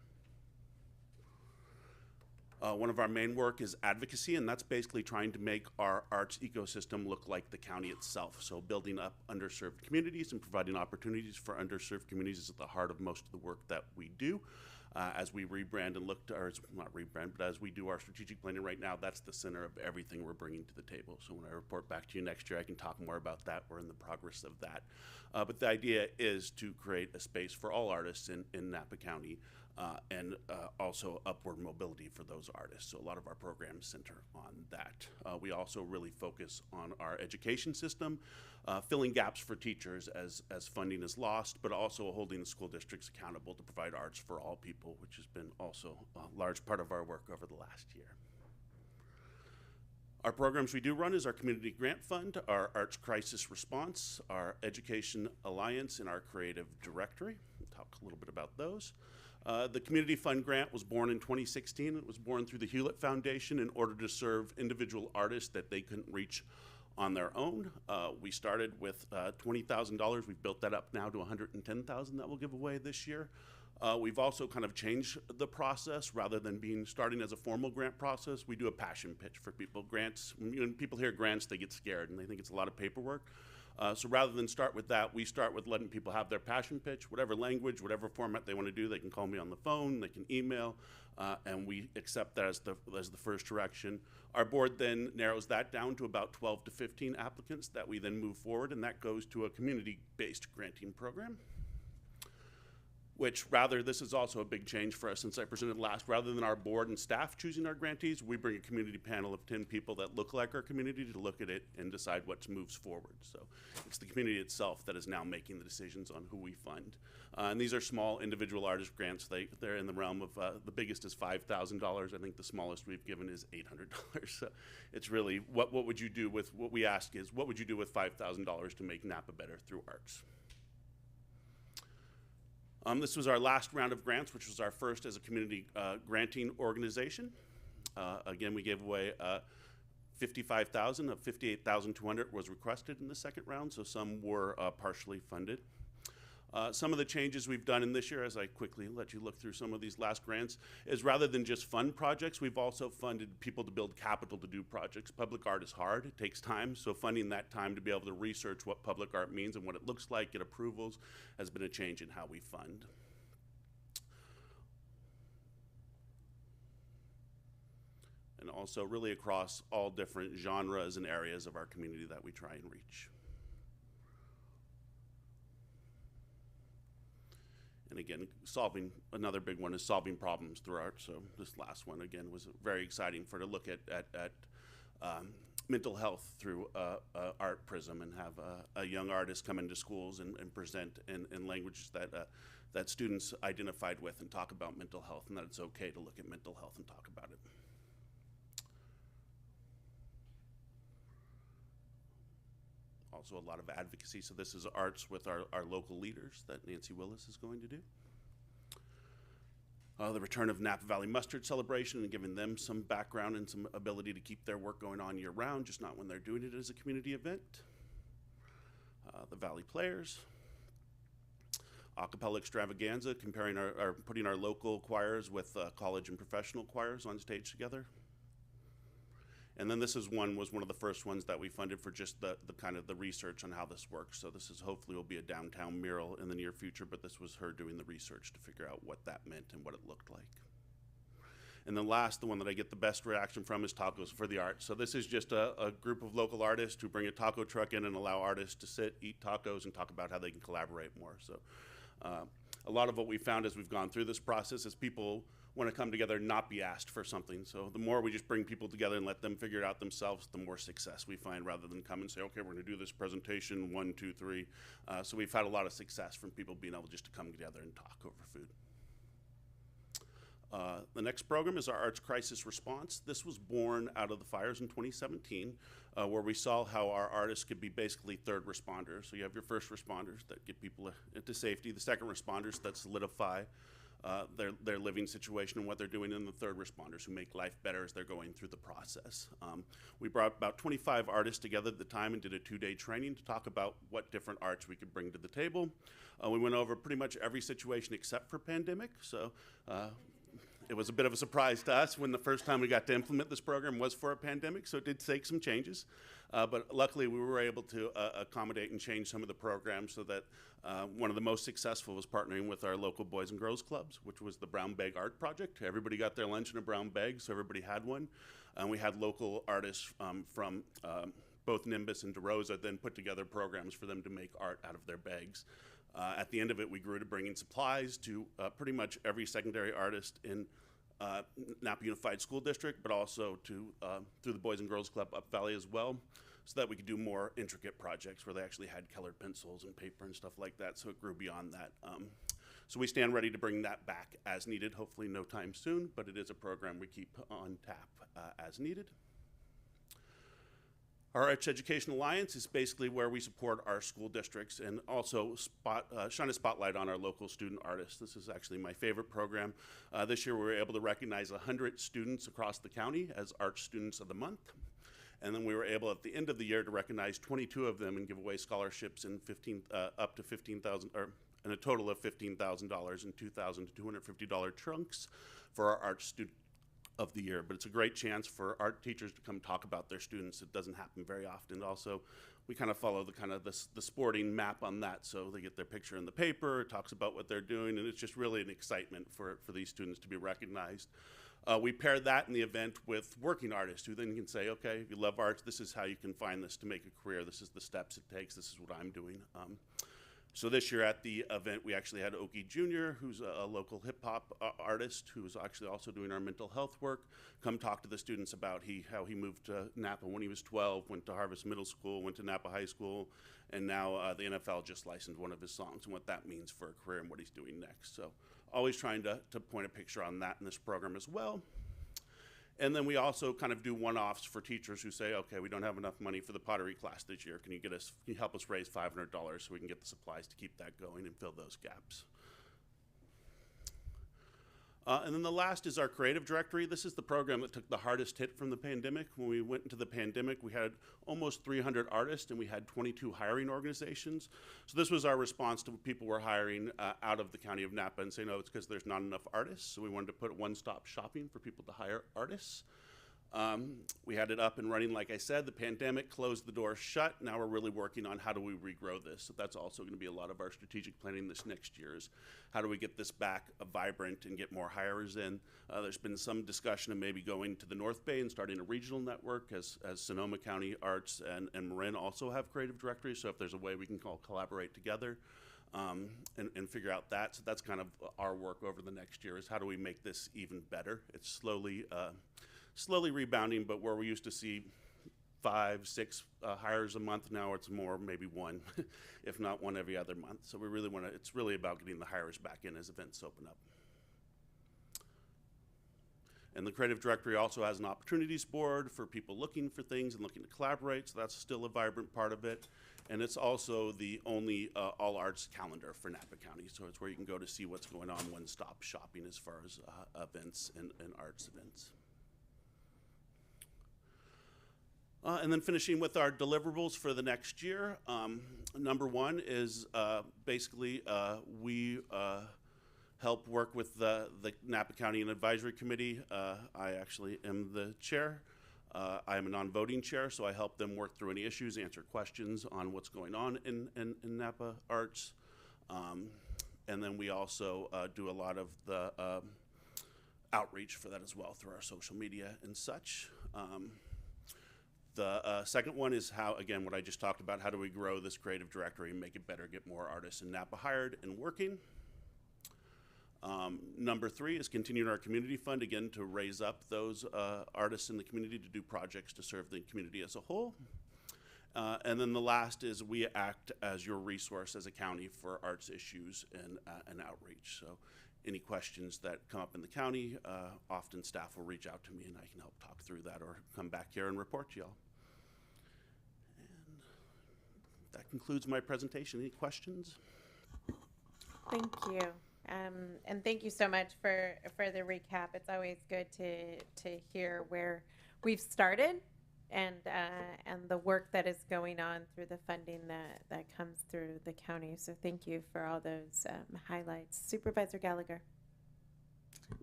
S11: One of our main work is advocacy, and that's basically trying to make our arts ecosystem look like the county itself. So building up underserved communities and providing opportunities for underserved communities is at the heart of most of the work that we do. As we rebrand and look to, or not rebrand, but as we do our strategic planning right now, that's the center of everything we're bringing to the table. So when I report back to you next year, I can talk more about that. We're in the progress of that. But the idea is to create a space for all artists in Napa County. And also upward mobility for those artists. So a lot of our programs center on that. We also really focus on our education system, filling gaps for teachers as funding is lost, but also holding the school districts accountable to provide arts for all people, which has been also a large part of our work over the last year. Our programs we do run is our Community Grant Fund, our Arts Crisis Response, our Education Alliance, and our Creative Directory. We'll talk a little bit about those. The Community Fund Grant was born in 2016. It was born through the Hewlett Foundation in order to serve individual artists that they couldn't reach on their own. We started with $20,000. We've built that up now to $110,000 that we'll give away this year. We've also kind of changed the process. Rather than starting as a formal grant process, we do a passion pitch for people. Grants, when people hear grants, they get scared and they think it's a lot of paperwork. So rather than start with that, we start with letting people have their passion pitch, whatever language, whatever format they want to do. They can call me on the phone, they can email, and we accept that as the first direction. Our board then narrows that down to about 12 to 15 applicants that we then move forward, and that goes to a community-based granting program. Which this is also a big change for us since I presented last. Rather than our board and staff choosing our grantees, we bring a community panel of 10 people that look like our community to look at it and decide what moves forward. So it's the community itself that is now making the decisions on who we fund. And these are small individual artist grants. They're in the realm of, the biggest is $5,000. I think the smallest we've given is $800. So it's really, what would you do with, what we ask is, what would you do with $5,000 to make Napa better through arts? This was our last round of grants, which was our first as a community granting organization. Again, we gave away $55,000 of $58,200 was requested in the second round, so some were partially funded. Some of the changes we've done in this year, as I quickly let you look through some of these last grants, is rather than just fund projects, we've also funded people to build capital to do projects. Public art is hard, it takes time, so funding that time to be able to research what public art means and what it looks like, get approvals, has been a change in how we fund. And also really across all different genres and areas of our community that we try and reach. And again, another big one is solving problems through art. So this last one, again, was very exciting to look at mental health through art prism and have a young artist come into schools and present in languages that students identified with and talk about mental health, and that it's okay to look at mental health and talk about it. Also a lot of advocacy. So this is arts with our local leaders that Nancy Willis is going to do. The return of Napa Valley Mustard Celebration and giving them some background and some ability to keep their work going on year round, just not when they're doing it as a community event. The Valley Players. Acapella Extravaganza, putting our local choirs with college and professional choirs on stage together. And then this was one of the first ones that we funded for just the kind of the research on how this works. So this is hopefully will be a downtown mural in the near future, but this was her doing the research to figure out what that meant and what it looked like. And then last, the one that I get the best reaction from is Tacos for the Arts. So this is just a group of local artists who bring a taco truck in and allow artists to sit, eat tacos, and talk about how they can collaborate more. So a lot of what we found as we've gone through this process is people want to come together and not be asked for something. So the more we just bring people together and let them figure it out themselves, the more success we find, rather than come and say, okay, we're going to do this presentation, 1, 2, 3. So we've had a lot of success from people being able just to come together and talk over food. The next program is our Arts Crisis Response. This was born out of the fires in 2017, where we saw how our artists could be basically third responders. So you have your first responders that get people into safety, the second responders that solidify their living situation and what they're doing, in the third responders who make life better as they're going through the process. We brought about 25 artists together at the time and did a 2-day training to talk about what different arts we could bring to the table. We went over pretty much every situation except for pandemic, so it was a bit of a surprise to us when the first time we got to implement this program was for a pandemic, so it did take some changes. But luckily we were able to accommodate and change some of the programs so that one of the most successful was partnering with our local Boys and Girls Clubs, which was the Brown Bag Art Project. Everybody got their lunch in a brown bag, so everybody had one. And we had local artists from both Nimbus and DeRosa then put together programs for them to make art out of their bags. At the end of it, we grew to bringing supplies to pretty much every secondary artist in Napa Unified School District, but also to through the Boys and Girls Club up Valley as well, so that we could do more intricate projects where they actually had colored pencils and paper and stuff like that, so it grew beyond that. So we stand ready to bring that back as needed, hopefully no time soon, but it is a program we keep on tap as needed. Our Arts Education Alliance is basically where we support our school districts and also shine a spotlight on our local student artists. This is actually my favorite program. This year we were able to recognize 100 students across the county as Arts Students of the Month. And then we were able at the end of the year to recognize 22 of them and give away scholarships in up to $15,000, or in a total of $15,000 in $2,000 to $250 trunks for our Arts Student of the Year. But it's a great chance for art teachers to come talk about their students. It doesn't happen very often. Also, we kind of follow the sporting map on that, so they get their picture in the paper, it talks about what they're doing, and it's just really an excitement for these students to be recognized. We pair that in the event with working artists who then can say, okay, if you love arts, this is how you can find this to make a career. This is the steps it takes. This is what I'm doing. So this year at the event, we actually had Okie Jr., who's a local hip-hop artist who's actually also doing our mental health work, come talk to the students about how he moved to Napa when he was 12, went to Harvest Middle School, went to Napa High School, and now the NFL just licensed one of his songs and what that means for a career and what he's doing next. So always trying to point a picture on that in this program as well. And then we also kind of do one-offs for teachers who say, okay, we don't have enough money for the pottery class this year. Can you help us raise $500 so we can get the supplies to keep that going and fill those gaps? And then the last is our creative directory. This is the program that took the hardest hit from the pandemic. When we went into the pandemic, we had almost 300 artists and we had 22 hiring organizations. So this was our response to people were hiring out of the county of Napa and saying, no, it's because there's not enough artists. So we wanted to put one-stop shopping for people to hire artists. We had it up and running, like I said. The pandemic closed the door shut. Now we're really working on how do we regrow this. So that's also going to be a lot of our strategic planning this next year is how do we get this back vibrant and get more hirers in. There's been some discussion of maybe going to the North Bay and starting a regional network as Sonoma County Arts and Marin also have creative directories. So if there's a way we can collaborate together and figure out that. So that's kind of our work over the next year is how do we make this even better. It's slowly rebounding, but where we used to see 5, 6 hires a month, now it's more, maybe 1, if not 1 every other month. So we really want to, it's really about getting the hires back in as events open up. And the creative directory also has an opportunities board for people looking for things and looking to collaborate, so that's still a vibrant part of it. And it's also the only all arts calendar for Napa County, so it's where you can go to see what's going on, one-stop shopping as far as events and arts events. And then finishing with our deliverables for the next year. Number 1 is basically we help work with the Napa County and Advisory Committee. I actually am the chair. I am a non-voting chair, so I help them work through any issues, answer questions on what's going on in Napa Arts. And then we also do a lot of the outreach for that as well through our social media and such. The second one is how, again, what I just talked about, how do we grow this creative directory and make it better, get more artists in Napa hired and working. Number 3 is continuing our community fund, again, to raise up those artists in the community to do projects to serve the community as a whole. And then the last is we act as your resource as a county for arts issues and outreach. So any questions that come up in the county, often staff will reach out to me and I can help talk through that or come back here and report to y'all. And that concludes my presentation. Any questions?
S19: Thank you. And thank you so much for the recap. It's always good to hear where we've started and the work that is going on through the funding that comes through the county. So thank you for all those highlights. Supervisor Gallagher.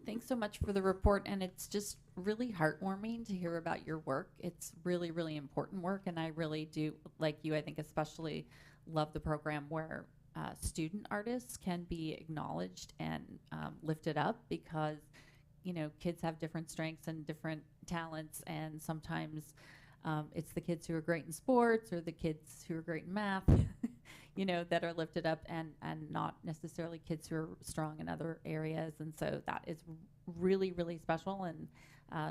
S4: Thanks so much for the report, and it's just really heartwarming to hear about your work. It's really, really important work, and I really do, like you, I think especially love the program where student artists can be acknowledged and lifted up because, you know, kids have different strengths and different talents, and sometimes it's the kids who are great in sports or the kids who are great in math, you know, that are lifted up and not necessarily kids who are strong in other areas. And so that is really, really special. And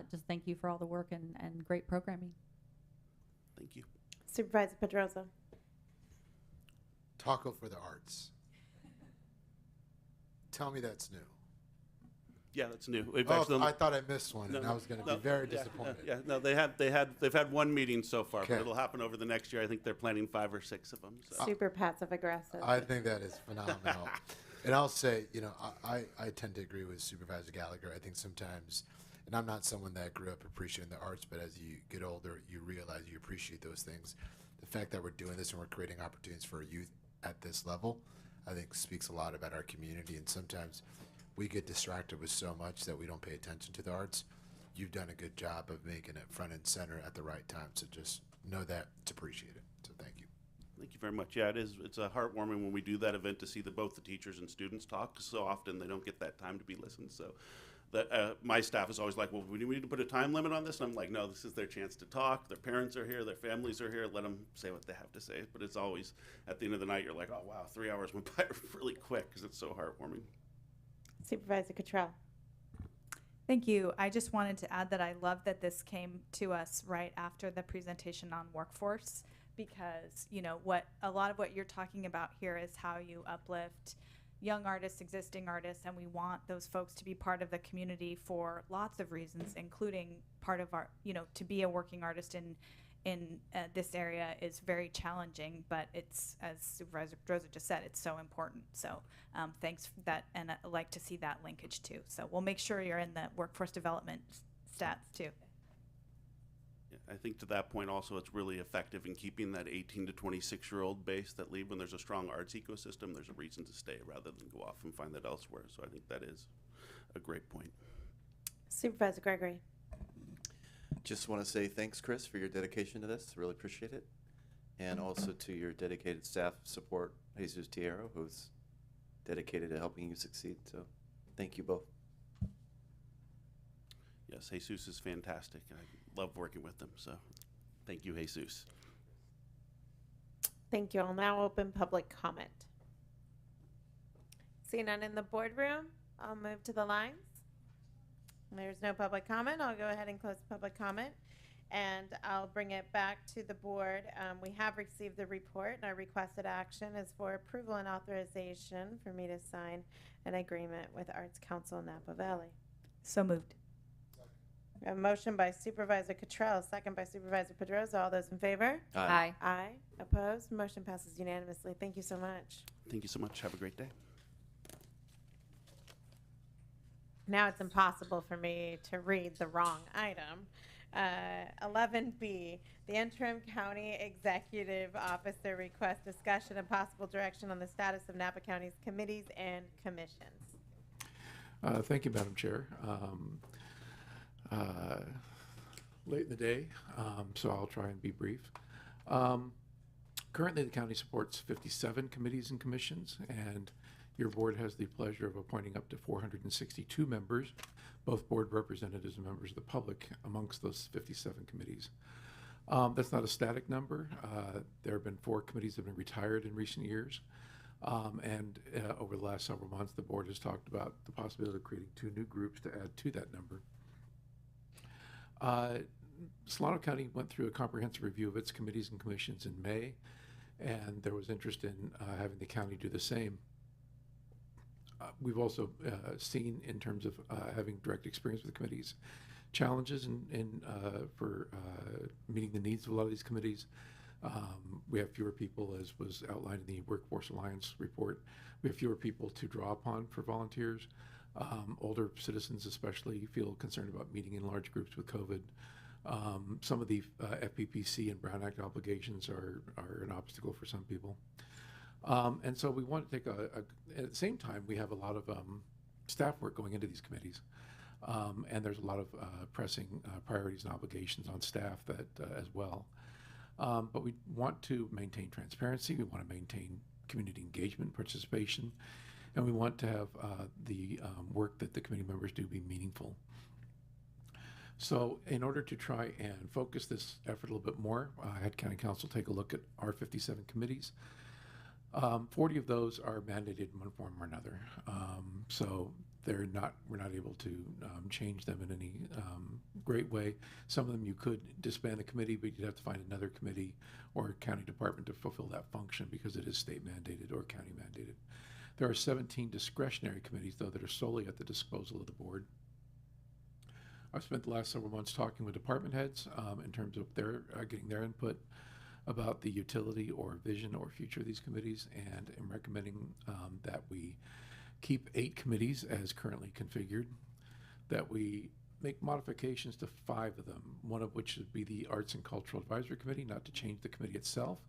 S4: just thank you for all the work and great programming.
S11: Thank you.
S19: Supervisor Pedrosa.
S13: Taco for the Arts. Tell me that's new.
S11: Yeah, that's new.
S13: I thought I missed one, and I was going to be very disappointed.
S11: No, they've had one meeting so far, but it'll happen over the next year. I think they're planning 5 or 6 of them. So.
S19: Super passive aggressive.
S13: I think that is phenomenal. And I'll say, you know, I tend to agree with Supervisor Gallagher. I think sometimes, and I'm not someone that grew up appreciating the arts, but as you get older, you realize you appreciate those things. The fact that we're doing this and we're creating opportunities for youth at this level, I think speaks a lot about our community. And sometimes we get distracted with so much that we don't pay attention to the arts. You've done a good job of making it front and center at the right time. So just know that it's appreciated. So thank you.
S11: Thank you very much. Yeah, it is. It's heartwarming when we do that event to see both the teachers and students talk. So often they don't get that time to be listened. So my staff is always like, well, we need to put a time limit on this. And I'm like, no, this is their chance to talk. Their parents are here. Their families are here. Let them say what they have to say. But it's always, at the end of the night, you're like, oh, wow, 3 hours went by really quick because it's so heartwarming.
S19: Supervisor Cottrell.
S2: Thank you. I just wanted to add that I love that this came to us right after the presentation on workforce, because, you know, a lot of what you're talking about here is how you uplift young artists, existing artists, and we want those folks to be part of the community for lots of reasons, including part of our, you know, to be a working artist in this area is very challenging, but it's, as Supervisor Pedroza just said, it's so important. So thanks for that, and I like to see that linkage too. So we'll make sure you're in the workforce development stats too.
S11: I think to that point also, it's really effective in keeping that 18 to 26-year-old base that leave. When there's a strong arts ecosystem, there's a reason to stay rather than go off and find that elsewhere. So I think that is a great point.
S19: Supervisor Gregory.
S7: Just want to say thanks, Chris, for your dedication to this. Really appreciate it. And also to your dedicated staff support, Jesus Tierro, who's dedicated to helping you succeed. So thank you both.
S11: Yes, Jesus is fantastic. I love working with them. So thank you, Jesus.
S19: Thank you. I'll now open public comment. See none in the boardroom, I'll move to the lines. There's no public comment. I'll go ahead and close public comment, and I'll bring it back to the board. We have received the report, and our requested action is for approval and authorization for me to sign an agreement with Arts Council Napa Valley.
S2: So moved.
S19: A motion by Supervisor Cottrell, second by Supervisor Pedroza. All those in favor?
S7: Aye.
S19: Aye. Opposed? Motion passes unanimously. Thank you so much.
S11: Thank you so much. Have a great day.
S19: Now it's impossible for me to read the wrong item. 11B, the interim county executive officer requests discussion and possible direction on the status of Napa County's committees and commissions.
S5: Thank you, Madam Chair. Late in the day, so I'll try and be brief. Currently, the county supports 57 committees and commissions, and your board has the pleasure of appointing up to 462 members, both board representatives and members of the public, amongst those 57 committees. That's not a static number. There have been 4 committees that have been retired in recent years. And over the last several months, the board has talked about the possibility of creating 2 new groups to add to that number. Solano County went through a comprehensive review of its committees and commissions in May, and there was interest in having the county do the same. We've also seen, in terms of having direct experience with the committees, challenges for meeting the needs of a lot of these committees. We have fewer people, as was outlined in the Workforce Alliance report. We have fewer people to draw upon for volunteers. Older citizens especially feel concerned about meeting in large groups with COVID. Some of the FPPC and Brown Act obligations are an obstacle for some people. And so we want to take at the same time, we have a lot of staff work going into these committees. And there's a lot of pressing priorities and obligations on staff that as well. But we want to maintain transparency. We want to maintain community engagement, participation, and we want to have the work that the committee members do be meaningful. So in order to try and focus this effort a little bit more, I had County Council take a look at our 57 committees. 40 of those are mandated in one form or another. So we're not able to change them in any great way. Some of them you could disband the committee, but you'd have to find another committee or county department to fulfill that function because it is state mandated or county mandated. There are 17 discretionary committees, though, that are solely at the disposal of the board. I've spent the last several months talking with department heads in terms of their getting their input about the utility or vision or future of these committees, and am recommending that we keep 8 committees as currently configured, that we make modifications to 5 of them, one of which would be the Arts and Cultural Advisory Committee, not to change the committee itself,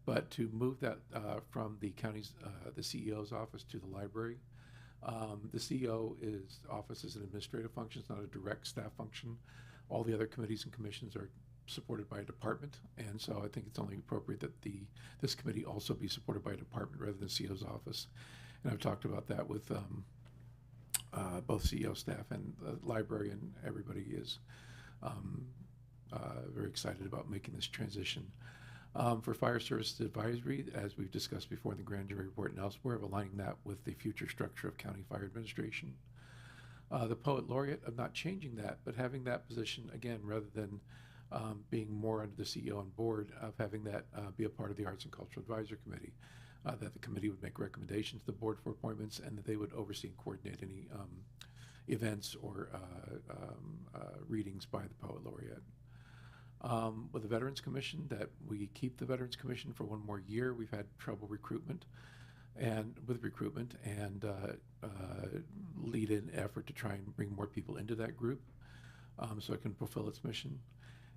S5: but to move that from the county's, the CEO's office to the library. The CEO's office is an administrative function, it's not a direct staff function. All the other committees and commissions are supported by a department, and so I think it's only appropriate that this committee also be supported by a department rather than CEO's office. And I've talked about that with both CEO staff and the library, and everybody is very excited about making this transition. For Fire Services Advisory, as we've discussed before in the grand jury report and elsewhere, of aligning that with the future structure of county fire administration. The Poet Laureate, of not changing that, but having that position, again, rather than being more under the CEO and board, of having that be a part of the Arts and Cultural Advisory Committee, that the committee would make recommendations to the board for appointments, and that they would oversee and coordinate any events or readings by the Poet Laureate. With the Veterans Commission, that we keep the Veterans Commission for one more year. We've had trouble with recruitment and lead an effort to try and bring more people into that group so it can fulfill its mission.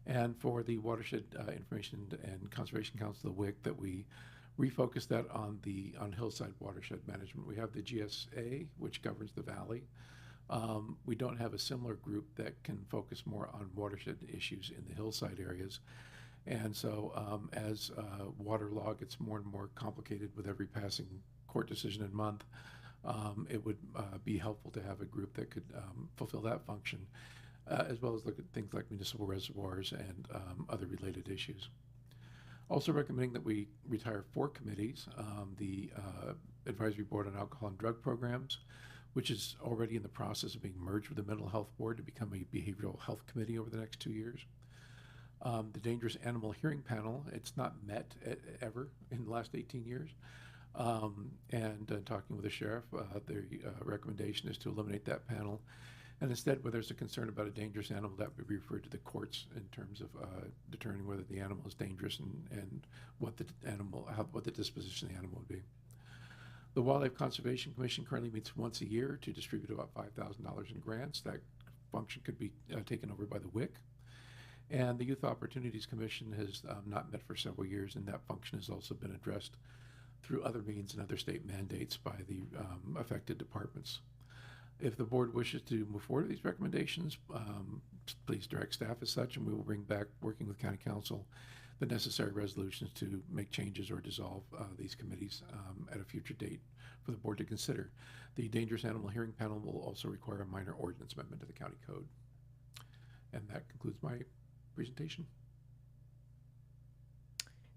S5: And for the Watershed Information and Conservation Council, the WIC, that we refocus that on hillside watershed management. We have the GSA, which governs the valley. We don't have a similar group that can focus more on watershed issues in the hillside areas. And so as water law gets more and more complicated with every passing court decision in month, it would be helpful to have a group that could fulfill that function, as well as look at things like municipal reservoirs and other related issues. Also recommending that we retire 4 committees, the Advisory Board on Alcohol and Drug Programs, which is already in the process of being merged with the Mental Health Board to become a Behavioral Health Committee over the next 2 years. The Dangerous Animal Hearing Panel, it's not met ever in the last 18 years. Talking with the sheriff, the recommendation is to eliminate that panel. And instead, where there's a concern about a dangerous animal, that would be referred to the courts in terms of determining whether the animal is dangerous and what the disposition of the animal would be. The Wildlife Conservation Commission currently meets once a year to distribute about $5,000 in grants. That function could be taken over by the WIC. And the Youth Opportunities Commission has not met for several years, and that function has also been addressed through other means and other state mandates by the affected departments. If the board wishes to move forward with these recommendations, please direct staff as such, and we will bring back, working with County Council, the necessary resolutions to make changes or dissolve these committees at a future date for the board to consider. The Dangerous Animal Hearing Panel will also require a minor ordinance amendment to the county code. And that concludes my presentation.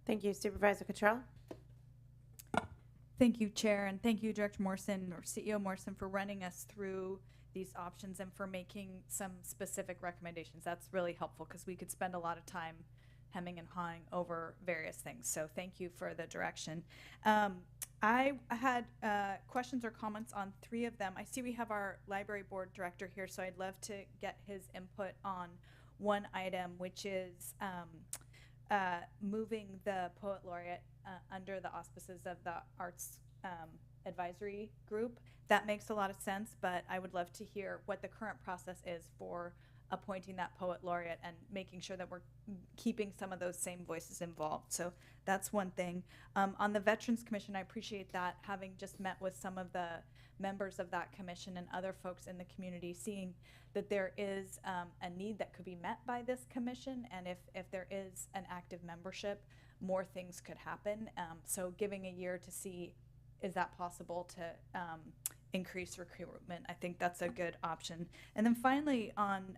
S19: Thank you. Supervisor Cottrell?
S2: Thank you, Chair, and thank you, Director Morrison or CEO Morrison, for running us through these options and for making some specific recommendations. That's really helpful because we could spend a lot of time hemming and hawing over various things. So thank you for the direction. I had questions or comments on 3 of them. I see we have our library board director here, so I'd love to get his input on one item, which is moving the Poet Laureate under the auspices of the Arts Advisory Group. That makes a lot of sense, but I would love to hear what the current process is for appointing that Poet Laureate and making sure that we're keeping some of those same voices involved. So that's one thing. On the Veterans Commission, I appreciate that, having just met with some of the members of that commission and other folks in the community, seeing that there is a need that could be met by this commission, and if there is an active membership, more things could happen. So giving a year to see, is that possible to increase recruitment? I think that's a good option. And then finally on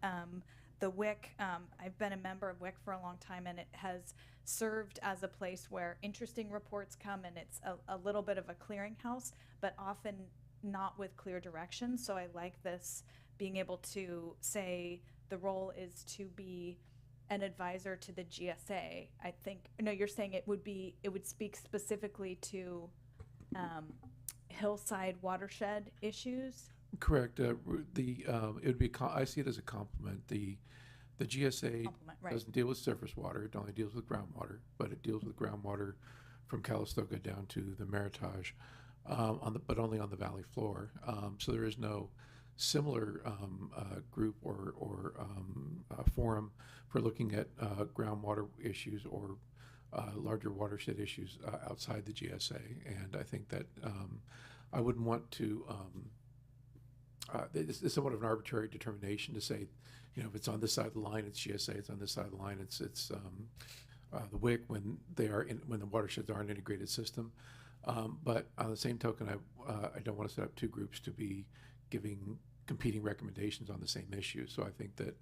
S2: the WIC, I've been a member of WIC for a long time, and it has served as a place where interesting reports come, and it's a little bit of a clearinghouse, but often not with clear direction. So I like this, being able to say the role is to be an advisor to the GSA. I think, no, you're saying it would speak specifically to hillside watershed issues?
S5: Correct. It would be. I see it as a complement. The GSA
S2: right.
S5: doesn't deal with surface water; it only deals with groundwater. But it deals with groundwater from Calistoga down to the Meritage, but only on the valley floor. So there is no similar group or forum for looking at groundwater issues or larger watershed issues outside the GSA. And I think that I wouldn't want to. It's somewhat of an arbitrary determination to say, if it's on this side of the line, it's GSA. It's on this side of the line, it's the WIC when when the watersheds are an integrated system. But on the same token, I don't want to set up 2 groups to be giving competing recommendations on the same issue. So I think that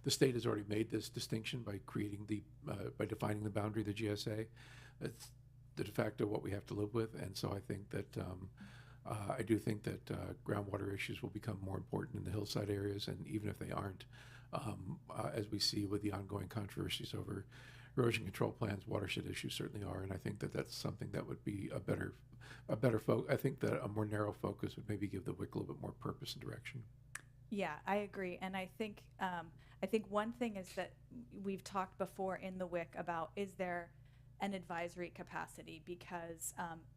S5: the state has already made this distinction by creating by defining the boundary of the GSA. It's the de facto what we have to live with, and so I think that I do think that groundwater issues will become more important in the hillside areas, and even if they aren't, as we see with the ongoing controversies over erosion control plans, watershed issues certainly are, and I think that that's something that would be a better I think that a more narrow focus would maybe give the WIC a little bit more purpose and direction.
S2: Yeah, I agree. And I think one thing is that we've talked before in the WIC about, is there an advisory capacity? Because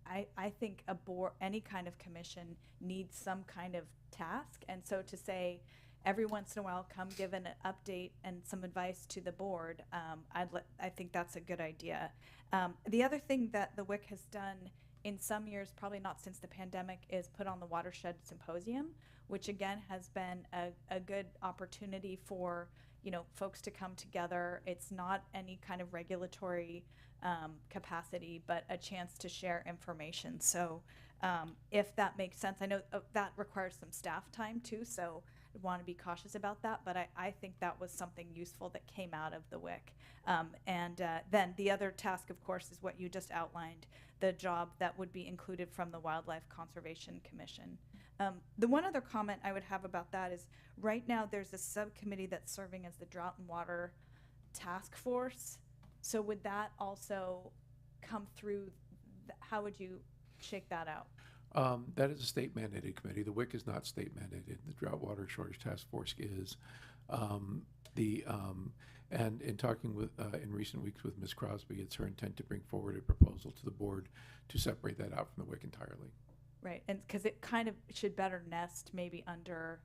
S2: I think a board, any kind of commission needs some kind of task. And so to say, every once in a while, come give an update and some advice to the board, I think that's a good idea. The other thing that the WIC has done in some years, probably not since the pandemic, is put on the Watershed Symposium, which again has been a good opportunity for, you know, folks to come together. It's not any kind of regulatory capacity, but a chance to share information. So if that makes sense, I know that requires some staff time too, so I want to be cautious about that, but I think that was something useful that came out of the WIC. Then the other task, of course, is what you just outlined, the job that would be included from the Wildlife Conservation Commission. The one other comment I would have about that is, right now there's a subcommittee that's serving as the Drought and Water Task Force. So would that also come through? How would you shake that out?
S5: That is a state mandated committee. The WIC is not state mandated. The Drought Water Shortage Task Force is. And in talking with in recent weeks with Ms. Crosby, it's her intent to bring forward a proposal to the board to separate that out from the WIC entirely.
S2: Right, and because it kind of should better nest maybe under,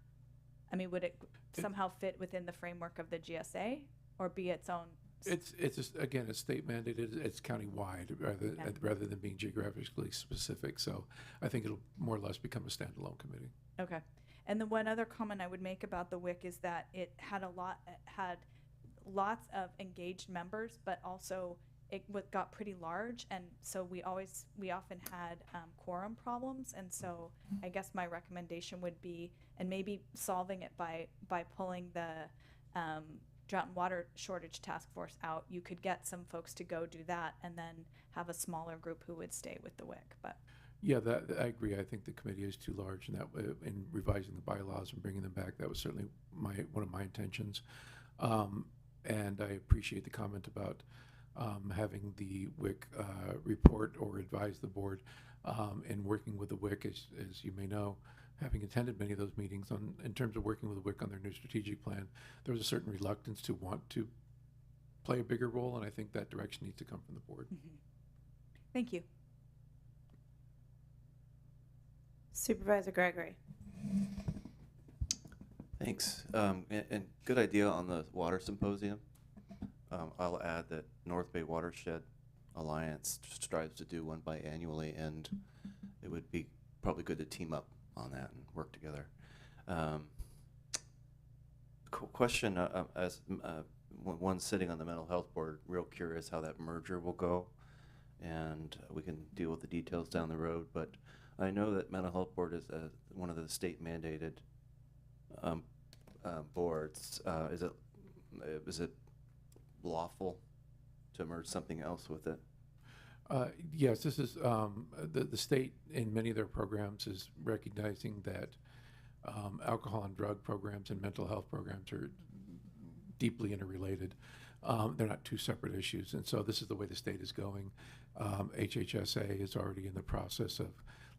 S2: I mean, would it somehow fit within the framework of the GSA or be its own?
S5: It's just, again, it's state mandated. It's county-wide rather than being geographically specific. So I think it'll more or less become a standalone committee.
S2: Okay, and the one other comment I would make about the WIC is that it had lots of engaged members, but also it got pretty large, and so we often had quorum problems. And so I guess my recommendation would be, and maybe solving it by pulling the Drought and Water Shortage Task Force out, you could get some folks to go do that and then have a smaller group who would stay with the WIC. But
S5: yeah, I agree. I think the committee is too large, and that in revising the bylaws and bringing them back, that was certainly one of my intentions. And I appreciate the comment about having the WIC report or advise the board, and working with the WIC, as you may know, having attended many of those meetings in terms of working with the WIC on their new strategic plan, there was a certain reluctance to want to play a bigger role, and I think that direction needs to come from the board.
S2: Mm-hmm. Thank you.
S19: Supervisor Gregory.
S7: Thanks. And good idea on the water symposium. I'll add that North Bay Watershed Alliance strives to do one biannually, and it would be probably good to team up on that and work together. Question, as one sitting on the mental health board, real curious how that merger will go, and we can deal with the details down the road, but I know that mental health board is one of the state mandated boards. Is it lawful to merge something else with it?
S5: Yes, this is the state in many of their programs is recognizing that alcohol and drug programs and mental health programs are deeply interrelated. They're not two separate issues, and so this is the way the state is going. HHSA is already in the process of,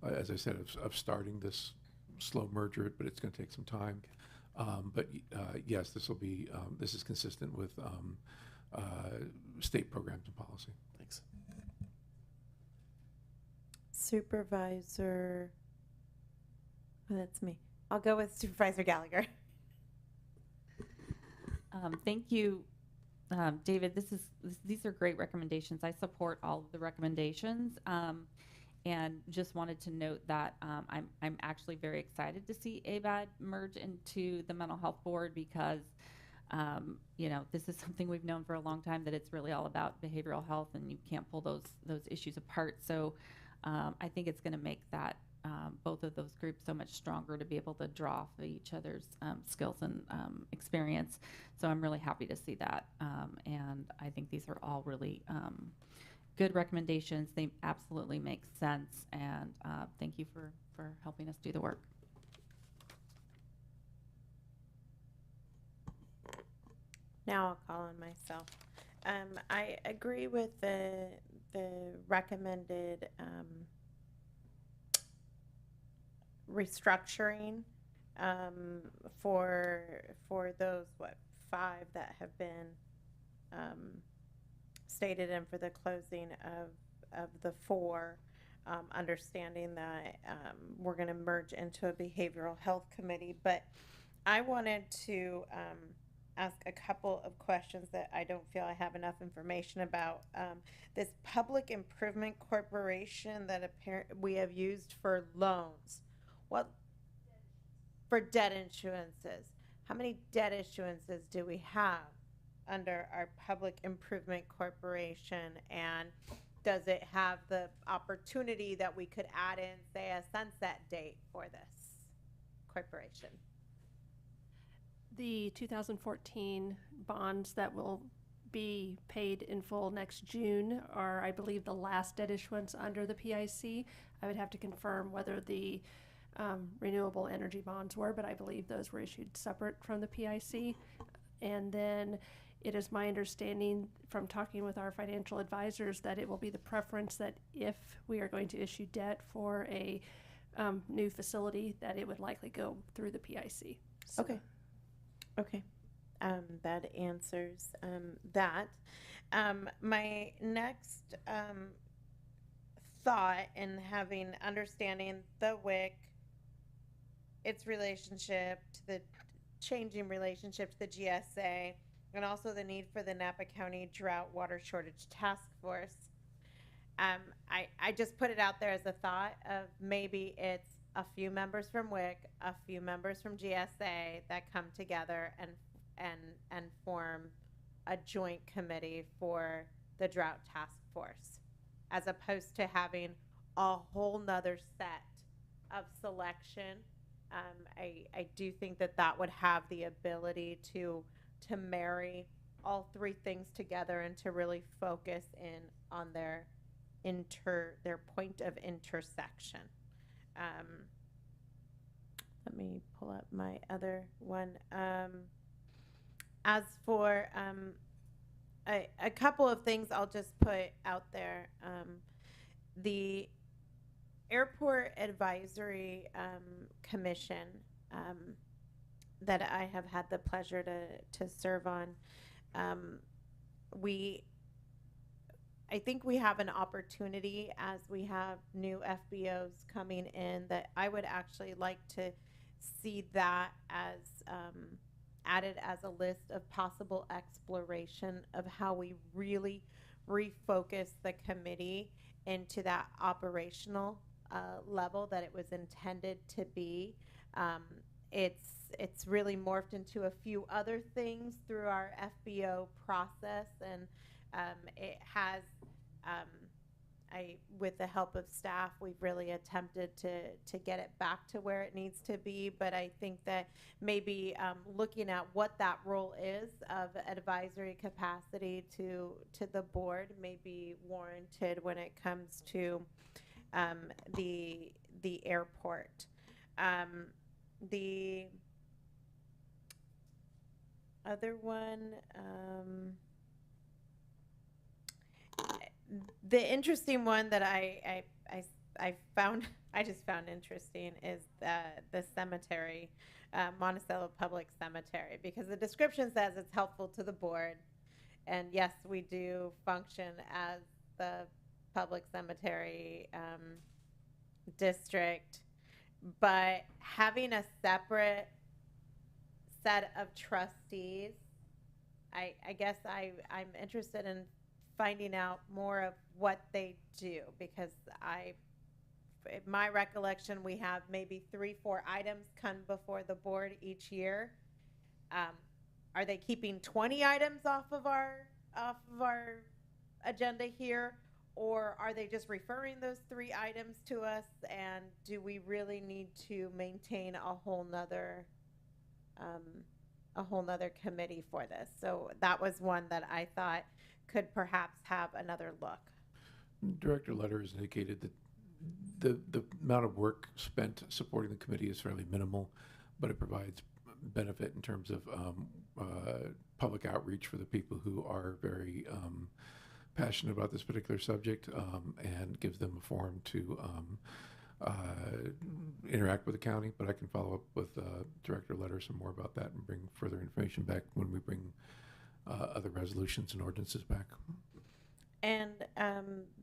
S5: as I said, of starting this slow merger, but it's going to take some time. But yes, this will be this is consistent with state programs and policy.
S7: Thanks.
S19: Supervisor, oh, that's me. I'll go with Supervisor Gallagher.
S4: Thank you, David. These are great recommendations. I support all of the recommendations, and just wanted to note that I'm actually very excited to see ABAD merge into the Mental Health Board, because you know, this is something we've known for a long time, that it's really all about behavioral health, and you can't pull those issues apart. So I think it's going to make that both of those groups so much stronger to be able to draw off of each other's skills and experience. So I'm really happy to see that, and I think these are all really good recommendations. They absolutely make sense, and thank you for helping us do the work.
S19: Now I'll call on myself. I agree with the recommended restructuring for those, what, 5 that have been stated, and for the closing of the 4, understanding that we're going to merge into a behavioral health committee. But I wanted to ask a couple of questions that I don't feel I have enough information about. This public improvement corporation that we have used for loans. What for debt issuances? How many debt issuances do we have under our public improvement corporation? And does it have the opportunity that we could add in, say, a sunset date for this corporation?
S6: The 2014 bonds that will be paid in full next June are, I believe, the last debt issuance under the PIC. I would have to confirm whether the renewable energy bonds were, but I believe those were issued separate from the PIC. And then it is my understanding from talking with our financial advisors that it will be the preference that if we are going to issue debt for a new facility, that it would likely go through the PIC. So.
S19: Okay. Okay. That answers that. My next thought in understanding the WIC, its relationship to the changing relationship to the GSA, and also the need for the Napa County Drought Water Shortage Task Force. I just put it out there as a thought of maybe it's a few members from WIC, a few members from GSA that come together and form a joint committee for the Drought Task Force, as opposed to having a whole nother set of selection. I do think that would have the ability to marry all 3 things together and to really focus in on their point of intersection. Let me pull up my other one. As for a couple of things I'll just put out there. The Airport Advisory Commission that I have had the pleasure to serve on, I think we have an opportunity as we have new FBOs coming in that I would actually like to see that as added as a list of possible exploration of how we really refocus the committee into that operational level that it was intended to be. It's really morphed into a few other things through our FBO process, and it has, with the help of staff, we've really attempted to get it back to where it needs to be. But I think that maybe looking at what that role is of advisory capacity to the board may be warranted when it comes to the airport. The other one, the interesting one that I just found interesting is the cemetery, Monticello Public Cemetery, because the description says it's helpful to the board, and yes, we do function as the public cemetery district, but having a separate set of trustees, I guess I'm interested in finding out more of what they do, because in my recollection, we have maybe 3-4 items come before the board each year. Are they keeping 20 items off of our agenda here, or are they just referring those 3 items to us? And do we really need to maintain a whole nother committee for this? So that was one that I thought could perhaps have another look.
S5: Director Letter has indicated that the amount of work spent supporting the committee is fairly minimal, but it provides benefit in terms of public outreach for the people who are very passionate about this particular subject, and gives them a forum to interact with the county, but I can follow up with Director Letter some more about that and bring further information back when we bring other resolutions and ordinances back.
S19: And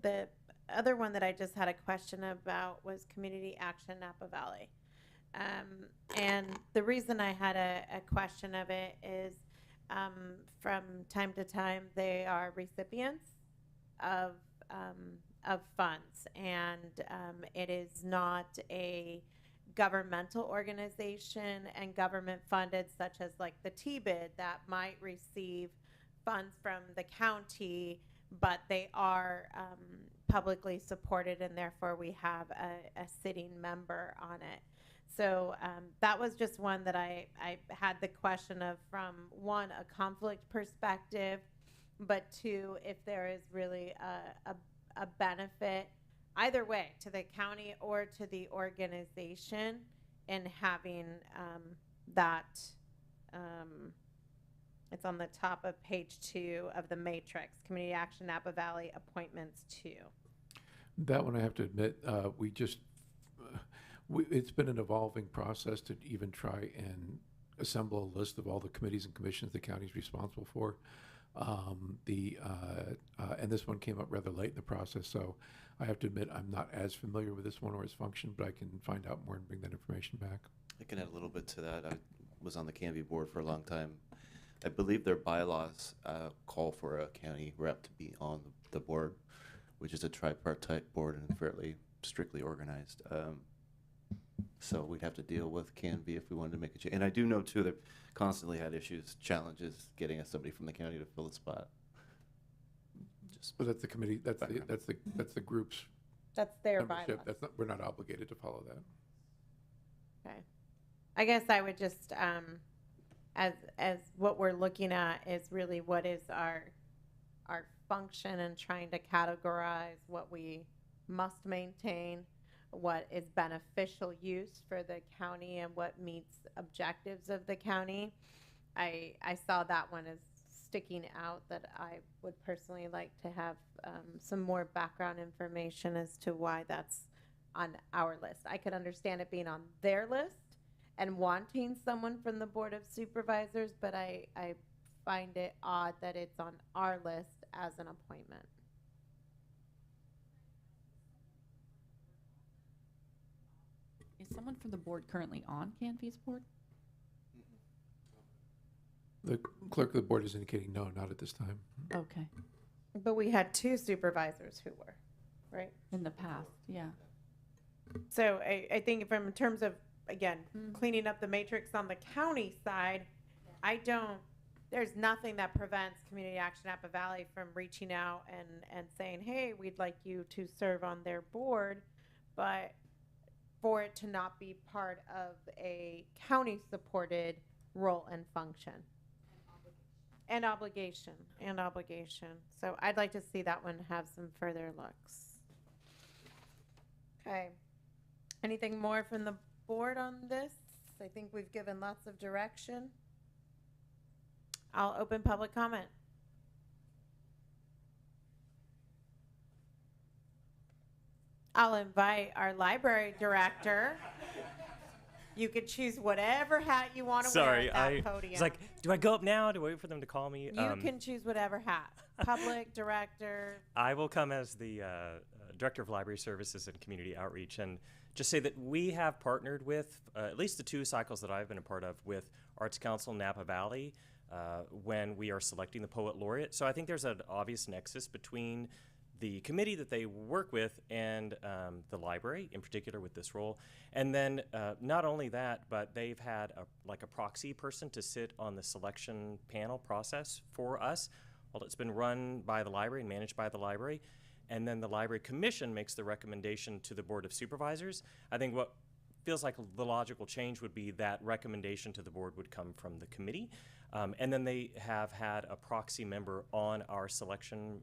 S19: the other one that I just had a question about was Community Action Napa Valley. And the reason I had a question of it is from time to time they are recipients of funds, and it is not a governmental organization and government funded, such as like the T-bid that might receive funds from the county, but they are publicly supported, and therefore we have a sitting member on it. So that was just one that I had the question of, from one, a conflict perspective, but two, if there is really a benefit either way to the county or to the organization in having that. It's on the top of page 2 of the matrix, Community Action Napa Valley Appointments 2.
S5: That one, I have to admit, it's been an evolving process to even try and assemble a list of all the committees and commissions the county's responsible for. And this one came up rather late in the process, so I have to admit I'm not as familiar with this one or its function, but I can find out more and bring that information back.
S7: I can add a little bit to that. I was on the Canby board for a long time. I believe their bylaws call for a county rep to be on the board, which is a tripartite board and fairly strictly organized. So we'd have to deal with Canby if we wanted to make a change. And I do know too, they've constantly had challenges getting somebody from the county to fill the spot.
S5: But that's the committee. That's the group's.
S19: That's their
S5: membership.
S19: bylaws.
S5: We're not obligated to follow that.
S19: Okay. I guess I would just, as what we're looking at is really what is our function, and trying to categorize what we must maintain, what is beneficial use for the county, and what meets objectives of the county. I saw that one as sticking out, that I would personally like to have some more background information as to why that's on our list. I could understand it being on their list and wanting someone from the Board of Supervisors, but I find it odd that it's on our list as an appointment.
S4: Is someone from the board currently on Canby's board?
S5: The clerk of the board is indicating no, not at this time.
S4: Okay.
S19: But we had 2 supervisors who were, right?
S4: In the past, yeah.
S19: So I think from in terms of, again, cleaning up the matrix on the county side, there's nothing that prevents Community Action Napa Valley from reaching out and saying, hey, we'd like you to serve on their board, but for it to not be part of a county-supported role and function. And obligation. So I'd like to see that one have some further looks. Okay. Anything more from the board on this? I think we've given lots of direction. I'll open public comment. I'll invite our library director. You could choose whatever hat you want to wear at that podium.
S14: It's like, do I go up now? Do I wait for them to call me?
S19: You can choose whatever hat. Public, director.
S14: I will come as the Director of Library Services and Community Outreach, and just say that we have partnered with, at least the 2 cycles that I've been a part of, with Arts Council Napa Valley when we are selecting the Poet Laureate. So I think there's an obvious nexus between the committee that they work with and the library, in particular with this role. And then not only that, but they've had a proxy person to sit on the selection panel process for us. Well, it's been run by the library and managed by the library. And then the Library Commission makes the recommendation to the Board of Supervisors. I think what feels like the logical change would be that recommendation to the board would come from the committee. And then they have had a proxy member on our selection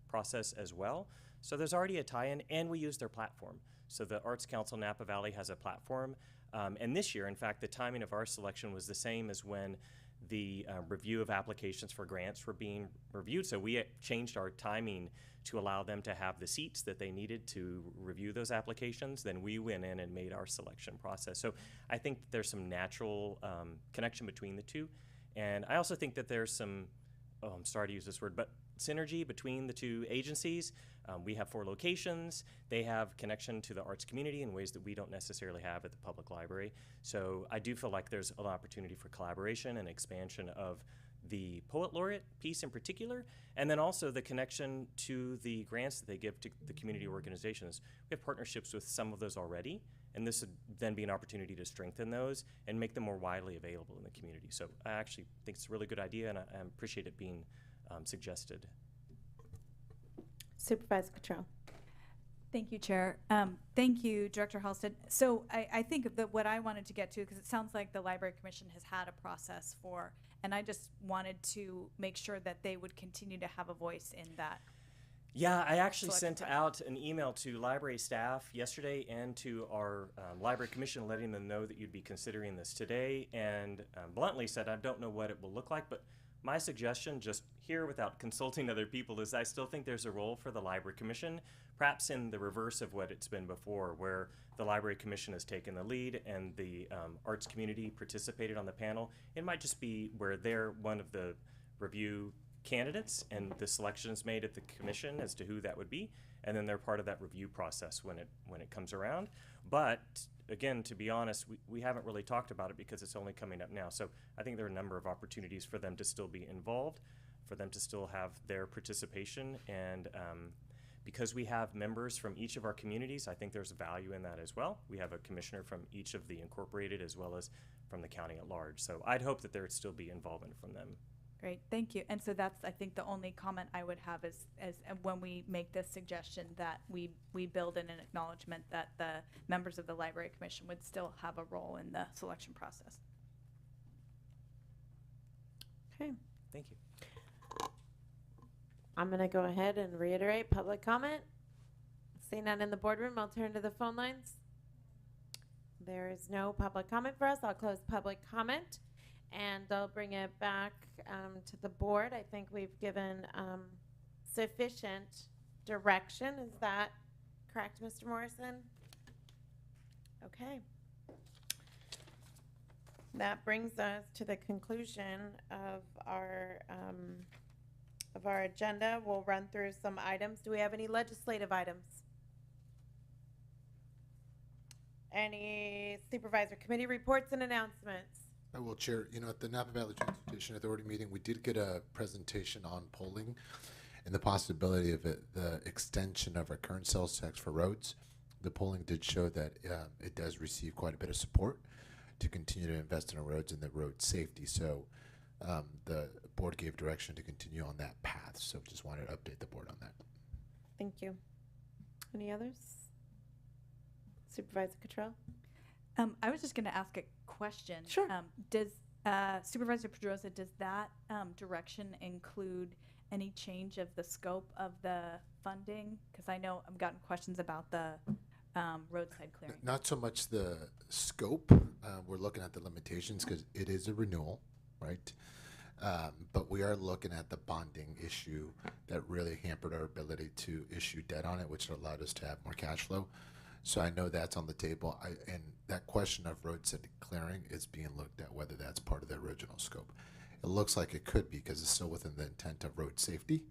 S14: process as well. So there's already a tie-in, and we use their platform. So the Arts Council Napa Valley has a platform. And this year, in fact, the timing of our selection was the same as when the review of applications for grants were being reviewed. So we changed our timing to allow them to have the seats that they needed to review those applications. Then we went in and made our selection process. So I think that there's some natural connection between the two. And I also think that there's some, I'm sorry to use this word, but synergy between the two agencies. We have 4 locations. They have connection to the arts community in ways that we don't necessarily have at the public library. So I do feel like there's an opportunity for collaboration and expansion of the Poet Laureate piece in particular, and then also the connection to the grants that they give to the community organizations. We have partnerships with some of those already, and this would then be an opportunity to strengthen those and make them more widely available in the community. So I actually think it's a really good idea, and I appreciate it being suggested.
S19: Supervisor Cottrell.
S2: Thank you, Chair. Thank you, Director Halstead. So I think that what I wanted to get to, because it sounds like the Library Commission has had a process for, and I just wanted to make sure that they would continue to have a voice in that.
S14: Yeah, I actually sent out an email to library staff yesterday and to our Library Commission letting them know that you'd be considering this today, and bluntly said, I don't know what it will look like, but my suggestion, just here without consulting other people, is I still think there's a role for the Library Commission, perhaps in the reverse of what it's been before, where the Library Commission has taken the lead and the arts community participated on the panel. It might just be where they're one of the review candidates and the selection is made at the commission as to who that would be, and then they're part of that review process when it comes around. But again, to be honest, we haven't really talked about it because it's only coming up now. So I think there are a number of opportunities for them to still be involved, for them to still have their participation, and because we have members from each of our communities, I think there's value in that as well. We have a commissioner from each of the incorporated as well as from the county at large. So I'd hope that there would still be involvement from them.
S2: Great, thank you. And so that's, I think, the only comment I would have is when we make this suggestion that we build in an acknowledgement that the members of the Library Commission would still have a role in the selection process.
S19: Okay.
S14: Thank you.
S19: I'm going to go ahead and reiterate public comment. Seeing none in the boardroom, I'll turn to the phone lines. There is no public comment for us. I'll close public comment, and I'll bring it back to the board. I think we've given sufficient direction. Is that correct, Mr. Morrison? Okay. That brings us to the conclusion of our agenda. We'll run through some items. Do we have any legislative items? Any supervisor committee reports and announcements?
S13: I will, Chair. You know, at the Napa Valley Transportation Authority meeting, we did get a presentation on polling and the possibility of the extension of our current sales tax for roads. The polling did show that it does receive quite a bit of support to continue to invest in our roads and the road safety. So the board gave direction to continue on that path. So just wanted to update the board on that.
S19: Thank you. Any others? Supervisor Cottrell?
S2: I was just going to ask a question.
S19: Sure.
S2: Does Supervisor Pedrosa, does that direction include any change of the scope of the funding? Because I know I've gotten questions about the roadside clearing.
S13: Not so much the scope. We're looking at the limitations because it is a renewal, right? But we are looking at the bonding issue that really hampered our ability to issue debt on it, which allowed us to have more cash flow. So I know that's on the table. And that question of roadside clearing is being looked at, whether that's part of the original scope. It looks like it could be because it's still within the intent of road safety.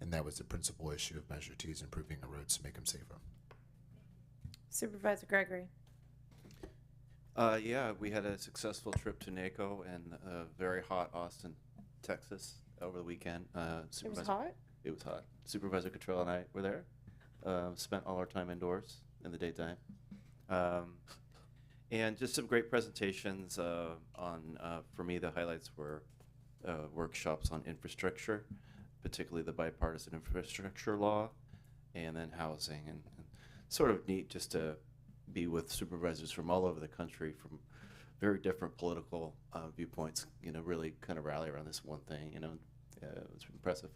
S13: And that was the principal issue of Measure T, is improving our roads to make them safer.
S19: Supervisor Gregory?
S7: Yeah, we had a successful trip to NACO and very hot Austin, Texas over the weekend.
S19: It was hot?
S7: It was hot. Supervisor Cottrell and I were there. Spent all our time indoors in the daytime. And just some great presentations on, for me, the highlights were workshops on infrastructure, particularly the bipartisan infrastructure law, and then housing. And sort of neat just to be with supervisors from all over the country from very different political viewpoints, you know, really kind of rally around this one thing, you know. It was impressive.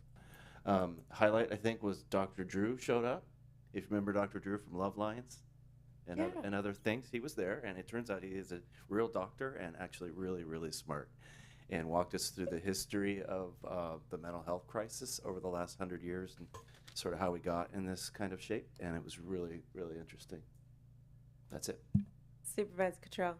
S7: Highlight, I think, was Dr. Drew showed up. If you remember Dr. Drew from Love Lines and other things, he was there, and it turns out he is a real doctor and actually really, really smart. and walked us through the history of the mental health crisis over the last 100 years and sort of how we got in this kind of shape. And it was really, really interesting. That's it.
S19: Supervisor Cottrell.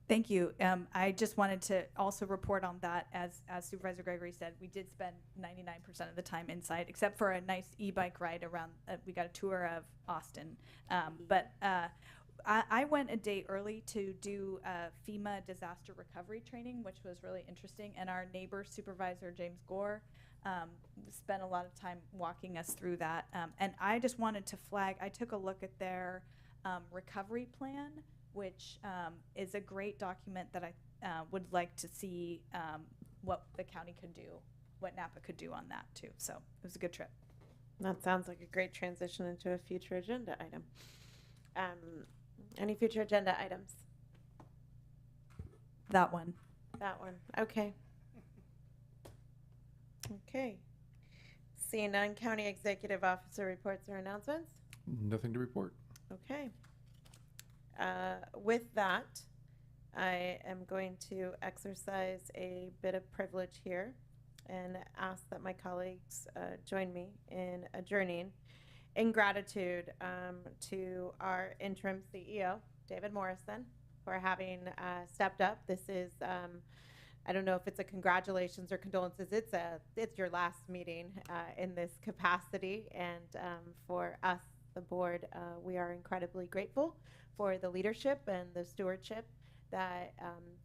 S2: Thank you. I just wanted to also report on that, as Supervisor Gregory said, we did spend 99% of the time inside, except for a nice e-bike ride around. We got a tour of Austin. I went a day early to do FEMA disaster recovery training, which was really interesting. And our neighbor supervisor, James Gore, spent a lot of time walking us through that. And I just wanted to flag, I took a look at their recovery plan, which is a great document that I would like to see what the county could do, what Napa could do on that too. So it was a good trip.
S19: That sounds like a great transition into a future agenda item. Any future agenda items?
S2: That one.
S19: That one. Okay. Okay. Seeing none, county executive officer reports or announcements?
S5: Nothing to report.
S19: Okay. With that, I am going to exercise a bit of privilege here and ask that my colleagues join me in adjourning in gratitude to our interim CEO, David Morrison, for having stepped up. This is, I don't know if it's a congratulations or condolences. It's your last meeting in this capacity, and for us, the board, we are incredibly grateful for the leadership and the stewardship that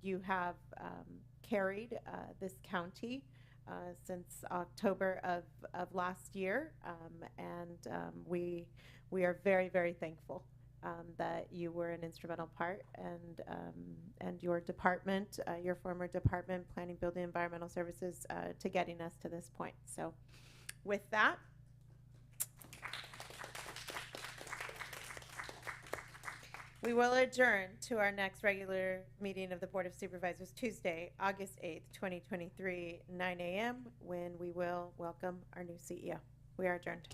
S19: you have carried this county since October of last year, and we are very, very thankful that you were an instrumental part, and your department, your former department, Planning, Building, Environmental Services, to getting us to this point. So with that, we will adjourn to our next regular meeting of the Board of Supervisors Tuesday, August 8th, 2023, 9 a.m., when we will welcome our new CEO. We are adjourned.